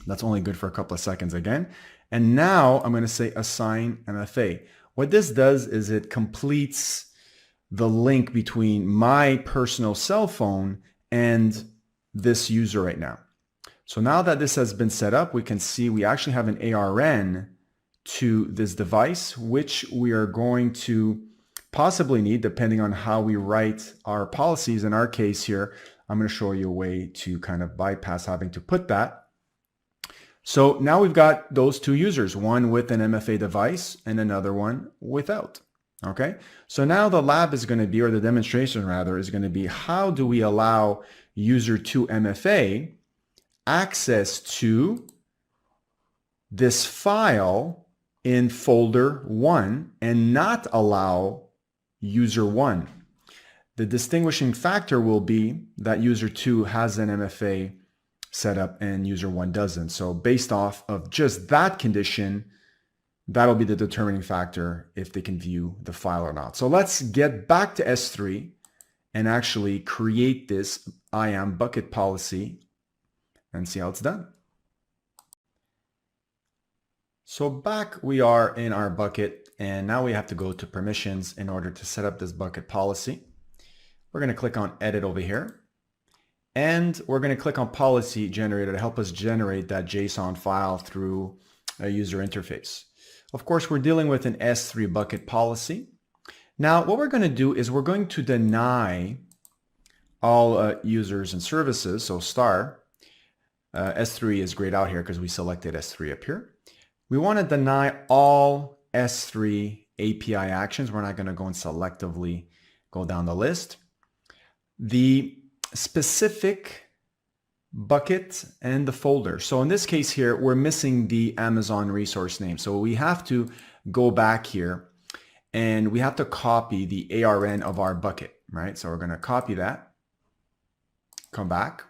That's only good for a couple of seconds again. And now I'm going to say assign MFA. What this does is it completes the link between my personal cell phone and this user right now. So now that this has been set up, we can see we actually have an ARN to this device, which we are going to possibly need depending on how we write our policies. In our case here, I'm going to show you a way to kind of bypass having to put that. So now we've got those two users, one with an MFA device and another one without. Okay, so now the lab is going to be, or the demonstration rather, is going to be how do we allow user 2 MFA access to this file in folder 1 and not allow user 1. The distinguishing factor will be that user 2 has an MFA set up and user 1 doesn't. So based off of just that condition, that'll be the determining factor if they can view the file or not. So let's get back to S3 and actually create this IAM bucket policy and see how it's done. So back we are in our bucket, and now we have to go to permissions in order to set up this bucket policy. We're going to click on edit over here, and we're going to click on policy generator to help us generate that JSON file through a user interface. Of course, we're dealing with an S3 bucket policy. Now, what we're going to do is we're going to deny all users and services, so star. S3 is grayed out here because we selected S3 up here. We want to deny all S3 API actions. We're not going to go and selectively go down the list. The specific bucket and the folder. So in this case here, we're missing the Amazon resource name. So we have to go back here and we have to copy the ARN of our bucket, right? So we're going to copy that, come back,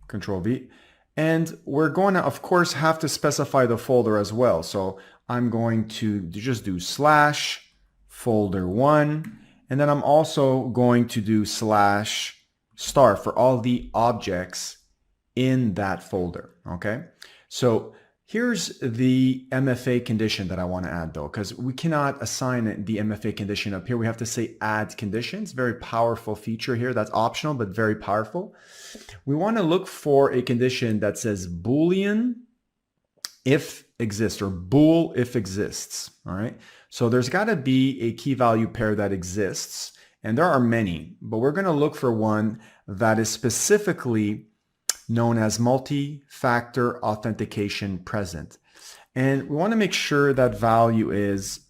Control V, and we're going to, of course, have to specify the folder as well. So I'm going to just do /folder1, and then I'm also going to do /star for all the objects in that folder, okay? So here's the MFA condition that I want to add though, because we cannot assign the MFA condition up here. We have to say add conditions. Very powerful feature here. That's optional, but very powerful. We want to look for a condition that says Boolean if exists, or bool if exists, all right? So there's got to be a key value pair that exists, and there are many, but we're going to look for one that is specifically known as multi-factor authentication present. And we want to make sure that value is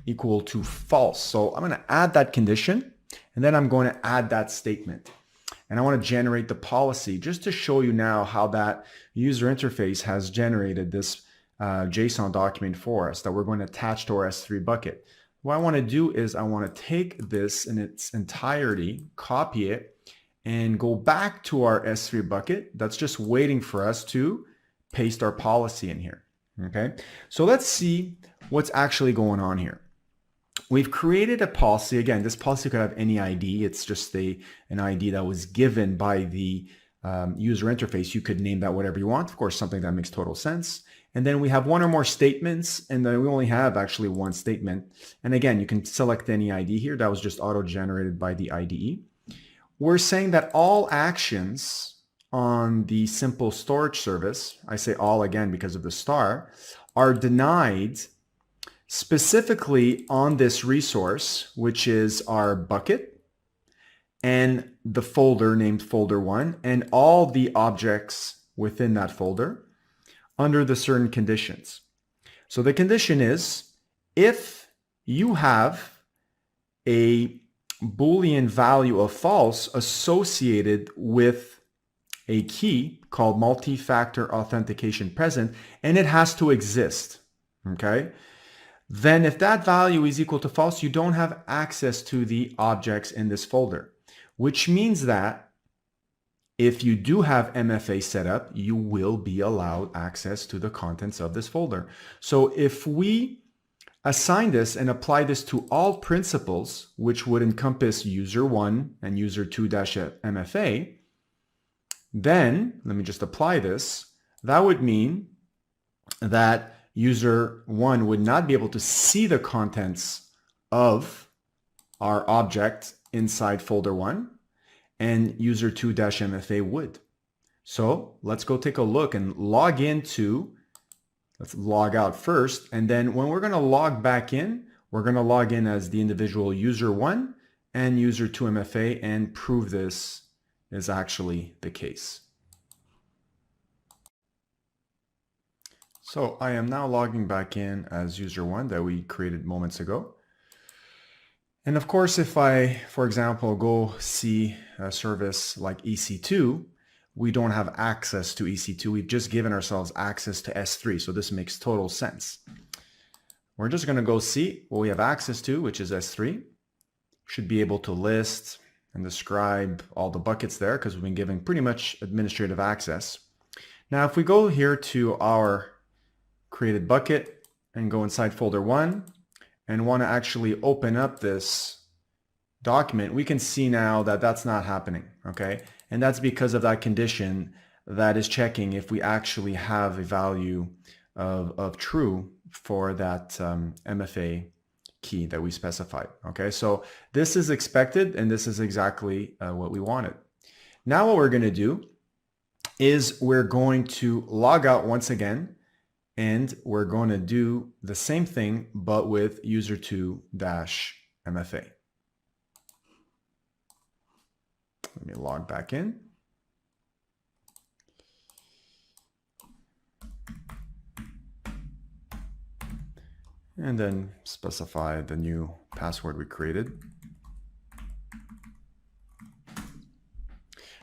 equal to false. So I'm going to add that condition, and then I'm going to add that statement. And I want to generate the policy just to show you now how that user interface has generated this JSON document for us that we're going to attach to our S3 bucket. What I want to do is I want to take this in its entirety, copy it, and go back to our S3 bucket that's just waiting for us to paste our policy in here. Okay, so let's see what's actually going on here. We've created a policy. Again, this policy could have any ID. It's just an ID that was given by the user interface. You could name that whatever you want. Of course, something that makes total sense. And then we have one or more statements, and then we only have actually one statement. And again, you can select any ID here. That was just auto-generated by the IDE. We're saying that all actions on the simple storage service, I say all again because of the star, are denied specifically on this resource, which is our bucket and the folder named folder1 and all the objects within that folder under the certain conditions. So the condition is if you have a Boolean value of false associated with a key called multi-factor authentication present, and it has to exist, okay? Then if that value is equal to false, you don't have access to the objects in this folder, which means that if you do have MFA set up, you will be allowed access to the contents of this folder. So if we assign this and apply this to all principals, which would encompass user1 and user2-MFA, then, let me just apply this, that would mean that user 1 would not be able to see the contents of our object inside folder 1, and user 2-MFA would. So let's go take a look and log into, let's log out first, and then when we're going to log back in, we're going to log in as the individual user 1 and user 2-MFA and prove this is actually the case. So I am now logging back in as user 1 that we created moments ago. And of course, if I, for example, go see a service like EC2, we don't have access to EC2. We've just given ourselves access to S3. So this makes total sense. We're just going to go see what we have access to, which is S3. Should be able to list and describe all the buckets there because we've been given pretty much administrative access. Now, if we go here to our created bucket and go inside folder 1 and want to actually open up this document, we can see now that that's not happening, okay? And that's because of that condition that is checking if we actually have a value of true for that MFA key that we specified, okay? So this is expected and this is exactly what we wanted. Now what we're going to do is we're going to log out once again, and we're going to do the same thing but with user2-MFA. Let me log back in. And then specify the new password we created.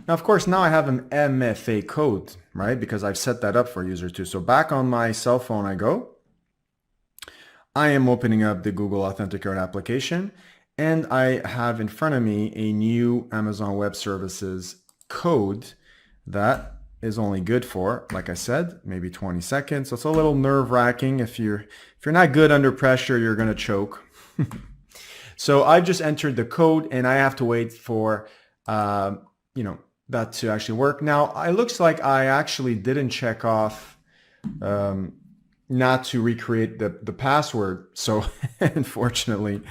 Now, of course, now I have an MFA code, right? Because I've set that up for user2. So back on my cell phone I go. I am opening up the Google Authenticator application, and I have in front of me a new Amazon Web Services code that is only good for, like I said, maybe 20 seconds. So it's a little nerve-wracking. If you're not good under pressure, you're going to choke. So I just entered the code, and I have to wait for that to actually work. Now, it looks like I actually didn't check off not to recreate the password. So unfortunately,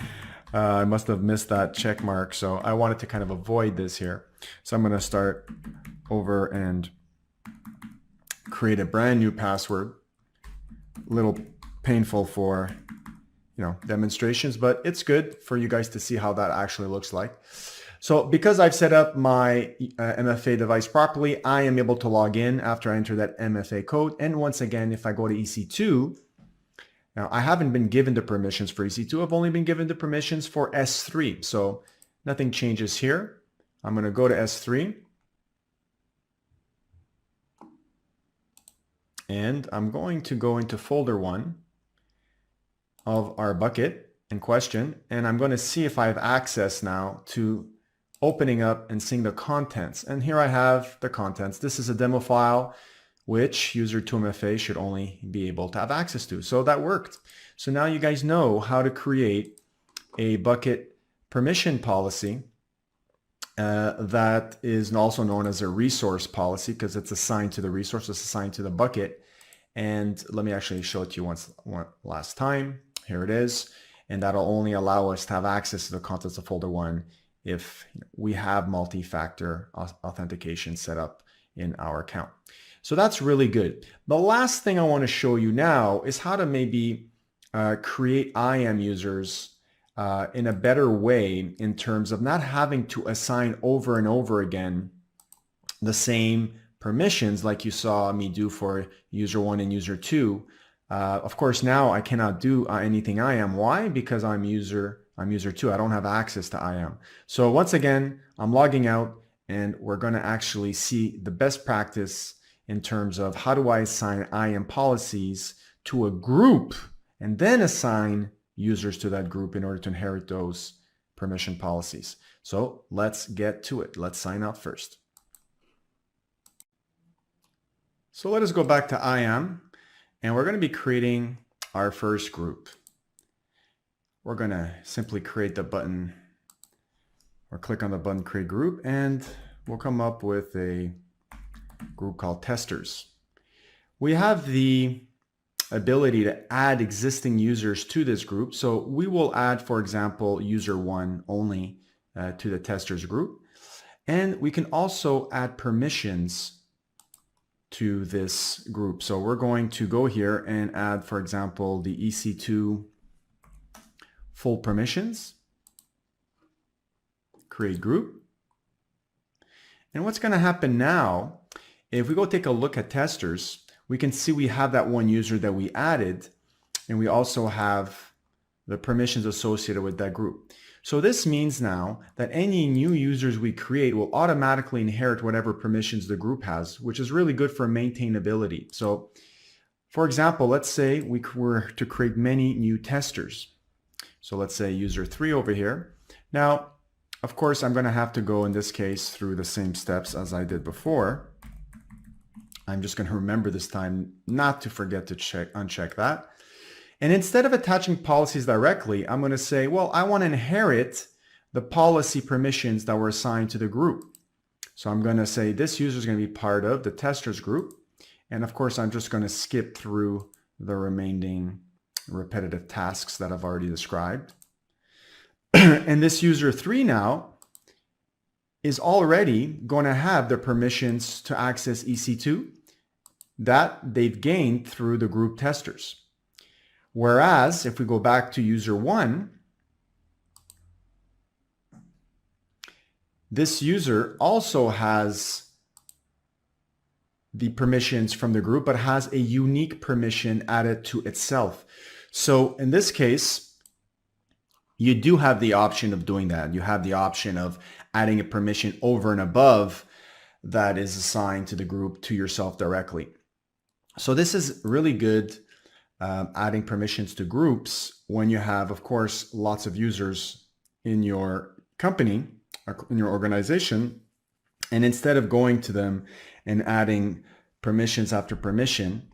I must have missed that check mark. So I wanted to kind of avoid this here. So I'm going to start over and create a brand new password. A little painful for demonstrations, but it's good for you guys to see how that actually looks like. So because I've set up my MFA device properly, I am able to log in after I enter that MFA code. And once again, if I go to EC2, now I haven't been given the permissions for EC2. I've only been given the permissions for S3. So nothing changes here. I'm going to go to S3. And I'm going to go into folder 1 of our bucket in question. And I'm going to see if I have access now to opening up and seeing the contents. And here I have the contents. This is a demo file which user2MFA should only be able to have access to. So that worked. So now you guys know how to create a bucket permission policy that is also known as a resource policy because it's assigned to the resource, it's assigned to the bucket. And let me actually show it to you one last time. Here it is. And that'll only allow us to have access to the contents of folder 1 if we have multi-factor authentication set up in our account. So that's really good. The last thing I want to show you now is how to maybe create IAM users in a better way in terms of not having to assign over and over again the same permissions like you saw me do for user 1 and user 2. Of course, now I cannot do anything IAM. Why? Because I'm user 2. I don't have access to IAM. So once again, I'm logging out, and we're going to actually see the best practice in terms of how do I assign IAM policies to a group and then assign users to that group in order to inherit those permission policies. So let's get to it. Let's sign up first. So let us go back to IAM, and we're going to be creating our first group. We're going to simply create the button or click on the button create group, and we'll come up with a group called testers. We have the ability to add existing users to this group. So we will add, for example, user 1 only to the testers group. And we can also add permissions to this group. So we're going to go here and add, for example, the EC2 full permissions, create group. And what's going to happen now, if we go take a look at testers, we can see we have that one user that we added, and we also have the permissions associated with that group. So this means now that any new users we create will automatically inherit whatever permissions the group has, which is really good for maintainability. So for example, let's say we were to create many new testers. So let's say user 3 over here. Now, of course, I'm going to have to go in this case through the same steps as I did before. I'm just going to remember this time not to forget to uncheck that. And instead of attaching policies directly, I'm going to say, well, I want to inherit the policy permissions that were assigned to the group. So I'm going to say this user is going to be part of the testers group. And of course, I'm just going to skip through the remaining repetitive tasks that I've already described. And this user 3 now is already going to have the permissions to access EC2 that they've gained through the group testers. Whereas if we go back to user 1, this user also has the permissions from the group, but has a unique permission added to itself. So in this case, you do have the option of doing that. You have the option of adding a permission over and above that is assigned to the group to yourself directly. So this is really good, adding permissions to groups when you have, of course, lots of users in your company, in your organization. And instead of going to them and adding permissions after permission,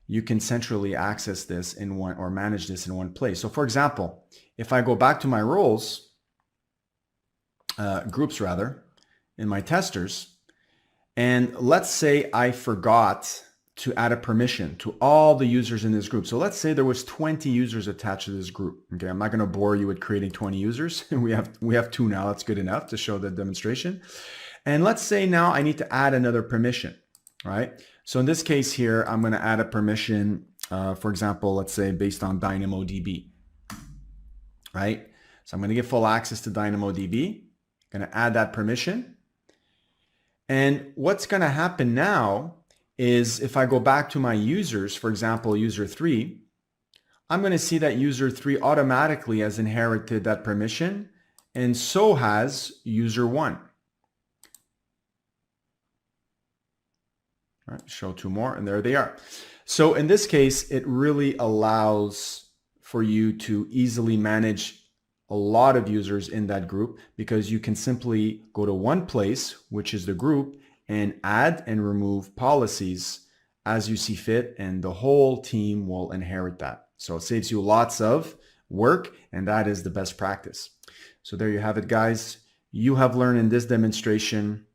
you can centrally access this in one, or manage this in one place. So for example, if I go back to my roles, groups rather, in my testers, and let's say I forgot to add a permission to all the users in this group. So let's say there was 20 users attached to this group. Okay, I'm not going to bore you with creating 20 users. we have 2 now. That's good enough to show the demonstration. And let's say now I need to add another permission, right? So in this case here, I'm going to add a permission, for example, let's say based on DynamoDB, right? So I'm going to give full access to DynamoDB. I'm going to add that permission. And what's going to happen now is if I go back to my users, for example, user 3, I'm going to see that user 3 automatically has inherited that permission, and so has user 1. All right, show 2 more, and there they are. So in this case, it really allows for you to easily manage a lot of users in that group, because you can simply go to one place, which is the group, and add and remove policies as you see fit, and the whole team will inherit that. So it saves you lots of work, and that is the best practice. So there you have it, guys. You have learned in this demonstration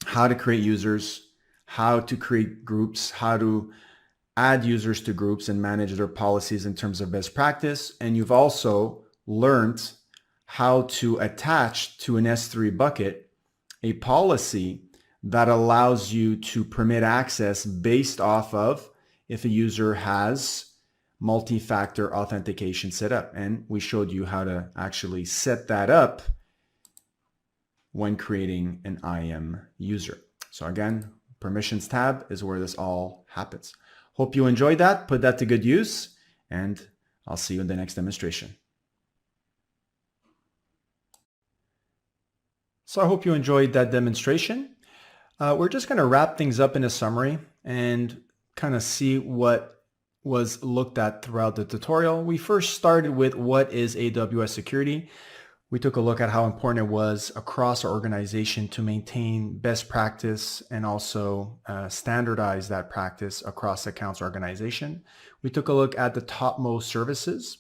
how to create users, how to create groups, how to add users to groups and manage their policies in terms of best practice. And you've also learned how to attach to an S3 bucket a policy that allows you to permit access based off of if a user has multi-factor authentication set up. And we showed you how to actually set that up when creating an IAM user. So again, permissions tab is where this all happens. Hope you enjoyed that, put that to good use, and I'll see you in the next demonstration. So I hope you enjoyed that demonstration. We're just going to wrap things up in a summary and kind of see what was looked at throughout the tutorial. We first started with what is AWS security. We took a look at how important it was across our organization to maintain best practice and also standardize that practice across accounts organization. We took a look at the topmost services,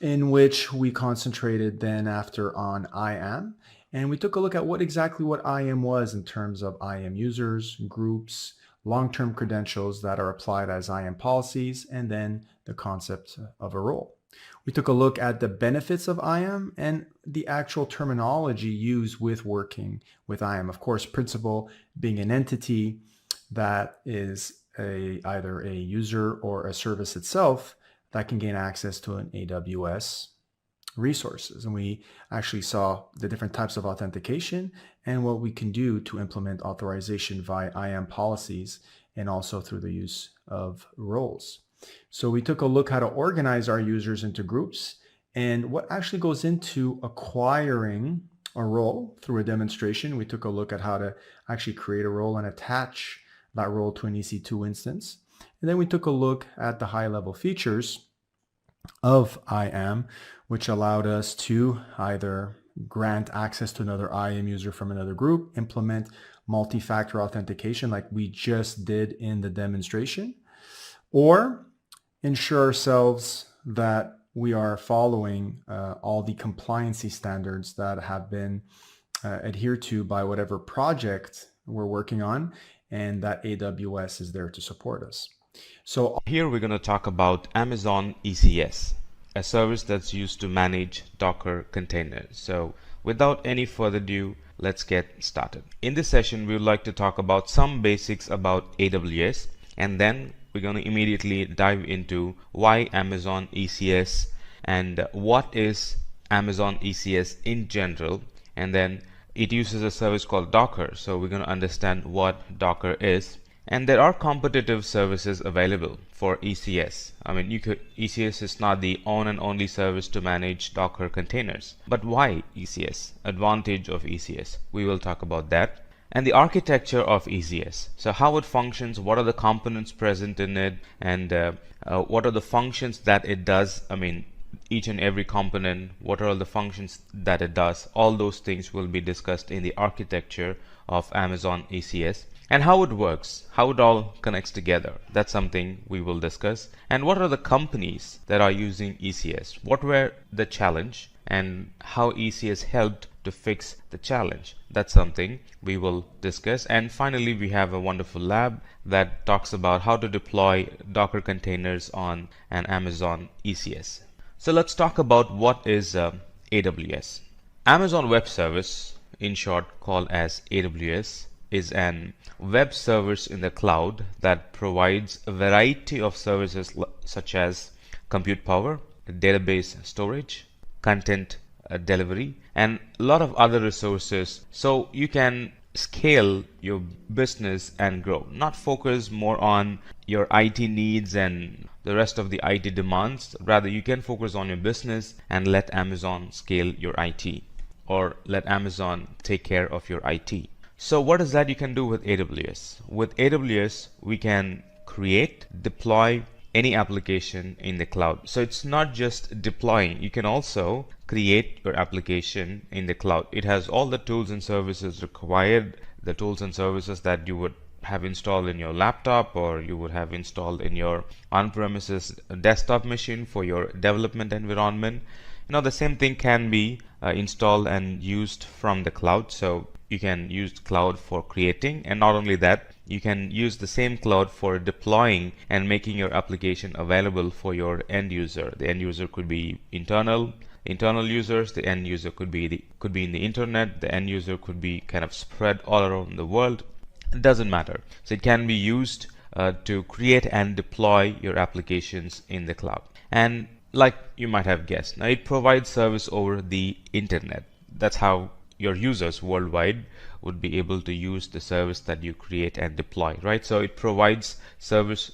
in which we concentrated then after on IAM. And we took a look at what IAM was in terms of IAM users, groups, long-term credentials that are applied as IAM policies, and then the concept of a role. We took a look at the benefits of IAM and the actual terminology used with working with IAM. Of course, principal being an entity that is either a user or a service itself that can gain access to an AWS resources. And we actually saw the different types of authentication and what we can do to implement authorization via IAM policies and also through the use of roles. So we took a look how to organize our users into groups and what actually goes into acquiring a role through a demonstration. We took a look at how to actually create a role and attach that role to an EC2 instance. And then we took a look at the high-level features of IAM, which allowed us to either grant access to another IAM user from another group, implement multi-factor authentication like we just did in the demonstration, or ensure ourselves that we are following all the compliancy standards that have been adhered to by whatever project we're working on, and that AWS is there to support us. So here we're going to talk about Amazon ECS, a service that's used to manage Docker containers. So without any further ado, let's get started. In this session, we would like to talk about some basics about AWS, and then we're going to immediately dive into why Amazon ECS and what is Amazon ECS in general, and then it uses a service called Docker, so we're going to understand what Docker is. And there are competitive services available for ECS. I mean, ECS is not the own and only service to manage Docker containers. But why ECS? Advantage of ECS. We will talk about that. And the architecture of ECS. So how it functions, what are the components present in it, and what are the functions that it does. I mean, each and every component, what are all the functions that it does. All those things will be discussed in the architecture of Amazon ECS. And how it works, how it all connects together. That's something we will discuss. And what are the companies that are using ECS? What were the challenge and how ECS helped to fix the challenge? That's something we will discuss. And finally, we have a wonderful lab that talks about how to deploy Docker containers on an Amazon ECS. So let's talk about what is AWS. Amazon Web Service, in short called as AWS, is an web service in the cloud that provides a variety of services such as compute power, database storage, content delivery, and a lot of other resources, so you can scale your business and grow, not focus more on your IT needs and the rest of the IT demands. Rather, you can focus on your business and let Amazon scale your IT, or let Amazon take care of your IT. So what is that you can do with AWS? With AWS, we can create, deploy any application in the cloud. So it's not just deploying, you can also create your application in the cloud. It has all the tools and services required, the tools and services that you would have installed in your laptop or you would have installed in your on-premises desktop machine for your development environment. You know, the same thing can be installed and used from the cloud. So you can use cloud for creating, and not only that, you can use the same cloud for deploying and making your application available for your end user. The end user could be internal users, the end user could be in the internet, the end user could be kind of spread all around the world. It doesn't matter. So it can be used to create and deploy your applications in the cloud. And like you might have guessed, now it provides service over the internet. That's how your users worldwide would be able to use the service that you create and deploy, right? So it provides service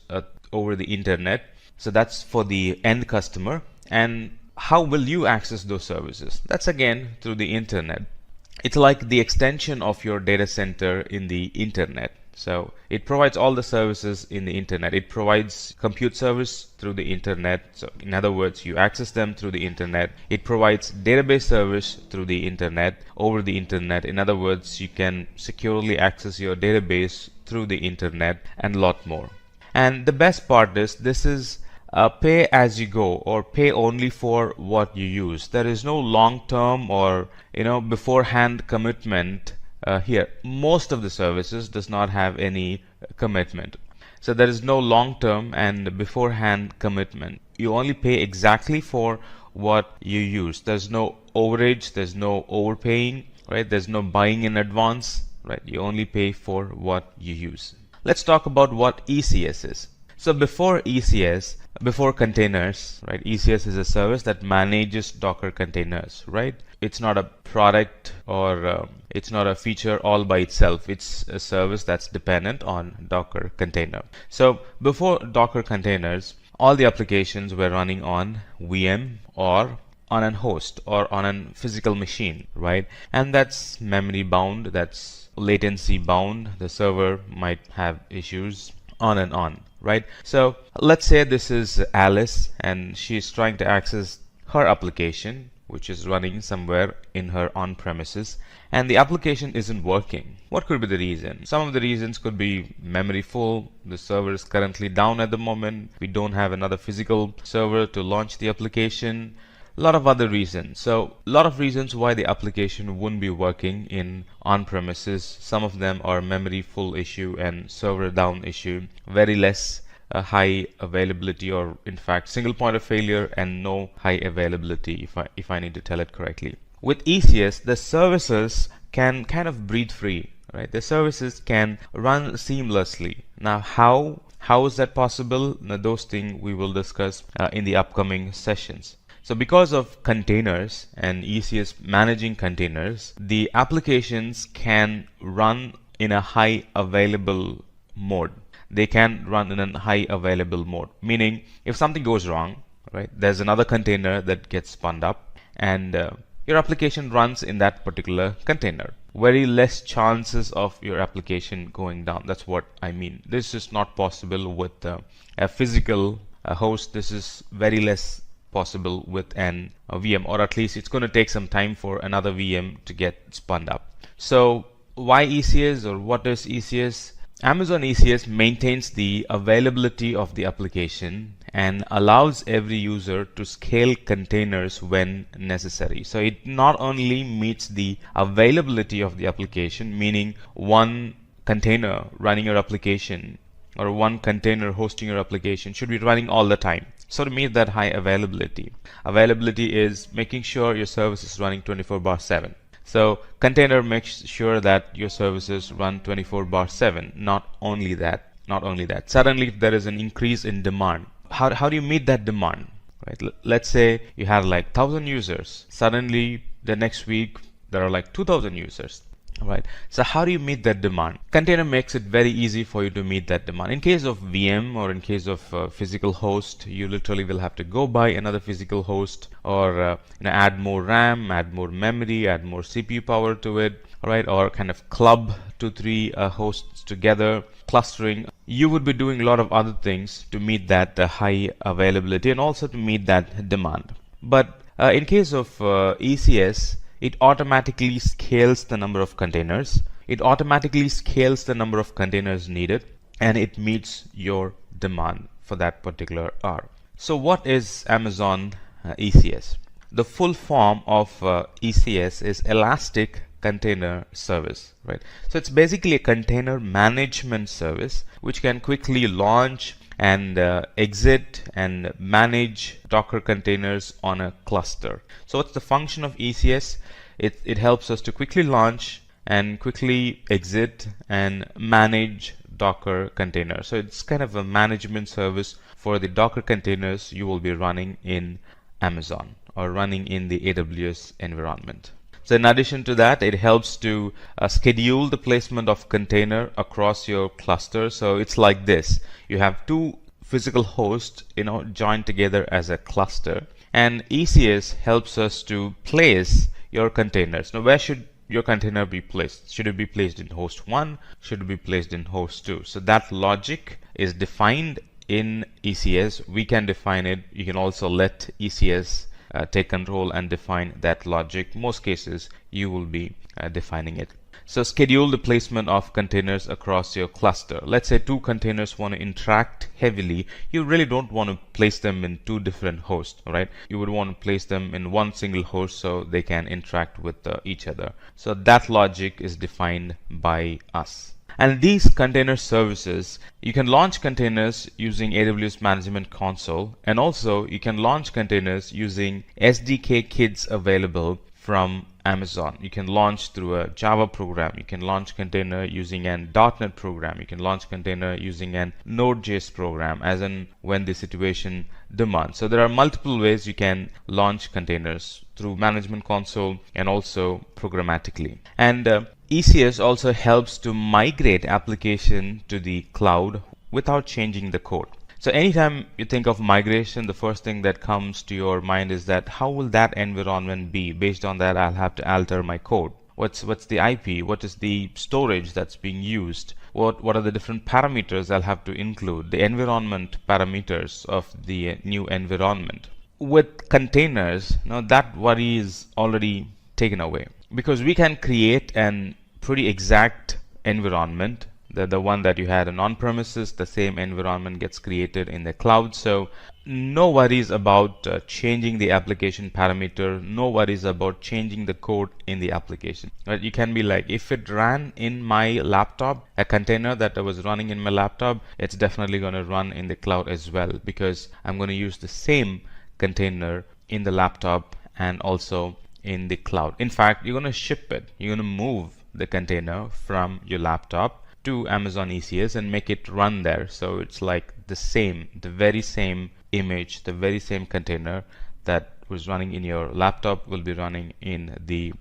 over the internet. So that's for the end customer. And how will you access those services? That's again through the internet. It's like the extension of your data center in the internet. So it provides all the services in the internet. It provides compute service through the internet. So in other words, you access them through the internet. It provides database service through the internet, over the internet. In other words, you can securely access your database through the internet, and a lot more. And the best part is this is pay as you go, or pay only for what you use. There is no long-term or beforehand commitment. Here, most of the services does not have any commitment. So there is no long-term and beforehand commitment. You only pay exactly for what you use. There's no overage, there's no overpaying, right? There's no buying in advance, right? You only pay for what you use. Let's talk about what ECS is. So before ECS, before containers, right? ECS is a service that manages Docker containers, right? It's not a product or it's not a feature all by itself. It's a service that's dependent on Docker container. So before Docker containers, all the applications were running on VM or on a host or on a physical machine, right? And that's memory bound, that's latency bound. The server might have issues, on and on, right? So let's say this is Alice and she's trying to access her application which is running somewhere in her on-premises, and the application isn't working. What could be the reason? Some of the reasons could be memory full, the server is currently down at the moment, we don't have another physical server to launch the application, a lot of other reasons. So a lot of reasons why the application wouldn't be working in on-premises. Some of them are memory full issue and server down issue, very less high availability, or in fact single point of failure and no high availability, if I need to tell it correctly. With ECS, the services can kind of breathe free, right? The services can run seamlessly. Now how is that possible? Now, those things we will discuss in the upcoming sessions. So because of containers and ECS managing containers, the applications can run in a high available mode. They can run in a high available mode, meaning if something goes wrong, right, there's another container that gets spun up, and your application runs in that particular container. Very less chances of your application going down. That's what I mean. This is not possible with a physical host. This is very less possible with a VM, or at least it's going to take some time for another VM to get spun up. So why ECS, or what is ECS? Amazon ECS maintains the availability of the application and allows every user to scale containers when necessary. So it not only meets the availability of the application, meaning one container running your application or one container hosting your application should be running all the time. So to meet that high availability, availability is making sure your service is running 24/7. So container makes sure that your services run 24/7. Not only that. Suddenly if there is an increase in demand, how do you meet that demand? Right? Let's say you have like 1,000 users. Suddenly the next week there are like 2,000 users. Right. So how do you meet that demand? Container makes it very easy for you to meet that demand. In case of VM or in case of physical host, you literally will have to go buy another physical host, or add more RAM, add more memory, add more CPU power to it, right? Or kind of club 2-3 hosts together, clustering. You would be doing a lot of other things to meet that high availability and also to meet that demand. But in case of ECS, it automatically scales the number of containers. It automatically scales the number of containers needed, and it meets your demand for that particular hour. So what is Amazon ECS? The full form of ECS is Elastic Container Service, right? So it's basically a container management service which can quickly launch and exit and manage Docker containers on a cluster. So what's the function of ECS? It helps us to quickly launch and quickly exit and manage Docker containers. So it's kind of a management service for the Docker containers you will be running in Amazon or running in the AWS environment. So in addition to that, it helps to schedule the placement of container across your cluster. So it's like this. You have two physical hosts, joined together as a cluster. And ECS helps us to place your containers. Now, where should your container be placed? Should it be placed in host 1? Should it be placed in host 2? So that logic is defined in ECS. We can define it. You can also let ECS take control and define that logic. Most cases you will be defining it. So schedule the placement of containers across your cluster. Let's say two containers want to interact heavily. You really don't want to place them in two different hosts, right? You would want to place them in one single host so they can interact with each other. So that logic is defined by us. And these container services, you can launch containers using AWS Management Console, and also you can launch containers using SDK kits available from Amazon. You can launch through a Java program. You can launch container using an .NET program. You can launch container using an Node.js program, as in when the situation demands. So there are multiple ways you can launch containers through Management Console and also programmatically. And ECS also helps to migrate application to the cloud without changing the code. So anytime you think of migration, the first thing that comes to your mind is that how will that environment be? Based on that, I'll have to alter my code. What's the IP? What is the storage that's being used? What are the different parameters I'll have to include? The environment parameters of the new environment. with containers, now that worry is already taken away, because we can create an pretty exact environment. The one that you had on premises, the same environment gets created in the cloud. So no worries about changing the application parameter, no worries about changing the code in the application. Right? You can be like, if it ran in my laptop, a container that I was running in my laptop, it's definitely going to run in the cloud as well, because I'm going to use the same container in the laptop and also in the cloud. In fact, you're going to ship it. You're going to move the container from your laptop to Amazon ECS and make it run there. So it's like the very same image, the very same container that was running in your laptop will be running in the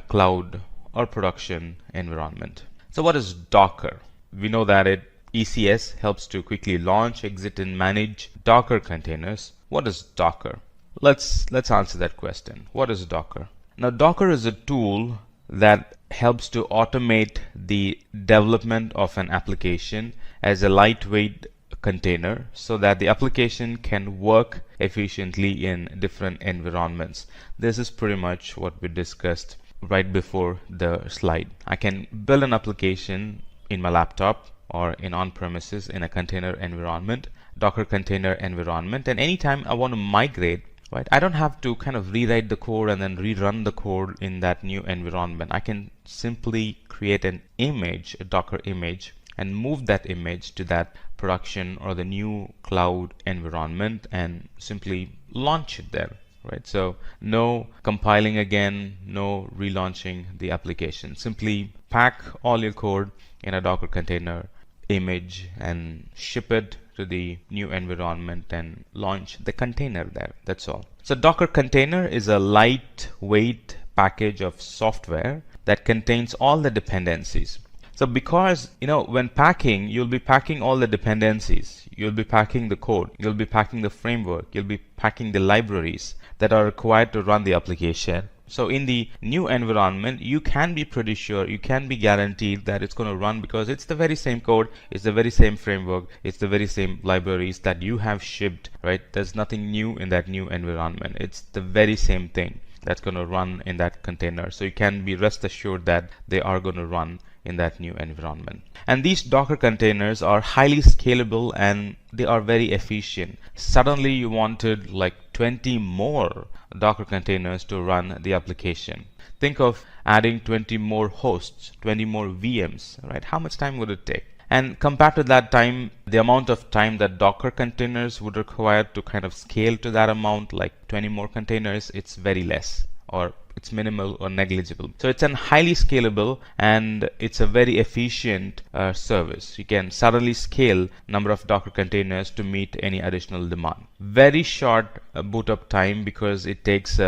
cloud or production environment. So what is Docker? We know that ECS helps to quickly launch, exit, and manage Docker containers. What is Docker? Let's answer that question. What is Docker? Now, Docker is a tool that helps to automate the development of an application as a lightweight container so that the application can work efficiently in different environments. This is pretty much what we discussed right before the slide. I can build an application in my laptop or in on-premises in a container environment, Docker container environment, and anytime I want to migrate, right, I don't have to kind of rewrite the code and then rerun the code in that new environment. I can simply create an image, a Docker image, and move that image to that production or the new cloud environment and simply launch it there. Right, so no compiling again, no relaunching the application. Simply pack all your code in a Docker container image and ship it to the new environment and launch the container there. That's all. So Docker container is a lightweight package of software that contains all the dependencies. So because, when packing, you'll be packing all the dependencies. You'll be packing the code. You'll be packing the framework. You'll be packing the libraries that are required to run the application. So in the new environment, you can be pretty sure, you can be guaranteed that it's going to run because it's the very same code, it's the very same framework, it's the very same libraries that you have shipped, right? There's nothing new in that new environment. It's the very same thing that's going to run in that container. So you can be rest assured that they are going to run in that new environment. And these Docker containers are highly scalable and they are very efficient. Suddenly you wanted like 20 more Docker containers to run the application. Think of adding 20 more hosts, 20 more VMs, right? How much time would it take? And compared to that time, the amount of time that Docker containers would require to kind of scale to that amount, like 20 more containers, it's very less, or it's minimal or negligible. So it's an highly scalable and it's a very efficient service. You can suddenly scale number of Docker containers to meet any additional demand. Very short boot up time because it takes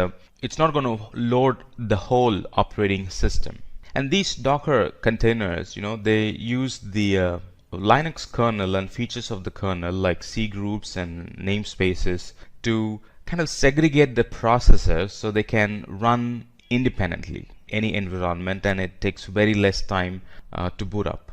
it's not going to load the whole operating system. And these Docker containers, they use the Linux kernel and features of the kernel like C groups and namespaces to kind of segregate the processors so they can run independently any environment, and it takes very less time to boot up.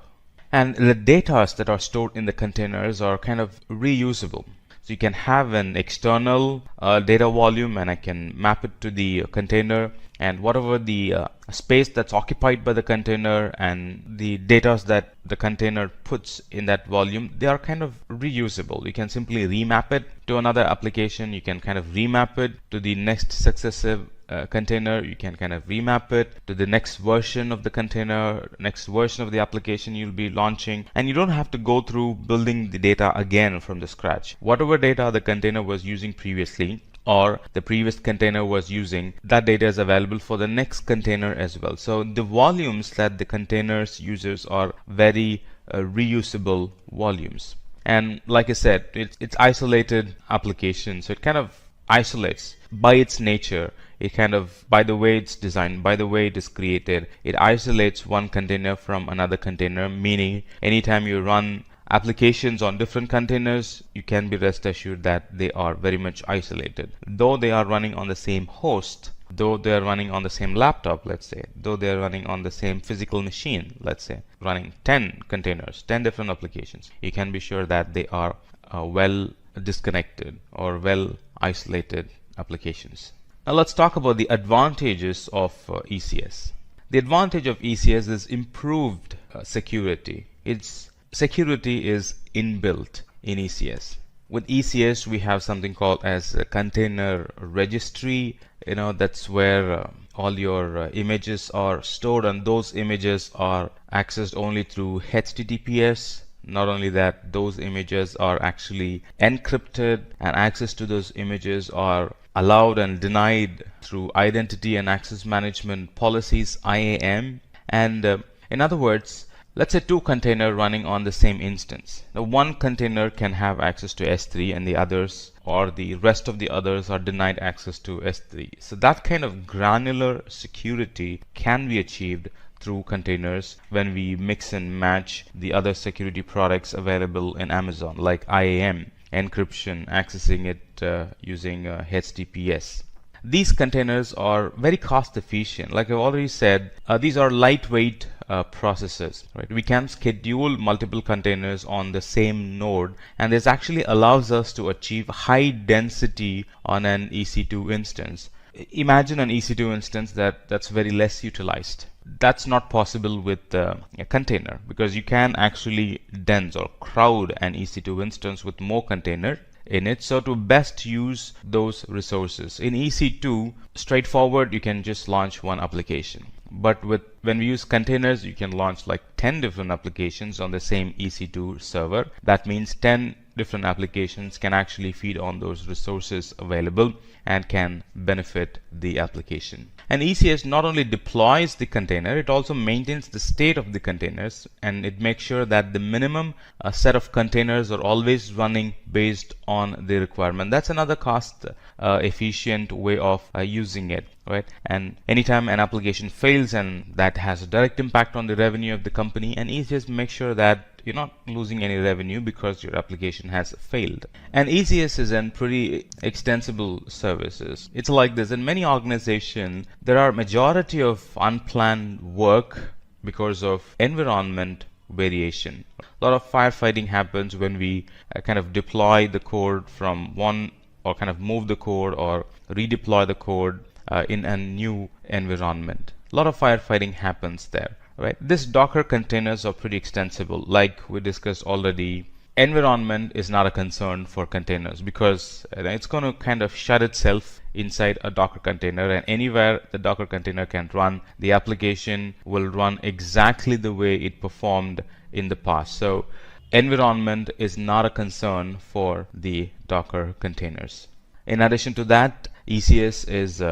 And the data that are stored in the containers are kind of reusable. So you can have an external data volume and I can map it to the container, and whatever the space that's occupied by the container and the data that the container puts in that volume, they are kind of reusable. You can simply remap it to another application. You can kind of remap it to the next successive container. You can kind of remap it to the next version of the container, next version of the application you'll be launching, and you don't have to go through building the data again from the scratch. Whatever data the container was using previously or the previous container was using, that data is available for the next container as well. So the volumes that the containers uses are very reusable volumes. And like I said, it's isolated application, so it kind of isolates by its nature. It kind of, by the way it's designed, by the way it is created, it isolates one container from another container, meaning anytime you run applications on different containers, you can be rest assured that they are very much isolated. Though they are running on the same host, though they are running on the same laptop, let's say, though they are running on the same physical machine, let's say, running 10 containers, 10 different applications, you can be sure that they are well disconnected or well isolated applications. Now let's talk about the advantages of ECS. The advantage of ECS is improved security. Its security is inbuilt in ECS. With ECS, we have something called as a container registry. That's where all your images are stored, and those images are accessed only through HTTPS. Not only that, those images are actually encrypted, and access to those images are allowed and denied through identity and access management policies, IAM. And in other words, let's say two containers running on the same instance. Now, one container can have access to S3 and the others, or the rest of the others, are denied access to S3. So that kind of granular security can be achieved through containers when we mix and match the other security products available in Amazon, like IAM, encryption, accessing it using HTTPS. These containers are very cost efficient. Like I've already said, these are lightweight processes. Right? We can schedule multiple containers on the same node, and this actually allows us to achieve high density on an EC2 instance. Imagine an EC2 instance that's very less utilized. That's not possible with a container, because you can actually dense or crowd an EC2 instance with more container in it, so to best use those resources. In EC2, straightforward, you can just launch one application. But when we use containers, you can launch like 10 different applications on the same EC2 server. That means 10 different applications can actually feed on those resources available and can benefit the application. And ECS not only deploys the container, it also maintains the state of the containers, and it makes sure that the minimum set of containers are always running based on the requirement. That's another cost efficient way of using it, right? And anytime an application fails, and that has a direct impact on the revenue of the company, and ECS makes sure that you're not losing any revenue because your application has failed. And ECS is a pretty extensible services. It's like this: in many organizations, there are majority of unplanned work because of environment variation. A lot of firefighting happens when we kind of deploy the code from one, or kind of move the code or redeploy the code in a new environment. A lot of firefighting happens there. Right. This Docker containers are pretty extensible. Like we discussed already, environment is not a concern for containers, because it's going to kind of shut itself inside a Docker container, and anywhere the Docker container can run, the application will run exactly the way it performed in the past. So environment is not a concern for the Docker containers. In addition to that, ECS is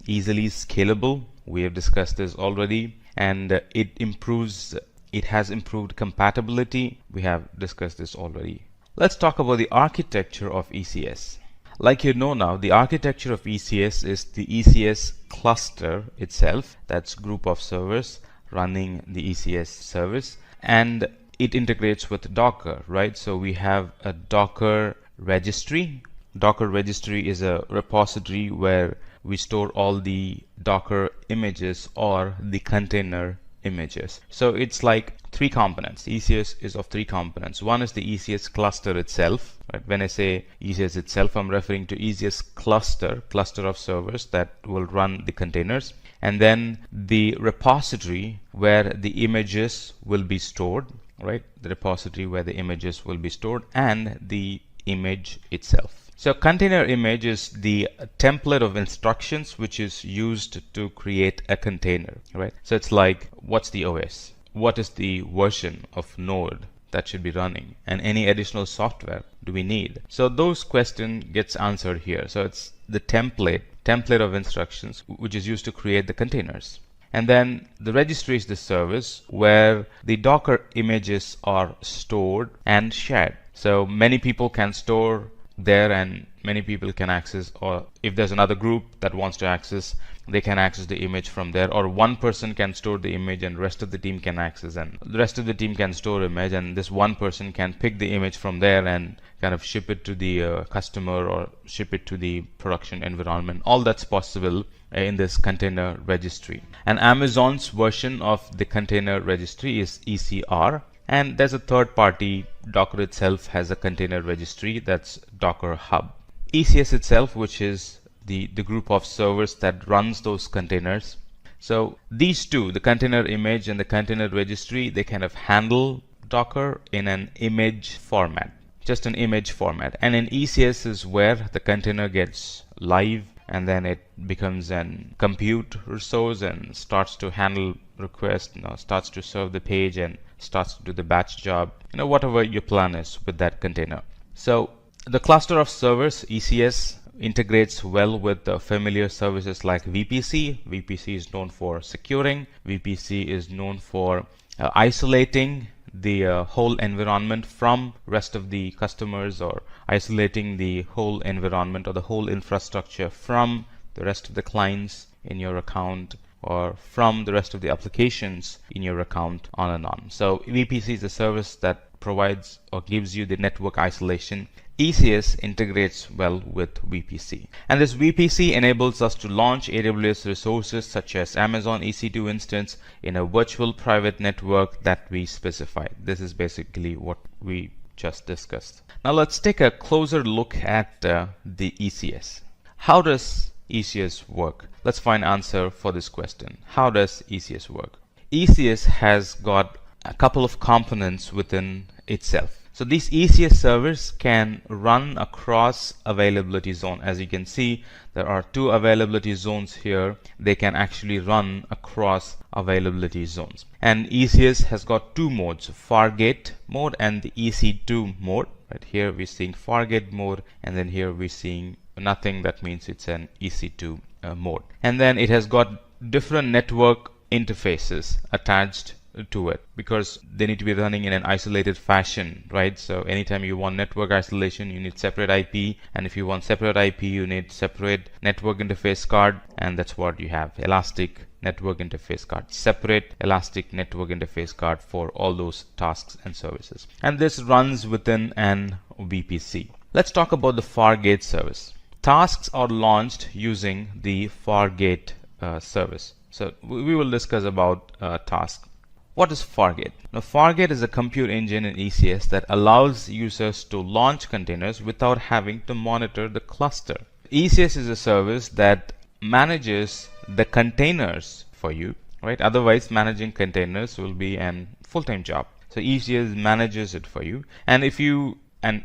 easily scalable. We have discussed this already. And it has improved compatibility. We have discussed this already. Let's talk about the architecture of ECS. Like you know now, the architecture of ECS is the ECS cluster itself. That's group of servers running the ECS service, and it integrates with Docker, right? So we have a Docker registry. Docker registry is a repository where we store all the Docker images or the container images. So it's like three components. ECS is of three components. One is the ECS cluster itself. Right? When I say ECS itself, I'm referring to ECS cluster of servers that will run the containers. And then the repository where the images will be stored, right? The repository where the images will be stored, and the image itself. So container image is the template of instructions which is used to create a container, right? So it's like, what's the OS? What is the version of node that should be running? And any additional software do we need? So those questions gets answered here. So it's the template of instructions which is used to create the containers. And then the registry is the service where the Docker images are stored and shared. So many people can store there, and many people can access, or if there's another group that wants to access, they can access the image from there, or one person can store the image and the rest of the team can access, and the rest of the team can store image, and this one person can pick the image from there and kind of ship it to the customer or ship it to the production environment. All that's possible in this container registry. And Amazon's version of the container registry is ECR. And there's a third party. Docker itself has a container registry, that's Docker Hub. ECS itself, which is the group of servers that runs those containers. So these two, the container image and the container registry, they kind of handle Docker in an image format, just an image format. And in ECS is where the container gets live, and then it becomes an compute resource and starts to handle requests, starts to serve the page and starts to do the batch job, whatever your plan is with that container. So the cluster of servers, ECS, integrates well with the familiar services like VPC. VPC is known for securing. VPC is known for isolating the whole environment from rest of the customers, or isolating the whole environment or the whole infrastructure from the rest of the clients in your account, or from the rest of the applications in your account, on and on. So VPC is a service that provides or gives you the network isolation. ECS integrates well with VPC. And this VPC enables us to launch AWS resources such as Amazon EC2 instance in a virtual private network that we specify. This is basically what we just discussed. Now let's take a closer look at the ECS. How does ECS work? Let's find answer for this question. How does ECS work? ECS has got a couple of components within itself. So these ECS servers can run across availability zone. As you can see, there are two availability zones here. They can actually run across availability zones. And ECS has got two modes, Fargate mode and the EC2 mode. Right here we're seeing Fargate mode, and then here we're seeing nothing. That means it's an EC2 mode. And then it has got different network interfaces attached to it, because they need to be running in an isolated fashion, right? So anytime you want network isolation, you need separate IP, and if you want separate IP, you need separate network interface card, and that's what you have, elastic network interface card, separate elastic network interface card for all those tasks and services. And this runs within an VPC. Let's talk about the Fargate service. Tasks are launched using the Fargate service. So we will discuss about tasks. What is Fargate? Now, Fargate is a compute engine in ECS that allows users to launch containers without having to monitor the cluster. ECS is a service that manages the containers for you, right? Otherwise, managing containers will be a full-time job. So ECS manages it for you, and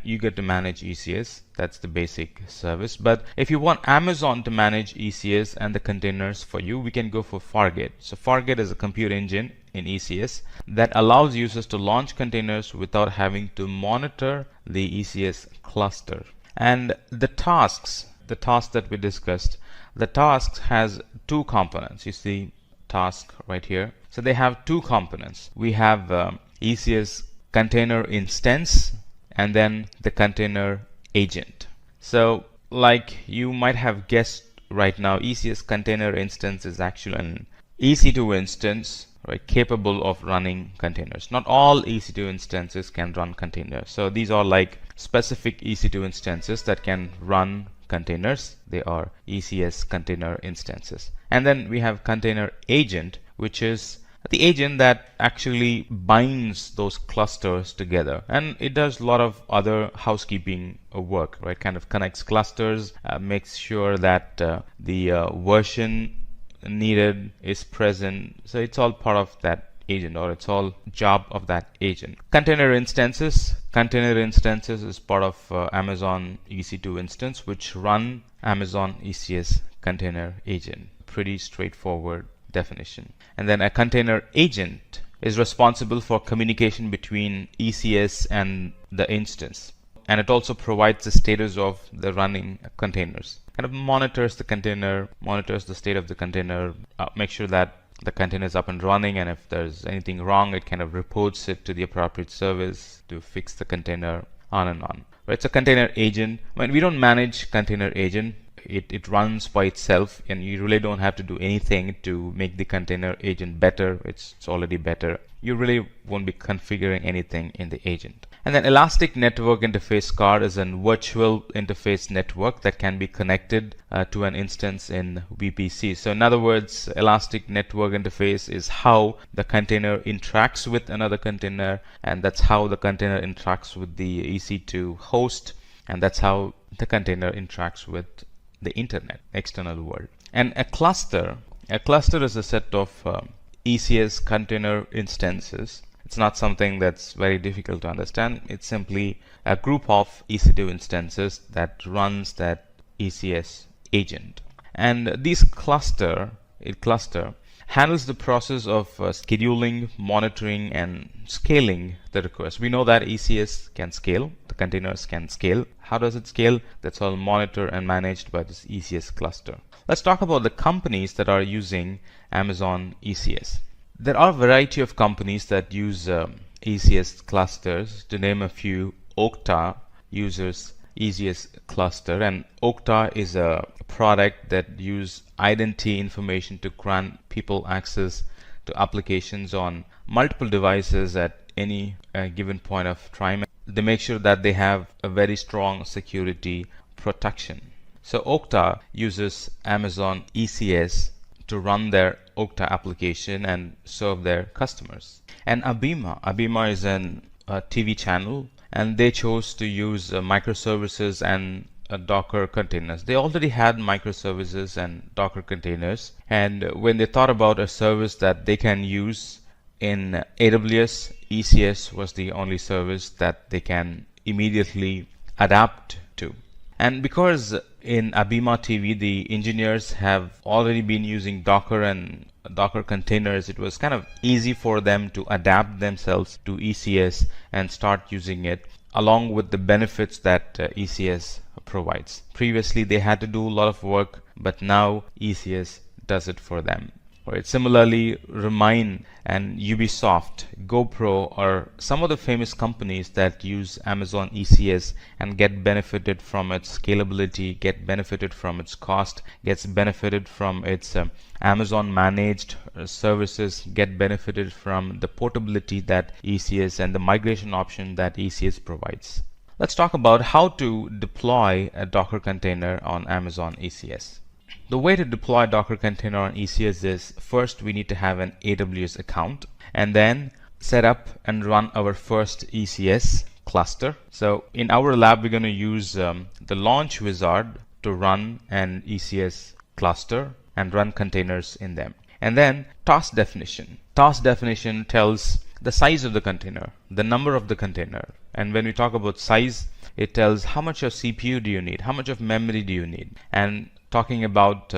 you get to manage ECS. That's the basic service. But if you want Amazon to manage ECS and the containers for you, we can go for Fargate. So Fargate is a compute engine in ECS that allows users to launch containers without having to monitor the ECS cluster. And the tasks that we discussed, the tasks has two components. You see task right here. So they have two components. We have ECS container instance, and then the container agent. So like you might have guessed right now, ECS container instance is actually an EC2 instance, right, capable of running containers. Not all EC2 instances can run containers. So these are like specific EC2 instances that can run containers. They are ECS container instances. And then we have container agent, which is the agent that actually binds those clusters together, and it does a lot of other housekeeping work, right? Kind of connects clusters, makes sure that the version needed is present. So it's all part of that agent, or it's all job of that agent. Container instances is part of Amazon EC2 instance, which run Amazon ECS container agent. Pretty straightforward definition. And then a container agent is responsible for communication between ECS and the instance, and it also provides the status of the running containers. Kind of monitors the container, monitors the state of the container, make sure that the container is up and running, and if there's anything wrong, it kind of reports it to the appropriate service to fix the container, on and on. Right? So container agent, when we don't manage container agent, it runs by itself, and you really don't have to do anything to make the container agent better. It's already better. You really won't be configuring anything in the agent. And then Elastic Network Interface Card is a virtual interface network that can be connected to an instance in VPC. So in other words, Elastic Network Interface is how the container interacts with another container, and that's how the container interacts with the EC2 host, and that's how the container interacts with the internet, external world. And a cluster is a set of ECS container instances. It's not something that's very difficult to understand. It's simply a group of EC2 instances that runs that ECS agent. And this cluster handles the process of scheduling, monitoring, and scaling the request. We know that ECS can scale, the containers can scale. How does it scale? That's all monitored and managed by this ECS cluster. Let's talk about the companies that are using Amazon ECS. There are a variety of companies that use ECS clusters. To name a few, Okta uses ECS cluster, and Okta is a product that uses identity information to grant people access to applications on multiple devices at any given point of time. They make sure that they have a very strong security protection. So Okta uses Amazon ECS to run their Okta application and serve their customers. And Abima is a TV channel, and they chose to use microservices and Docker containers. They already had microservices and Docker containers, and when they thought about a service that they can use in AWS, ECS was the only service that they can immediately adapt to. And because in Abima TV the engineers have already been using Docker and Docker containers, it was kind of easy for them to adapt themselves to ECS and start using it, along with the benefits that ECS provides. Previously they had to do a lot of work, but now ECS does it for them. Right. Similarly, Remain and Ubisoft, GoPro are some of the famous companies that use Amazon ECS and get benefited from its scalability, get benefited from its cost, gets benefited from its Amazon managed services, get benefited from the portability that ECS and the migration option that ECS provides. Let's talk about how to deploy a Docker container on Amazon ECS. The way to deploy a Docker container on ECS is, first we need to have an AWS account and then set up and run our first ECS cluster. So in our lab we're going to use the launch wizard to run an ECS cluster and run containers in them. And then task definition. Task definition tells the size of the container, the number of the container. And when we talk about size, it tells how much of CPU do you need, how much of memory do you need. And talking about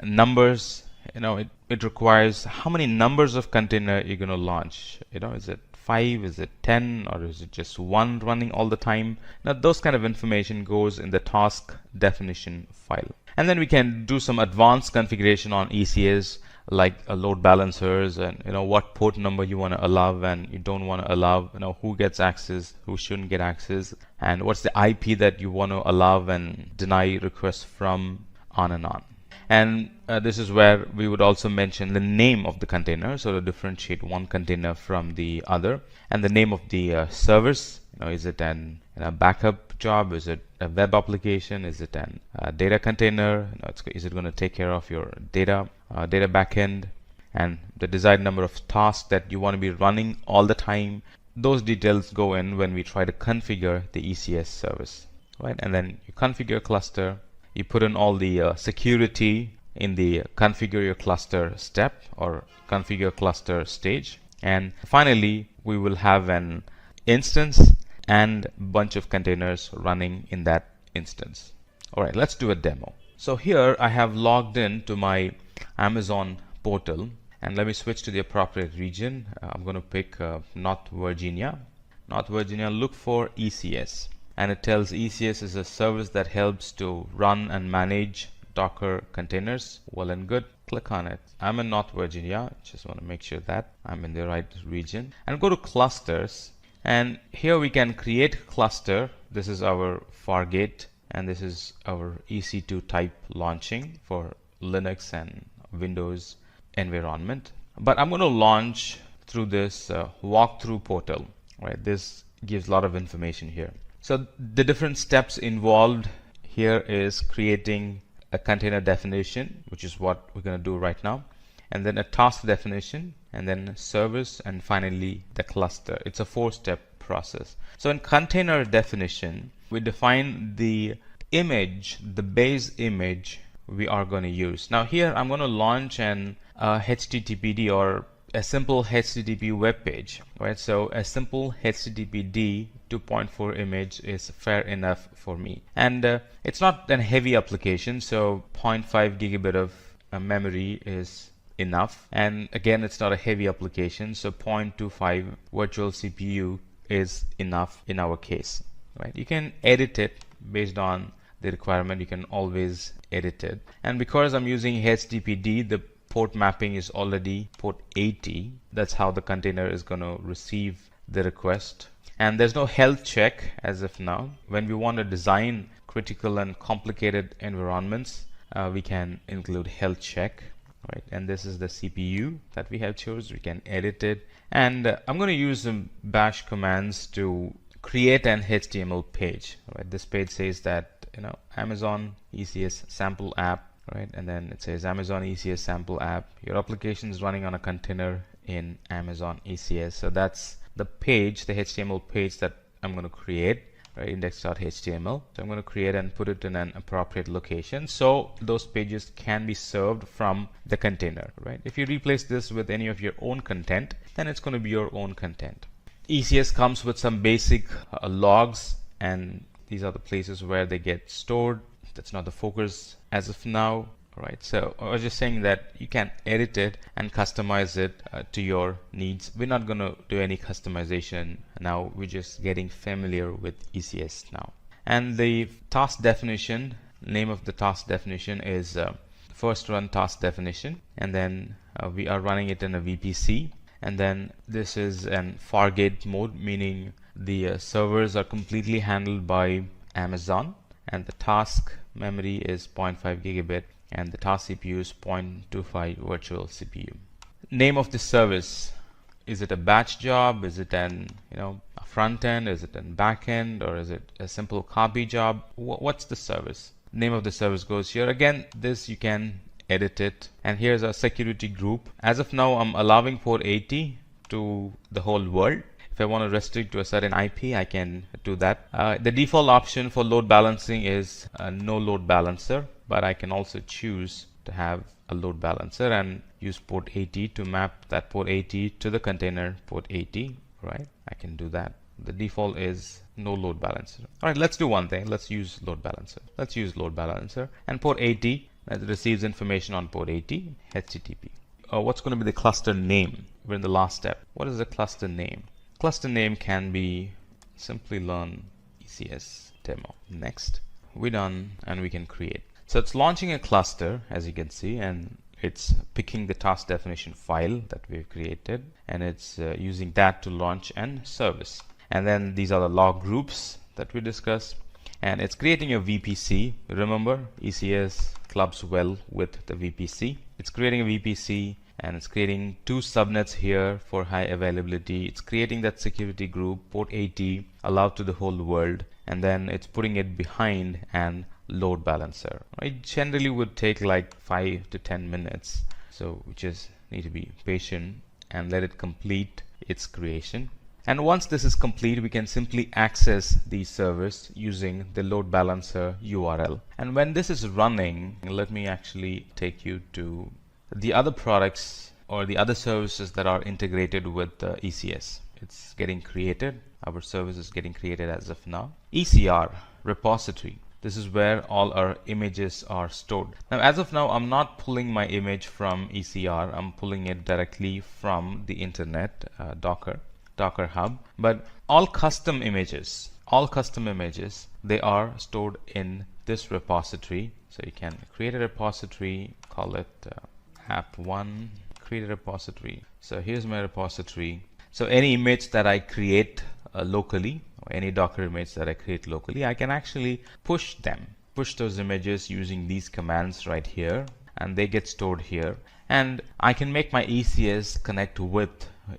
numbers, it requires how many numbers of container you're going to launch. Is it 5, is it 10, or is it just one running all the time? Now those kind of information goes in the task definition file. And then we can do some advanced configuration on ECS, like load balancers and what port number you want to allow and you don't want to allow, who gets access, who shouldn't get access, and what's the IP that you want to allow and deny requests from, on and on. And this is where we would also mention the name of the container, so to differentiate one container from the other, and the name of the service. Is it an backup job? Is it a web application? Is it a data container? Is it going to take care of your data backend? And the desired number of tasks that you want to be running all the time. Those details go in when we try to configure the ECS service, right? And then you configure your cluster. You put in all the security in the configure your cluster step or configure cluster stage. And finally, we will have an instance and a bunch of containers running in that instance. All right, let's do a demo. So here I have logged in to my Amazon portal, and let me switch to the appropriate region. I'm going to pick North Virginia. North Virginia, look for ECS. And it tells ECS is a service that helps to run and manage Docker containers. Well and good. Click on it. I'm in North Virginia. Just want to make sure that I'm in the right region. And go to clusters. And here we can create cluster. This is our Fargate, and this is our EC2 type launching for Linux and Windows environment. But I'm going to launch through this walkthrough portal. Right? This gives a lot of information here. So the different steps involved here is creating a container definition, which is what we're going to do right now, and then a task definition, and then a service, and finally the cluster. It's a 4-step process. So in container definition, we define the image, the base image we are going to use. Now here I'm going to launch an HTTPD or a simple HTTP web page, right? So a simple HTTPD 2.4 image is fair enough for me. And it's not a heavy application, so 0.5 gigabit of memory is enough. And again, it's not a heavy application, so 0.25 virtual CPU is enough in our case, right? You can edit it based on the requirement. You can always edit it. And because I'm using HTTPD, the port mapping is already port 80. That's how the container is going to receive the request. And there's no health check as of now. When we want to design critical and complicated environments, we can include health check, right? And this is the CPU that we have chosen. We can edit it. And I'm going to use some bash commands to create an HTML page, right? This page says that, Amazon ECS sample app, right? And then it says Amazon ECS sample app. Your application is running on a container in Amazon ECS. So that's the page, the HTML page that I'm going to create, right? Index.html. So I'm going to create and put it in an appropriate location so those pages can be served from the container, right? If you replace this with any of your own content, then it's going to be your own content. ECS comes with some basic logs, and these are the places where they get stored. That's not the focus as of now, right? So I was just saying that you can edit it and customize it to your needs. We're not going to do any customization now. We're just getting familiar with ECS now. And the task definition, name of the task definition is first run task definition, and then we are running it in a VPC. And then this is an Fargate mode, meaning the servers are completely handled by Amazon, and the task memory is 0.5 gigabit, and the task CPU is 0.25 virtual CPU. Name of the service: is it a batch job? Is it an a front end? Is it a back end? Or is it a simple copy job? What's the service? Name of the service goes here. Again, this you can edit it. And here's our security group. As of now, I'm allowing port 80 to the whole world. If I want to restrict to a certain IP, I can do that. The default option for load balancing is no load balancer, but I can also choose to have a load balancer and use port 80 to map that port 80 to the container port 80, right? I can do that. The default is no load balancer. All right, let's do one thing. Let's use load balancer. Let's use load balancer and port 80 that receives information on port 80 HTTP. What's going to be the cluster name? We're in the last step. What is the cluster name? Cluster name can be Simplilearn ECS demo. Next, we're done and we can create. So it's launching a cluster, as you can see, and it's picking the task definition file that we've created, and it's using that to launch an service. And then these are the log groups that we discussed, and it's creating a VPC. Remember, ECS clubs well with the VPC. It's creating a VPC, and it's creating two subnets here for high availability. It's creating that security group, port 80, allowed to the whole world, and then it's putting it behind an load balancer. It generally would take like 5 to 10 minutes, so we just need to be patient and let it complete its creation. And once this is complete, we can simply access these servers using the load balancer URL. And when this is running, let me actually take you to the other products or the other services that are integrated with ECS. It's getting created. Our service is getting created as of now. ECR repository. This is where all our images are stored. Now, as of now, I'm not pulling my image from ECR. I'm pulling it directly from the internet, Docker Hub. But all custom images, they are stored in this repository. So you can create a repository, call it app1, create a repository. So here's my repository. So any image that I create locally, or any Docker image that I create locally, I can actually push those images using these commands right here, and they get stored here. And I can make my ECS connect with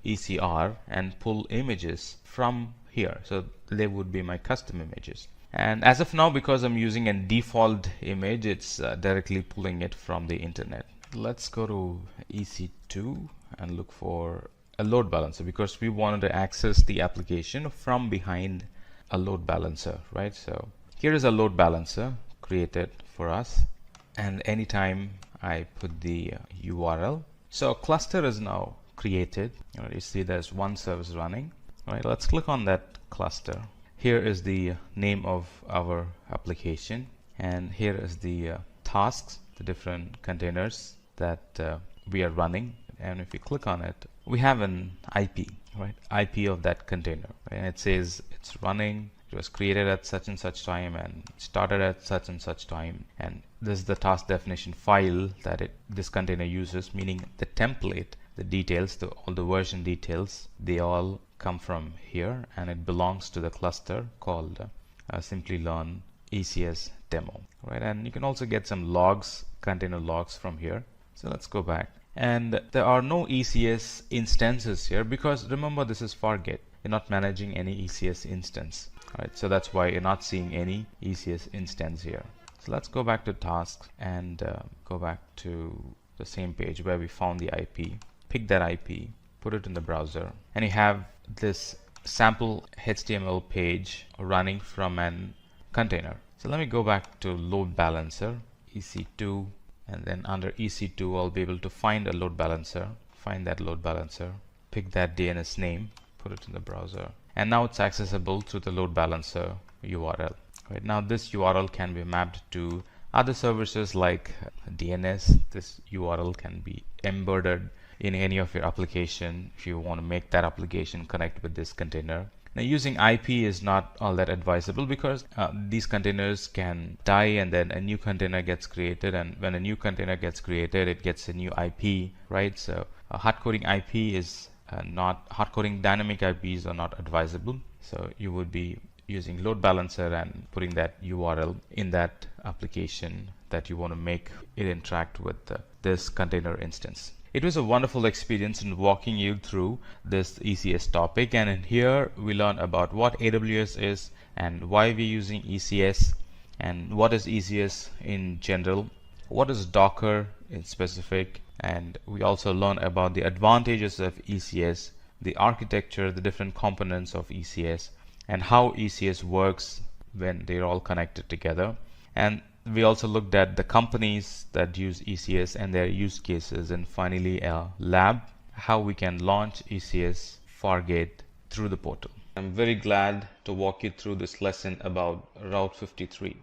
ECR and pull images from here. So they would be my custom images. And as of now, because I'm using a default image, it's directly pulling it from the internet. Let's go to EC2 and look for a load balancer, because we wanted to access the application from behind a load balancer, right? So here is a load balancer created for us. And anytime I put the URL, so a cluster is now created. You see there's one service running. All right, let's click on that cluster. Here is the name of our application, and here is the tasks, the different containers that we are running. And if you click on it, we have an IP, right? IP of that container, right? And it says it's running. It was created at such and such time and started at such and such time. And this is the task definition file that this container uses, meaning the template, the details, all the version details, they all come from here, and it belongs to the cluster called Simplilearn ECS demo, right? And you can also get some logs, container logs from here. So let's go back. And there are no ECS instances here because remember, this is Fargate. You're not managing any ECS instance, right? So that's why you're not seeing any ECS instance here. So let's go back to tasks and go back to the same page where we found the IP. Pick that IP, put it in the browser, and you have this sample HTML page running from an container. So let me go back to load balancer, EC2, and then under EC2 I'll be able to find a load balancer, find that load balancer, pick that DNS name, put it in the browser, and now it's accessible through the load balancer URL. Right now this URL can be mapped to other services like DNS. This URL can be embedded in any of your application if you want to make that application connect with this container. Now using IP is not all that advisable because these containers can die and then a new container gets created, and when a new container gets created it gets a new IP, right? So hard-coding IP is not, hard-coding dynamic IPs are not advisable. So you would be using load balancer and putting that URL in that application that you want to make it interact with this container instance. It was a wonderful experience in walking you through this ECS topic, and in here we learned about what AWS is and why we're using ECS and what is ECS in general, what is Docker in specific, and we also learned about the advantages of ECS, the architecture, the different components of ECS, and how ECS works when they're all connected together. And we also looked at the companies that use ECS and their use cases, and finally a lab, how we can launch ECS Fargate through the portal. I'm very glad to walk you through this lesson about Route 53.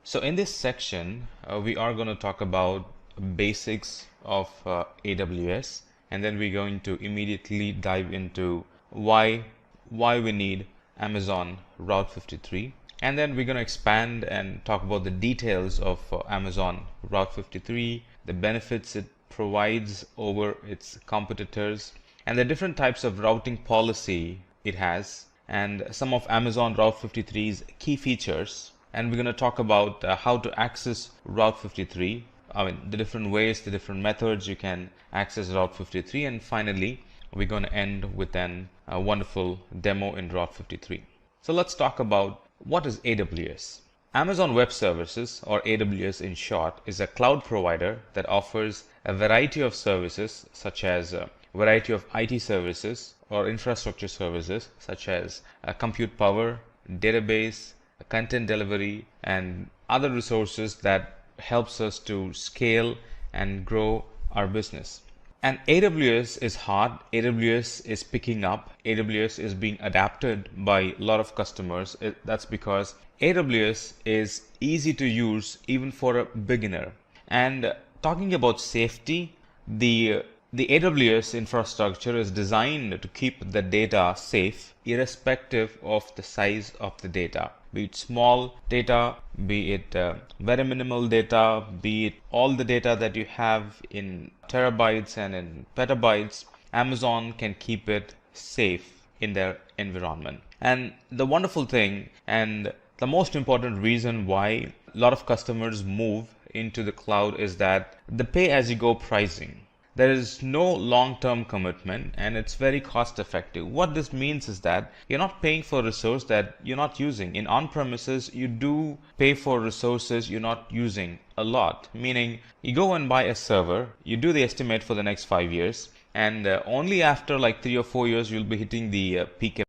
So in this section, we are going to talk about basics of AWS, and then we're going to immediately dive into why we need Amazon Route 53. And then we're going to expand and talk about the details of Amazon Route 53, the benefits it provides over its competitors, and the different types of routing policy it has, and some of Amazon Route 53's key features. And we're going to talk about how to access Route 53, the different ways, the different methods you can access Route 53. And finally, we're going to end with a wonderful demo in Route 53. So let's talk about what is AWS. Amazon Web Services, or AWS in short, is a cloud provider that offers a variety of services such as a variety of IT services or infrastructure services such as compute power, database, content delivery, and other resources that helps us to scale and grow our business. And AWS is hot, AWS is picking up, AWS is being adapted by a lot of customers. That's because AWS is easy to use even for a beginner. And talking about safety, the AWS infrastructure is designed to keep the data safe irrespective of the size of the data. Be it small data, be it very minimal data, be it all the data that you have in terabytes and in petabytes, Amazon can keep it safe in their environment. And the wonderful thing and the most important reason why a lot of customers move into the cloud is that the pay-as-you-go pricing. There is no long-term commitment and it's very cost effective. What this means is that you're not paying for a resource that you're not using. In on-premises, you do pay for resources you're not using a lot, meaning you go and buy a server, you do the estimate for the next 5 years, and only after like 3 or 4 years you'll be hitting the peak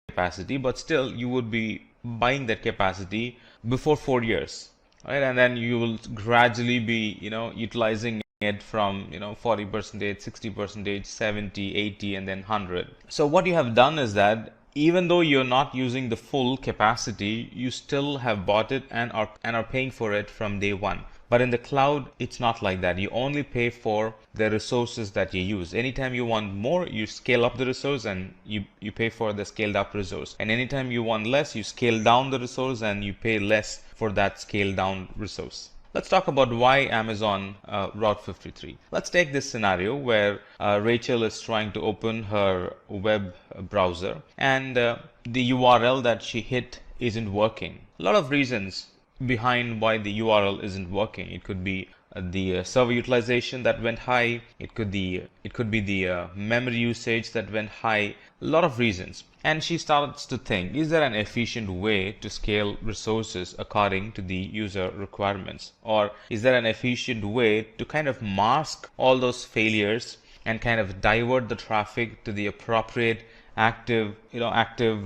capacity, but still you would be buying that capacity before 4 years. right? And then you will gradually be, utilizing it from 40%, 60%, 70, 80, and then 100. So what you have done is that even though you're not using the full capacity, you still have bought it and are paying for it from day one. But in the cloud, it's not like that. You only pay for the resources that you use. Anytime you want more, you scale up the resource and you pay for the scaled up resource. And anytime you want less, you scale down the resource and you pay less for that scaled down resource. Let's talk about why Amazon Route 53. Let's take this scenario where Rachel is trying to open her web browser and the URL that she hit isn't working. A lot of reasons behind why the URL isn't working. It could be the server utilization that went high. It could be the memory usage that went high. A lot of reasons. And she starts to think, is there an efficient way to scale resources according to the user requirements? Or is there an efficient way to kind of mask all those failures and kind of divert the traffic to the appropriate active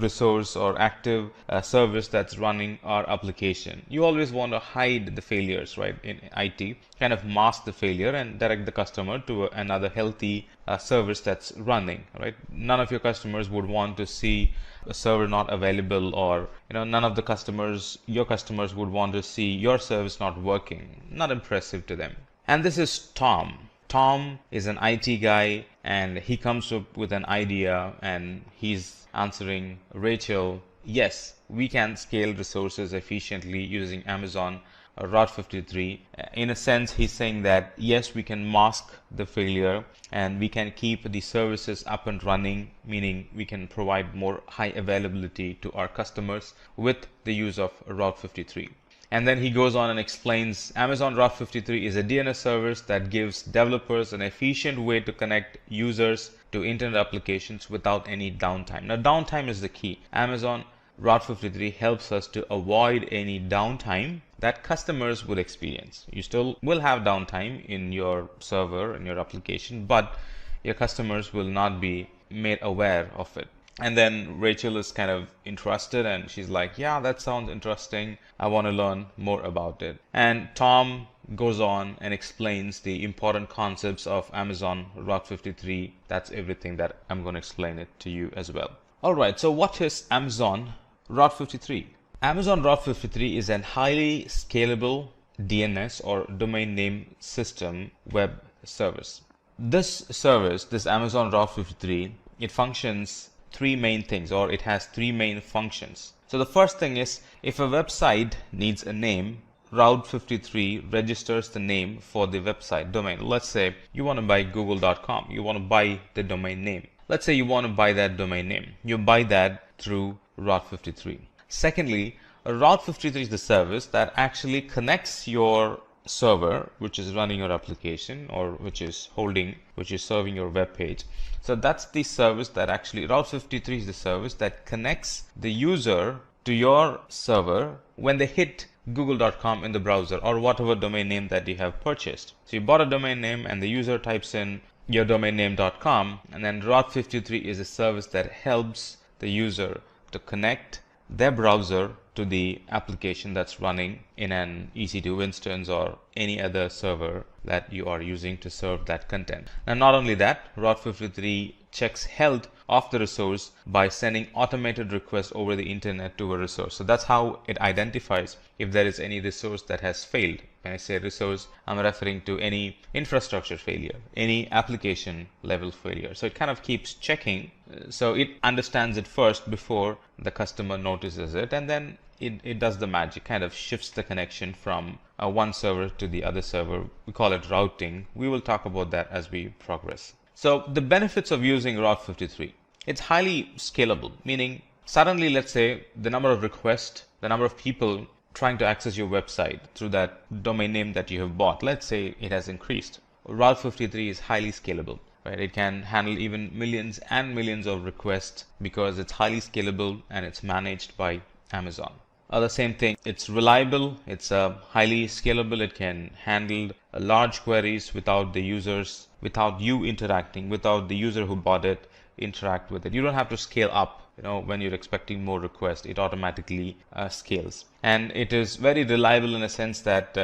resource or active service that's running our application? You always want to hide the failures, right? In IT, kind of mask the failure and direct the customer to another healthy service that's running, right? None of your customers would want to see a server not available, or none of your customers would want to see your service not working. Not impressive to them. And this is Tom. Tom is an IT guy and he comes up with an idea and he's answering Rachel, yes, we can scale resources efficiently using Amazon Route 53. In a sense, he's saying that yes, we can mask the failure and we can keep the services up and running, meaning we can provide more high availability to our customers with the use of Route 53. And then he goes on and explains Amazon Route 53 is a DNS service that gives developers an efficient way to connect users to internet applications without any downtime. Now, downtime is the key. Amazon Route 53 helps us to avoid any downtime that customers would experience. You still will have downtime in your server, in your application, but your customers will not be made aware of it. And then Rachel is kind of interested and she's like, yeah, that sounds interesting. I want to learn more about it. And Tom goes on and explains the important concepts of Amazon Route 53. That's everything that I'm going to explain it to you as well. All right, so what is Amazon Route 53? Amazon Route 53 is an highly scalable DNS or domain name system web service. This service, this Amazon Route 53, it functions three main things, or it has three main functions. So the first thing is, if a website needs a name, Route 53 registers the name for the website domain. Let's say you want to buy google.com. You want to buy the domain name. Let's say you want to buy that domain name. You buy that through Route 53. Secondly, Route 53 is the service that actually connects your server, which is running your application or which is serving your web page. So that's the service that actually, Route 53 is the service that connects the user to your server when they hit google.com in the browser or whatever domain name that you have purchased. So you bought a domain name and the user types in your domain name.com, and then Route 53 is a service that helps the user to connect their browser to the application that's running in an EC2 instance or any other server that you are using to serve that content. Now, not only that, Route 53 checks health of the resource by sending automated requests over the internet to a resource. So that's how it identifies if there is any resource that has failed. When I say resource, I'm referring to any infrastructure failure, any application level failure. So it kind of keeps checking. So it understands it first before the customer notices it, and then it does the magic, kind of shifts the connection from one server to the other server. We call it routing. We will talk about that as we progress. So the benefits of using Route 53. It's highly scalable, meaning suddenly, let's say, the number of requests, the number of people trying to access your website through that domain name that you have bought, let's say it has increased. Route 53 is highly scalable, right? It can handle even millions and millions of requests because it's highly scalable and it's managed by Amazon. The same thing, it's reliable, it's highly scalable, it can handle large queries without the users, without you interacting, without the user who bought it interact with it. You don't have to scale up, when you're expecting more requests, it automatically scales. And it is very reliable in a sense that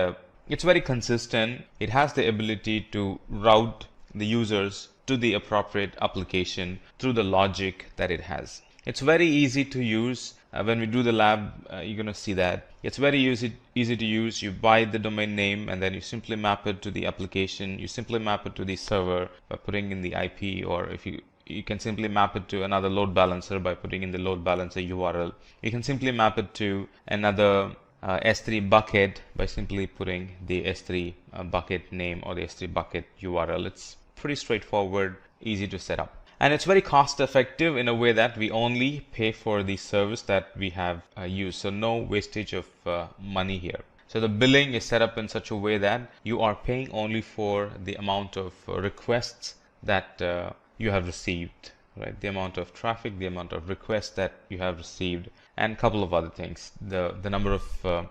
it's very consistent. It has the ability to route the users to the appropriate application through the logic that it has. It's very easy to use. When we do the lab, you're going to see that. It's very easy to use. You buy the domain name and then you simply map it to the application. You simply map it to the server by putting in the IP, or if you can simply map it to another load balancer by putting in the load balancer URL. You can simply map it to another S3 bucket by simply putting the S3 bucket name or the S3 bucket URL. It's pretty straightforward, easy to set up. And it's very cost effective in a way that we only pay for the service that we have used. So no wastage of money here. So the billing is set up in such a way that you are paying only for the amount of requests that you have received, right? The amount of traffic, the amount of requests that you have received, and a couple of other things. The number of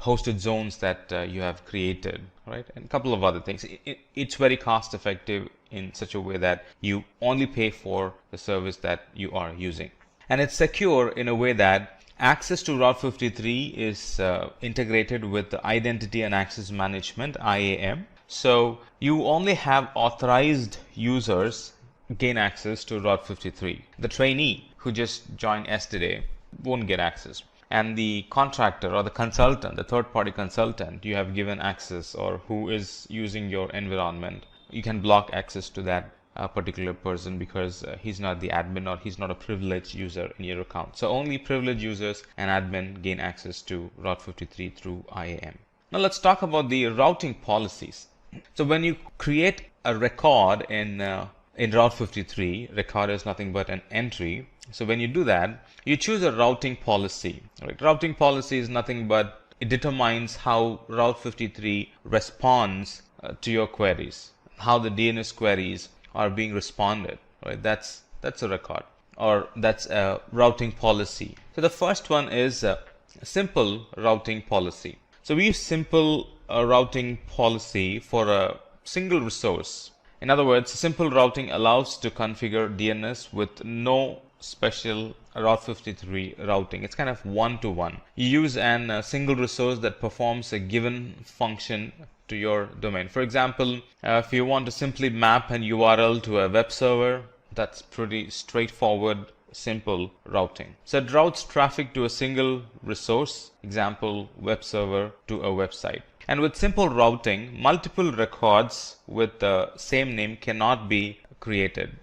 hosted zones that you have created, right? And a couple of other things. It's very cost effective in such a way that you only pay for the service that you are using. And it's secure in a way that access to Route 53 is integrated with the Identity and Access Management, IAM. So you only have authorized users gain access to Route 53. The trainee who just joined yesterday won't get access. And the contractor or the consultant, the third-party consultant you have given access, or who is using your environment, you can block access to that particular person because he's not the admin or he's not a privileged user in your account. So only privileged users and admin gain access to Route 53 through IAM. Now let's talk about the routing policies. So when you create a record in Route 53, record is nothing but an entry. So when you do that, you choose a routing policy. Right? Routing policy is nothing but it determines how Route 53 responds to your queries, how the DNS queries are being responded. Right? That's a record, or that's a routing policy. So the first one is a simple routing policy. So we use simple routing policy for a single resource. In other words, simple routing allows to configure DNS with no special Route 53 routing. It's kind of one-to-one. You use a single resource that performs a given function to your domain. For example, if you want to simply map an URL to a web server, that's pretty straightforward, simple routing. So it routes traffic to a single resource, example, web server to a website. And with simple routing, multiple records with the same name cannot be created,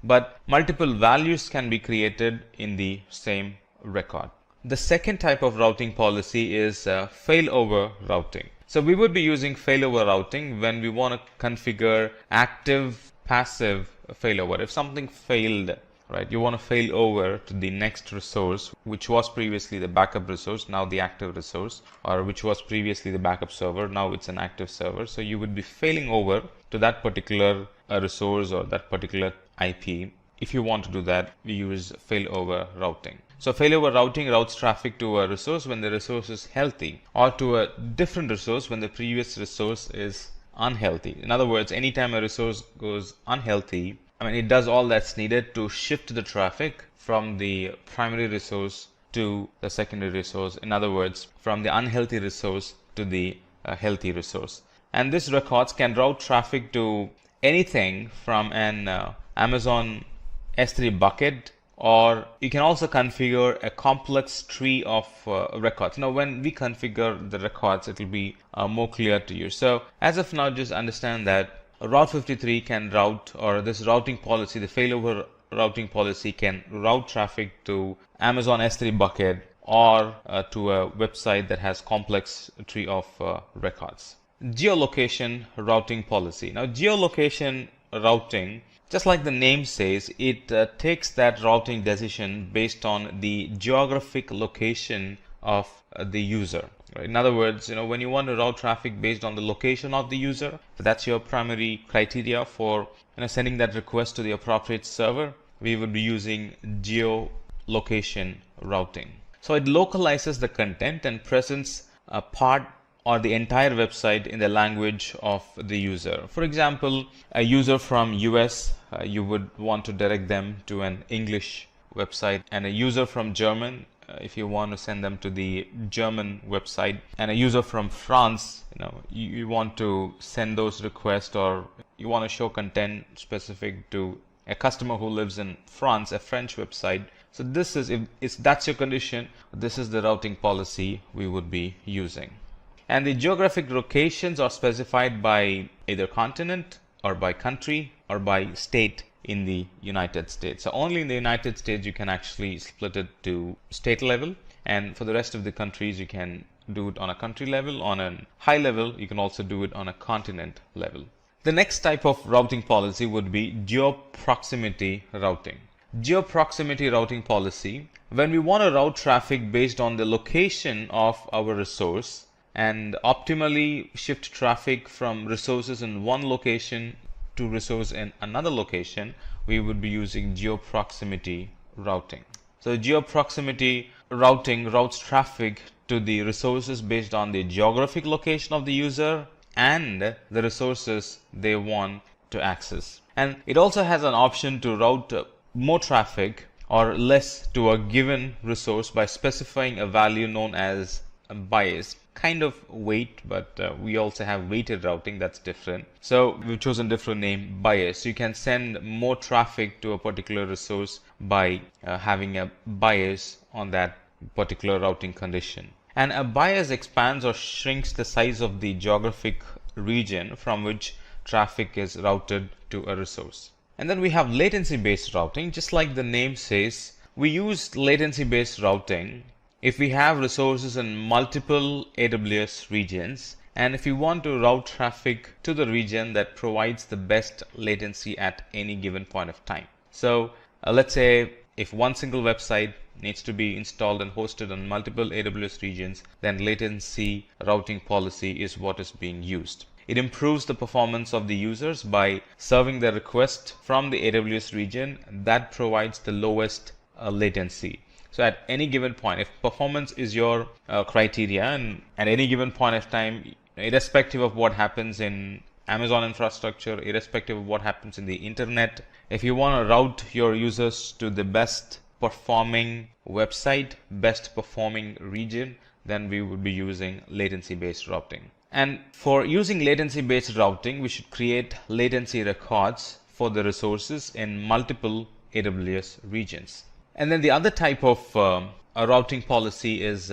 but multiple values can be created in the same record. The second type of routing policy is failover routing. So we would be using failover routing when we want to configure active, passive failover. If something failed, right, you want to fail over to the next resource, which was previously the backup resource, now the active resource, or which was previously the backup server, now it's an active server. So you would be failing over to that particular resource or that particular IP. If you want to do that, we use failover routing. So failover routing routes traffic to a resource when the resource is healthy, or to a different resource when the previous resource is unhealthy. In other words, anytime a resource goes unhealthy, it does all that's needed to shift the traffic from the primary resource to the secondary resource. In other words, from the unhealthy resource to the healthy resource. And this records can route traffic to anything from an Amazon S3 bucket, or you can also configure a complex tree of records. Now, when we configure the records, it will be more clear to you. So as of now, just understand that Route 53 can route, or this routing policy, the failover routing policy, can route traffic to Amazon S3 bucket or to a website that has complex tree of records. Geolocation routing policy. Now, geolocation routing, just like the name says, it takes that routing decision based on the geographic location of the user. In other words, when you want to route traffic based on the location of the user, that's your primary criteria for sending that request to the appropriate server, we would be using geolocation routing. So it localizes the content and presents a part or the entire website in the language of the user. For example, a user from US, you would want to direct them to an English website, and a user from German, if you want to send them to the German website, and a user from France, you want to send those requests, or you want to show content specific to a customer who lives in France, a French website. So this is, if that's your condition, this is the routing policy we would be using. And the geographic locations are specified by either continent or by country or by state in the United States. So only in the United States you can actually split it to state level, and for the rest of the countries you can do it on a country level. On a high level you can also do it on a continent level. The next type of routing policy would be geo-proximity routing. Geo-proximity routing policy, when we want to route traffic based on the location of our resource and optimally shift traffic from resources in one location to resource in another location, we would be using geo-proximity routing. So geo-proximity routing routes traffic to the resources based on the geographic location of the user and the resources they want to access. And it also has an option to route more traffic or less to a given resource by specifying a value known as a bias. Kind of weight, but we also have weighted routing that's different. So we've chosen different name, bias. You can send more traffic to a particular resource by having a bias on that particular routing condition. And a bias expands or shrinks the size of the geographic region from which traffic is routed to a resource. And then we have latency based routing. Just like the name says, we use latency based routing if we have resources in multiple AWS regions, and if we want to route traffic to the region that provides the best latency at any given point of time. So let's say if one single website needs to be installed and hosted on multiple AWS regions, then latency routing policy is what is being used. It improves the performance of the users by serving the request from the AWS region that provides the lowest latency. So at any given point, if performance is your criteria, and at any given point of time, irrespective of what happens in Amazon infrastructure, irrespective of what happens in the internet, if you want to route your users to the best performing website, best performing region, then we would be using latency based routing. And for using latency based routing, we should create latency records for the resources in multiple AWS regions. And then the other type of a routing policy is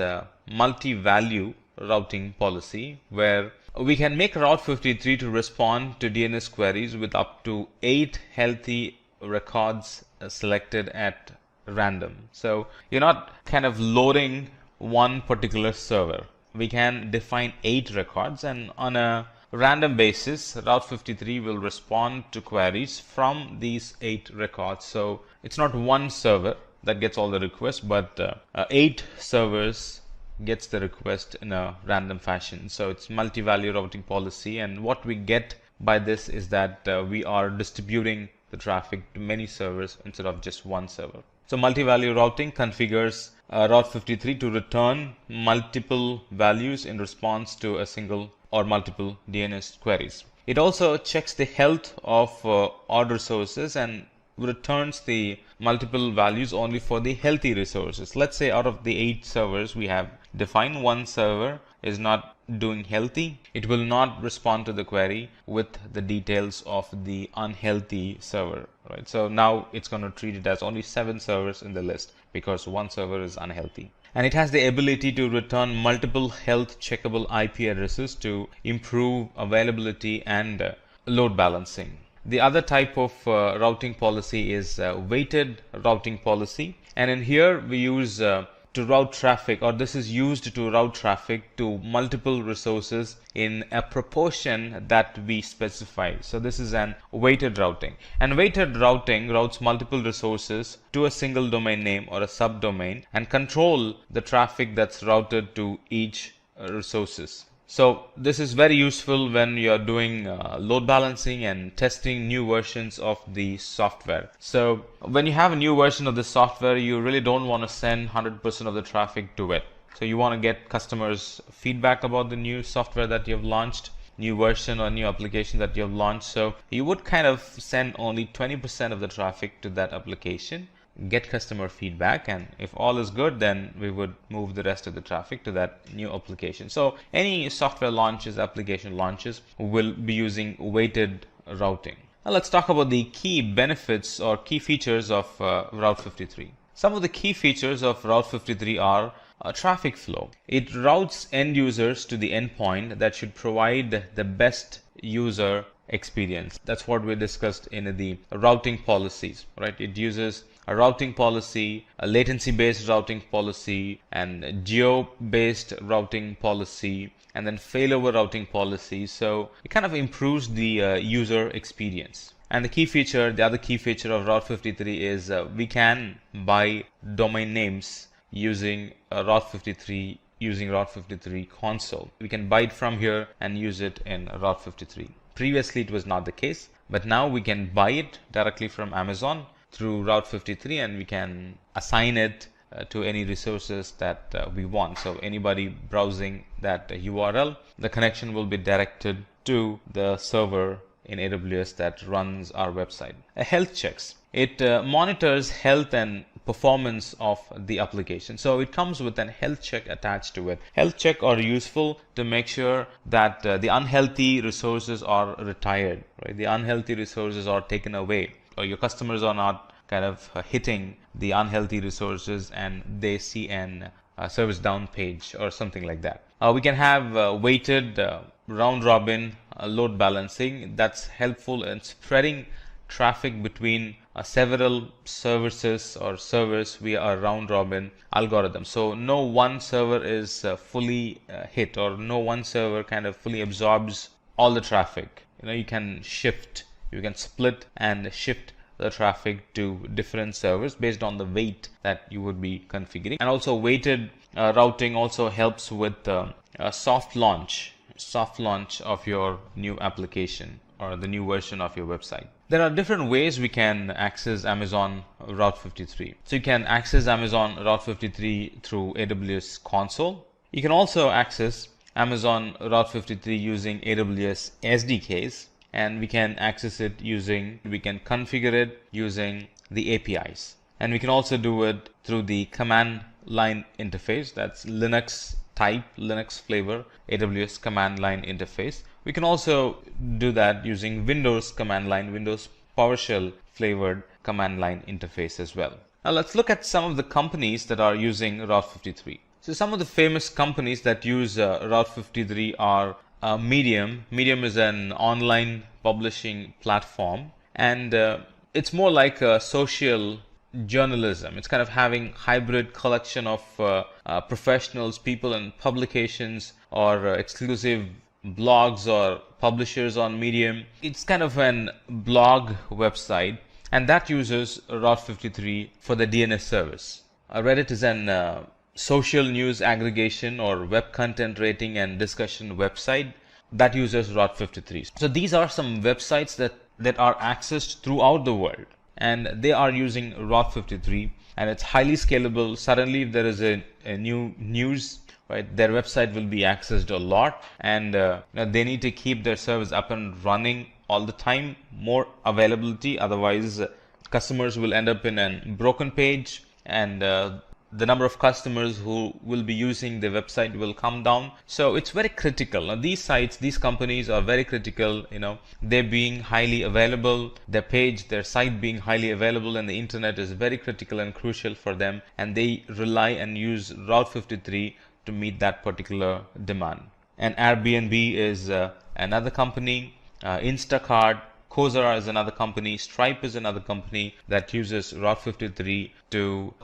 multi-value routing policy, where we can make Route 53 to respond to DNS queries with up to 8 healthy records selected at random. So you're not kind of loading one particular server. We can define 8 records, and on a random basis, Route 53 will respond to queries from these 8 records. So it's not one server that gets all the requests, but 8 servers gets the request in a random fashion. So it's multi-value routing policy, and what we get by this is that we are distributing the traffic to many servers instead of just one server. So multi-value routing configures Route 53 to return multiple values in response to a single or multiple DNS queries. It also checks the health of all resources and returns the multiple values only for the healthy resources. Let's say out of the 8 servers we have defined, one server is not doing healthy. It will not respond to the query with the details of the unhealthy server, right? So now it's going to treat it as only 7 servers in the list because one server is unhealthy. And it has the ability to return multiple health checkable IP addresses to improve availability and load balancing. The other type of routing policy is weighted routing policy, and in here we use to route traffic, or this is used to route traffic to multiple resources in a proportion that we specify. So this is an weighted routing, and weighted routing routes multiple resources to a single domain name or a subdomain and control the traffic that's routed to each resources. So this is very useful when you're doing load balancing and testing new versions of the software. So when you have a new version of the software, you really don't want to send 100% of the traffic to it. So you want to get customers feedback about the new software that you've launched, new version or new application that you've launched. So you would kind of send only 20% of the traffic to that application, get customer feedback, and if all is good, then we would move the rest of the traffic to that new application. So any software launches, application launches will be using weighted routing. Now let's talk about the key benefits or key features of Route 53. Some of the key features of Route 53 are traffic flow. It routes end users to the endpoint that should provide the best user experience. That's what we discussed in the routing policies, right? It uses a routing policy, a latency-based routing policy, and geo-based routing policy, and then failover routing policy. So it kind of improves the user experience. And the other key feature of Route 53 is we can buy domain names using Route 53 console. We can buy it from here and use it in Route 53. Previously it was not the case, but now we can buy it directly from Amazon through Route 53, and we can assign it to any resources that we want. So anybody browsing that URL, the connection will be directed to the server in AWS that runs our website. Health checks. It monitors health and performance of the application. So it comes with an health check attached to it. Health check are useful to make sure that the unhealthy resources are retired, right? The unhealthy resources are taken away, or your customers are not kind of hitting the unhealthy resources and they see an service down page or something like that. We can have weighted round robin load balancing. That's helpful in spreading traffic between several services or servers via a round robin algorithm. So no one server is fully hit, or no one server kind of fully absorbs all the traffic. You can split and shift the traffic to different servers based on the weight that you would be configuring. And also weighted routing also helps with a soft launch of your new application or the new version of your website. There are different ways we can access Amazon Route 53. So you can access Amazon Route 53 through AWS console. You can also access Amazon Route 53 using AWS SDKs, and we can configure it using the APIs. And we can also do it through the command line interface. That's Linux type, Linux flavor, AWS command line interface. We can also do that using Windows command line, Windows PowerShell flavored command line interface as well. Now let's look at some of the companies that are using Route 53. So some of the famous companies that use Route 53 are Medium. Medium is an online publishing platform, and it's more like a social journalism. It's kind of having hybrid collection of professionals, people, and publications, or exclusive blogs or publishers on Medium. It's kind of an blog website, and that uses Route 53 for the DNS service. Reddit is an social news aggregation or web content rating and discussion website that uses Route 53. So these are some websites that are accessed throughout the world, and they are using Route 53, and it's highly scalable. Suddenly if there is a new news, right, their website will be accessed a lot, and they need to keep their service up and running all the time, more availability. Otherwise customers will end up in a broken page, and the number of customers who will be using the website will come down. So it's very critical. Now these companies are very critical, they're being highly available, their site being highly available, and the internet is very critical and crucial for them, and they rely and use Route 53 to meet that particular demand. And Airbnb is another company, Instacart, Coursera is another company, Stripe is another company that uses Route 53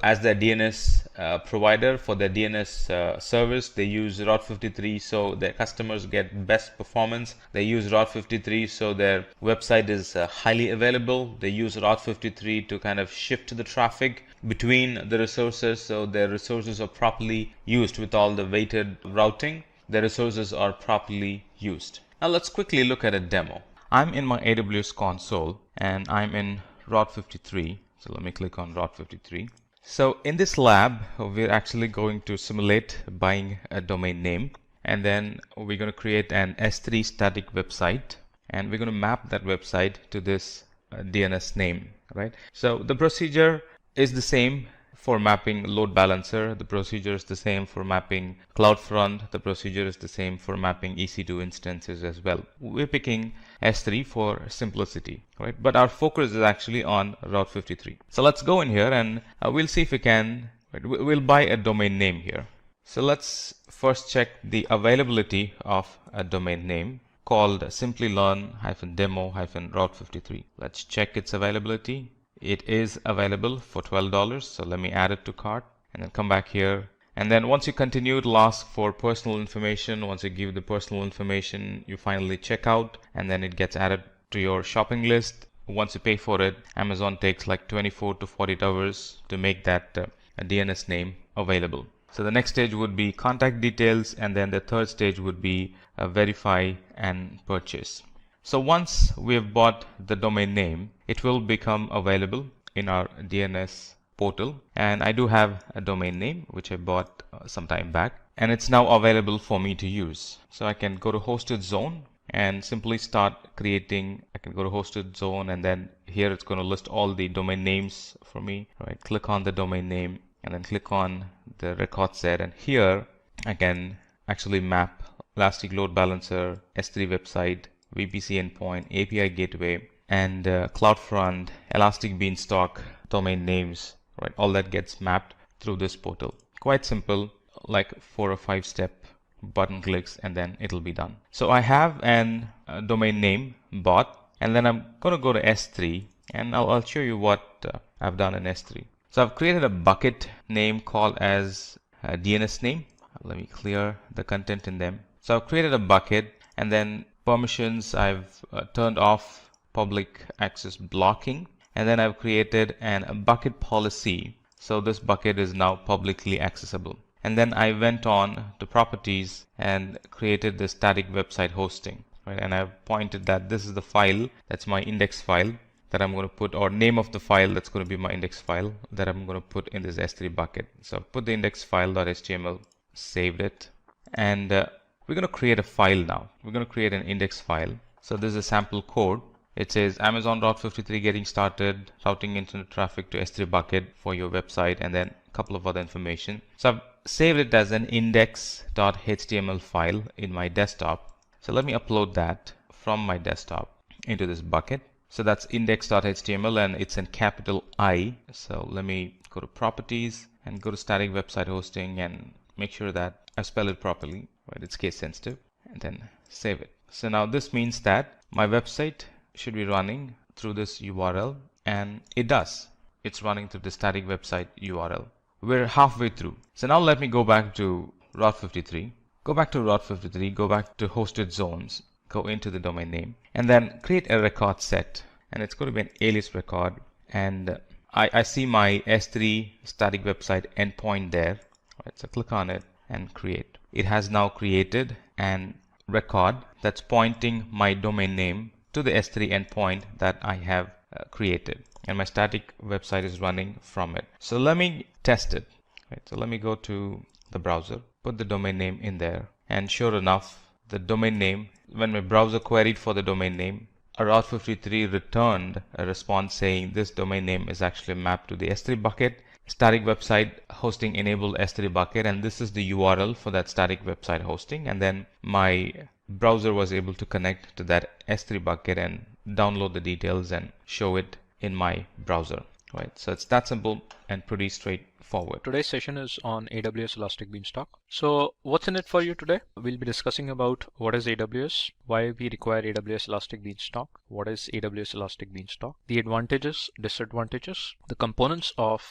as their DNS provider for their DNS service. They use Route 53 so their customers get best performance. They use Route 53 so their website is highly available. They use Route 53 to kind of shift the traffic between the resources, so their resources are properly used. With all the weighted routing, the resources are properly used. Now let's quickly look at a demo. I'm in my AWS console and I'm in Route 53. So let me click on Route 53. So in this lab, we're actually going to simulate buying a domain name, and then we're going to create an S3 static website, and we're going to map that website to this DNS name, right? So the procedure is the same for mapping load balancer. The procedure is the same for mapping CloudFront. The procedure is the same for mapping EC2 instances as well. We're picking S3 for simplicity, right? But our focus is actually on Route 53. So let's go in here and we'll see if we can, right? We'll buy a domain name here. So let's first check the availability of a domain name called Simplilearn-demo-route53. Let's check its availability. It is available for $12, so let me add it to cart and then come back here. And then once you continue, it'll ask for personal information. Once you give the personal information, you finally check out, and then it gets added to your shopping list. Once you pay for it, Amazon takes like 24 to 48 hours to make that DNS name available. So the next stage would be contact details, and then the third stage would be verify and purchase. So once we have bought the domain name, it will become available in our DNS portal. And I do have a domain name which I bought some time back, and it's now available for me to use. So I can go to hosted zone and simply start creating. I can go to hosted zone, and then here it's going to list all the domain names for me. Right, click on the domain name and then click on the record set, and here I can actually map Elastic Load Balancer, S3 website, VPC endpoint, API gateway, and CloudFront, Elastic Beanstalk domain names, right? All that gets mapped through this portal. Quite simple, like 4 or 5 step button clicks, and then it'll be done. So I have an domain name bought, and then I'm going to go to S3, and I'll show you what I've done in S3. So I've created a bucket name called as DNS name. Let me clear the content in them. So I've created a bucket, and then permissions, I've turned off public access blocking, and then I've created a bucket policy. So this bucket is now publicly accessible. And then I went on to properties and created the static website hosting, right? And I've pointed that this is the file, that's my index file that I'm going to put, or name of the file that's going to be my index file that I'm going to put in this S3 bucket. So I've put the index file.html, saved it, and we're going to create a file now. We're going to create an index file. So this is a sample code. It says Amazon Route 53 getting started, routing internet traffic to S3 bucket for your website, and then a couple of other information. So I've saved it as an index.html file in my desktop. So let me upload that from my desktop into this bucket. So that's index.html, and it's in capital I. So let me go to properties and go to static website hosting and make sure that I spell it properly, right? It's case sensitive, and then save it. So now this means that my website should be running through this URL, and it does. It's running through the static website URL. We're halfway through. So now let me go back to Route 53. Go back to Route 53, go back to hosted zones, go into the domain name, and then create a record set. And it's going to be an alias record. And I see my S3 static website endpoint there. Right, so click on it and create. It has now created an record that's pointing my domain name to the S3 endpoint that I have created, and my static website is running from it. So let me test it. Right, so let me go to the browser, put the domain name in there, and sure enough, the domain name, when my browser queried for the domain name, Route 53 returned a response saying this domain name is actually mapped to the S3 bucket. Static website hosting enabled S3 bucket, and this is the URL for that static website hosting. And then my browser was able to connect to that S3 bucket and download the details and show it in my browser. Right, so it's that simple and pretty straightforward. Today's session is on AWS Elastic Beanstalk. So what's in it for you today? We'll be discussing about what is AWS, why we require AWS Elastic Beanstalk, what is AWS Elastic Beanstalk, the advantages, disadvantages, the components of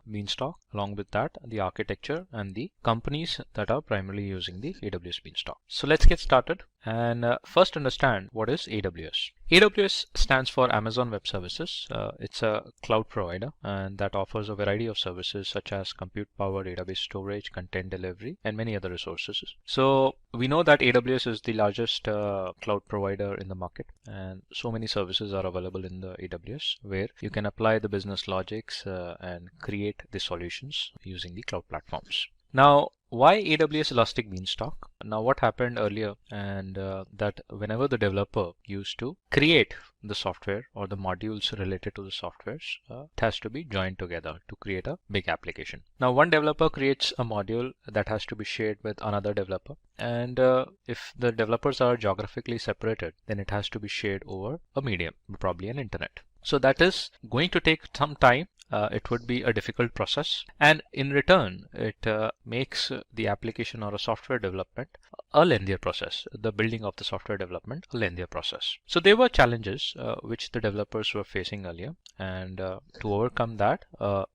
Beanstalk, along with that, the architecture and the companies that are primarily using the AWS Beanstalk. So let's get started and first understand what is AWS. AWS stands for Amazon Web Services. It's a cloud provider and that offers a very variety of services such as compute power, database storage, content delivery, and many other resources. So we know that AWS is the largest cloud provider in the market, and so many services are available in the AWS where you can apply the business logics and create the solutions using the cloud platforms. Now, why AWS Elastic Beanstalk? Now, what happened earlier and that whenever the developer used to create the software or the modules related to the softwares, it has to be joined together to create a big application. Now, one developer creates a module that has to be shared with another developer. And if the developers are geographically separated, then it has to be shared over a medium, probably an internet. So that is going to take some time. It would be a difficult process, and in return it makes the application or a software development a lengthier process, the building of the software development a lengthier process. So there were challenges which the developers were facing earlier, and to overcome that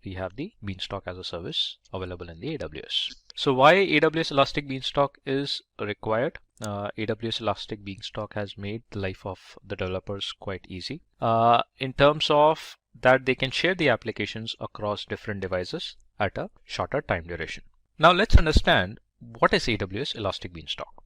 we have the Beanstalk as a service available in the AWS. So why AWS Elastic Beanstalk is required? AWS Elastic Beanstalk has made the life of the developers quite easy in terms of that they can share the applications across different devices at a shorter time duration. Now let's understand what is AWS Elastic Beanstalk.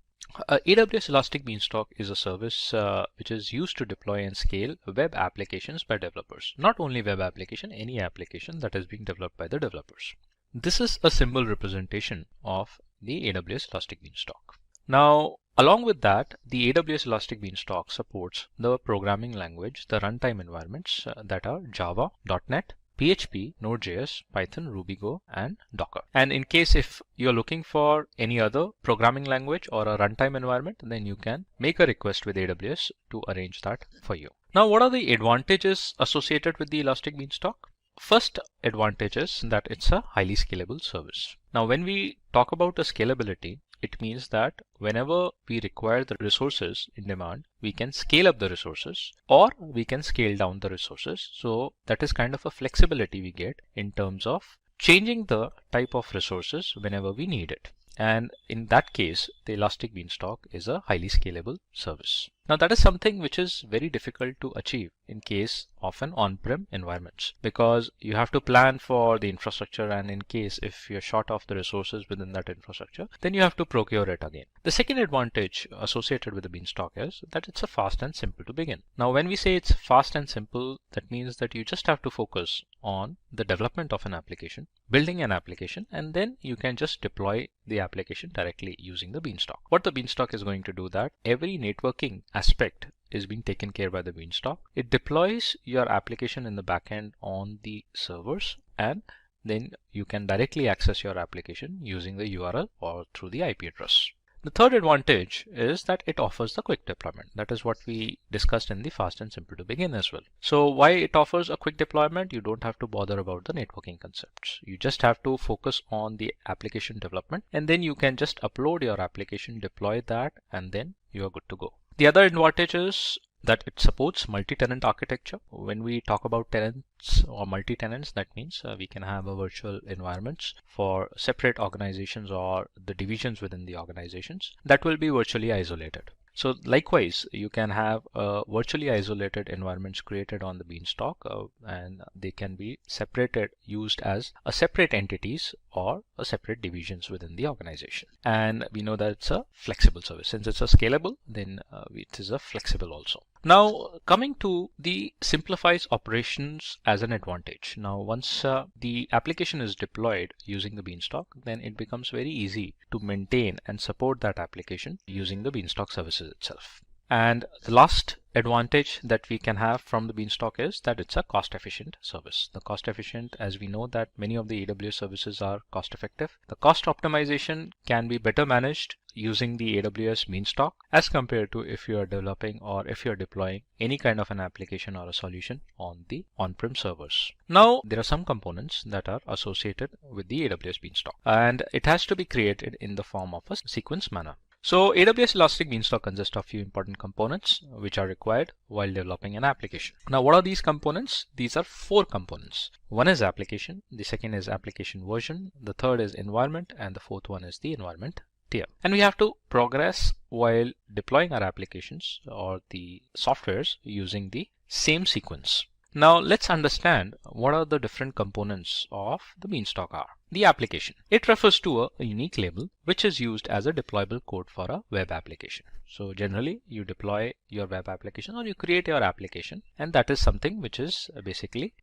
AWS Elastic Beanstalk is a service which is used to deploy and scale web applications by developers. Not only web application, any application that is being developed by the developers. This is a symbol representation of the AWS Elastic Beanstalk. Now, along with that, the AWS Elastic Beanstalk supports the programming language, the runtime environments that are Java, .NET, PHP, Node.js, Python, RubyGo, and Docker. And in case if you're looking for any other programming language or a runtime environment, then you can make a request with AWS to arrange that for you. Now, what are the advantages associated with the Elastic Beanstalk? First advantage is that it's a highly scalable service. Now, when we talk about the scalability, it means that whenever we require the resources in demand, we can scale up the resources or we can scale down the resources. So that is kind of a flexibility we get in terms of changing the type of resources whenever we need it. And in that case, the Elastic Beanstalk is a highly scalable service. Now that is something which is very difficult to achieve in case of an on-prem environments, because you have to plan for the infrastructure, and in case if you're short of the resources within that infrastructure, then you have to procure it again. The second advantage associated with the Beanstalk is that it's a fast and simple to begin. Now when we say it's fast and simple, that means that you just have to focus on the development of an application, building an application, and then you can just deploy the application directly using the Beanstalk. What the Beanstalk is going to do, that every networking aspect is being taken care by the Beanstalk. It deploys your application in the backend on the servers, and then you can directly access your application using the URL or through the IP address. The third advantage is that it offers the quick deployment. That is what we discussed in the fast and simple to begin as well. So why it offers a quick deployment? You don't have to bother about the networking concepts. You just have to focus on the application development, and then you can just upload your application, deploy that, and then you are good to go. The other advantage is that it supports multi-tenant architecture. When we talk about tenants or multi-tenants, that means we can have a virtual environments for separate organizations or the divisions within the organizations that will be virtually isolated. So likewise, you can have virtually isolated environments created on the Beanstalk, and they can be separated, used as a separate entities or a separate divisions within the organization. And we know that it's a flexible service. Since it's a scalable, then it is a flexible also. Now coming to the simplifies operations as an advantage. Now once the application is deployed using the Beanstalk, then it becomes very easy to maintain and support that application using the Beanstalk services itself. And the last advantage that we can have from the Beanstalk is that it's a cost efficient service. The cost efficient, as we know that many of the AWS services are cost effective. The cost optimization can be better managed using the AWS Beanstalk as compared to if you are developing or if you're deploying any kind of an application or a solution on the on-prem servers. Now there are some components that are associated with the AWS Beanstalk, and it has to be created in the form of a sequence manner. So AWS Elastic Beanstalk consists of few important components which are required while developing an application. Now what are these components? These are 4 components. One is application, the second is application version, the third is environment, and the fourth one is the environment tier. And we have to progress while deploying our applications or the softwares using the same sequence. Now let's understand what are the different components of the Beanstalk are. The application. It refers to a unique label which is used as a deployable code for a web application. So generally you deploy your web application or you create your application, and that is something which is basically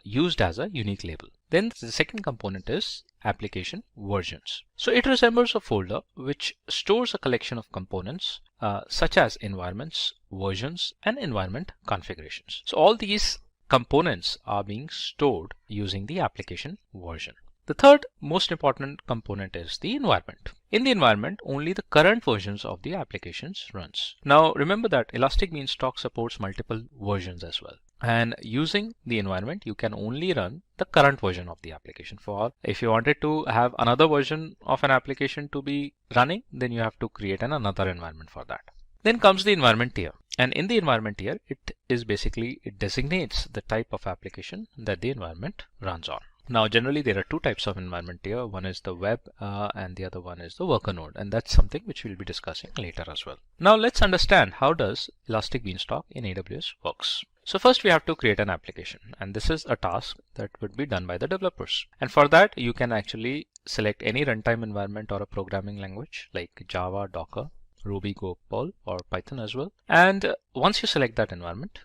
used as a unique label. Then the second component is application versions. So it resembles a folder which stores a collection of components such as environments, versions, and environment configurations. So all these components are being stored using the application version. The third most important component is the environment. In the environment, only the current versions of the applications runs. Now remember that Elastic Beanstalk supports multiple versions as well. And using the environment, you can only run the current version of the application. For if you wanted to have another version of an application to be running, then you have to create another environment for that. Then comes the environment tier. And in the environment tier, it designates the type of application that the environment runs on. Now generally there are two types of environment tier. One is the web and the other one is the worker node, and that's something which we'll be discussing later as well. Now let's understand how does Elastic Beanstalk in AWS works. So first we have to create an application, and this is a task that would be done by the developers. And for that you can actually select any runtime environment or a programming language like Java, Docker, Ruby, Go, Perl, or Python as well. And once you select that environment,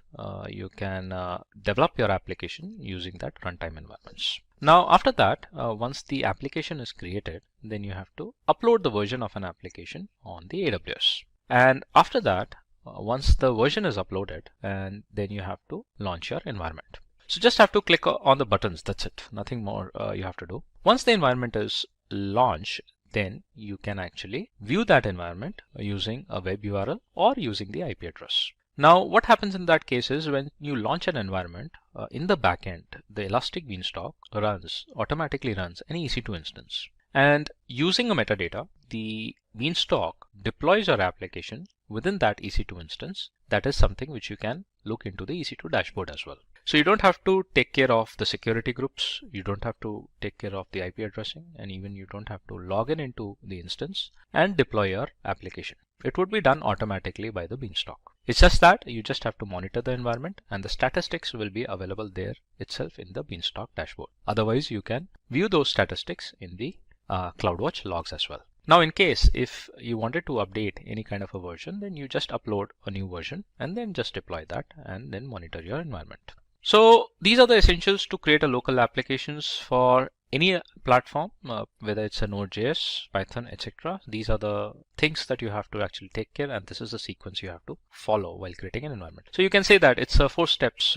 you can develop your application using that runtime environments. Now after that, once the application is created, then you have to upload the version of an application on the AWS. And after that, once the version is uploaded, and then you have to launch your environment. So just have to click on the buttons, that's it, nothing more you have to do. Once the environment is launched, then you can actually view that environment using a web URL or using the IP address. Now what happens in that case is when you launch an environment in the backend, the Elastic Beanstalk automatically runs an EC2 instance. And using a metadata, the Beanstalk deploys your application within that EC2 instance. That is something which you can look into the EC2 dashboard as well. So you don't have to take care of the security groups, you don't have to take care of the IP addressing, and even you don't have to log in into the instance and deploy your application. It would be done automatically by the Beanstalk. It's just that you just have to monitor the environment, and the statistics will be available there itself in the Beanstalk dashboard. Otherwise you can view those statistics in the CloudWatch logs as well. Now in case if you wanted to update any kind of a version, then you just upload a new version and then just deploy that and then monitor your environment. So these are the essentials to create a local applications for any platform, whether it's a Node.js, Python, etc. These are the things that you have to actually take care, and this is the sequence you have to follow while creating an environment. So you can say that it's a 4 steps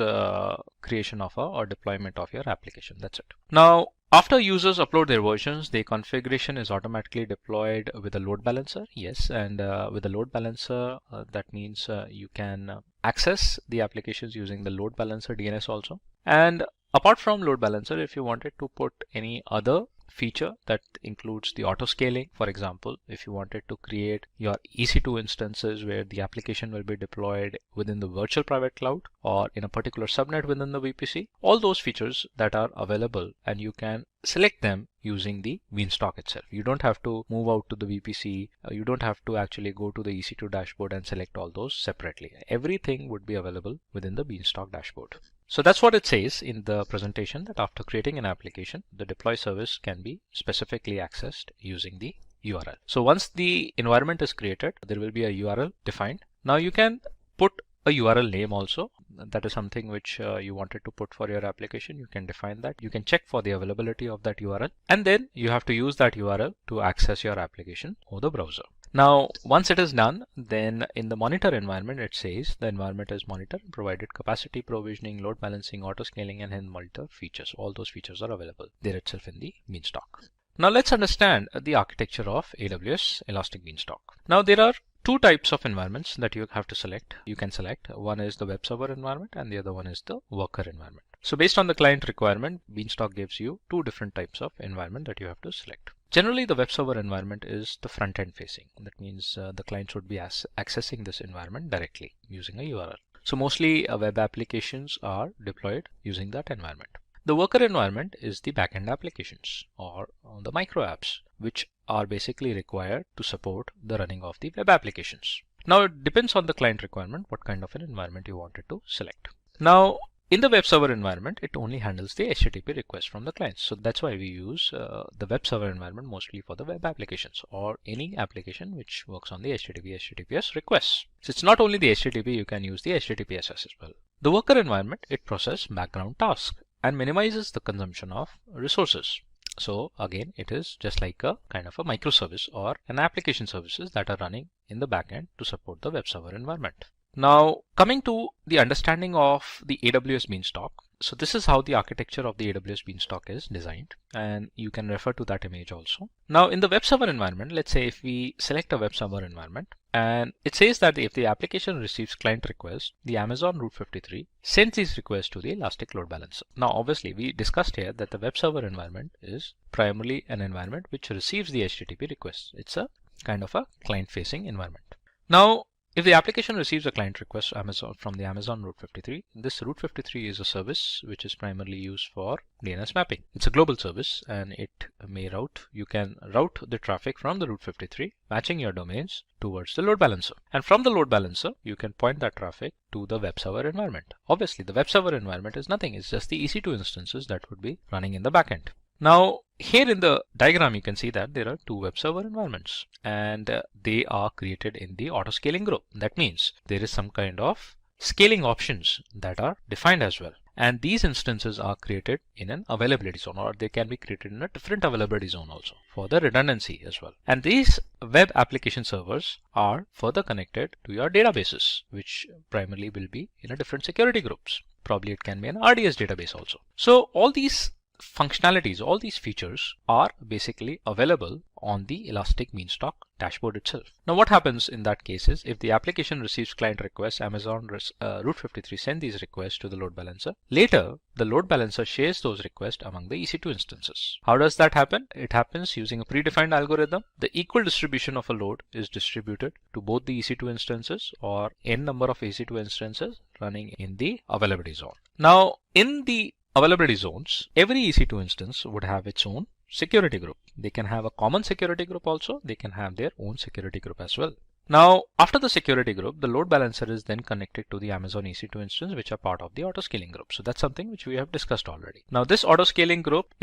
creation of or deployment of your application. That's it. Now after users upload their versions, the configuration is automatically deployed with a load balancer. Yes, and with a load balancer, that means you can access the applications using the load balancer DNS also. And apart from load balancer, if you wanted to put any other feature that includes the auto scaling, for example, if you wanted to create your EC2 instances where the application will be deployed within the virtual private cloud or in a particular subnet within the VPC, all those features that are available, and you can select them using the Beanstalk itself. You don't have to move out to the VPC. You don't have to actually go to the EC2 dashboard and select all those separately. Everything would be available within the Beanstalk dashboard. So that's what it says in the presentation, that after creating an application, the deploy service can be specifically accessed using the URL. So once the environment is created, there will be a URL defined. Now you can put a URL name also. That is something which you wanted to put for your application. You can define that. You can check for the availability of that URL, and then you have to use that URL to access your application over the browser. Now once it is done, then in the monitor environment, it says the environment is monitored, provided capacity provisioning, load balancing, auto scaling, and then monitor features. All those features are available there itself in the Beanstalk. Now let's understand the architecture of AWS Elastic Beanstalk. Now there are two types of environments that you have to select. You can select one is the web server environment and the other one is the worker environment. So based on the client requirement, Beanstalk gives you two different types of environment that you have to select. Generally, the web server environment is the front end facing. That means the client should be accessing this environment directly using a URL. So mostly web applications are deployed using that environment. The worker environment is the backend applications or the micro apps, which are basically required to support the running of the web applications. Now it depends on the client requirement what kind of an environment you wanted to select. Now in the web server environment, it only handles the HTTP request from the client. So that's why we use the web server environment mostly for the web applications or any application which works on the HTTP, HTTPS requests. So it's not only the HTTP, you can use the HTTPS as well. The worker environment, it processes background tasks and minimizes the consumption of resources. So again, it is just like a kind of a microservice or an application services that are running in the backend to support the web server environment. Now, coming to the understanding of the AWS Beanstalk. So this is how the architecture of the AWS Beanstalk is designed, and you can refer to that image also. Now, in the web server environment, let's say if we select a web server environment, and it says that if the application receives client requests, the Amazon Route 53 sends these requests to the Elastic Load Balancer. Now, obviously, we discussed here that the web server environment is primarily an environment which receives the HTTP requests. It's a kind of a client-facing environment. Now, if the application receives a client request from the Amazon Route 53, this Route 53 is a service which is primarily used for DNS mapping. It's a global service and you can route the traffic from the Route 53, matching your domains towards the load balancer. And from the load balancer, you can point that traffic to the web server environment. Obviously, the web server environment is nothing. It's just the EC2 instances that would be running in the backend. Now, here in the diagram, you can see that there are two web server environments and they are created in the auto scaling group. That means there is some kind of scaling options that are defined as well. And these instances are created in an availability zone, or they can be created in a different availability zone also for the redundancy as well. And these web application servers are further connected to your databases, which primarily will be in a different security groups. Probably it can be an RDS database also. So all these functionalities, all these features are basically available on the Elastic Beanstalk dashboard itself. Now what happens in that case is if the application receives client requests, Amazon Route 53 send these requests to the load balancer. Later, the load balancer shares those requests among the EC2 instances. How does that happen? It happens using a predefined algorithm. The equal distribution of a load is distributed to both the EC2 instances or n number of EC2 instances running in the availability zone. Now in the availability zones, every EC2 instance would have its own security group. They can have a common security group also. They can have their own security group as well. Now, after the security group, the load balancer is then connected to the Amazon EC2 instance, which are part of the auto scaling group. So that's something which we have discussed already. Now, this auto scaling group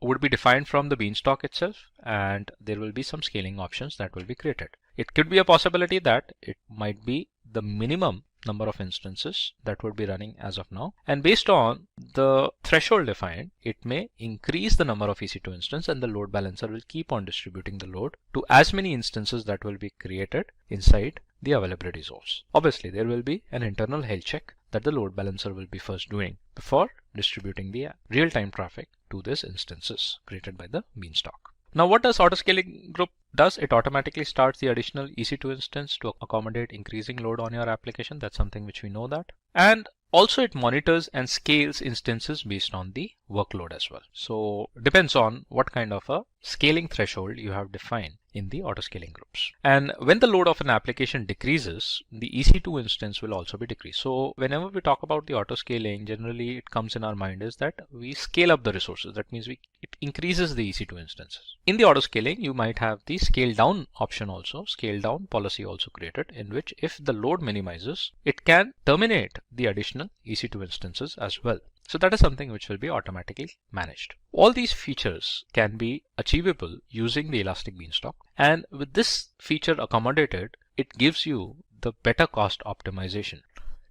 would be defined from the Beanstalk itself, and there will be some scaling options that will be created. It could be a possibility that it might be the minimum number of instances that would be running as of now, and based on the threshold defined, it may increase the number of EC2 instances, and the load balancer will keep on distributing the load to as many instances that will be created inside the availability zones. Obviously, there will be an internal health check that the load balancer will be first doing before distributing the real-time traffic to these instances created by the Beanstalk. Now, what does auto scaling group does? It automatically starts the additional EC2 instance to accommodate increasing load on your application. That's something which we know that. And also it monitors and scales instances based on the workload as well. So depends on what kind of a scaling threshold you have defined in the auto scaling groups. And when the load of an application decreases, the EC2 instance will also be decreased. So whenever we talk about the auto scaling, generally it comes in our mind is that we scale up the resources. That means it increases the EC2 instances. In the auto scaling, you might have the scale down option also, scale down policy also created, in which if the load minimizes, it can terminate the additional EC2 instances as well. So that is something which will be automatically managed. All these features can be achievable using the Elastic Beanstalk, and with this feature accommodated, it gives you the better cost optimization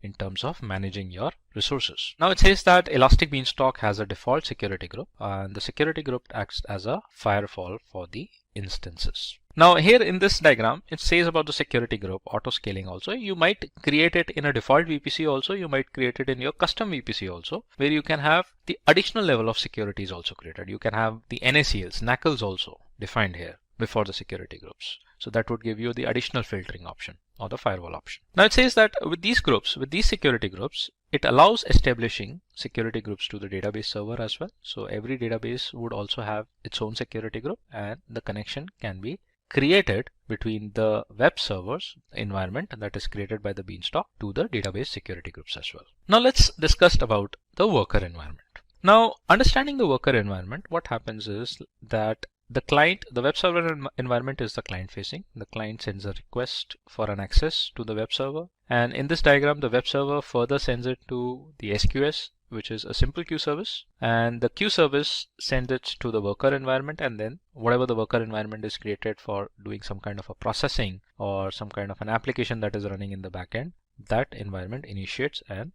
in terms of managing your resources. Now it says that Elastic Beanstalk has a default security group, and the security group acts as a firewall for the instances. Now here in this diagram, it says about the security group auto scaling also. You might create it in a default VPC also. You might create it in your custom VPC also, where you can have the additional level of security is also created. You can have the NACLs, NACLs also defined here before the security groups. So that would give you the additional filtering option or the firewall option. Now it says that with these groups, with these security groups, it allows establishing security groups to the database server as well. So every database would also have its own security group, and the connection can be created between the web servers environment that is created by the Beanstalk to the database security groups as well. Now let's discuss about the worker environment. Now, understanding the worker environment, what happens is that the web server environment is the client facing. The client sends a request for an access to the web server. And in this diagram, the web server further sends it to the SQS, which is a simple queue service. And the queue service sends it to the worker environment. And then whatever the worker environment is created for doing some kind of a processing or some kind of an application that is running in the backend, that environment initiates and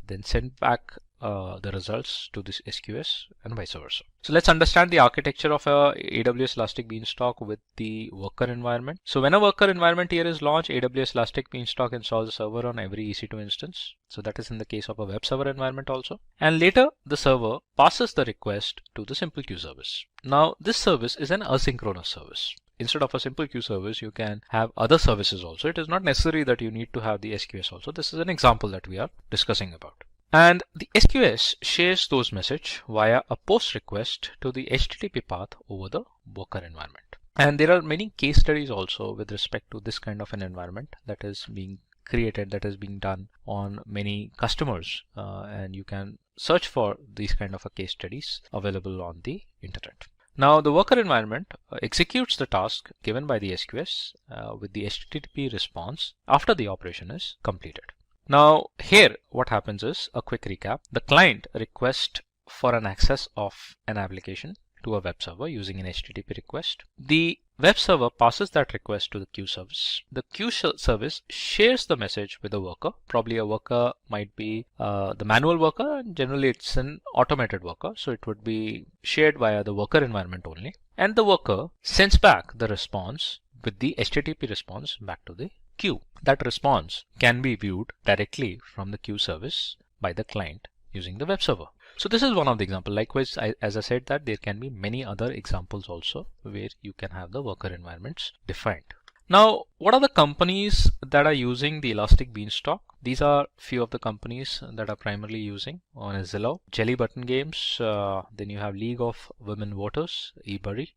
then send back the results to this SQS and vice versa. So let's understand the architecture of a AWS Elastic Beanstalk with the worker environment. So when a worker environment here is launched, AWS Elastic Beanstalk installs a server on every EC2 instance. So that is in the case of a web server environment also. And later the server passes the request to the simple queue service. Now this service is an asynchronous service. Instead of a simple queue service, you can have other services also. It is not necessary that you need to have the SQS also. This is an example that we are discussing about. And the SQS shares those messages via a post request to the HTTP path over the worker environment. And there are many case studies also with respect to this kind of an environment that is being created, that is being done on many customers. And you can search for these kind of a case studies available on the internet. Now the worker environment executes the task given by the SQS with the HTTP response after the operation is completed. Now here what happens is a quick recap. The client requests for an access of an application to a web server using an HTTP request. The web server passes that request to the queue service. The queue service shares the message with the worker. Probably a worker might be the manual worker, and generally it's an automated worker. So it would be shared via the worker environment only. And the worker sends back the response with the HTTP response back to the queue. That response can be viewed directly from the queue service by the client using the web server. So this is one of the examples. Likewise, as I said, that there can be many other examples also where you can have the worker environments defined. Now, what are the companies that are using the Elastic Beanstalk? These are few of the companies that are primarily using. One is Zillow, Jelly Button Games, then you have League of Women Voters, eBury.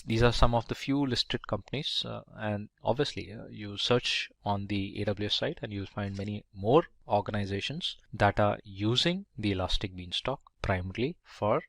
These are some of the few listed companies, and obviously you search on the AWS site and you'll find many more organizations that are using the Elastic Beanstalk primarily for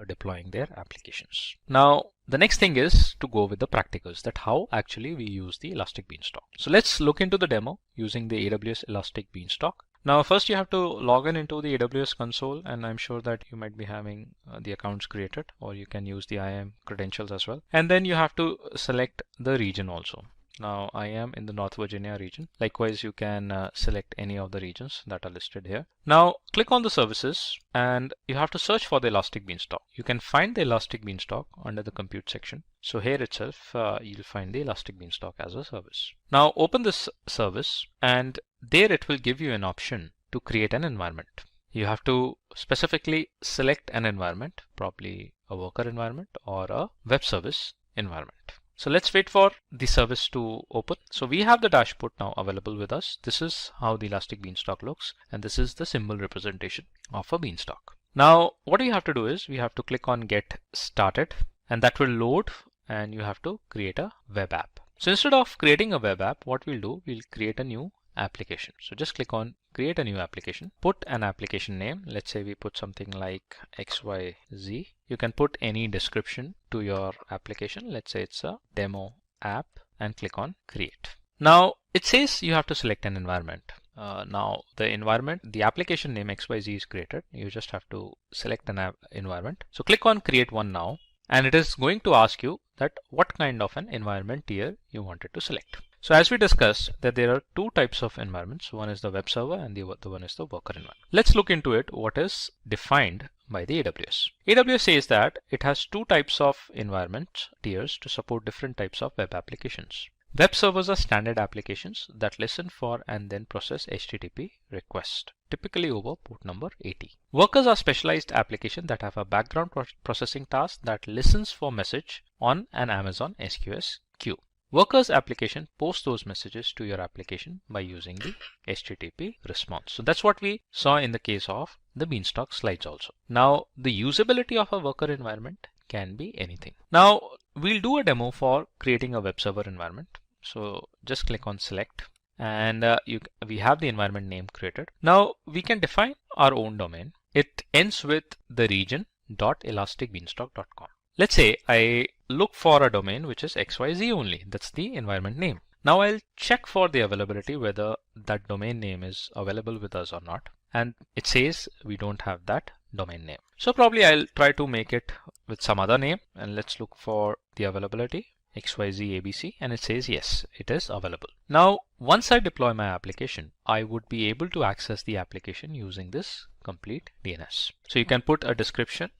deploying their applications. Now, the next thing is to go with the practicals, that how actually we use the Elastic Beanstalk. So let's look into the demo using the AWS Elastic Beanstalk. Now first you have to log in into the AWS console, and I'm sure that you might be having the accounts created, or you can use the IAM credentials as well. And then you have to select the region also. Now I am in the North Virginia region. Likewise, you can select any of the regions that are listed here. Now click on the services and you have to search for the Elastic Beanstalk. You can find the Elastic Beanstalk under the compute section. So here itself, you'll find the Elastic Beanstalk as a service. Now open this service, and there it will give you an option to create an environment. You have to specifically select an environment, probably a worker environment or a web service environment. So let's wait for the service to open. So we have the dashboard now available with us. This is how the Elastic Beanstalk looks, and this is the symbol representation of a beanstalk. Now what we have to do is we have to click on Get Started, and that will load, and you have to create a web app. So instead of creating a web app, what we'll do, we'll create a new application. So just click on Create a New Application. Put an application name. Let's say we put something like XYZ. You can put any description to your application. Let's say it's a demo app, and click on Create. Now it says you have to select an environment. Now the environment, the application name XYZ is created. You just have to select an environment. So click on Create One now, and it is going to ask you that what kind of an environment tier you wanted to select. So as we discussed, that there are two types of environments. One is the web server and the other one is the worker environment. Let's look into it, what is defined by the AWS. AWS says that it has two types of environment tiers to support different types of web applications. Web servers are standard applications that listen for and then process HTTP requests, typically over port number 80. Workers are specialized applications that have a background processing task that listens for message on an Amazon SQS queue. Workers application posts those messages to your application by using the HTTP response. So that's what we saw in the case of the Beanstalk slides also. Now the usability of a worker environment can be anything. Now we'll do a demo for creating a web server environment. So just click on Select, and we have the environment name created. Now we can define our own domain. It ends with the region.elasticbeanstalk.com. Let's say I look for a domain which is XYZ only. That's the environment name. Now I'll check for the availability whether that domain name is available with us or not. And it says we don't have that domain name. So probably I'll try to make it with some other name, and let's look for the availability. XYZ ABC, and it says yes, it is available. Now once I deploy my application, I would be able to access the application using this complete DNS. So you can put a description,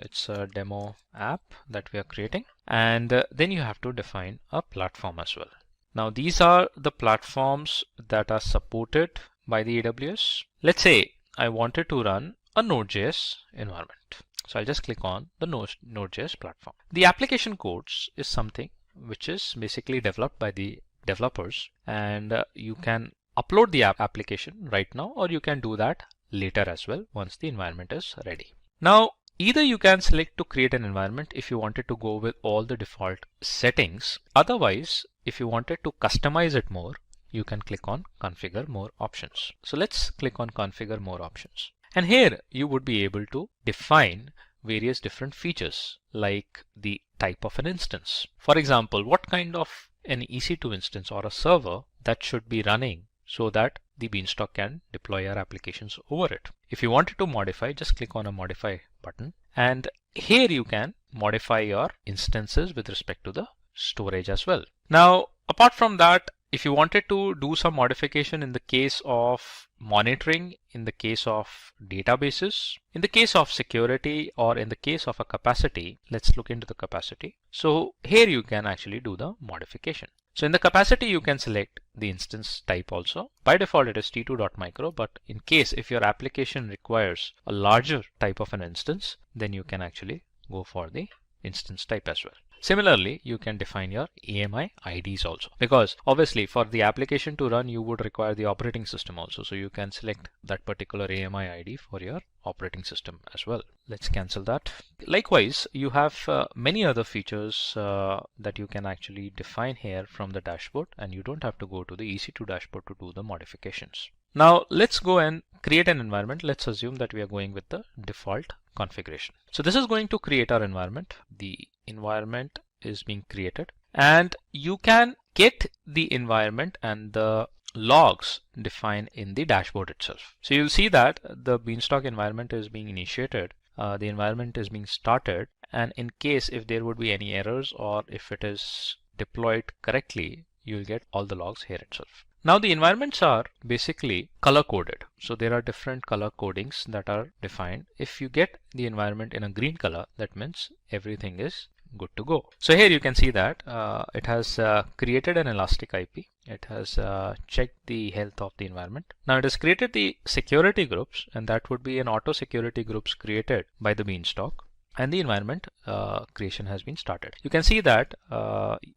it's a demo app that we are creating, and then you have to define a platform as well. Now these are the platforms that are supported by the AWS. Let's say I wanted to run a Node.js environment. So I'll just click on the Node.js platform. The application codes is something which is basically developed by the developers, and you can upload the application right now, or you can do that later as well once the environment is ready. Now either you can select to create an environment if you wanted to go with all the default settings. Otherwise, if you wanted to customize it more, you can click on configure more options. So let's click on configure more options. And here you would be able to define various different features like the type of an instance. For example, what kind of an EC2 instance or a server that should be running so that the Beanstalk can deploy your applications over it. If you wanted to modify, just click on a modify button, and here you can modify your instances with respect to the storage as well. Now apart from that, if you wanted to do some modification in the case of monitoring, in the case of databases, in the case of security, or in the case of a capacity, let's look into the capacity. So here you can actually do the modification. So in the capacity, you can select the instance type also. By default, it is t2.micro, but in case if your application requires a larger type of an instance, then you can actually go for the instance type as well. Similarly, you can define your AMI IDs also, because obviously for the application to run, you would require the operating system also. So you can select that particular AMI ID for your operating system as well. Let's cancel that. Likewise, you have many other features that you can actually define here from the dashboard, and you don't have to go to the EC2 dashboard to do the modifications. Now let's go and create an environment. Let's assume that we are going with the default configuration. So this is going to create our environment. The environment is being created, and you can get the environment and the logs defined in the dashboard itself. So you'll see that the Beanstalk environment is being initiated, the environment is being started, and in case if there would be any errors or if it is deployed correctly, you'll get all the logs here itself. Now the environments are basically color coded. So there are different color codings that are defined. If you get the environment in a green color, that means everything is good to go. So here you can see that it has created an elastic IP. It has checked the health of the environment. Now it has created the security groups, and that would be an auto security groups created by the Beanstalk. And the environment creation has been started. You can see that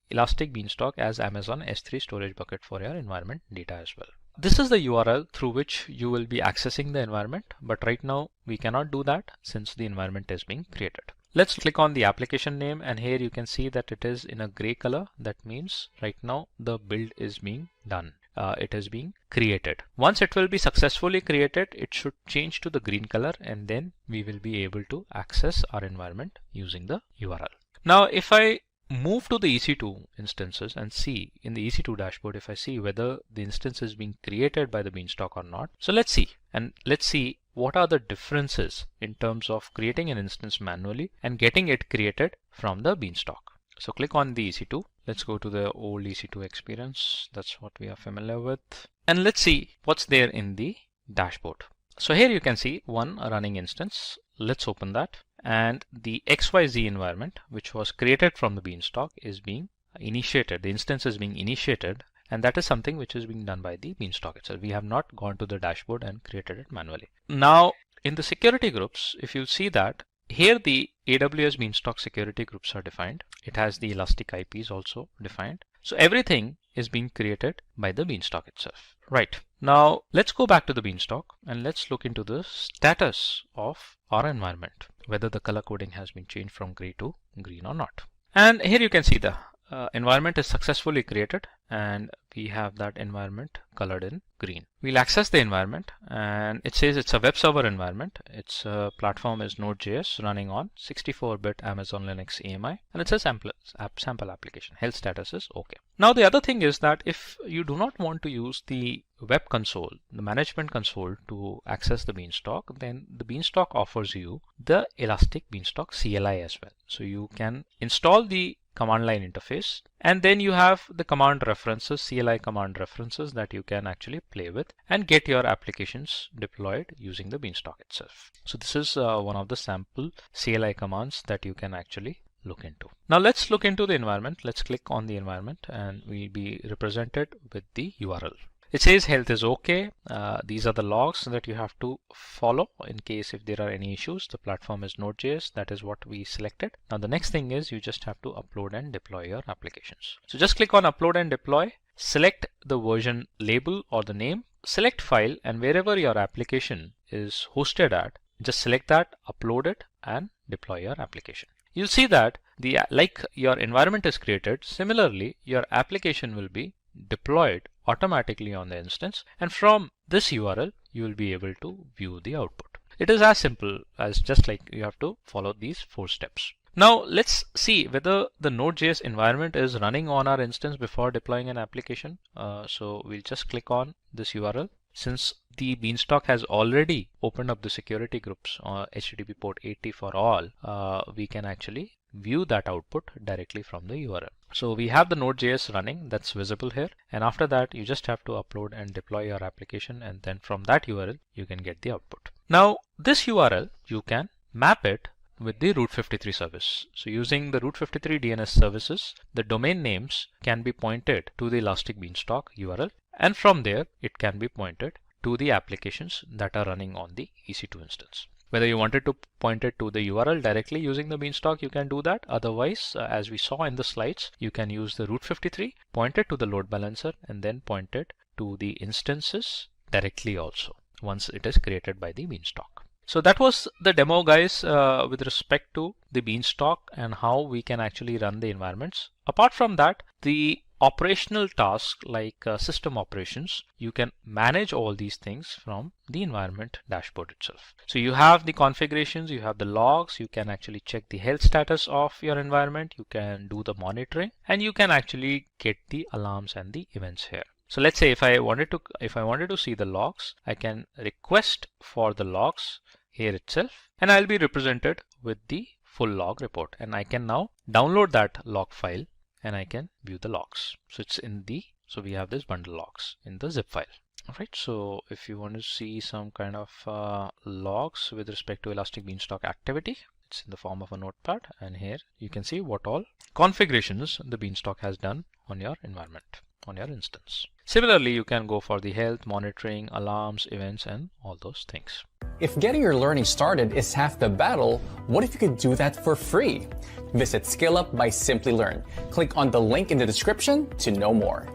Elastic Beanstalk as Amazon S3 storage bucket for your environment data as well. This is the URL through which you will be accessing the environment, but right now we cannot do that since the environment is being created. Let's click on the application name, and here you can see that it is in a gray color. That means right now the build is being done. It is being created. Once it will be successfully created, it should change to the green color, and then we will be able to access our environment using the URL. Now if I move to the EC2 instances and see in the EC2 dashboard, if I see whether the instance is being created by the Beanstalk or not. So let's see, and let's see what are the differences in terms of creating an instance manually and getting it created from the Beanstalk. So click on the EC2. Let's go to the old EC2 experience. That's what we are familiar with. And let's see what's there in the dashboard. So here you can see one running instance. Let's open that. And the XYZ environment, which was created from the Beanstalk, is being initiated. The instance is being initiated, and that is something which is being done by the Beanstalk itself. We have not gone to the dashboard and created it manually. Now in the security groups, if you see that here the AWS Beanstalk security groups are defined. It has the elastic IPs also defined. So everything is being created by the Beanstalk itself. Right. Now let's go back to the Beanstalk and let's look into the status of our environment, whether the color coding has been changed from gray to green or not. And here you can see the environment is successfully created, and we have that environment colored in green. We'll access the environment, and it says it's a web server environment. Its platform is Node.js running on 64-bit Amazon Linux AMI, and it's a sample application. Health status is okay. Now the other thing is that if you do not want to use the web console, the management console, to access the Beanstalk, then the Beanstalk offers you the Elastic Beanstalk CLI as well. So you can install the command line interface, and then you have the command references, CLI command references, that you can actually play with and get your applications deployed using the Beanstalk itself. So this is one of the sample CLI commands that you can actually look into. Now let's look into the environment. Let's click on the environment and we'll be represented with the URL. It says health is okay. These are the logs that you have to follow in case if there are any issues. The platform is Node.js. That is what we selected. Now the next thing is you just have to upload and deploy your applications. So just click on upload and deploy. Select the version label or the name. Select file, and wherever your application is hosted at, just select that, upload it and deploy your application. You'll see that like your environment is created, similarly your application will be deployed automatically on the instance, and from this URL you will be able to view the output. It is as simple as just like you have to follow these 4 steps. Now let's see whether the Node.js environment is running on our instance before deploying an application. So we'll just click on this URL. Since the Beanstalk has already opened up the security groups on HTTP port 80 for all, we can actually view that output directly from the URL. So we have the Node.js running, that's visible here, and after that you just have to upload and deploy your application, and then from that URL you can get the output. Now this URL you can map it with the Route 53 service. So using the Route 53 DNS services, the domain names can be pointed to the Elastic Beanstalk URL, and from there it can be pointed to the applications that are running on the EC2 instance. Whether you wanted to point it to the URL directly using the Beanstalk, you can do that. Otherwise, as we saw in the slides, you can use the Route 53, point it to the load balancer, and then point it to the instances directly also once it is created by the Beanstalk. So that was the demo, guys, with respect to the Beanstalk and how we can actually run the environments. Apart from that, the operational tasks like system operations, you can manage all these things from the environment dashboard itself. So you have the configurations, you have the logs, you can actually check the health status of your environment, you can do the monitoring, and you can actually get the alarms and the events here. So let's say if I wanted to see the logs, I can request for the logs here itself, and I'll be represented with the full log report, and I can now download that log file and I can view the logs. So it's in the, so we have this bundle logs in the zip file. All right, so if you want to see some kind of logs with respect to Elastic Beanstalk activity, it's in the form of a notepad, and here you can see what all configurations the Beanstalk has done on your environment, on your instance. Similarly, you can go for the health, monitoring, alarms, events, and all those things. If getting your learning started is half the battle, what if you could do that for free? Visit SkillUp by Simplilearn. Click on the link in the description to know more.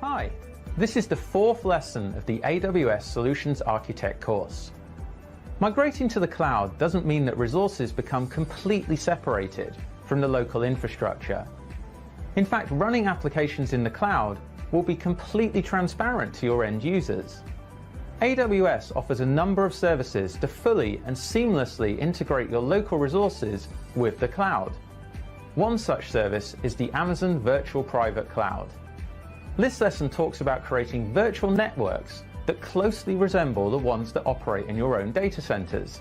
Hi, this is the 4th lesson of the AWS Solutions Architect course. Migrating to the cloud doesn't mean that resources become completely separated from the local infrastructure. In fact, running applications in the cloud will be completely transparent to your end users. AWS offers a number of services to fully and seamlessly integrate your local resources with the cloud. One such service is the Amazon Virtual Private Cloud. This lesson talks about creating virtual networks that closely resemble the ones that operate in your own data centers,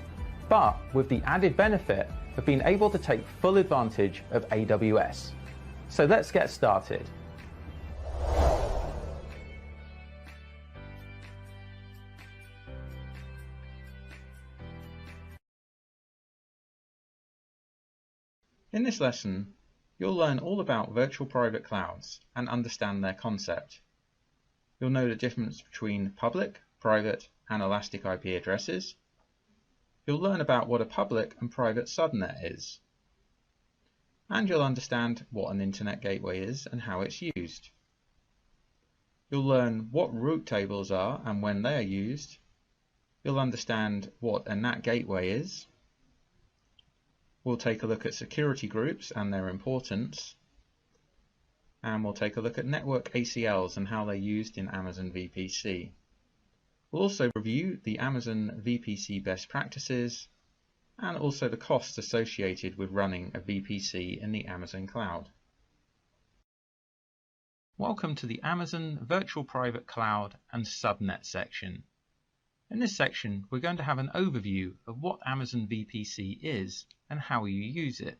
but with the added benefit of being able to take full advantage of AWS. So let's get started. In this lesson, you'll learn all about virtual private clouds and understand their concept. You'll know the difference between public, private, and elastic IP addresses. You'll learn about what a public and private subnet is. And you'll understand what an internet gateway is and how it's used. You'll learn what route tables are and when they are used. You'll understand what a NAT gateway is. We'll take a look at security groups and their importance. and we'll take a look at network ACLs and how they're used in Amazon VPC. We'll also review the Amazon VPC best practices and also the costs associated with running a VPC in the Amazon cloud. Welcome to the Amazon Virtual Private Cloud and Subnet section. In this section, we're going to have an overview of what Amazon VPC is and how you use it.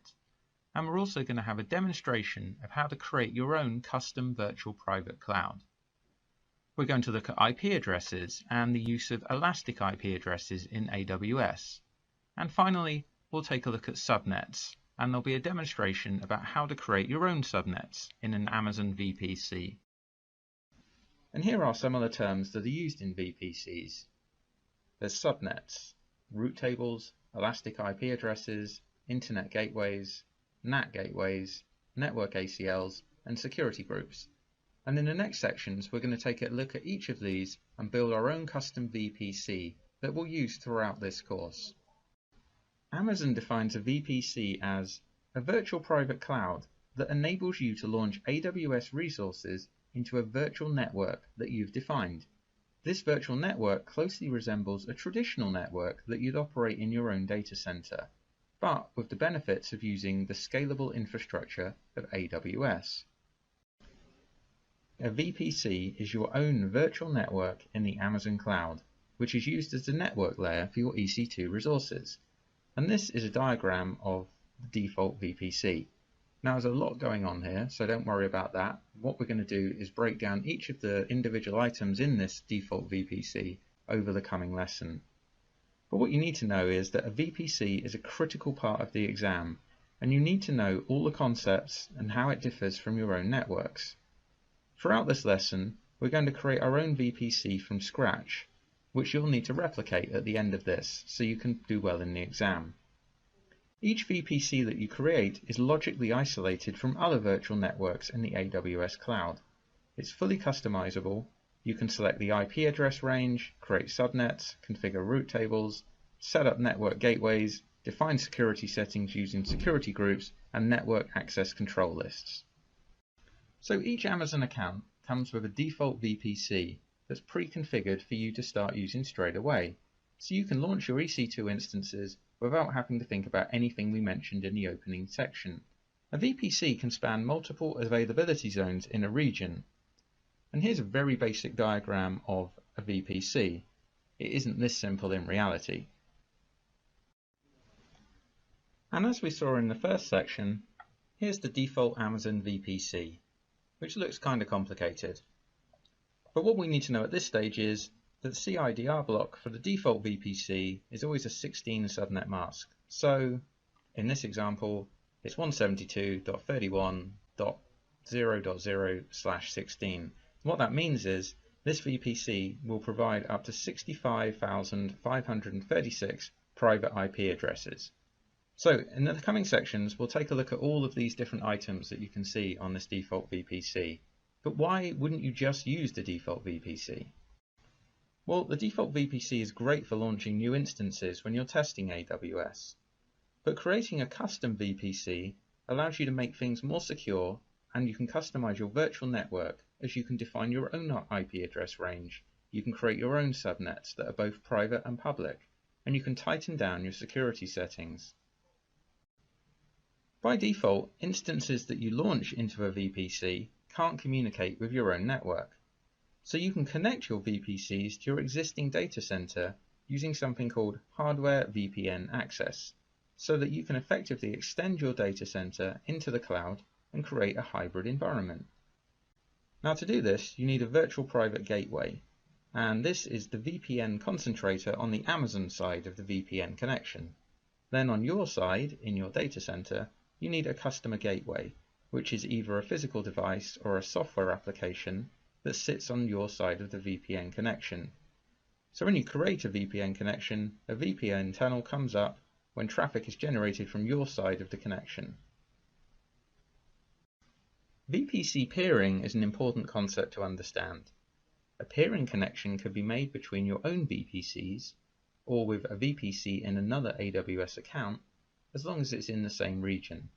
And we're also going to have a demonstration of how to create your own custom virtual private cloud. We're going to look at IP addresses and the use of elastic IP addresses in AWS. And finally, we'll take a look at subnets, and there'll be a demonstration about how to create your own subnets in an Amazon VPC. And here are some of the terms that are used in VPCs. There's subnets, route tables, elastic IP addresses, internet gateways, NAT gateways, network ACLs, and security groups. And in the next sections, we're going to take a look at each of these and build our own custom VPC that we'll use throughout this course. Amazon defines a VPC as a virtual private cloud that enables you to launch AWS resources into a virtual network that you've defined. This virtual network closely resembles a traditional network that you'd operate in your own data center, but with the benefits of using the scalable infrastructure of AWS. A VPC is your own virtual network in the Amazon cloud, which is used as the network layer for your EC2 resources. And this is a diagram of the default VPC. Now there's a lot going on here, so don't worry about that. What we're going to do is break down each of the individual items in this default VPC over the coming lesson. But what you need to know is that a VPC is a critical part of the exam, and you need to know all the concepts and how it differs from your own networks. Throughout this lesson, we're going to create our own VPC from scratch, which you'll need to replicate at the end of this so you can do well in the exam. Each VPC that you create is logically isolated from other virtual networks in the AWS cloud. It's fully customizable. You can select the IP address range, create subnets, configure route tables, set up network gateways, define security settings using security groups, and network access control lists. So each Amazon account comes with a default VPC that's pre-configured for you to start using straight away, so you can launch your EC2 instances without having to think about anything we mentioned in the opening section. A VPC can span multiple availability zones in a region, and here's a very basic diagram of a VPC. It isn't this simple in reality. And as we saw in the first section, here's the default Amazon VPC, which looks kind of complicated. But what we need to know at this stage is that the CIDR block for the default VPC is always a 16 subnet mask. So in this example, it's 172.31.0.0/16. What that means is this VPC will provide up to 65,536 private IP addresses. So in the coming sections, we'll take a look at all of these different items that you can see on this default VPC. But why wouldn't you just use the default VPC? Well, the default VPC is great for launching new instances when you're testing AWS. But creating a custom VPC allows you to make things more secure, and you can customize your virtual network as you can define your own IP address range. You can create your own subnets that are both private and public, and you can tighten down your security settings. By default, instances that you launch into a VPC can't communicate with your own network. So you can connect your VPCs to your existing data center using something called hardware VPN access, so that you can effectively extend your data center into the cloud and create a hybrid environment. Now to do this, you need a virtual private gateway, and this is the VPN concentrator on the Amazon side of the VPN connection. Then on your side, in your data center, you need a customer gateway, which is either a physical device or a software application that sits on your side of the VPN connection. So when you create a VPN connection, a VPN tunnel comes up when traffic is generated from your side of the connection. VPC peering is an important concept to understand. A peering connection can be made between your own VPCs or with a VPC in another AWS account, as long as it's in the same region.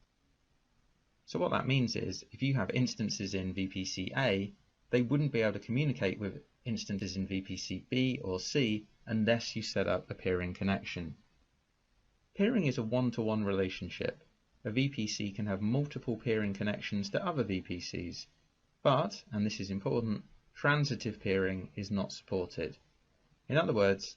So what that means is if you have instances in VPC A, they wouldn't be able to communicate with instances in VPC B or C unless you set up a peering connection. Peering is a one-to-one relationship. A VPC can have multiple peering connections to other VPCs, but, and this is important, transitive peering is not supported. In other words,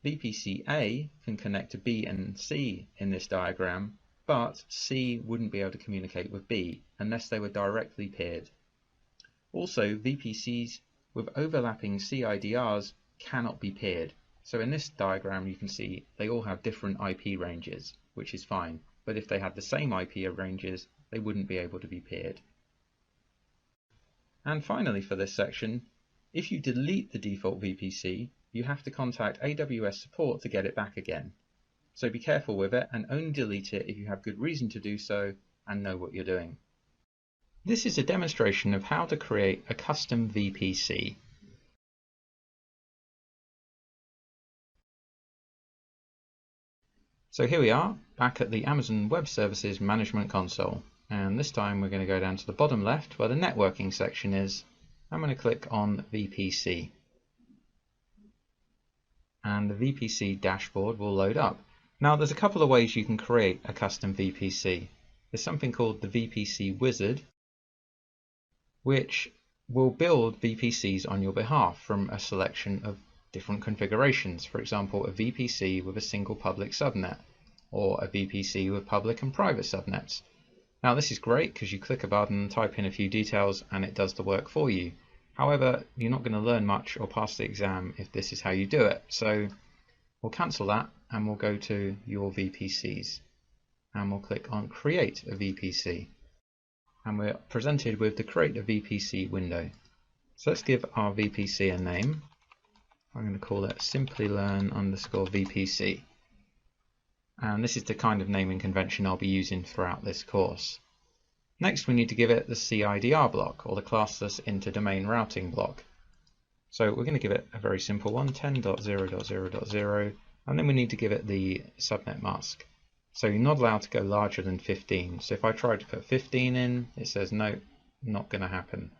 VPC A can connect to B and C in this diagram, but C wouldn't be able to communicate with B unless they were directly peered. Also, VPCs with overlapping CIDRs cannot be peered. So in this diagram you can see they all have different IP ranges, which is fine, but if they had the same IP ranges, they wouldn't be able to be peered. And finally for this section, if you delete the default VPC, you have to contact AWS support to get it back again. So be careful with it and only delete it if you have good reason to do so and know what you're doing. This is a demonstration of how to create a custom VPC. So here we are, back at the Amazon Web Services Management Console. And this time we're going to go down to the bottom left where the networking section is. I'm going to click on VPC. And the VPC dashboard will load up. Now there's a couple of ways you can create a custom VPC. There's something called the VPC wizard, which will build VPCs on your behalf from a selection of different configurations. For example, a VPC with a single public subnet, or a VPC with public and private subnets. Now this is great because you click a button, type in a few details, and it does the work for you. However, you're not going to learn much or pass the exam if this is how you do it. So we'll cancel that and we'll go to your VPCs and we'll click on Create a VPC. And we're presented with the Create a VPC window. So let's give our VPC a name. I'm going to call it Simplilearn_VPC. And this is the kind of naming convention I'll be using throughout this course. Next we need to give it the CIDR block, or the classless interdomain routing block. So we're going to give it a very simple one, 10.0.0.0, and then we need to give it the subnet mask. So you're not allowed to go larger than 15. So if I try to put 15 in, it says no, not going to happen.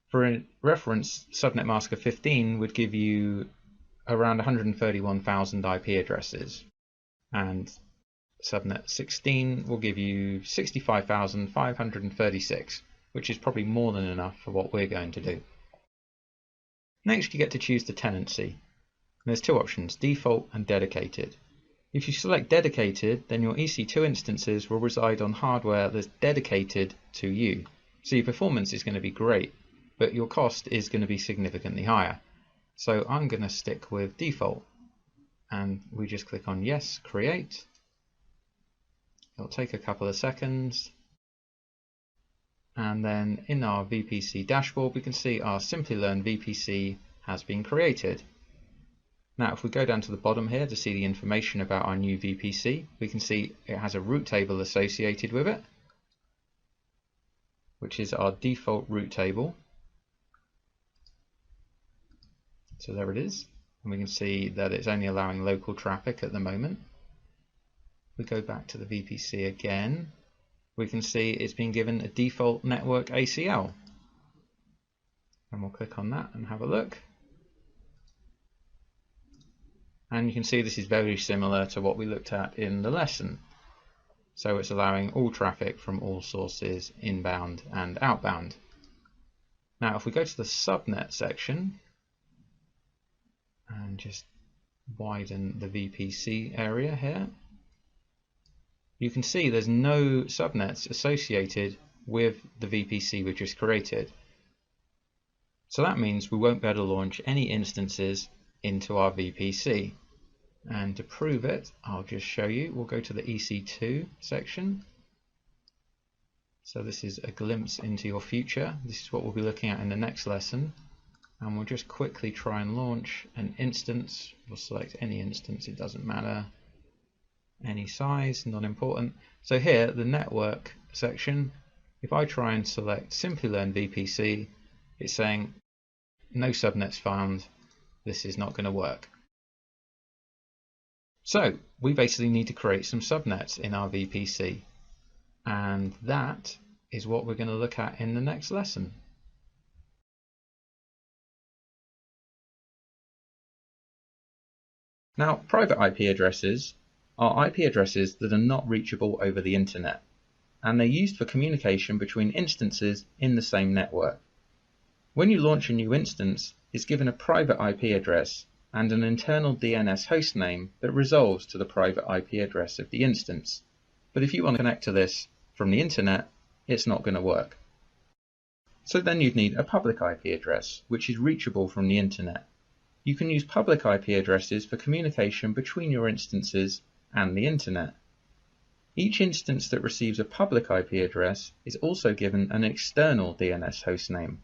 For a reference, subnet mask of 15 would give you around 131,000 IP addresses, and subnet 16 will give you 65,536, which is probably more than enough for what we're going to do. Next you get to choose the tenancy. There's two options, default and dedicated. If you select dedicated, then your EC2 instances will reside on hardware that's dedicated to you. So your performance is going to be great, but your cost is going to be significantly higher. So I'm going to stick with default, and we just click on yes, create. It'll take a couple of seconds, and then in our VPC dashboard we can see our Simplilearn VPC has been created. Now if we go down to the bottom here to see the information about our new VPC, we can see it has a route table associated with it, which is our default route table. So there it is, and we can see that it's only allowing local traffic at the moment. We go back to the VPC again, we can see it's been given a default network ACL, and we'll click on that and have a look. And you can see this is very similar to what we looked at in the lesson. So it's allowing all traffic from all sources, inbound and outbound. Now if we go to the subnet section and just widen the VPC area here, you can see there's no subnets associated with the VPC we just created. So that means we won't be able to launch any instances into our VPC. And to prove it, I'll just show you. We'll go to the EC2 section. So this is a glimpse into your future. This is what we'll be looking at in the next lesson. And we'll just quickly try and launch an instance. We'll select any instance, it doesn't matter. Any size, not important. So here, the network section, if I try and select Simplilearn VPC, it's saying no subnets found, this is not going to work. So we basically need to create some subnets in our VPC. And that is what we're going to look at in the next lesson. Now, private IP addresses are IP addresses that are not reachable over the internet, and they're used for communication between instances in the same network. When you launch a new instance, it's given a private IP address and an internal DNS hostname that resolves to the private IP address of the instance. But if you want to connect to this from the internet, it's not going to work. So then you'd need a public IP address, which is reachable from the internet. You can use public IP addresses for communication between your instances and the internet. Each instance that receives a public IP address is also given an external DNS hostname.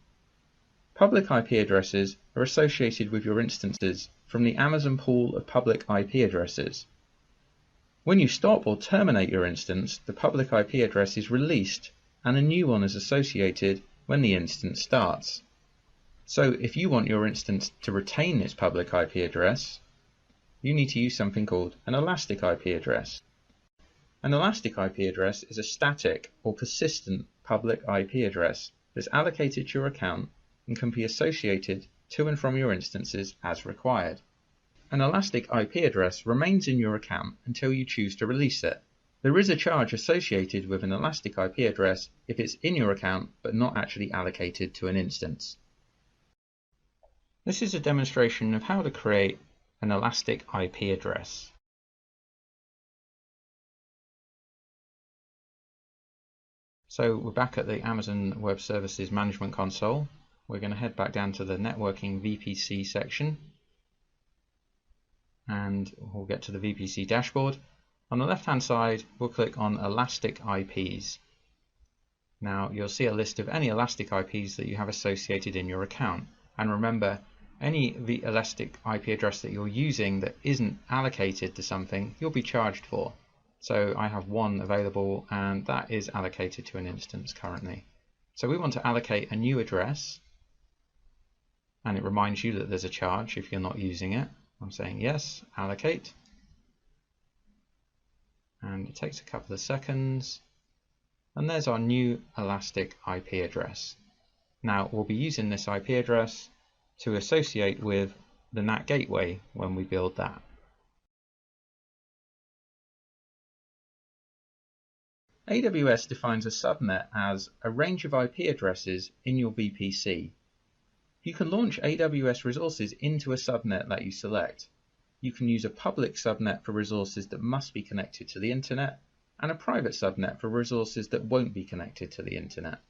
Public IP addresses are associated with your instances from the Amazon pool of public IP addresses. When you stop or terminate your instance, the public IP address is released and a new one is associated when the instance starts. So if you want your instance to retain its public IP address, you need to use something called an elastic IP address. An elastic IP address is a static or persistent public IP address that's allocated to your account and can be associated to and from your instances as required. An elastic IP address remains in your account until you choose to release it. There is a charge associated with an elastic IP address if it's in your account but not actually allocated to an instance. This is a demonstration of how to create an elastic IP address. So we're back at the Amazon Web Services Management Console. We're going to head back down to the Networking VPC section and we'll get to the VPC dashboard. On the left hand side we'll click on Elastic IPs. Now you'll see a list of any elastic IPs that you have associated in your account, and remember, any elastic IP address that you're using that isn't allocated to something, you'll be charged for. So I have one available and that is allocated to an instance currently. So we want to allocate a new address, and it reminds you that there's a charge if you're not using it. I'm saying yes, allocate, and it takes a couple of seconds, and there's our new elastic IP address. Now we'll be using this IP address to associate with the NAT gateway when we build that. AWS defines a subnet as a range of IP addresses in your VPC. You can launch AWS resources into a subnet that you select. You can use a public subnet for resources that must be connected to the internet, and a private subnet for resources that won't be connected to the internet.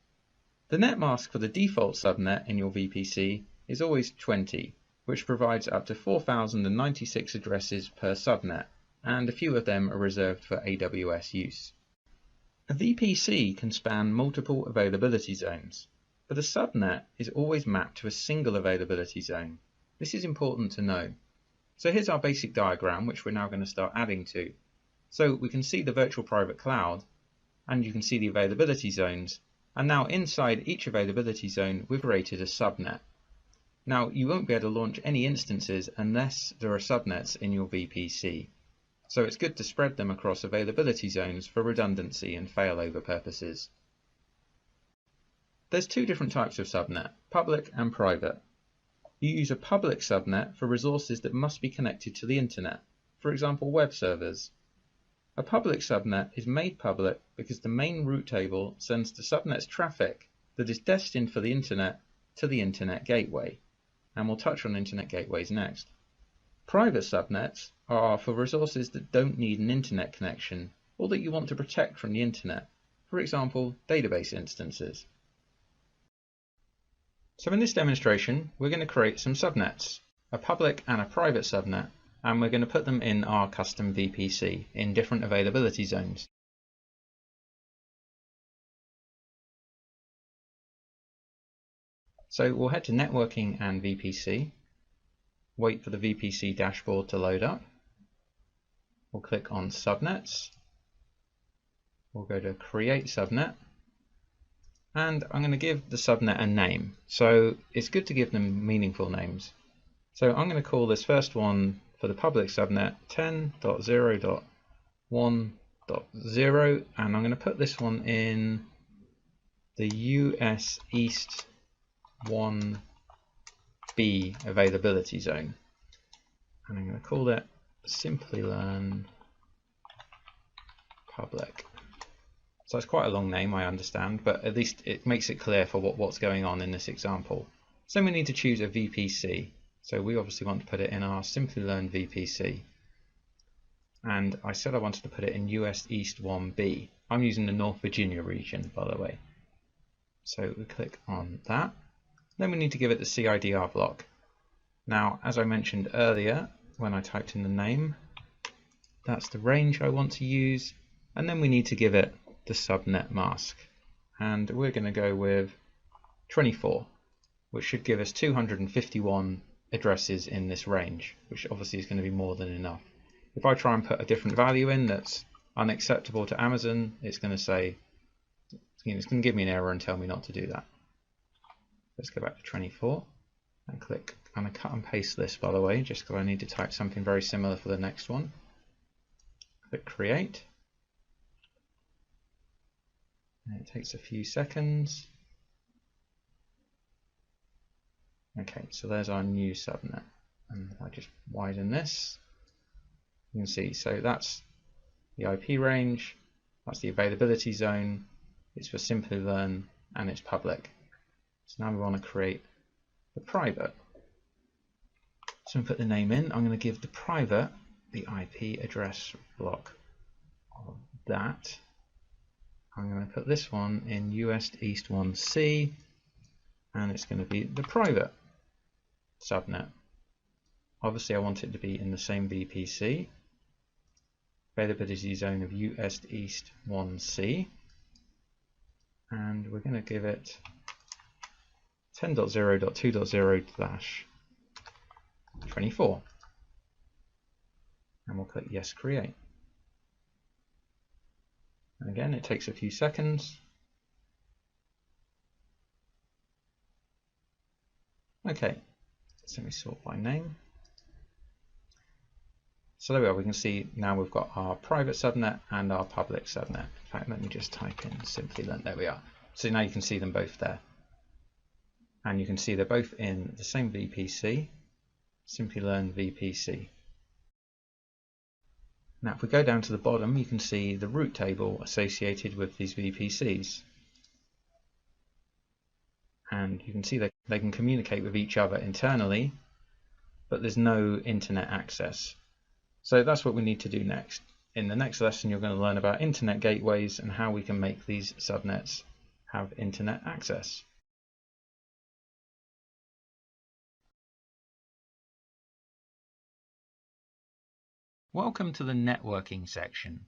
The net mask for the default subnet in your VPC is always 20, which provides up to 4,096 addresses per subnet, and a few of them are reserved for AWS use. A VPC can span multiple availability zones, but a subnet is always mapped to a single availability zone. This is important to know. So here's our basic diagram, which we're now going to start adding to. So we can see the virtual private cloud, and you can see the availability zones, and now inside each availability zone we've created a subnet. Now you won't be able to launch any instances unless there are subnets in your VPC. So it's good to spread them across availability zones for redundancy and failover purposes. There's two different types of subnet, public and private. You use a public subnet for resources that must be connected to the internet, for example web servers. A public subnet is made public because the main route table sends the subnet's traffic that is destined for the internet to the internet gateway, and we'll touch on internet gateways next. Private subnets are for resources that don't need an internet connection or that you want to protect from the internet, for example database instances. So in this demonstration we're going to create some subnets, a public and a private subnet, and we're going to put them in our custom VPC in different availability zones. So we'll head to Networking and VPC, wait for the VPC dashboard to load up. We'll click on Subnets. We'll go to Create Subnet. And I'm going to give the subnet a name. So it's good to give them meaningful names. So I'm going to call this first one for the public subnet 10.0.1 10.0, and I'm going to put this one in the US East 1B availability zone, and I'm going to call it Simplilearn Public. So it's quite a long name, I understand, but at least it makes it clear for what's going on in this example. So we need to choose a VPC. So we obviously want to put it in our Simplilearn VPC. And I said I wanted to put it in US East 1B. I'm using the North Virginia region, by the way. So we click on that. Then we need to give it the CIDR block. Now, as I mentioned earlier, when I typed in the name, that's the range I want to use. And then we need to give it the subnet mask. And we're going to go with 24, which should give us 251 addresses in this range, which obviously is going to be more than enough. If I try and put a different value in that's unacceptable to Amazon, it's going to say, it's going to give me an error and tell me not to do that. Let's go back to 24 and click. I'm going to cut and paste this, by the way, just because I need to type something very similar for the next one. Click create. And it takes a few seconds. Okay, so there's our new subnet. And if I just widen this, you can see, so that's the IP range, that's the availability zone, it's for Simplilearn, and it's public. So now we want to create the private. So I'm going to put the name in. I'm going to give the private the IP address block of that. I'm going to put this one in US East 1C, and it's going to be the private subnet. Obviously I want it to be in the same VPC, availability zone of US East 1C, and we're going to give it 10.0.2.0/24, and we'll click yes, create. And again, it takes a few seconds. Okay, so let me sort by name. So there we are, we can see now we've got our private subnet and our public subnet. In fact, let me just type in Simplilearn, there we are. So now you can see them both there. And you can see they're both in the same VPC, Simplilearn VPC. Now if we go down to the bottom, you can see the route table associated with these VPCs. And you can see that they can communicate with each other internally, but there's no internet access. So that's what we need to do next. In the next lesson, you're going to learn about internet gateways and how we can make these subnets have internet access. Welcome to the networking section.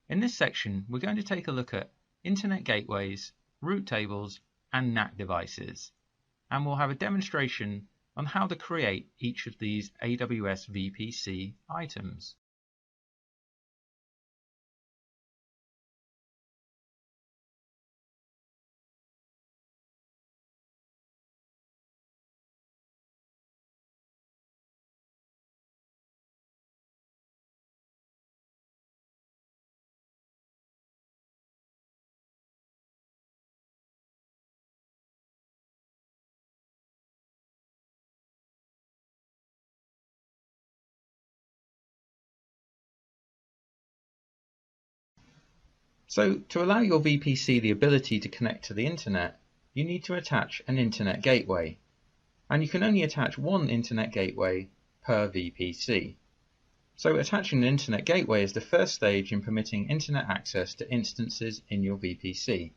In this section, we're going to take a look at internet gateways, route tables, and NAT devices. And we'll have a demonstration on how to create each of these AWS VPC items. So to allow your VPC the ability to connect to the internet, you need to attach an internet gateway. And you can only attach one internet gateway per VPC. So attaching an internet gateway is the first stage in permitting internet access to instances in your VPC.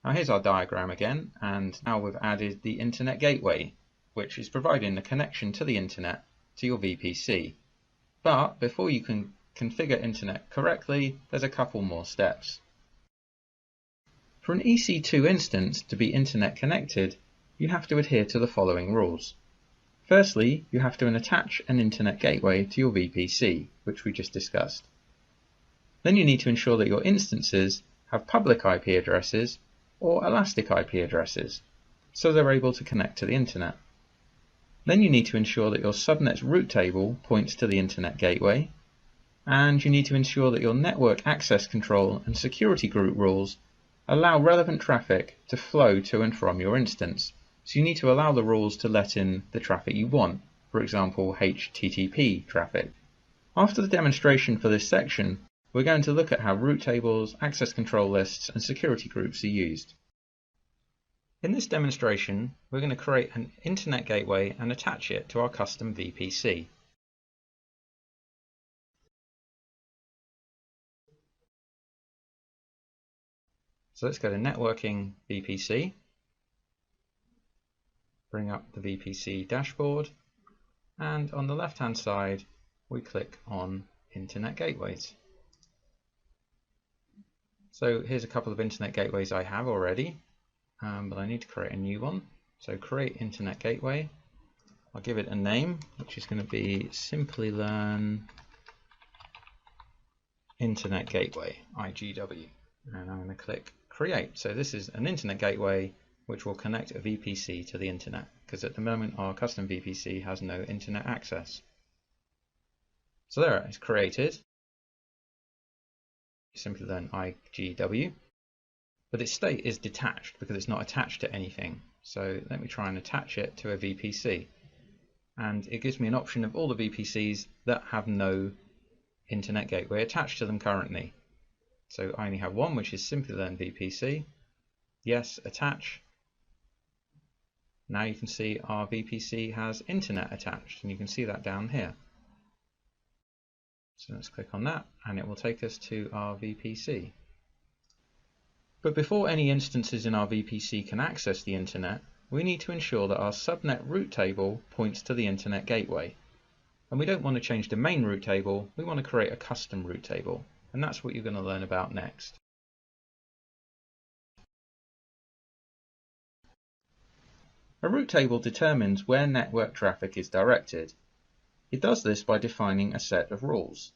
Now here's our diagram again, and now we've added the internet gateway, which is providing the connection to the internet to your VPC. But before you can configure internet correctly, there's a couple more steps. For an EC2 instance to be internet connected, you have to adhere to the following rules. Firstly, you have to attach an internet gateway to your VPC, which we just discussed. Then you need to ensure that your instances have public IP addresses or elastic IP addresses, so they're able to connect to the internet. Then you need to ensure that your subnet's route table points to the internet gateway, and you need to ensure that your network access control and security group rules allow relevant traffic to flow to and from your instance. So you need to allow the rules to let in the traffic you want, for example HTTP traffic. After the demonstration for this section, we're going to look at how route tables, access control lists and security groups are used. In this demonstration, we're going to create an internet gateway and attach it to our custom VPC. So let's go to Networking VPC, bring up the VPC dashboard, and on the left hand side we click on Internet Gateways. So here's a couple of internet gateways I have already, but I need to create a new one. So create Internet Gateway. I'll give it a name, which is going to be Simplilearn Internet Gateway, IGW. And I'm going to click Create. So this is an internet gateway which will connect a VPC to the internet, because at the moment our custom VPC has no internet access. So there, it's created. Simplilearn IGW. But its state is detached because it's not attached to anything. So let me try and attach it to a VPC. And it gives me an option of all the VPCs that have no internet gateway attached to them currently. So I only have one, which is Simplilearn VPC. Yes, attach. Now you can see our VPC has internet attached, and you can see that down here. So let's click on that, and it will take us to our VPC. But before any instances in our VPC can access the internet, we need to ensure that our subnet route table points to the internet gateway. And we don't want to change the main route table, we want to create a custom route table. And that's what you're going to learn about next. A route table determines where network traffic is directed. It does this by defining a set of rules.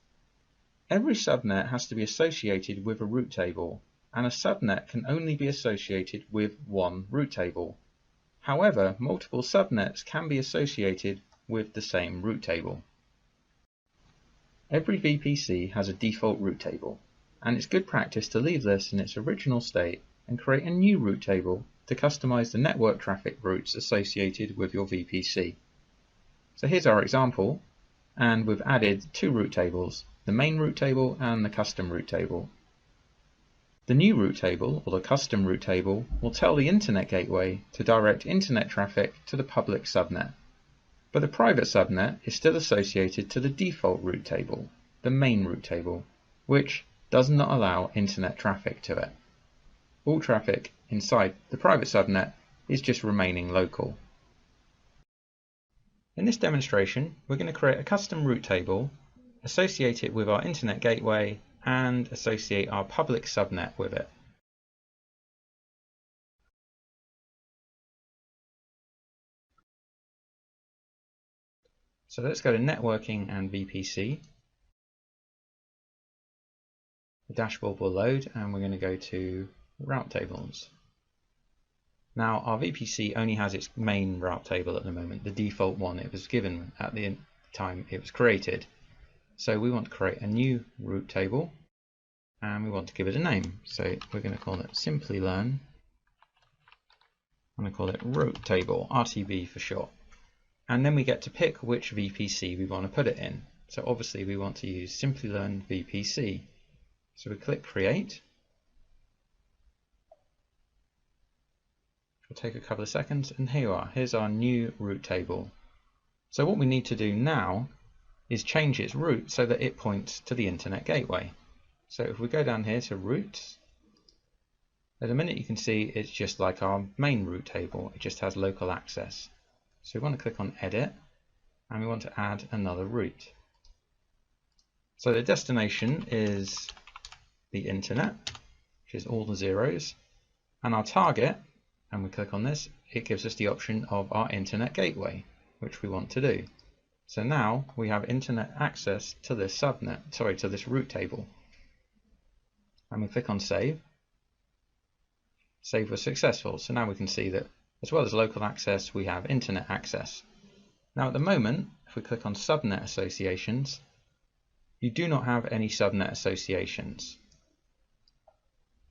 Every subnet has to be associated with a route table, and a subnet can only be associated with one route table. However, multiple subnets can be associated with the same route table. Every VPC has a default route table, and it's good practice to leave this in its original state and create a new route table to customize the network traffic routes associated with your VPC. So here's our example, and we've added two route tables, the main route table and the custom route table. The new route table, or the custom route table, will tell the internet gateway to direct internet traffic to the public subnet. But the private subnet is still associated to the default route table, the main route table, which does not allow internet traffic to it. All traffic inside the private subnet is just remaining local. In this demonstration, we're going to create a custom route table, associate it with our internet gateway, and associate our public subnet with it. So let's go to Networking and VPC. The dashboard will load, and we're going to go to Route Tables. Now our VPC only has its main route table at the moment, the default one it was given at the time it was created. So we want to create a new route table, and we want to give it a name. So we're going to call it Simplilearn. I'm going to call it route table, RTB for short. And then we get to pick which VPC we want to put it in. So obviously we want to use Simplilearn VPC. So we click Create. It'll take a couple of seconds, and here you are. Here's our new route table. So what we need to do now is change its route so that it points to the internet gateway. So if we go down here to routes, at a minute you can see it's just like our main route table. It just has local access. So we want to click on Edit, and we want to add another route. So the destination is the internet, which is all the zeros, and our target, and we click on this, it gives us the option of our internet gateway, which we want to do. So now we have internet access to this subnet, to this route table. And we click on Save. Save was successful. So now we can see that as well as local access, we have internet access. Now at the moment, if we click on subnet associations, you do not have any subnet associations.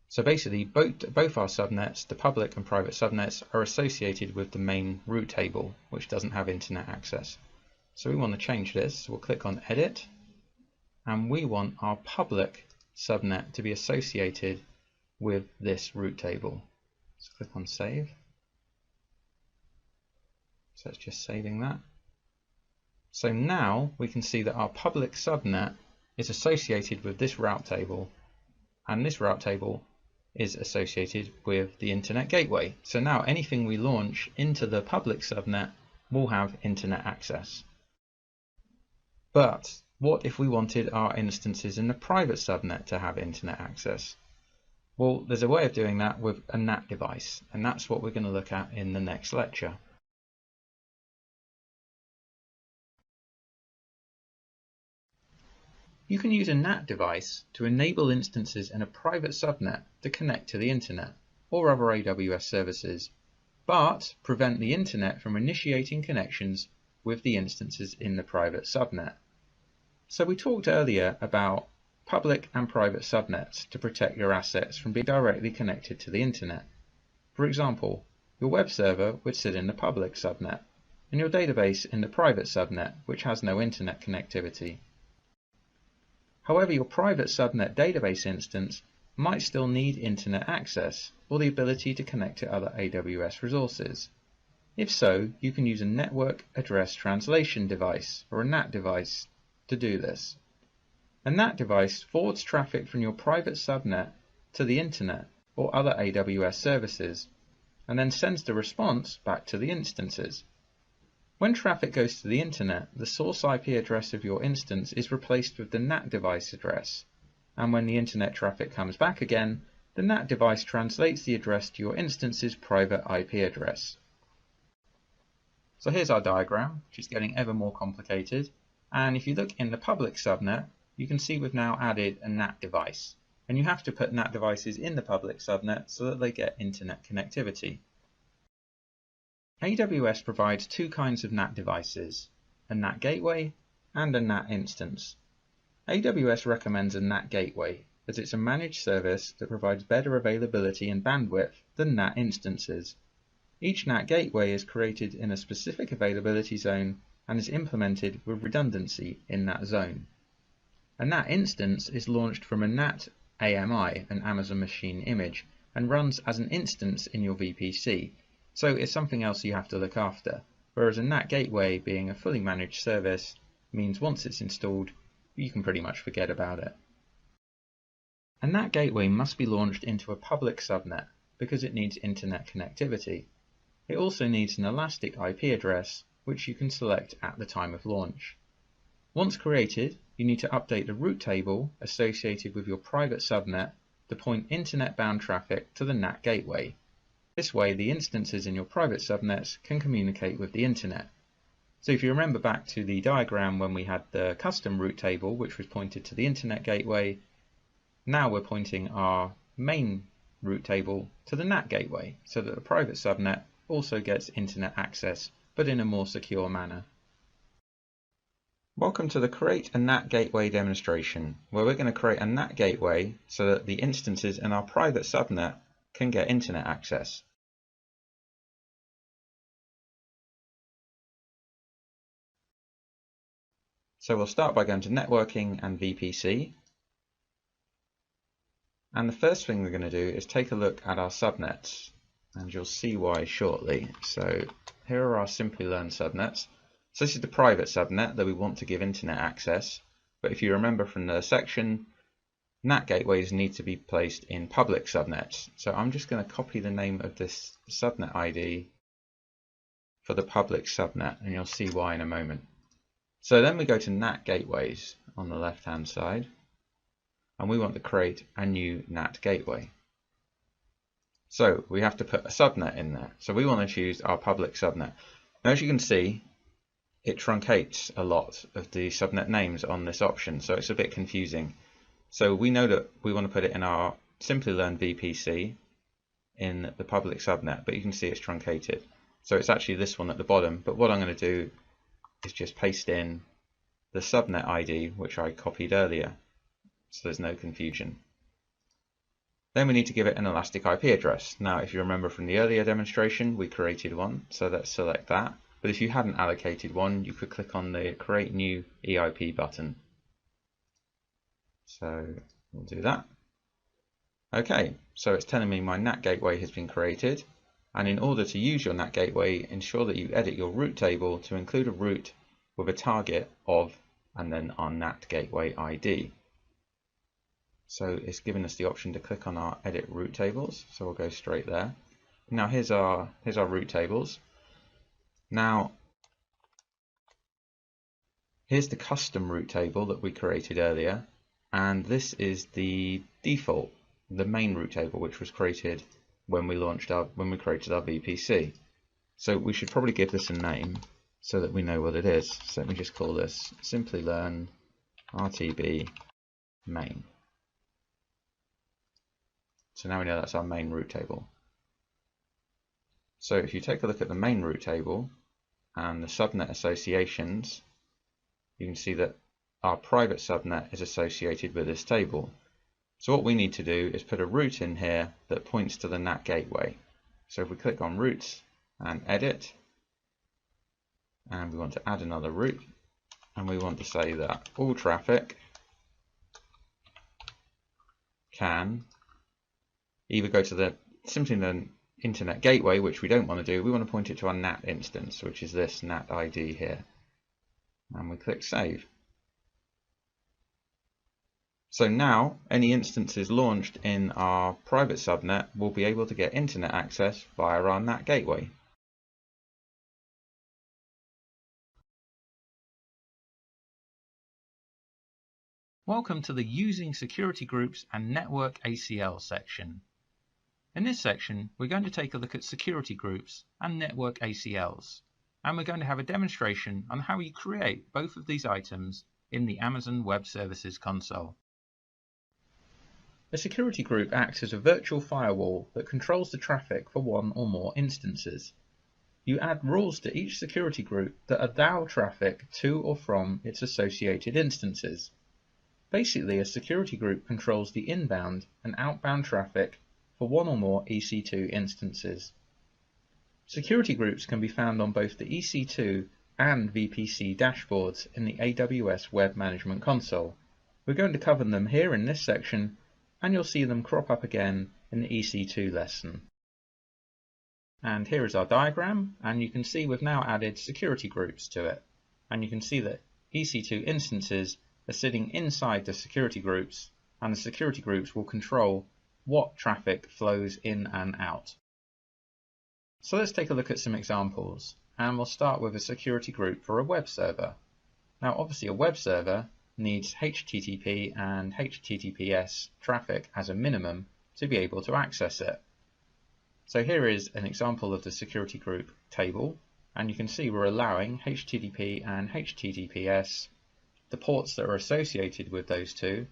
So basically, both our subnets, the public and private subnets, are associated with the main route table, which doesn't have internet access. So we want to change this. So we'll click on Edit, and we want our public subnet to be associated with this route table. Let's click on Save. So it's just saving that. So now we can see that our public subnet is associated with this route table, and this route table is associated with the internet gateway. So now anything we launch into the public subnet will have internet access. But what if we wanted our instances in the private subnet to have internet access? Well, there's a way of doing that with a NAT device, and that's what we're going to look at in the next lecture. You can use a NAT device to enable instances in a private subnet to connect to the internet or other AWS services, but prevent the internet from initiating connections with the instances in the private subnet. So we talked earlier about public and private subnets to protect your assets from being directly connected to the internet. For example, your web server would sit in the public subnet and your database in the private subnet, which has no internet connectivity. However, your private subnet database instance might still need internet access or the ability to connect to other AWS resources. If so, you can use a network address translation device or a NAT device to do this. A NAT device forwards traffic from your private subnet to the internet or other AWS services and then sends the response back to the instances. When traffic goes to the internet, the source IP address of your instance is replaced with the NAT device address, and when the internet traffic comes back again, the NAT device translates the address to your instance's private IP address. So here's our diagram, which is getting ever more complicated, and if you look in the public subnet, you can see we've now added a NAT device, and you have to put NAT devices in the public subnet so that they get internet connectivity. AWS provides two kinds of NAT devices, a NAT gateway and a NAT instance. AWS recommends a NAT gateway as it's a managed service that provides better availability and bandwidth than NAT instances. Each NAT gateway is created in a specific availability zone and is implemented with redundancy in that zone. A NAT instance is launched from a NAT AMI, an Amazon Machine Image, and runs as an instance in your VPC. So it's something else you have to look after, whereas a NAT gateway, being a fully managed service, means once it's installed, you can pretty much forget about it. A NAT gateway must be launched into a public subnet because it needs internet connectivity. It also needs an elastic IP address, which you can select at the time of launch. Once created, you need to update the route table associated with your private subnet to point internet-bound traffic to the NAT gateway. This way, the instances in your private subnets can communicate with the internet. So if you remember back to the diagram when we had the custom route table, which was pointed to the internet gateway, now we're pointing our main route table to the NAT gateway, so that the private subnet also gets internet access, but in a more secure manner. Welcome to the Create a NAT Gateway demonstration, where we're going to create a NAT gateway so that the instances in our private subnet can get internet access. So we'll start by going to Networking and VPC. And the first thing we're going to do is take a look at our subnets, and you'll see why shortly. So here are our Simplilearn subnets. So this is the private subnet that we want to give internet access. But if you remember from the section, NAT gateways need to be placed in public subnets. So I'm just going to copy the name of this subnet ID for the public subnet, and you'll see why in a moment. So then we go to NAT gateways on the left hand side, and we want to create a new NAT gateway. So we have to put a subnet in there. So we want to choose our public subnet. Now, as you can see, it truncates a lot of the subnet names on this option, so it's a bit confusing. So we know that we want to put it in our Simplilearn VPC in the public subnet, but you can see it's truncated. So it's actually this one at the bottom, but what I'm going to do is just paste in the subnet ID, which I copied earlier, so there's no confusion. Then we need to give it an elastic IP address. Now, if you remember from the earlier demonstration, we created one, so let's select that. But if you hadn't allocated one, you could click on the Create New EIP button. So we'll do that. Okay, so it's telling me my NAT gateway has been created. And in order to use your NAT gateway, ensure that you edit your route table to include a route with a target of, and then our NAT gateway ID. So it's given us the option to click on our edit route tables. So we'll go straight there. Now here's our route tables. Now here's the custom route table that we created earlier, and this is the default, the main route table, which was created when we created our VPC. So we should probably give this a name so that we know what it is. So let me just call this Simplilearn RTB main. So now we know that's our main route table. So if you take a look at the main route table and the subnet associations, you can see that our private subnet is associated with this table. So what we need to do is put a route in here that points to the NAT gateway. So if we click on routes and edit, and we want to add another route, and we want to say that all traffic can either go to simply the internet gateway, which we don't want to do. We want to point it to our NAT instance, which is this NAT ID here. And we click save. So now any instances launched in our private subnet will be able to get internet access via our NAT gateway. Welcome to the Using Security Groups and Network ACL section. In this section, we're going to take a look at security groups and network ACLs, and we're going to have a demonstration on how you create both of these items in the Amazon Web Services console. A security group acts as a virtual firewall that controls the traffic for one or more instances. You add rules to each security group that allow traffic to or from its associated instances. Basically, a security group controls the inbound and outbound traffic for one or more EC2 instances. Security groups can be found on both the EC2 and VPC dashboards in the AWS Web Management Console. We're going to cover them here in this section, and you'll see them crop up again in the EC2 lesson. And here is our diagram, and you can see we've now added security groups to it. And you can see that EC2 instances are sitting inside the security groups, and the security groups will control what traffic flows in and out. So let's take a look at some examples, and we'll start with a security group for a web server. Now obviously a web server needs HTTP and HTTPS traffic as a minimum to be able to access it. So here is an example of the security group table, and you can see we're allowing HTTP and HTTPS, the ports that are associated with those two,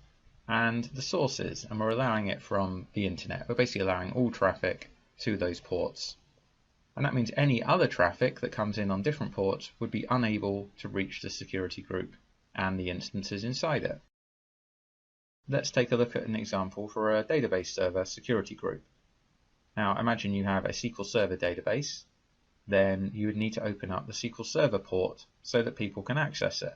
and the sources, and we're allowing it from the internet. We're basically allowing all traffic to those ports. And that means any other traffic that comes in on different ports would be unable to reach the security group and the instances inside it. Let's take a look at an example for a database server security group. Now imagine you have a SQL Server database, then you would need to open up the SQL Server port so that people can access it.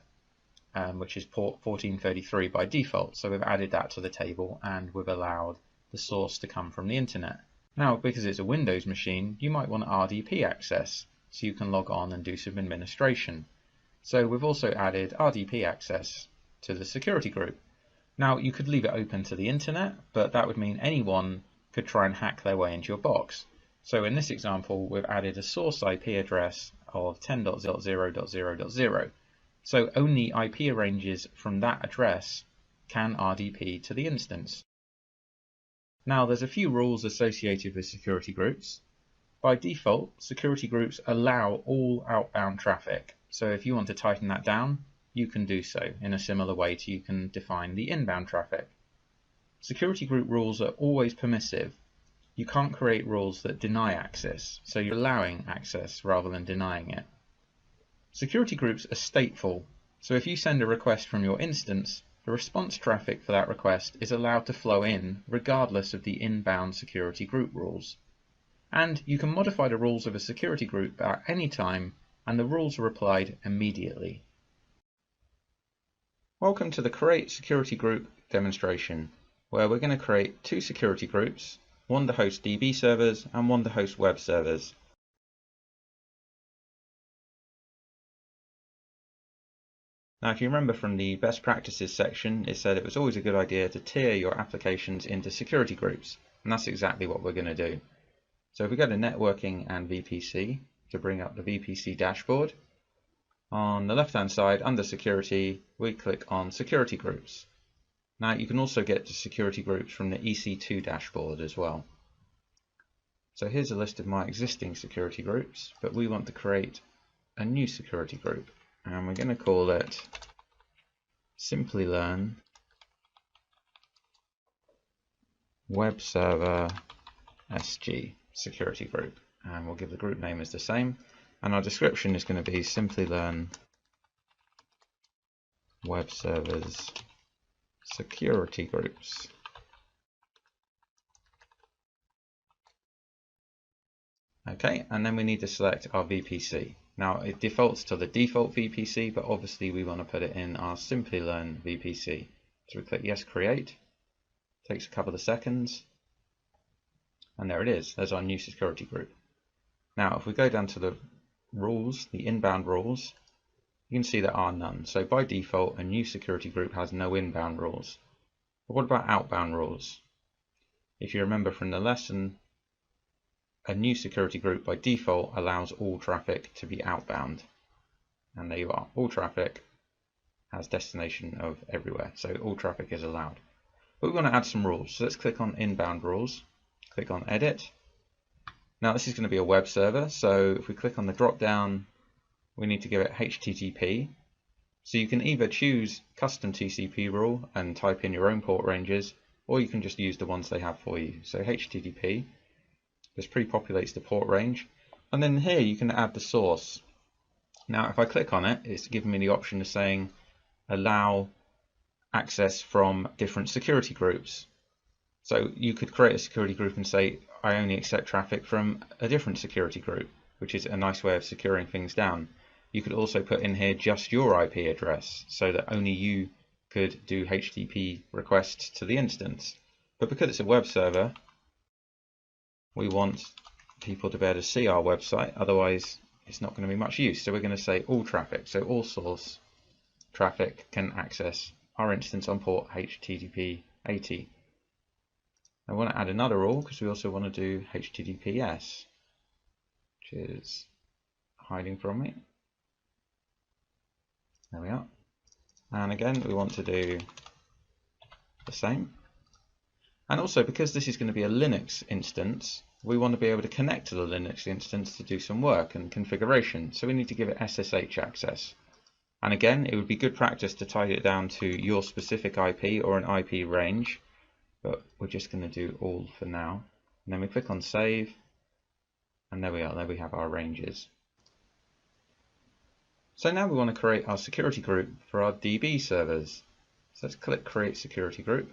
Which is port 1433 by default. So we've added that to the table and we've allowed the source to come from the internet. Now, because it's a Windows machine, you might want RDP access, so you can log on and do some administration. So we've also added RDP access to the security group. Now, you could leave it open to the internet, but that would mean anyone could try and hack their way into your box. So in this example, we've added a source IP address of 10.0.0.0.0. So only IP ranges from that address can RDP to the instance. Now there's a few rules associated with security groups. By default, security groups allow all outbound traffic. So if you want to tighten that down, you can do so in a similar way to you can define the inbound traffic. Security group rules are always permissive. You can't create rules that deny access, so you're allowing access rather than denying it. Security groups are stateful, So if you send a request from your instance, the response traffic for that request is allowed to flow in regardless of the inbound security group rules. And you can modify the rules of a security group at any time, and the rules are applied immediately. Welcome to the Create Security Group demonstration, where we're going to create two security groups, one to host DB servers and one to host web servers. Now, if you remember from the best practices section, it said it was always a good idea to tier your applications into security groups, and that's exactly what we're going to do. So if we go to networking and VPC to bring up the VPC dashboard, on the left hand side under security, we click on security groups. Now you can also get to security groups from the EC2 dashboard as well. So here's a list of my existing security groups, but we want to create a new security group, and we're going to call it Simplilearn Web Server SG Security Group, and we'll give the group name as the same, and our description is going to be Simplilearn Web Servers Security Groups. Okay, and then we need to select our VPC. Now it defaults to the default VPC, but obviously we want to put it in our Simplilearn VPC. So we click Yes, Create. Takes a couple of seconds. And there it is. There's our new security group. Now if we go down to the rules, the inbound rules, you can see there are none. So by default, a new security group has no inbound rules. But what about outbound rules? If you remember from the lesson, a new security group by default allows all traffic to be outbound. And there you are. All traffic has destination of everywhere. So all traffic is allowed. But we want to add some rules. So let's click on inbound rules. Click on edit. Now this is going to be a web server. So if we click on the drop down, we need to give it HTTP. So you can either choose custom TCP rule and type in your own port ranges, or you can just use the ones they have for you. So HTTP. This pre-populates the port range, and then here you can add the source. Now if I click on it, it's giving me the option of saying allow access from different security groups. So you could create a security group and say I only accept traffic from a different security group, which is a nice way of securing things down. You could also put in here just your IP address so that only you could do HTTP requests to the instance. But because it's a web server, we want people to be able to see our website, otherwise it's not going to be much use. So we're going to say all traffic, so all source traffic can access our instance on port HTTP 80. I want to add another rule because we also want to do HTTPS, which is hiding from me. There we are. And again, we want to do the same. And also, because this is going to be a Linux instance, we want to be able to connect to the Linux instance to do some work and configuration. So we need to give it SSH access. And again, it would be good practice to tie it down to your specific IP or an IP range, but we're just going to do all for now. And then we click on save, and there we are, there we have our ranges. So now we want to create our security group for our DB servers. So let's click create security group,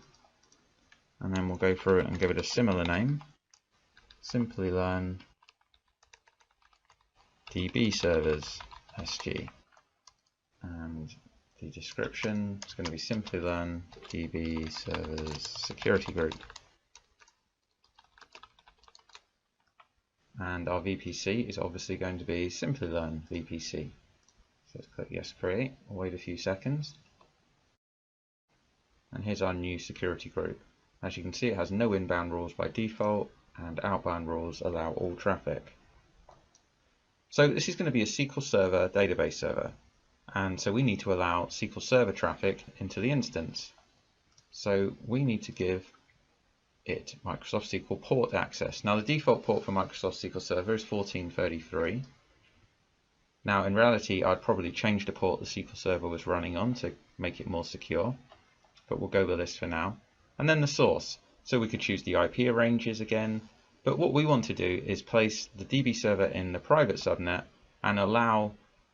and then we'll go through it and give it a similar name. Simplilearn DB servers SG, and the description is going to be Simplilearn DB servers security group, and our VPC is obviously going to be Simplilearn VPC. So let's click yes, create, we'll wait a few seconds, and here's our new security group. As you can see, it has no inbound rules by default, and outbound rules allow all traffic. So this is going to be a SQL Server database server, and so we need to allow SQL Server traffic into the instance. So we need to give it Microsoft SQL port access. Now the default port for Microsoft SQL Server is 1433. Now in reality, I'd probably change the port the SQL Server was running on to make it more secure, but we'll go with this for now. And then the source. So we could choose the IP ranges again, but what we want to do is place the DB server in the private subnet and allow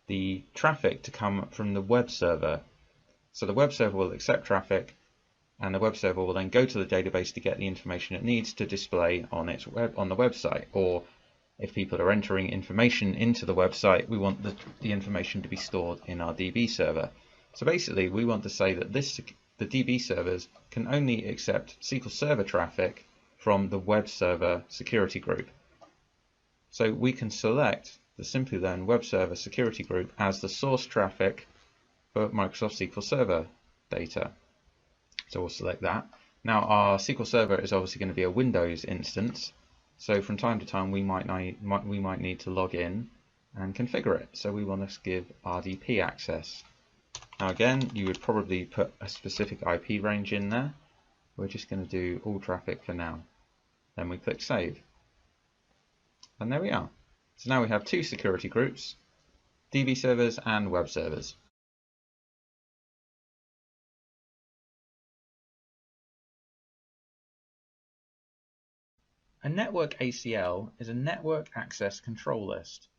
the traffic to come from the web server. So the web server will accept traffic, and the web server will then go to the database to get the information it needs to display on the website. Or if people are entering information into the website, we want the information to be stored in our DB server. So basically, we want to say that the DB servers can only accept SQL Server traffic from the web server security group. So we can select the Simplilearn web server security group as the source traffic for Microsoft SQL Server data. So we'll select that. Now our SQL Server is obviously going to be a Windows instance, so from time to time we might need to log in and configure it. So we want to give RDP access. Now again, you would probably put a specific IP range in there. We're just going to do all traffic for now. Then we click Save. And there we are. So now we have two security groups, DB servers and web servers. A network ACL is a network access control list,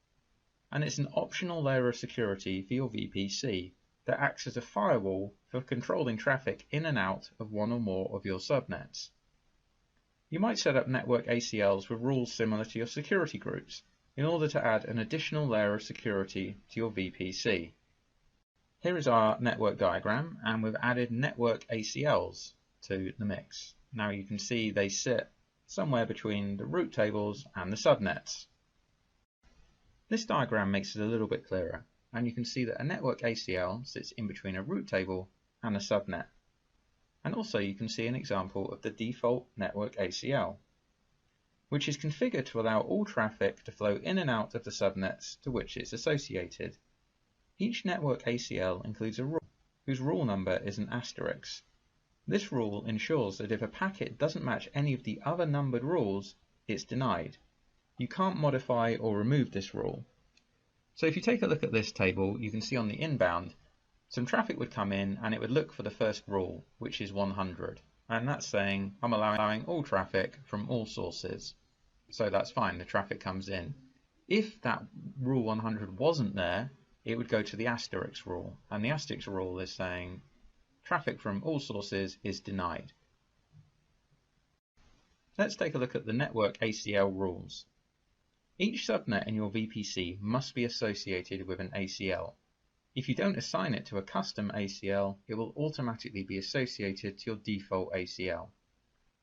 and it's an optional layer of security for your VPC that acts as a firewall for controlling traffic in and out of one or more of your subnets. You might set up network ACLs with rules similar to your security groups in order to add an additional layer of security to your VPC. Here is our network diagram, and we've added network ACLs to the mix. Now you can see they sit somewhere between the route tables and the subnets. This diagram makes it a little bit clearer, and you can see that a network ACL sits in between a route table and a subnet. And also you can see an example of the default network ACL, which is configured to allow all traffic to flow in and out of the subnets to which it's associated. Each network ACL includes a rule, whose rule number is an asterisk. This rule ensures that if a packet doesn't match any of the other numbered rules, it's denied. You can't modify or remove this rule. So if you take a look at this table, you can see on the inbound, some traffic would come in and it would look for the first rule, which is 100. And that's saying I'm allowing all traffic from all sources. So that's fine, the traffic comes in. If that rule 100 wasn't there, it would go to the asterisk rule. And the asterisk rule is saying traffic from all sources is denied. Let's take a look at the network ACL rules. Each subnet in your VPC must be associated with an ACL. If you don't assign it to a custom ACL, it will automatically be associated to your default ACL.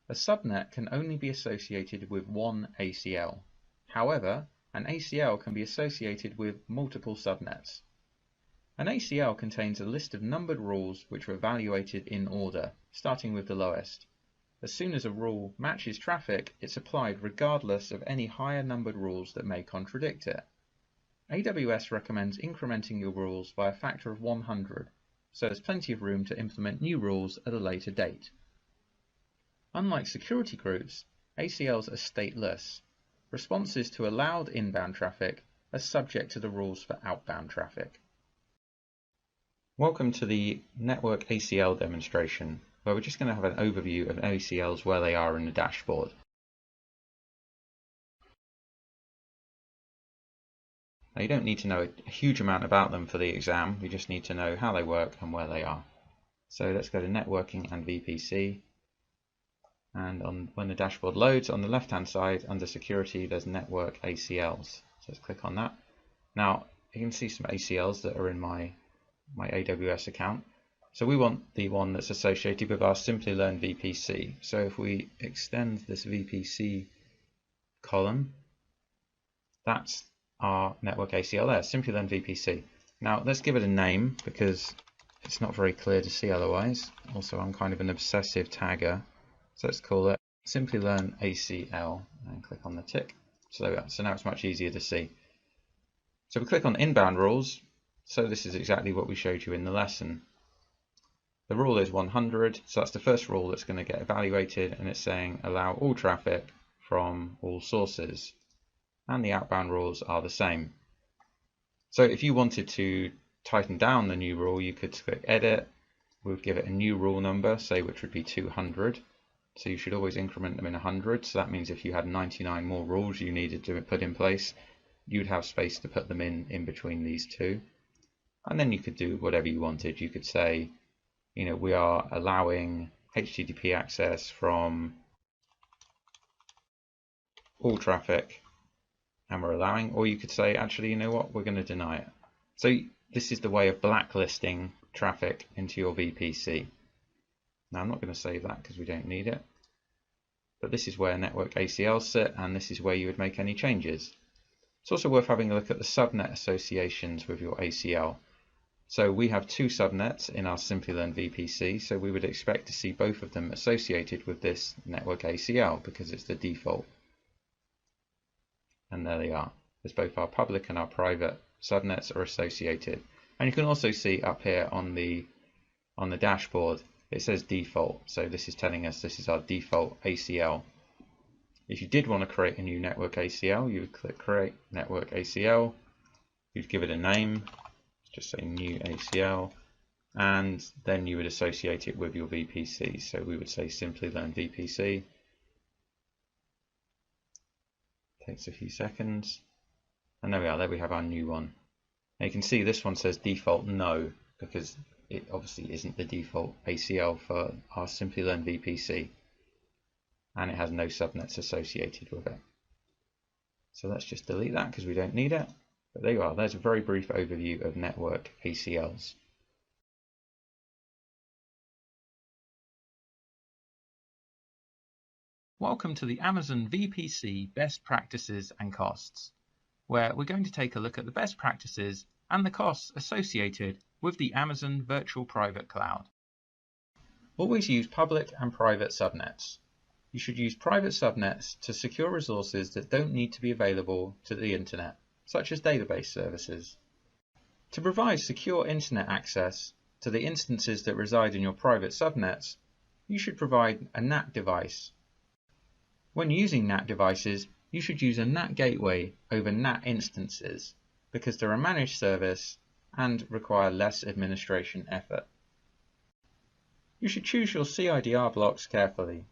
A subnet can only be associated with one ACL. However, an ACL can be associated with multiple subnets. An ACL contains a list of numbered rules which are evaluated in order, starting with the lowest. As soon as a rule matches traffic, it's applied regardless of any higher numbered rules that may contradict it. AWS recommends incrementing your rules by a factor of 100, so there's plenty of room to implement new rules at a later date. Unlike security groups, ACLs are stateless. Responses to allowed inbound traffic are subject to the rules for outbound traffic. Welcome to the network ACL demonstration, where we're just going to have an overview of ACLs where they are in the dashboard. Now you don't need to know a huge amount about them for the exam, you just need to know how they work and where they are. So let's go to networking and VPC, and when the dashboard loads, on the left hand side under security there's network ACLs. So let's click on that. Now you can see some ACLs that are in my AWS account. So we want the one that's associated with our Simplilearn VPC. So if we extend this VPC column, that's our network ACL there, Simplilearn VPC. Now let's give it a name because it's not very clear to see otherwise. Also, I'm kind of an obsessive tagger. So let's call it Simplilearn ACL and click on the tick. So there we are. So now it's much easier to see. So we click on inbound rules. So this is exactly what we showed you in the lesson. The rule is 100, so that's the first rule that's going to get evaluated, and it's saying allow all traffic from all sources. And the outbound rules are the same. So if you wanted to tighten down the new rule, you could click edit, we'll give it a new rule number, say which would be 200. So you should always increment them in 100, so that means if you had 99 more rules you needed to put in place, you'd have space to put them in between these two. And then you could do whatever you wanted. You could say, we are allowing HTTP access from all traffic, and we're allowing, or you could say, actually, you know what, we're going to deny it. So this is the way of blacklisting traffic into your VPC. Now I'm not going to save that because we don't need it, but this is where network ACLs sit, and this is where you would make any changes. It's also worth having a look at the subnet associations with your ACL. So we have two subnets in our Simplilearn VPC, so we would expect to see both of them associated with this network ACL because it's the default. And there they are. There's both our public and our private subnets are associated. And you can also see up here on the dashboard, it says default. So this is telling us this is our default ACL. If you did want to create a new network ACL, you would click Create Network ACL. You'd give it a name, just say New ACL, and then you would associate it with your VPC. So we would say Simplilearn VPC. Takes a few seconds, and there we are. There we have our new one. Now you can see this one says default no, because it obviously isn't the default ACL for our Simplilearn VPC, and it has no subnets associated with it. So let's just delete that because we don't need it. But there you are. There's a very brief overview of network ACLs. Welcome to the Amazon VPC Best Practices and Costs, where we're going to take a look at the best practices and the costs associated with the Amazon Virtual Private Cloud. Always use public and private subnets. You should use private subnets to secure resources that don't need to be available to the internet, such as database services. To provide secure internet access to the instances that reside in your private subnets, you should provide a NAT device. When using NAT devices, you should use a NAT gateway over NAT instances because they're a managed service and require less administration effort. You should choose your CIDR blocks carefully.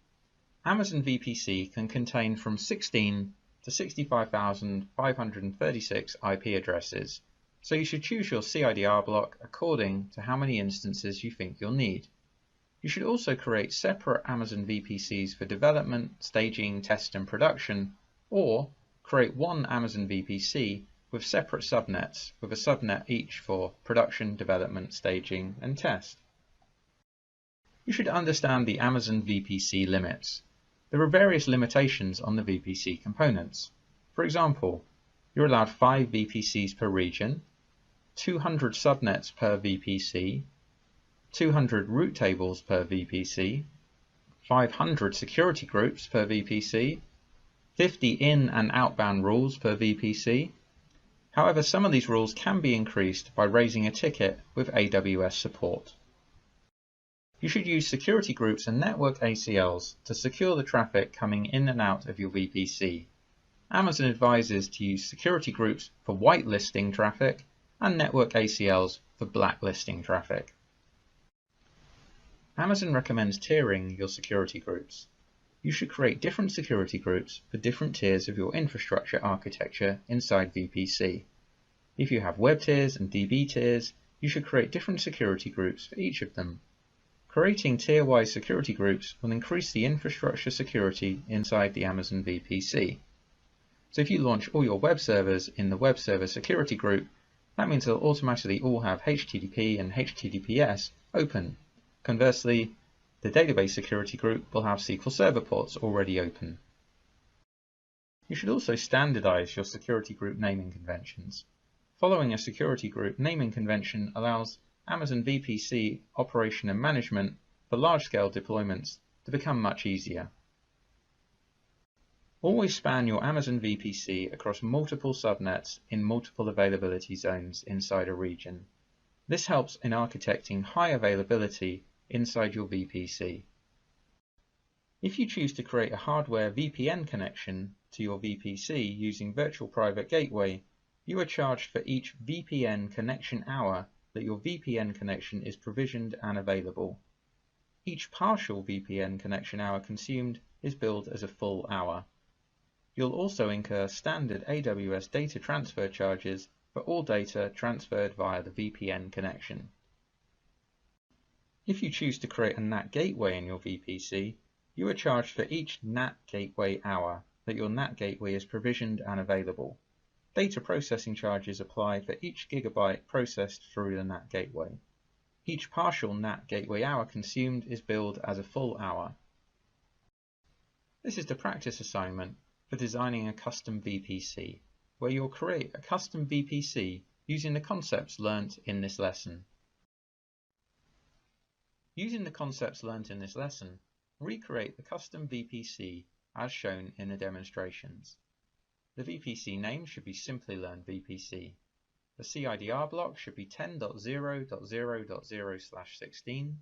Amazon VPC can contain from 16 to 65,536 IP addresses, so you should choose your CIDR block according to how many instances you think you'll need. You should also create separate Amazon VPCs for development, staging, test and production, or create one Amazon VPC with separate subnets, with a subnet each for production, development, staging and test. You should understand the Amazon VPC limits. There are various limitations on the VPC components. For example, you're allowed 5 VPCs per region, 200 subnets per VPC, 200 route tables per VPC, 500 security groups per VPC, 50 in- and outbound rules per VPC. However, some of these rules can be increased by raising a ticket with AWS support. You should use security groups and network ACLs to secure the traffic coming in and out of your VPC. Amazon advises to use security groups for whitelisting traffic and network ACLs for blacklisting traffic. Amazon recommends tiering your security groups. You should create different security groups for different tiers of your infrastructure architecture inside VPC. If you have web tiers and DB tiers, you should create different security groups for each of them. Creating tier-wise security groups will increase the infrastructure security inside the Amazon VPC. So if you launch all your web servers in the web server security group, that means they'll automatically all have HTTP and HTTPS open. Conversely, the database security group will have SQL Server ports already open. You should also standardize your security group naming conventions. Following a security group naming convention allows Amazon VPC operation and management for large-scale deployments to become much easier. Always span your Amazon VPC across multiple subnets in multiple availability zones inside a region. This helps in architecting high availability inside your VPC. If you choose to create a hardware VPN connection to your VPC using Virtual Private Gateway, you are charged for each VPN connection hour that your VPN connection is provisioned and available. Each partial VPN connection hour consumed is billed as a full hour. You'll also incur standard AWS data transfer charges for all data transferred via the VPN connection. If you choose to create a NAT gateway in your VPC, you are charged for each NAT gateway hour that your NAT gateway is provisioned and available. Data processing charges apply for each gigabyte processed through the NAT gateway. Each partial NAT gateway hour consumed is billed as a full hour. This is the practice assignment for designing a custom VPC, where you'll create a custom VPC using the concepts learnt in this lesson. Using the concepts learnt in this lesson, recreate the custom VPC as shown in the demonstrations. The VPC name should be Simplilearn VPC. The CIDR block should be 10.0.0.0/16.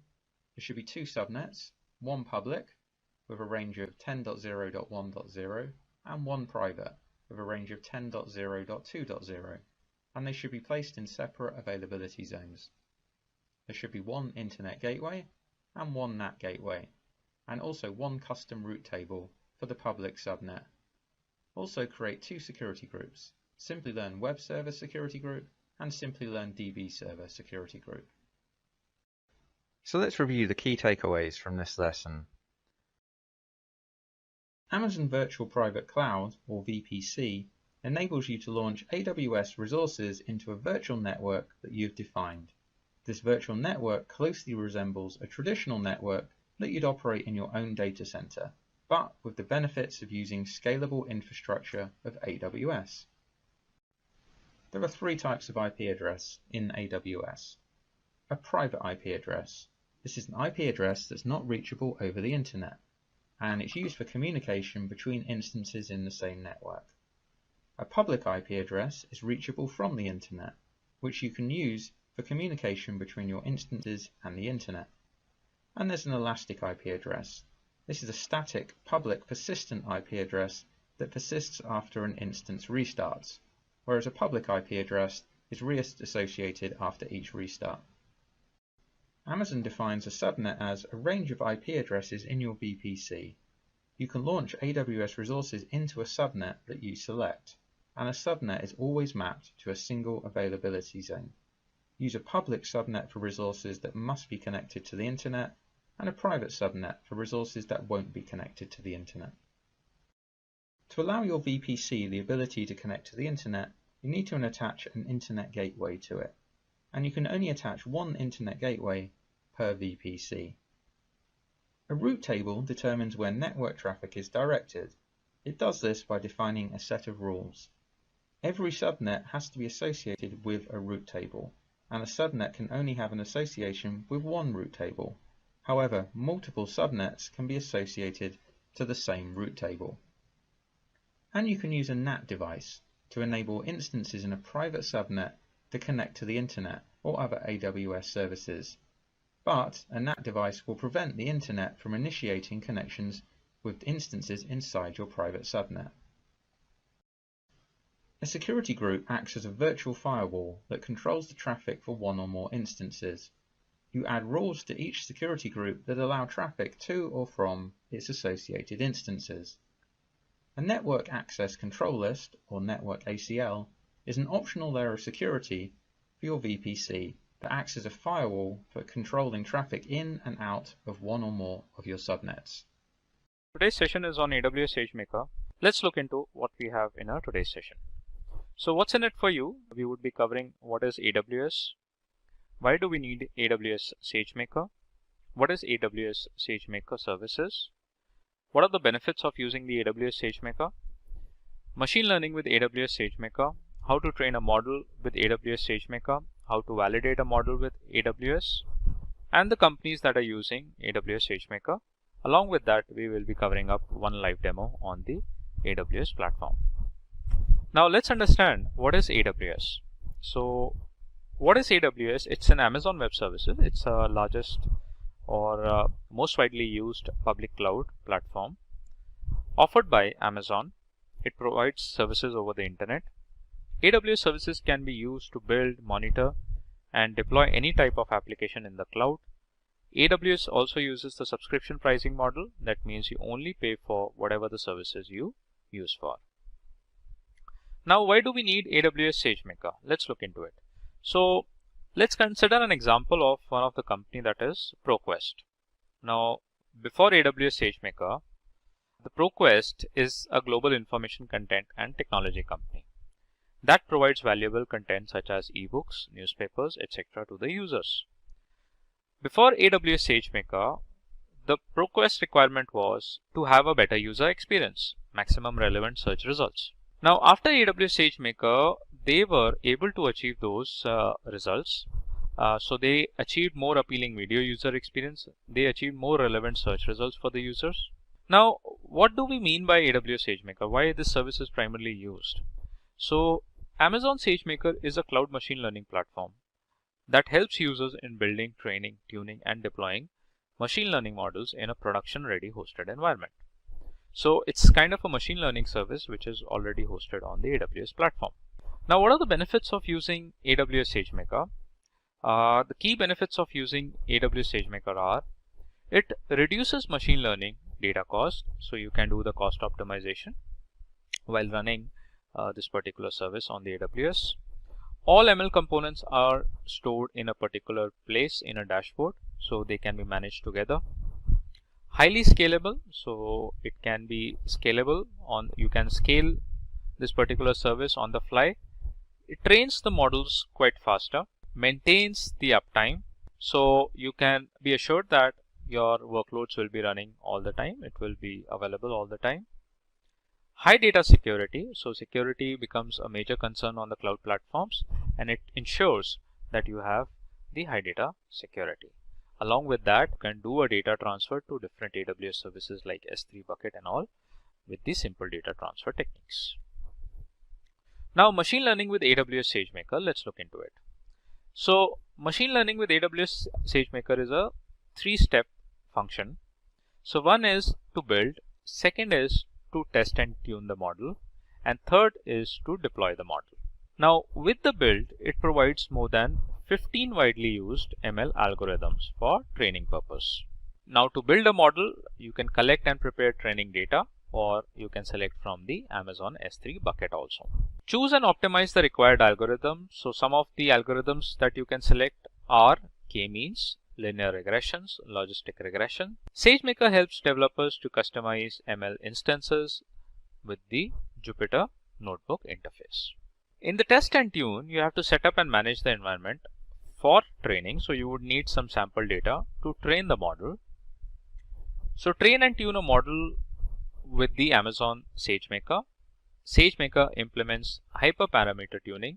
There should be two subnets, one public with a range of 10.0.1.0 and one private with a range of 10.0.2.0, and they should be placed in separate availability zones. There should be one internet gateway and one NAT gateway, and also one custom route table for the public subnet. Also create two security groups, Simplilearn Web Server Security Group and Simplilearn DB Server Security Group. So let's review the key takeaways from this lesson. Amazon Virtual Private Cloud, or VPC, enables you to launch AWS resources into a virtual network that you've defined. This virtual network closely resembles a traditional network that you'd operate in your own data center, but with the benefits of using scalable infrastructure of AWS. There are three types of IP address in AWS. A private IP address. This is an IP address that's not reachable over the internet, and it's used for communication between instances in the same network. A public IP address is reachable from the internet, which you can use for communication between your instances and the internet. And there's an elastic IP address. This is a static, public, persistent IP address that persists after an instance restarts, whereas a public IP address is reassociated after each restart. Amazon defines a subnet as a range of IP addresses in your VPC. You can launch AWS resources into a subnet that you select, and a subnet is always mapped to a single availability zone. Use a public subnet for resources that must be connected to the internet, and a private subnet for resources that won't be connected to the internet. To allow your VPC the ability to connect to the internet, you need to attach an internet gateway to it, and you can only attach one internet gateway per VPC. A route table determines where network traffic is directed. It does this by defining a set of rules. Every subnet has to be associated with a route table, and a subnet can only have an association with one route table. However, multiple subnets can be associated to the same route table. And you can use a NAT device to enable instances in a private subnet to connect to the internet or other AWS services. But a NAT device will prevent the internet from initiating connections with instances inside your private subnet. A security group acts as a virtual firewall that controls the traffic for one or more instances. You add rules to each security group that allow traffic to or from its associated instances. A network access control list, or network ACL, is an optional layer of security for your VPC that acts as a firewall for controlling traffic in and out of one or more of your subnets. Today's session is on AWS SageMaker. Let's look into what we have in our today's session. So what's in it for you? We would be covering what is AWS, why do we need AWS SageMaker, what is AWS SageMaker services, what are the benefits of using the AWS SageMaker, machine learning with AWS SageMaker, how to train a model with AWS SageMaker, how to validate a model with AWS, and the companies that are using AWS SageMaker. Along with that, we will be covering up one live demo on the AWS platform. Now let's understand what is AWS. So what is AWS? It's an Amazon Web Services. It's the largest or most widely used public cloud platform offered by Amazon. It provides services over the internet. AWS services can be used to build, monitor, and deploy any type of application in the cloud. AWS also uses the subscription pricing model. That means you only pay for whatever the services you use for. Now, why do we need AWS SageMaker? Let's look into it. So let's consider an example of one of the company, that is ProQuest. Now, before AWS SageMaker, the ProQuest is a global information content and technology company that provides valuable content such as ebooks, newspapers, etc. to the users. Before AWS SageMaker, the ProQuest requirement was to have a better user experience, maximum relevant search results. Now, after AWS SageMaker, they were able to achieve those results. So they achieved more appealing video user experience. They achieved more relevant search results for the users. Now, what do we mean by AWS SageMaker? Why this service is primarily used? So Amazon SageMaker is a cloud machine learning platform that helps users in building, training, tuning, and deploying machine learning models in a production-ready hosted environment. So it's kind of a machine learning service which is already hosted on the AWS platform. Now, what are the benefits of using AWS SageMaker? The key benefits of using AWS SageMaker are: it reduces machine learning data cost, so you can do the cost optimization while running this particular service on the AWS. All ML components are stored in a particular place in a dashboard, so they can be managed together. Highly scalable, so it can be scalable on, you can scale this particular service on the fly. It trains the models quite faster, maintains the uptime, so you can be assured that your workloads will be running all the time, it will be available all the time. High data security, so security becomes a major concern on the cloud platforms, and it ensures that you have the high data security. Along with that, you can do a data transfer to different AWS services like S3 bucket and all with the simple data transfer techniques. Now, machine learning with AWS SageMaker, let's look into it. So machine learning with AWS SageMaker is a 3-step function. So one is to build, second is to test and tune the model, and third is to deploy the model. Now, with the build, it provides more than 15 widely used ML algorithms for training purpose. Now, to build a model, you can collect and prepare training data, or you can select from the Amazon S3 bucket also. Choose and optimize the required algorithm. So some of the algorithms that you can select are k-means, linear regressions, logistic regression. SageMaker helps developers to customize ML instances with the Jupyter Notebook interface. In the test and tune, you have to set up and manage the environment for training. So you would need some sample data to train the model. So train and tune a model with the Amazon SageMaker. SageMaker implements hyperparameter tuning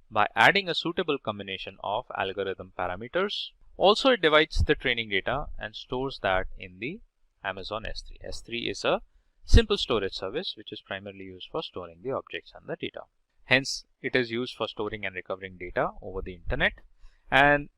by adding a suitable combination of algorithm parameters. Also, it divides the training data and stores that in the Amazon S3. S3 is a simple storage service which is primarily used for storing the objects and the data. Hence, it is used for storing and recovering data over the internet. And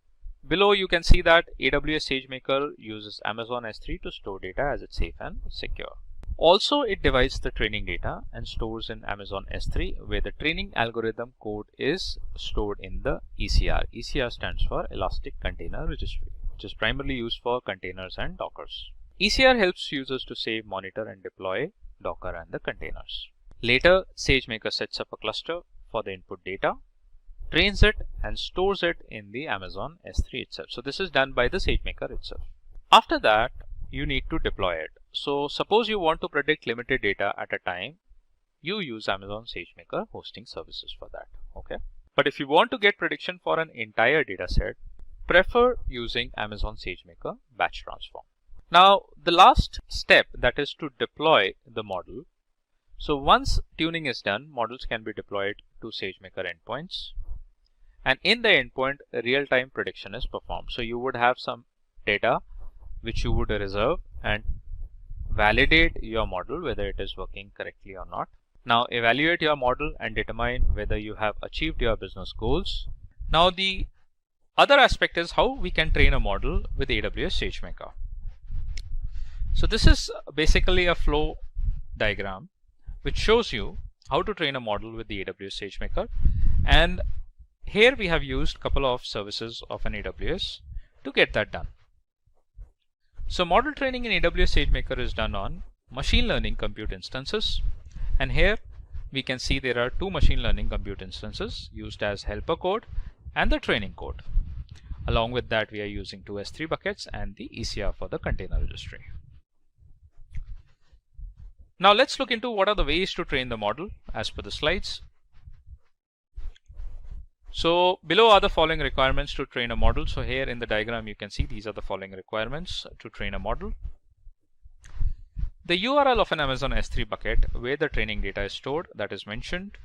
below you can see that AWS SageMaker uses Amazon S3 to store data as it's safe and secure. Also, it divides the training data and stores in Amazon S3, where the training algorithm code is stored in the ECR. ECR stands for Elastic Container Registry, which is primarily used for containers and Dockers. ECR helps users to save, monitor, and deploy Docker and the containers. Later, SageMaker sets up a cluster for the input data, trains it, and stores it in the Amazon S3 itself. So this is done by the SageMaker itself. After that, you need to deploy it. So suppose you want to predict limited data at a time, you use Amazon SageMaker hosting services for that. Okay. But if you want to get prediction for an entire data set, prefer using Amazon SageMaker batch transform. Now, the last step, that is to deploy the model. So once tuning is done, models can be deployed to SageMaker endpoints. And in the endpoint, real-time prediction is performed. So you would have some data which you would reserve and validate your model whether it is working correctly or not. Now evaluate your model and determine whether you have achieved your business goals. Now the other aspect is how we can train a model with AWS SageMaker. So this is basically a flow diagram which shows you how to train a model with the AWS SageMaker, and here we have used a couple of services of an AWS to get that done. So model training in AWS SageMaker is done on machine learning compute instances, and here we can see there are two machine learning compute instances used as helper code and the training code. Along with that, we are using two S3 buckets and the ECR for the container registry. Now let's look into what are the ways to train the model as per the slides. So below are the following requirements to train a model. So here in the diagram you can see these are the following requirements to train a model. The URL of an Amazon S3 bucket where the training data is stored, that is mentioned.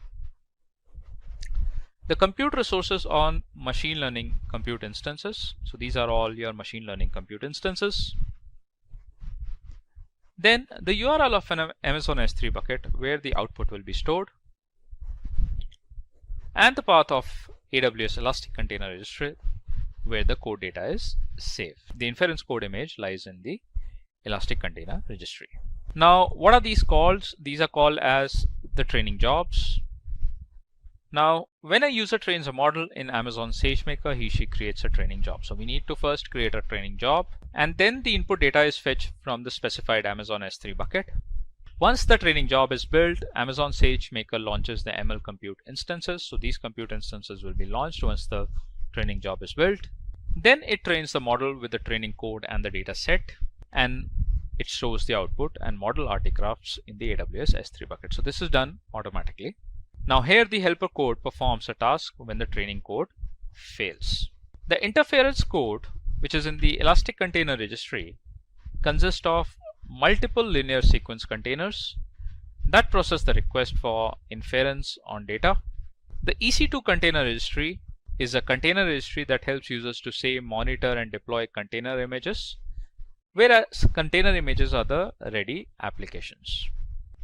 The compute resources on machine learning compute instances. So these are all your machine learning compute instances. Then the URL of an Amazon S3 bucket where the output will be stored. And the path of AWS Elastic Container Registry where the code data is saved. The inference code image lies in the Elastic Container Registry. Now, what are these called? These are called as the training jobs. Now, when a user trains a model in Amazon SageMaker, he/she creates a training job. So we need to first create a training job, and then the input data is fetched from the specified Amazon S3 bucket. Once the training job is built, Amazon SageMaker launches the ML compute instances. So these compute instances will be launched once the training job is built. Then it trains the model with the training code and the data set, and it shows the output and model artifacts in the AWS S3 bucket. So this is done automatically. Now here the helper code performs a task when the training code fails. The interference code, which is in the Elastic Container Registry, consists of multiple linear sequence containers that process the request for inference on data. The EC2 container registry is a container registry that helps users to save, monitor, and deploy container images, whereas container images are the ready applications.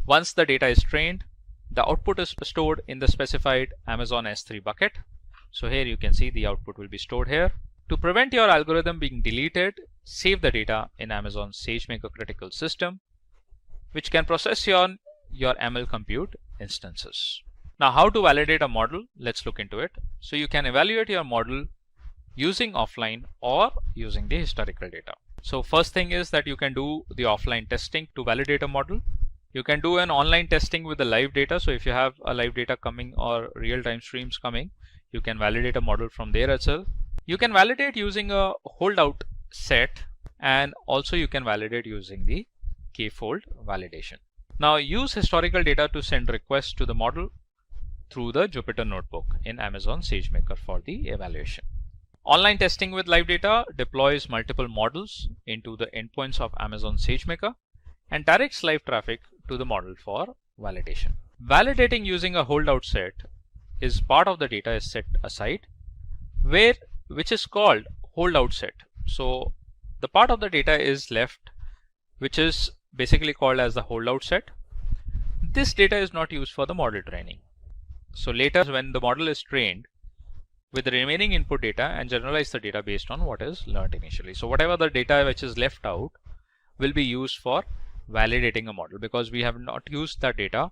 Once the data is trained, the output is stored in the specified Amazon S3 bucket. So here you can see the output will be stored here. To prevent your algorithm being deleted, save the data in Amazon SageMaker Critical System, which can process your ML compute instances. Now, how to validate a model? Let's look into it. So you can evaluate your model using offline or using the historical data. So first thing is that you can do the offline testing to validate a model. You can do an online testing with the live data. So if you have a live data coming or real-time streams coming, you can validate a model from there as well. You can validate using a holdout set, and also you can validate using the k-fold validation. Now use historical data to send requests to the model through the Jupyter Notebook in Amazon SageMaker for the evaluation. Online testing with live data deploys multiple models into the endpoints of Amazon SageMaker and directs live traffic to the model for validation. Validating using a holdout set is part of the data is set aside, which is called holdout set. So the part of the data is left, which is basically called as the holdout set. This data is not used for the model training. So later, when the model is trained with the remaining input data and generalize the data based on what is learned initially. So whatever the data which is left out will be used for validating a model, because we have not used that data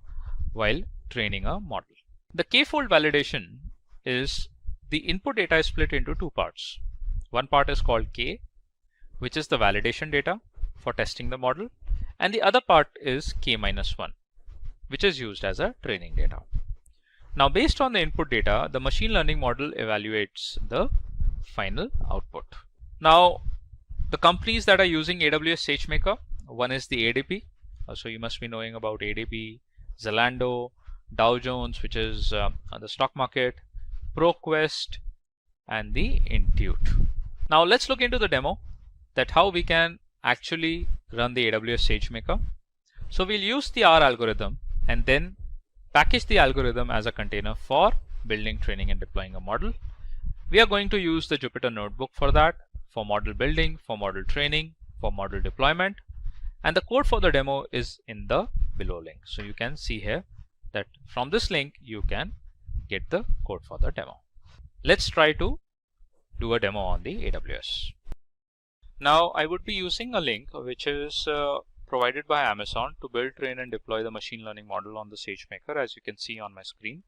while training a model. The k-fold validation is the input data is split into two parts. One part is called k, which is the validation data for testing the model, and the other part is k-1, which is used as a training data. Now based on the input data, the machine learning model evaluates the final output. Now the companies that are using AWS SageMaker, one is the ADP. So you must be knowing about ADP, Zalando, Dow Jones, which is the stock market, ProQuest, and the Intuit. Now let's look into the demo that how we can actually run the AWS SageMaker. So we'll use the R algorithm and then package the algorithm as a container for building, training, and deploying a model. We are going to use the Jupyter Notebook for that, for model building, for model training, for model deployment, and the code for the demo is in the below link. So you can see here that from this link you can get the code for the demo. Let's try to do a demo on the AWS. Now I would be using a link which is provided by Amazon to build, train, and deploy the machine learning model on the SageMaker, as you can see on my screen.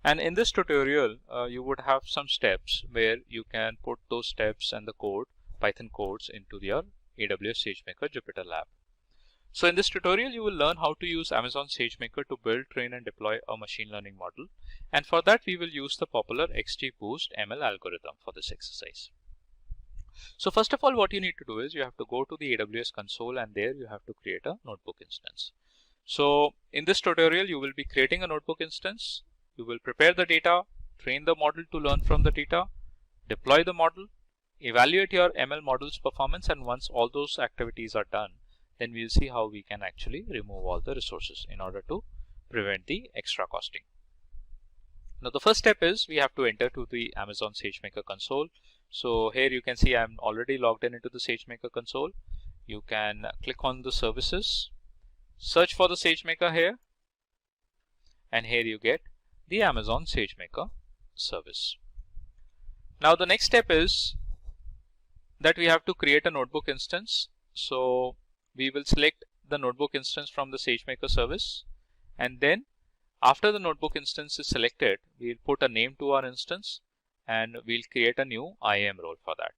And in this tutorial, you would have some steps where you can put those steps and the code, Python codes, into your AWS SageMaker Jupyter Lab. So in this tutorial, you will learn how to use Amazon SageMaker to build, train and deploy a machine learning model. And for that, we will use the popular XGBoost ML algorithm for this exercise. So first of all, what you need to do is you have to go to the AWS console, and there you have to create a notebook instance. So in this tutorial, you will be creating a notebook instance. You will prepare the data, train the model to learn from the data, deploy the model, evaluate your ML model's performance, and once all those activities are done, then we'll see how we can actually remove all the resources in order to prevent the extra costing. Now the first step is we have to enter to the Amazon SageMaker console. So here you can see I'm already logged in into the SageMaker console. You can click on the services, search for the SageMaker here, and here you get the Amazon SageMaker service. Now the next step is that we have to create a notebook instance. So we will select the notebook instance from the SageMaker service, and then after the notebook instance is selected, we'll put a name to our instance and we'll create a new IAM role for that.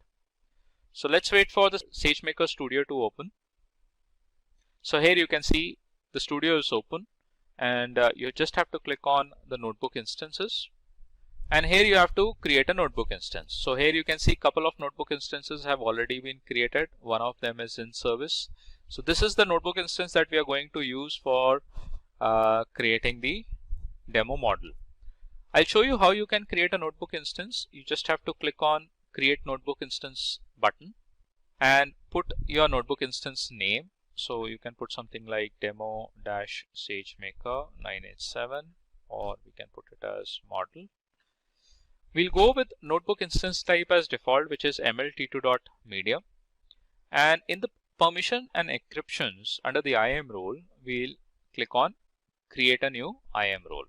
So let's wait for the SageMaker Studio to open. So here you can see the studio is open, and you just have to click on the notebook instances, and here you have to create a notebook instance. So here you can see a couple of notebook instances have already been created. One of them is in service. So this is the notebook instance that we are going to use for creating the demo model. I'll show you how you can create a notebook instance. You just have to click on create notebook instance button and put your notebook instance name. So you can put something like demo-sagemaker 987, or we can put it as model. We'll go with notebook instance type as default, which is mlt2.media. And in the permission and encryptions under the IAM role, we'll click on create a new IAM role.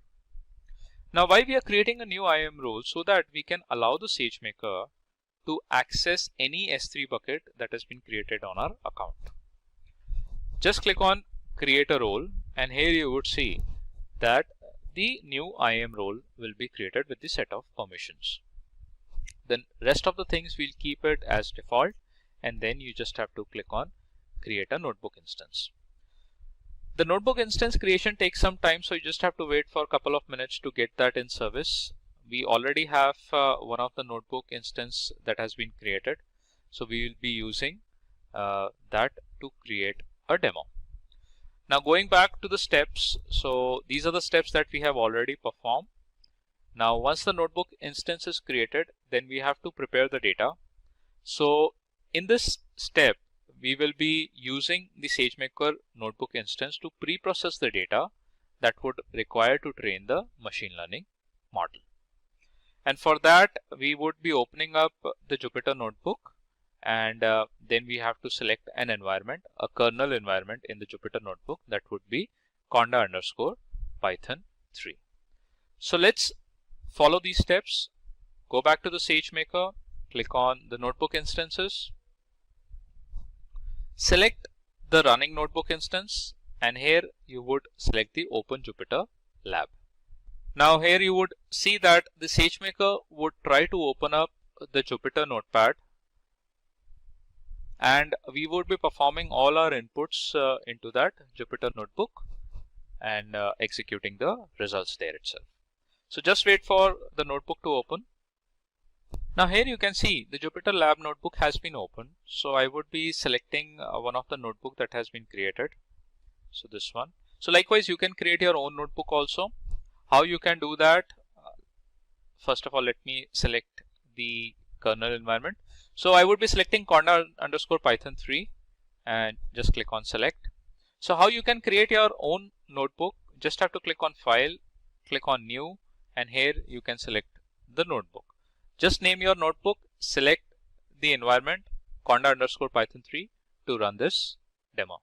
Now why we are creating a new IAM role? So that we can allow the SageMaker to access any S3 bucket that has been created on our account. Just click on create a role, and here you would see that the new IAM role will be created with the set of permissions. Then rest of the things we'll keep it as default, and then you just have to click on create a notebook instance. The notebook instance creation takes some time, so you just have to wait for a couple of minutes to get that in service. We already have one of the notebook instance that has been created, so we will be using that to create a demo. Now going back to the steps, so these are the steps that we have already performed. Now once the notebook instance is created, then we have to prepare the data. So in this step, we will be using the SageMaker notebook instance to pre-process the data that would require to train the machine learning model. And for that, we would be opening up the Jupyter notebook, and then we have to select an environment, a kernel environment in the Jupyter notebook that would be conda_python 3. So let's follow these steps. Go back to the SageMaker, click on the notebook instances, select the running notebook instance, and here you would select the Open Jupyter Lab. Now here you would see that the SageMaker would try to open up the Jupyter notepad, and we would be performing all our inputs into that Jupyter notebook and executing the results there itself. So just wait for the notebook to open. Now here you can see the Jupyter Lab notebook has been opened. So I would be selecting one of the notebook that has been created. So this one. So likewise, you can create your own notebook also. How you can do that? First of all, let me select the kernel environment. So I would be selecting conda_python 3 and just click on select. So how you can create your own notebook? Just have to click on file, click on new, and here you can select the notebook. Just name your notebook, select the environment conda_python 3 to run this demo.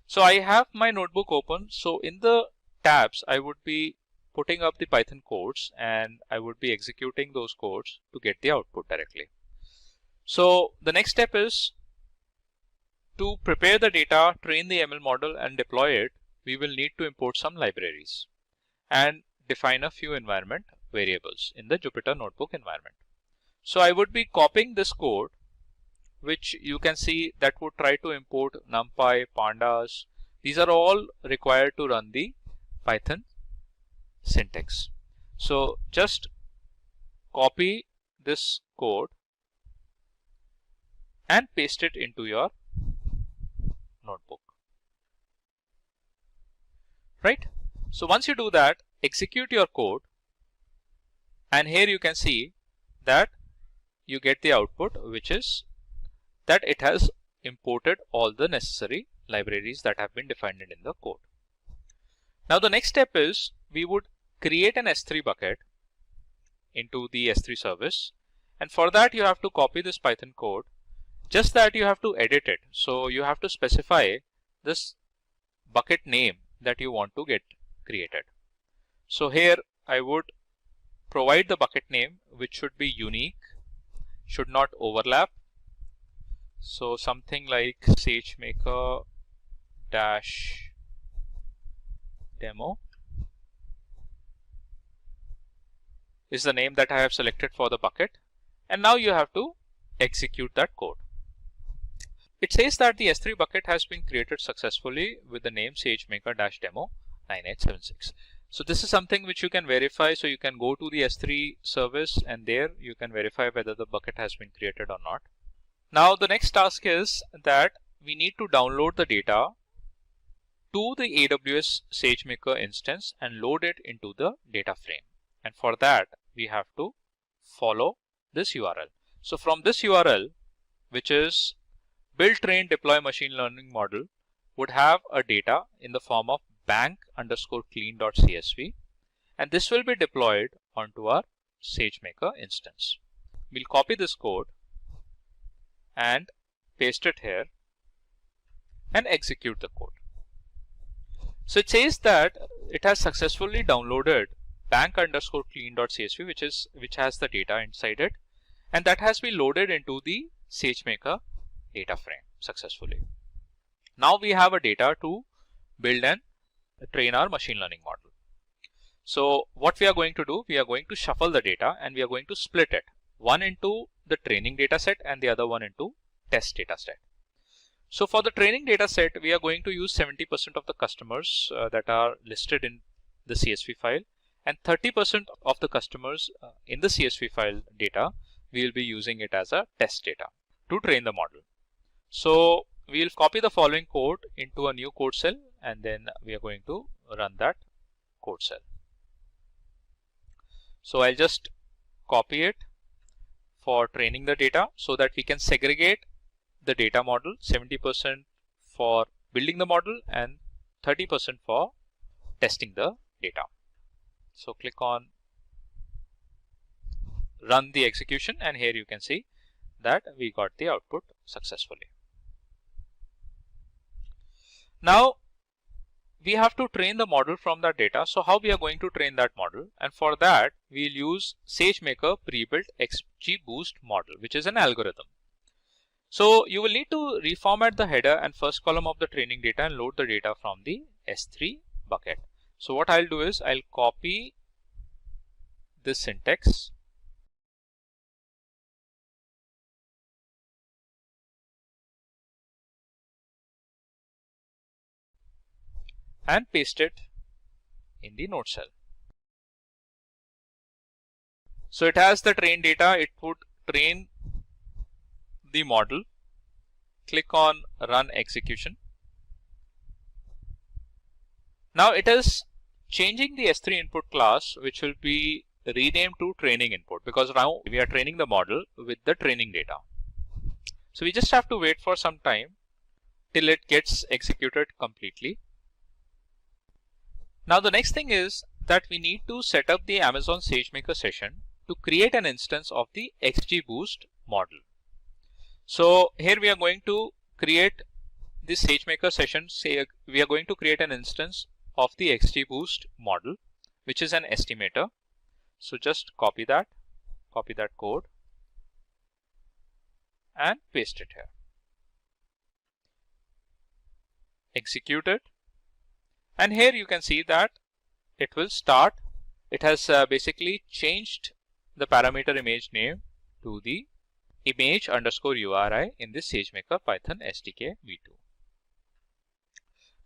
So I have my notebook open. So in the tabs, I would be putting up the Python codes, and I would be executing those codes to get the output directly. So the next step is to prepare the data, train the ML model and deploy it. We will need to import some libraries and define a few environment variables in the Jupyter notebook environment. So I would be copying this code which you can see that would try to import NumPy, Pandas. These are all required to run the Python syntax. So just copy this code and paste it into your notebook. Right? So once you do that, execute your code, and here you can see that you get the output, which is that it has imported all the necessary libraries that have been defined in the code. Now the next step is we would create an S3 bucket into the S3 service, and for that you have to copy this Python code, just that you have to edit it. So you have to specify this bucket name that you want to get created. So here I would provide the bucket name, which should be unique, should not overlap. So something like SageMaker dash demo is the name that I have selected for the bucket, and now you have to execute that code. It says that the S3 bucket has been created successfully with the name SageMaker-demo 9876. So this is something which you can verify. So you can go to the S3 service, and there you can verify whether the bucket has been created or not. Now the next task is that we need to download the data to the AWS SageMaker instance and load it into the data frame. And for that, we have to follow this URL. So from this URL, which is build, train, deploy machine learning model, would have a data in the form of bank_clean.csv, and this will be deployed onto our SageMaker instance. We'll copy this code and paste it here and execute the code. So it says that it has successfully downloaded bank_clean.csv, which has the data inside it, and that has been loaded into the SageMaker data frame successfully. Now we have a data to build and train our machine learning model. So what we are going to do, we are going to shuffle the data and we are going to split it, one into the training data set and the other one into test data set. So for the training data set, we are going to use 70% of the customers that are listed in the CSV file, and 30% of the customers in the CSV file data, we will be using it as a test data to train the model. So we will copy the following code into a new code cell, and then we are going to run that code cell. So I'll just copy it for training the data so that we can segregate the data model, 70% for building the model and 30% for testing the data. So click on run the execution, and here you can see that we got the output successfully. Now we have to train the model from that data. So how we are going to train that model? And for that, we'll use SageMaker pre-built XGBoost model, which is an algorithm. So you will need to reformat the header and first column of the training data and load the data from the S3 bucket. So what I'll do is I'll copy this syntax and paste it in the node cell. So it has the train data, it would train the model. Click on run execution. Now it is changing the S3 input class, which will be renamed to training input, because now we are training the model with the training data. So we just have to wait for some time till it gets executed completely. Now the next thing is that we need to set up the Amazon SageMaker session to create an instance of the XGBoost model. So here we are going to create this SageMaker session. Say we are going to create an instance of the XGBoost model, which is an estimator. So just copy that code and paste it here. Execute it. And here you can see that it will start. It has basically changed the parameter image name to the image underscore URI in the SageMaker Python SDK v2.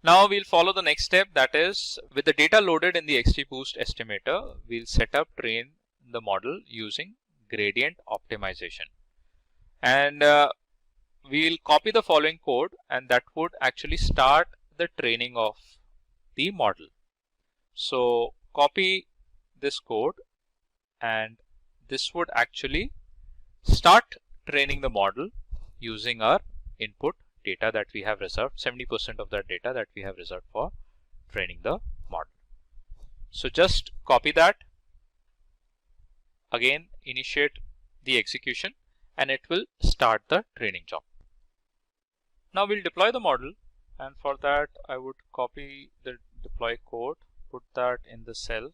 Now we'll follow the next step, that is with the data loaded in the XGBoost estimator, we'll set up train the model using gradient optimization. And we'll copy the following code, and that would actually start the training of the model. So copy this code, and this would actually start training the model using our input data that we have reserved, 70% of that data that we have reserved for training the model. So just copy that, again initiate the execution, and it will start the training job. Now we'll deploy the model, and for that I would copy the deploy code, put that in the cell,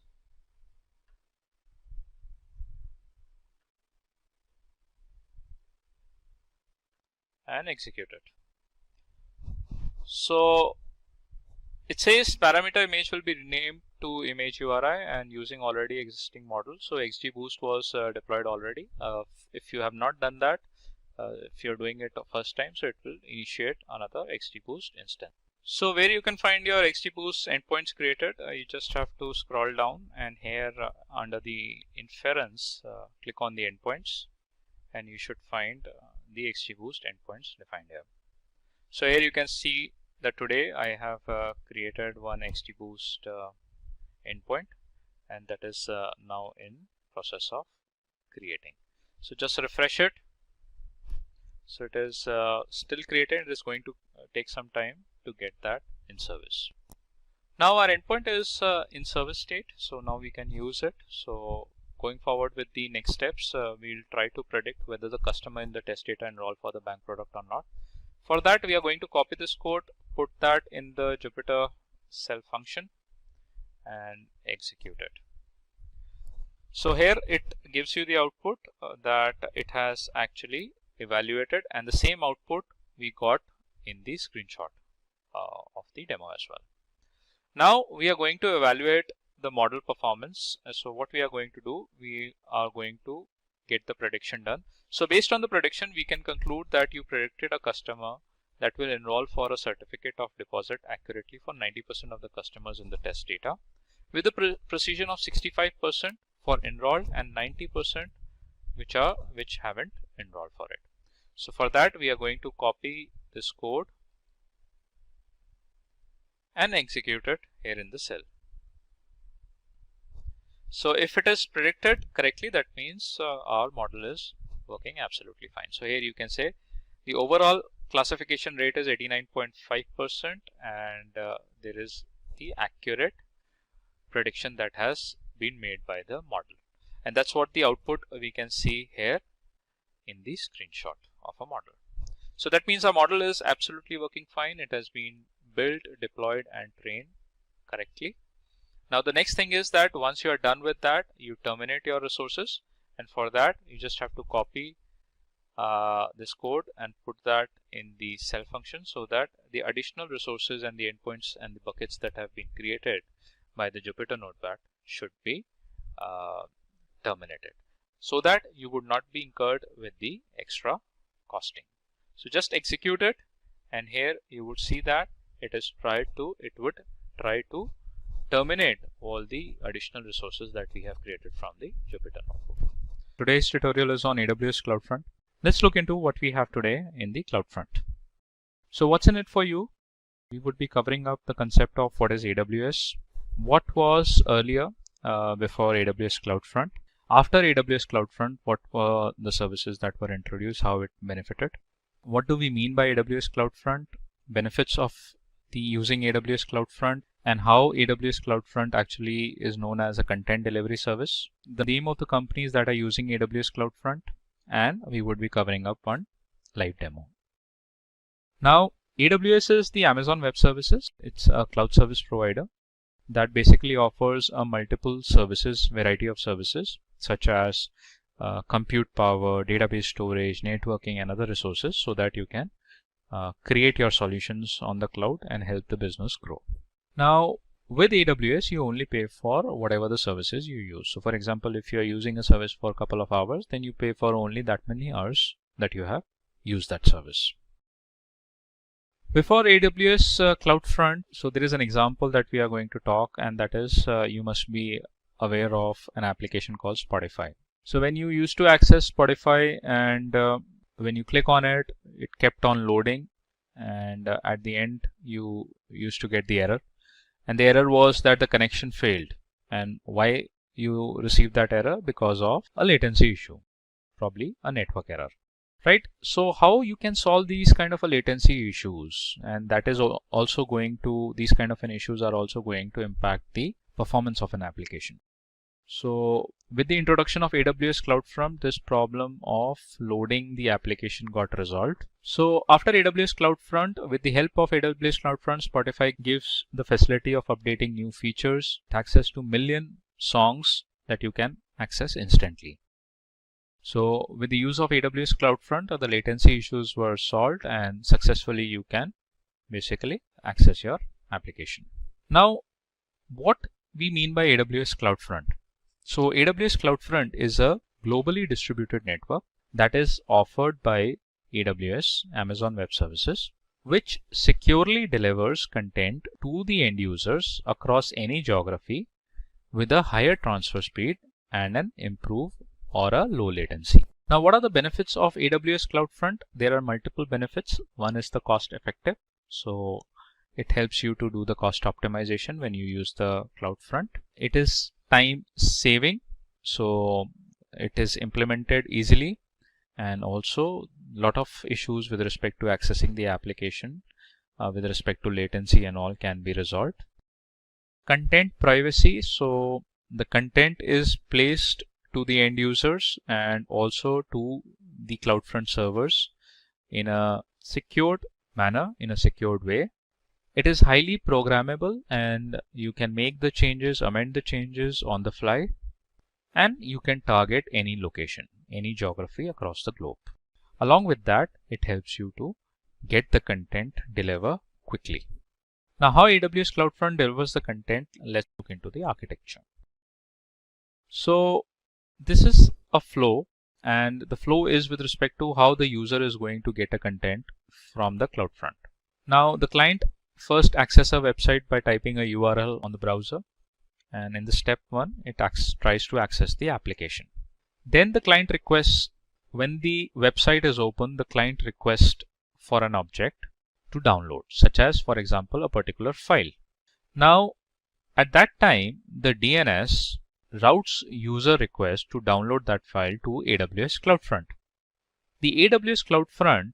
and execute it. So it says parameter image will be renamed to image URI and using already existing model. So XGBoost was deployed already. If you have not done that, if you're doing it first time, so it will initiate another XGBoost instance. So where you can find your XGBoost endpoints created, you just have to scroll down, and here under the inference, click on the endpoints, and you should find the XGBoost endpoints defined here. So here you can see that today I have created one XGBoost endpoint, and that is now in process of creating. So just refresh it. So it is still created. It is going to take some time to get that in service. Now our endpoint is in service state, so now we can use it. So going forward with the next steps, we'll try to predict whether the customer in the test data enroll for the bank product or not. For that, we are going to copy this code, put that in the Jupyter cell function, and execute it. So here it gives you the output that it has actually evaluated, and the same output we got in the screenshot of the demo as well. Now we are going to evaluate the model performance. So what we are going to do, we are going to get the prediction done. So based on the prediction, we can conclude that you predicted a customer that will enroll for a certificate of deposit accurately for 90% of the customers in the test data, with a precision of 65% for enrolled and 90% which haven't enrolled for it. So for that, we are going to copy this code and execute it here in the cell. So if it is predicted correctly, that means our model is working absolutely fine. So here you can say the overall classification rate is 89.5%, and there is the accurate prediction that has been made by the model. And that's what the output we can see here in the screenshot of a model. So that means our model is absolutely working fine. It has been built, deployed, and trained correctly. Now the next thing is that once you are done with that, you terminate your resources, and for that you just have to copy this code and put that in the cell function, so that the additional resources and the endpoints and the buckets that have been created by the Jupyter Notepad should be terminated, so that you would not be incurred with the extra costing. So just execute it, and here you would see that it would try to terminate all the additional resources that we have created from the Jupyter Notebook. Today's tutorial is on AWS CloudFront. Let's look into what we have today in the CloudFront. So what's in it for you? We would be covering up the concept of what is AWS, what was earlier before AWS CloudFront, after AWS CloudFront, what were the services that were introduced, how it benefited. What do we mean by AWS CloudFront, benefits of the using AWS CloudFront, and how AWS CloudFront actually is known as a content delivery service, the name of the companies that are using AWS CloudFront, and we would be covering up one live demo. Now, AWS is the Amazon Web Services. It's a cloud service provider that basically offers a multiple services, variety of services, such as compute power, database storage, networking, and other resources, so that you can create your solutions on the cloud and help the business grow. Now, with AWS, you only pay for whatever the services you use. So for example, if you're using a service for a couple of hours, then you pay for only that many hours that you have used that service. Before AWS CloudFront, so there is an example that we are going to talk, and that is you must be aware of an application called Spotify. So when you used to access Spotify and when you click on it, it kept on loading, and at the end you used to get the error, and the error was that the connection failed. And why you received that error? Because of a latency issue, probably a network error, right? So how you can solve these kind of a latency issues, and that is also going to, these kind of an issues are also going to impact the performance of an application. So with the introduction of AWS CloudFront, this problem of loading the application got resolved. So after AWS CloudFront, with the help of AWS CloudFront, Spotify gives the facility of updating new features, access to million songs that you can access instantly. So with the use of AWS CloudFront, the latency issues were solved, and successfully you can basically access your application. Now, what we mean by AWS CloudFront? So AWS CloudFront is a globally distributed network that is offered by AWS, Amazon Web Services, which securely delivers content to the end users across any geography with a higher transfer speed and an improved or a low latency. Now, what are the benefits of AWS CloudFront? There are multiple benefits. One is the cost effective. So it helps you to do the cost optimization when you use the CloudFront. It is time saving, so it is implemented easily, and also a lot of issues with respect to accessing the application with respect to latency and all can be resolved. Content privacy, so the content is placed to the end users and also to the CloudFront servers in a secured manner, in a secured way. It is highly programmable, and you can make the changes, amend the changes on the fly, and you can target any location, any geography across the globe. Along with that, it helps you to get the content deliver quickly. Now, how AWS CloudFront delivers the content? Let's look into the architecture. So this is a flow, and the flow is with respect to how the user is going to get a content from the CloudFront. Now, the client first access a website by typing a URL on the browser, and in the step 1 it tries to access the application. Then the client requests, when the website is open, the client requests for an object to download, such as, for example, a particular file. Now at that time the DNS routes user request to download that file to AWS CloudFront. The AWS CloudFront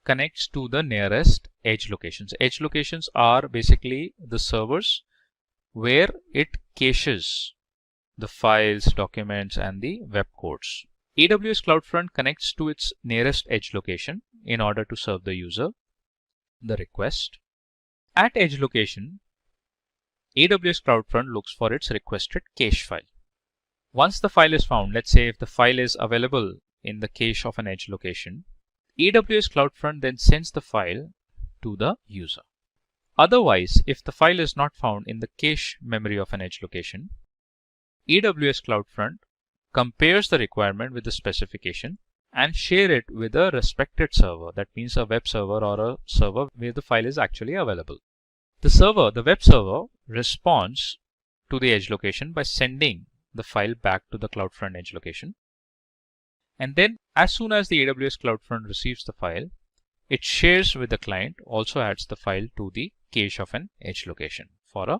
connects to the nearest edge locations. Edge locations are basically the servers where it caches the files, documents, and the web codes. AWS CloudFront connects to its nearest edge location in order to serve the user the request. At edge location, AWS CloudFront looks for its requested cache file. Once the file is found, let's say if the file is available in the cache of an edge location, AWS CloudFront then sends the file to the user. Otherwise, if the file is not found in the cache memory of an edge location, AWS CloudFront compares the requirement with the specification and share it with a respected server. That means a web server or a server where the file is actually available. The web server responds to the edge location by sending the file back to the CloudFront edge location. And then as soon as the AWS CloudFront receives the file, it shares with the client, also adds the file to the cache of an edge location for a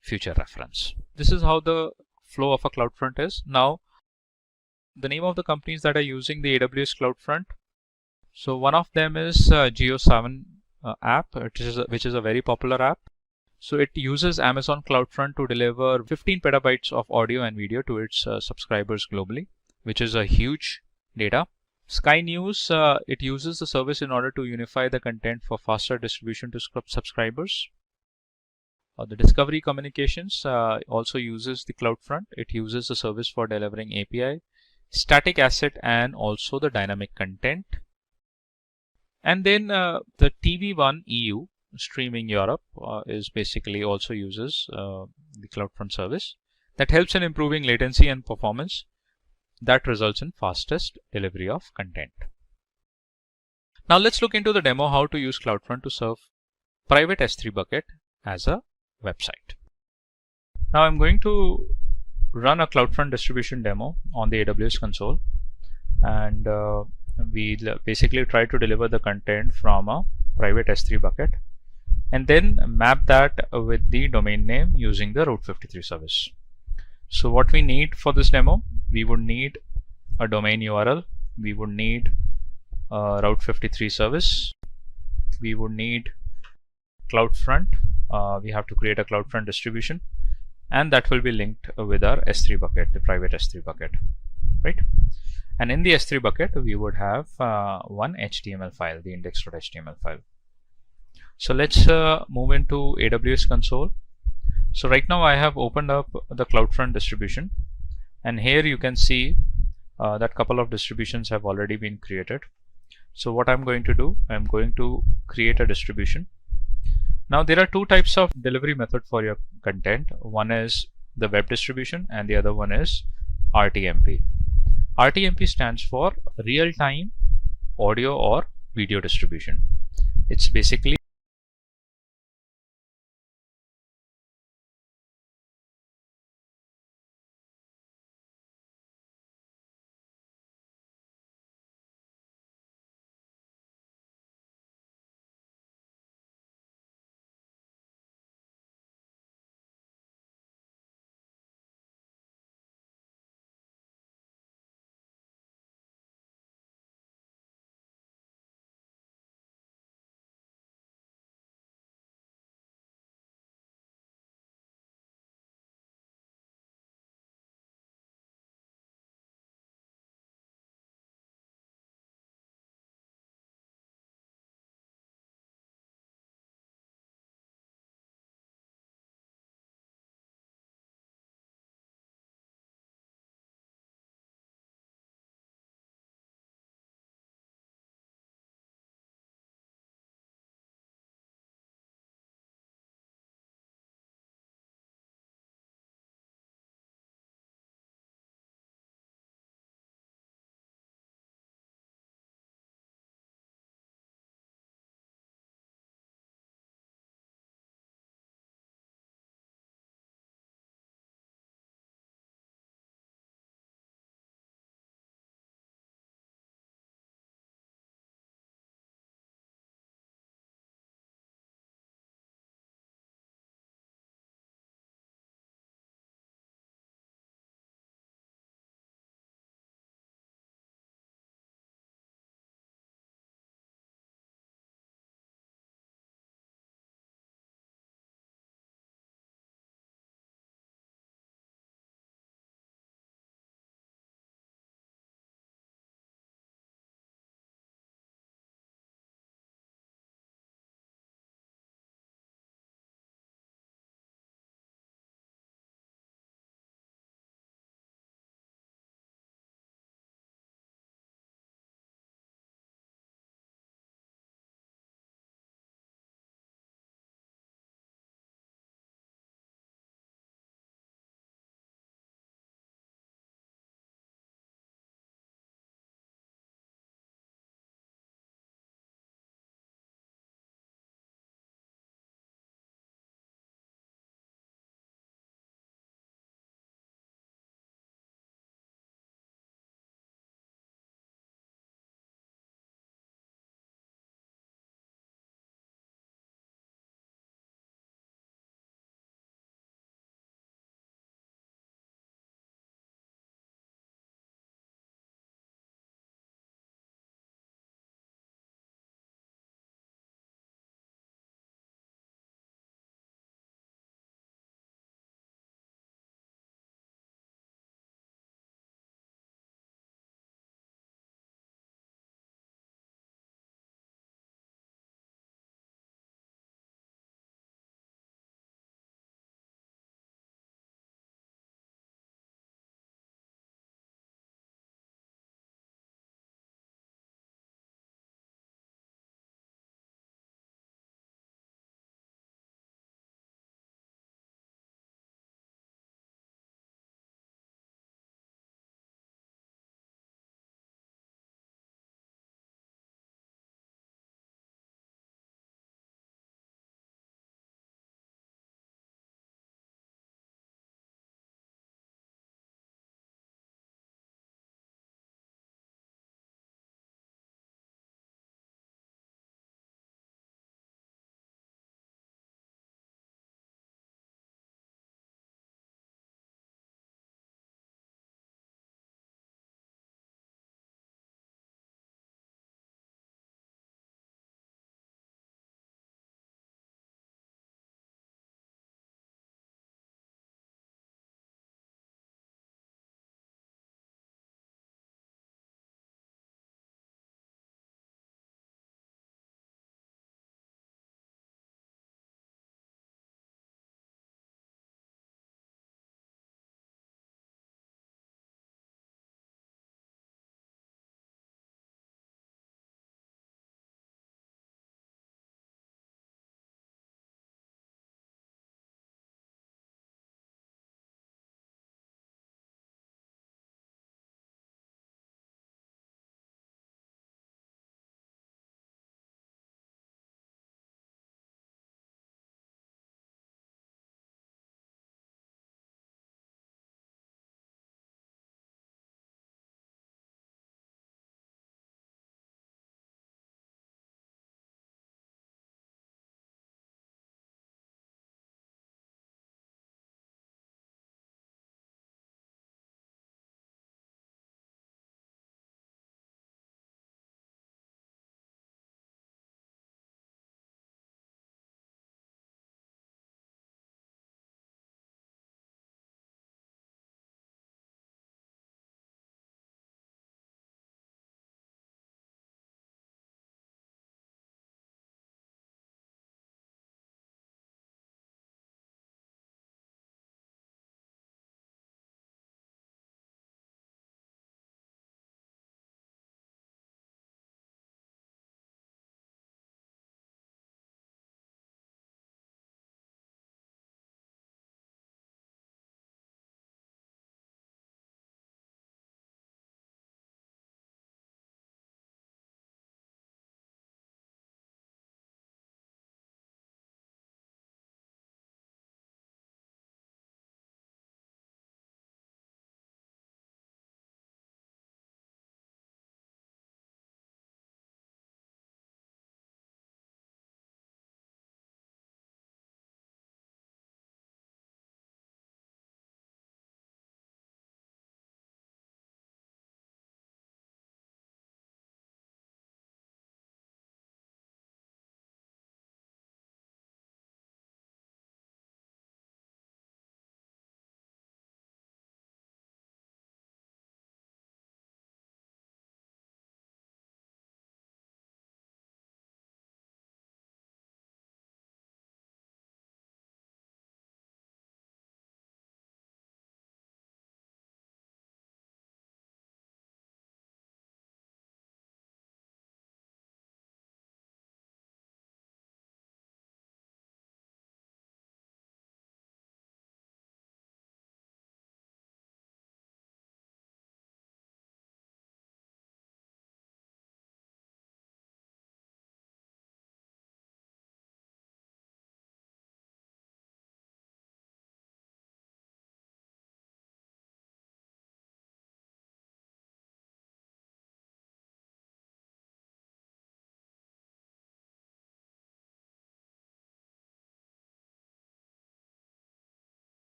future reference. This is how the flow of a CloudFront is. Now, the name of the companies that are using the AWS CloudFront. So one of them is Geo7 app, which is a very popular app. So it uses Amazon CloudFront to deliver 15 petabytes of audio and video to its subscribers globally, which is a huge data. Sky News, it uses the service in order to unify the content for faster distribution to subscribers. The Discovery Communications also uses the CloudFront. It uses the service for delivering API, static asset, and also the dynamic content. And then the TV1 EU, Streaming Europe, is basically also uses the CloudFront service that helps in improving latency and performance that results in fastest delivery of content. Now let's look into the demo how to use CloudFront to serve private S3 bucket as a website. Now I'm going to run a CloudFront distribution demo on the AWS console, and we'll basically try to deliver the content from a private S3 bucket and then map that with the domain name using the Route 53 service. So what we need for this demo, we would need a domain URL, we would need a Route 53 service, we would need CloudFront. We have to create a CloudFront distribution, and that will be linked with our S3 bucket, the private S3 bucket, right? And in the S3 bucket, we would have one HTML file, the index.html file. So let's move into AWS console. So right now I have opened up the CloudFront distribution, and here you can see that couple of distributions have already been created. So what I'm going to do, I'm going to create a distribution. Now there are two types of delivery method for your content. One is the web distribution and the other one is RTMP. RTMP stands for real-time audio or video distribution. It's basically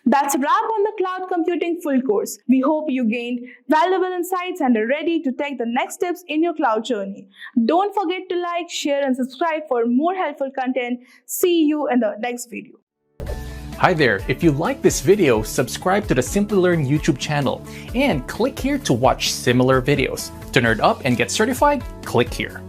That's a wrap on the Cloud Computing full course. We hope you gained valuable insights and are ready to take the next steps in your cloud journey. Don't forget to like, share, and subscribe for more helpful content. See you in the next video. Hi there, if you like this video, subscribe to the Simplilearn YouTube channel and click here to watch similar videos. To nerd up and get certified, click here.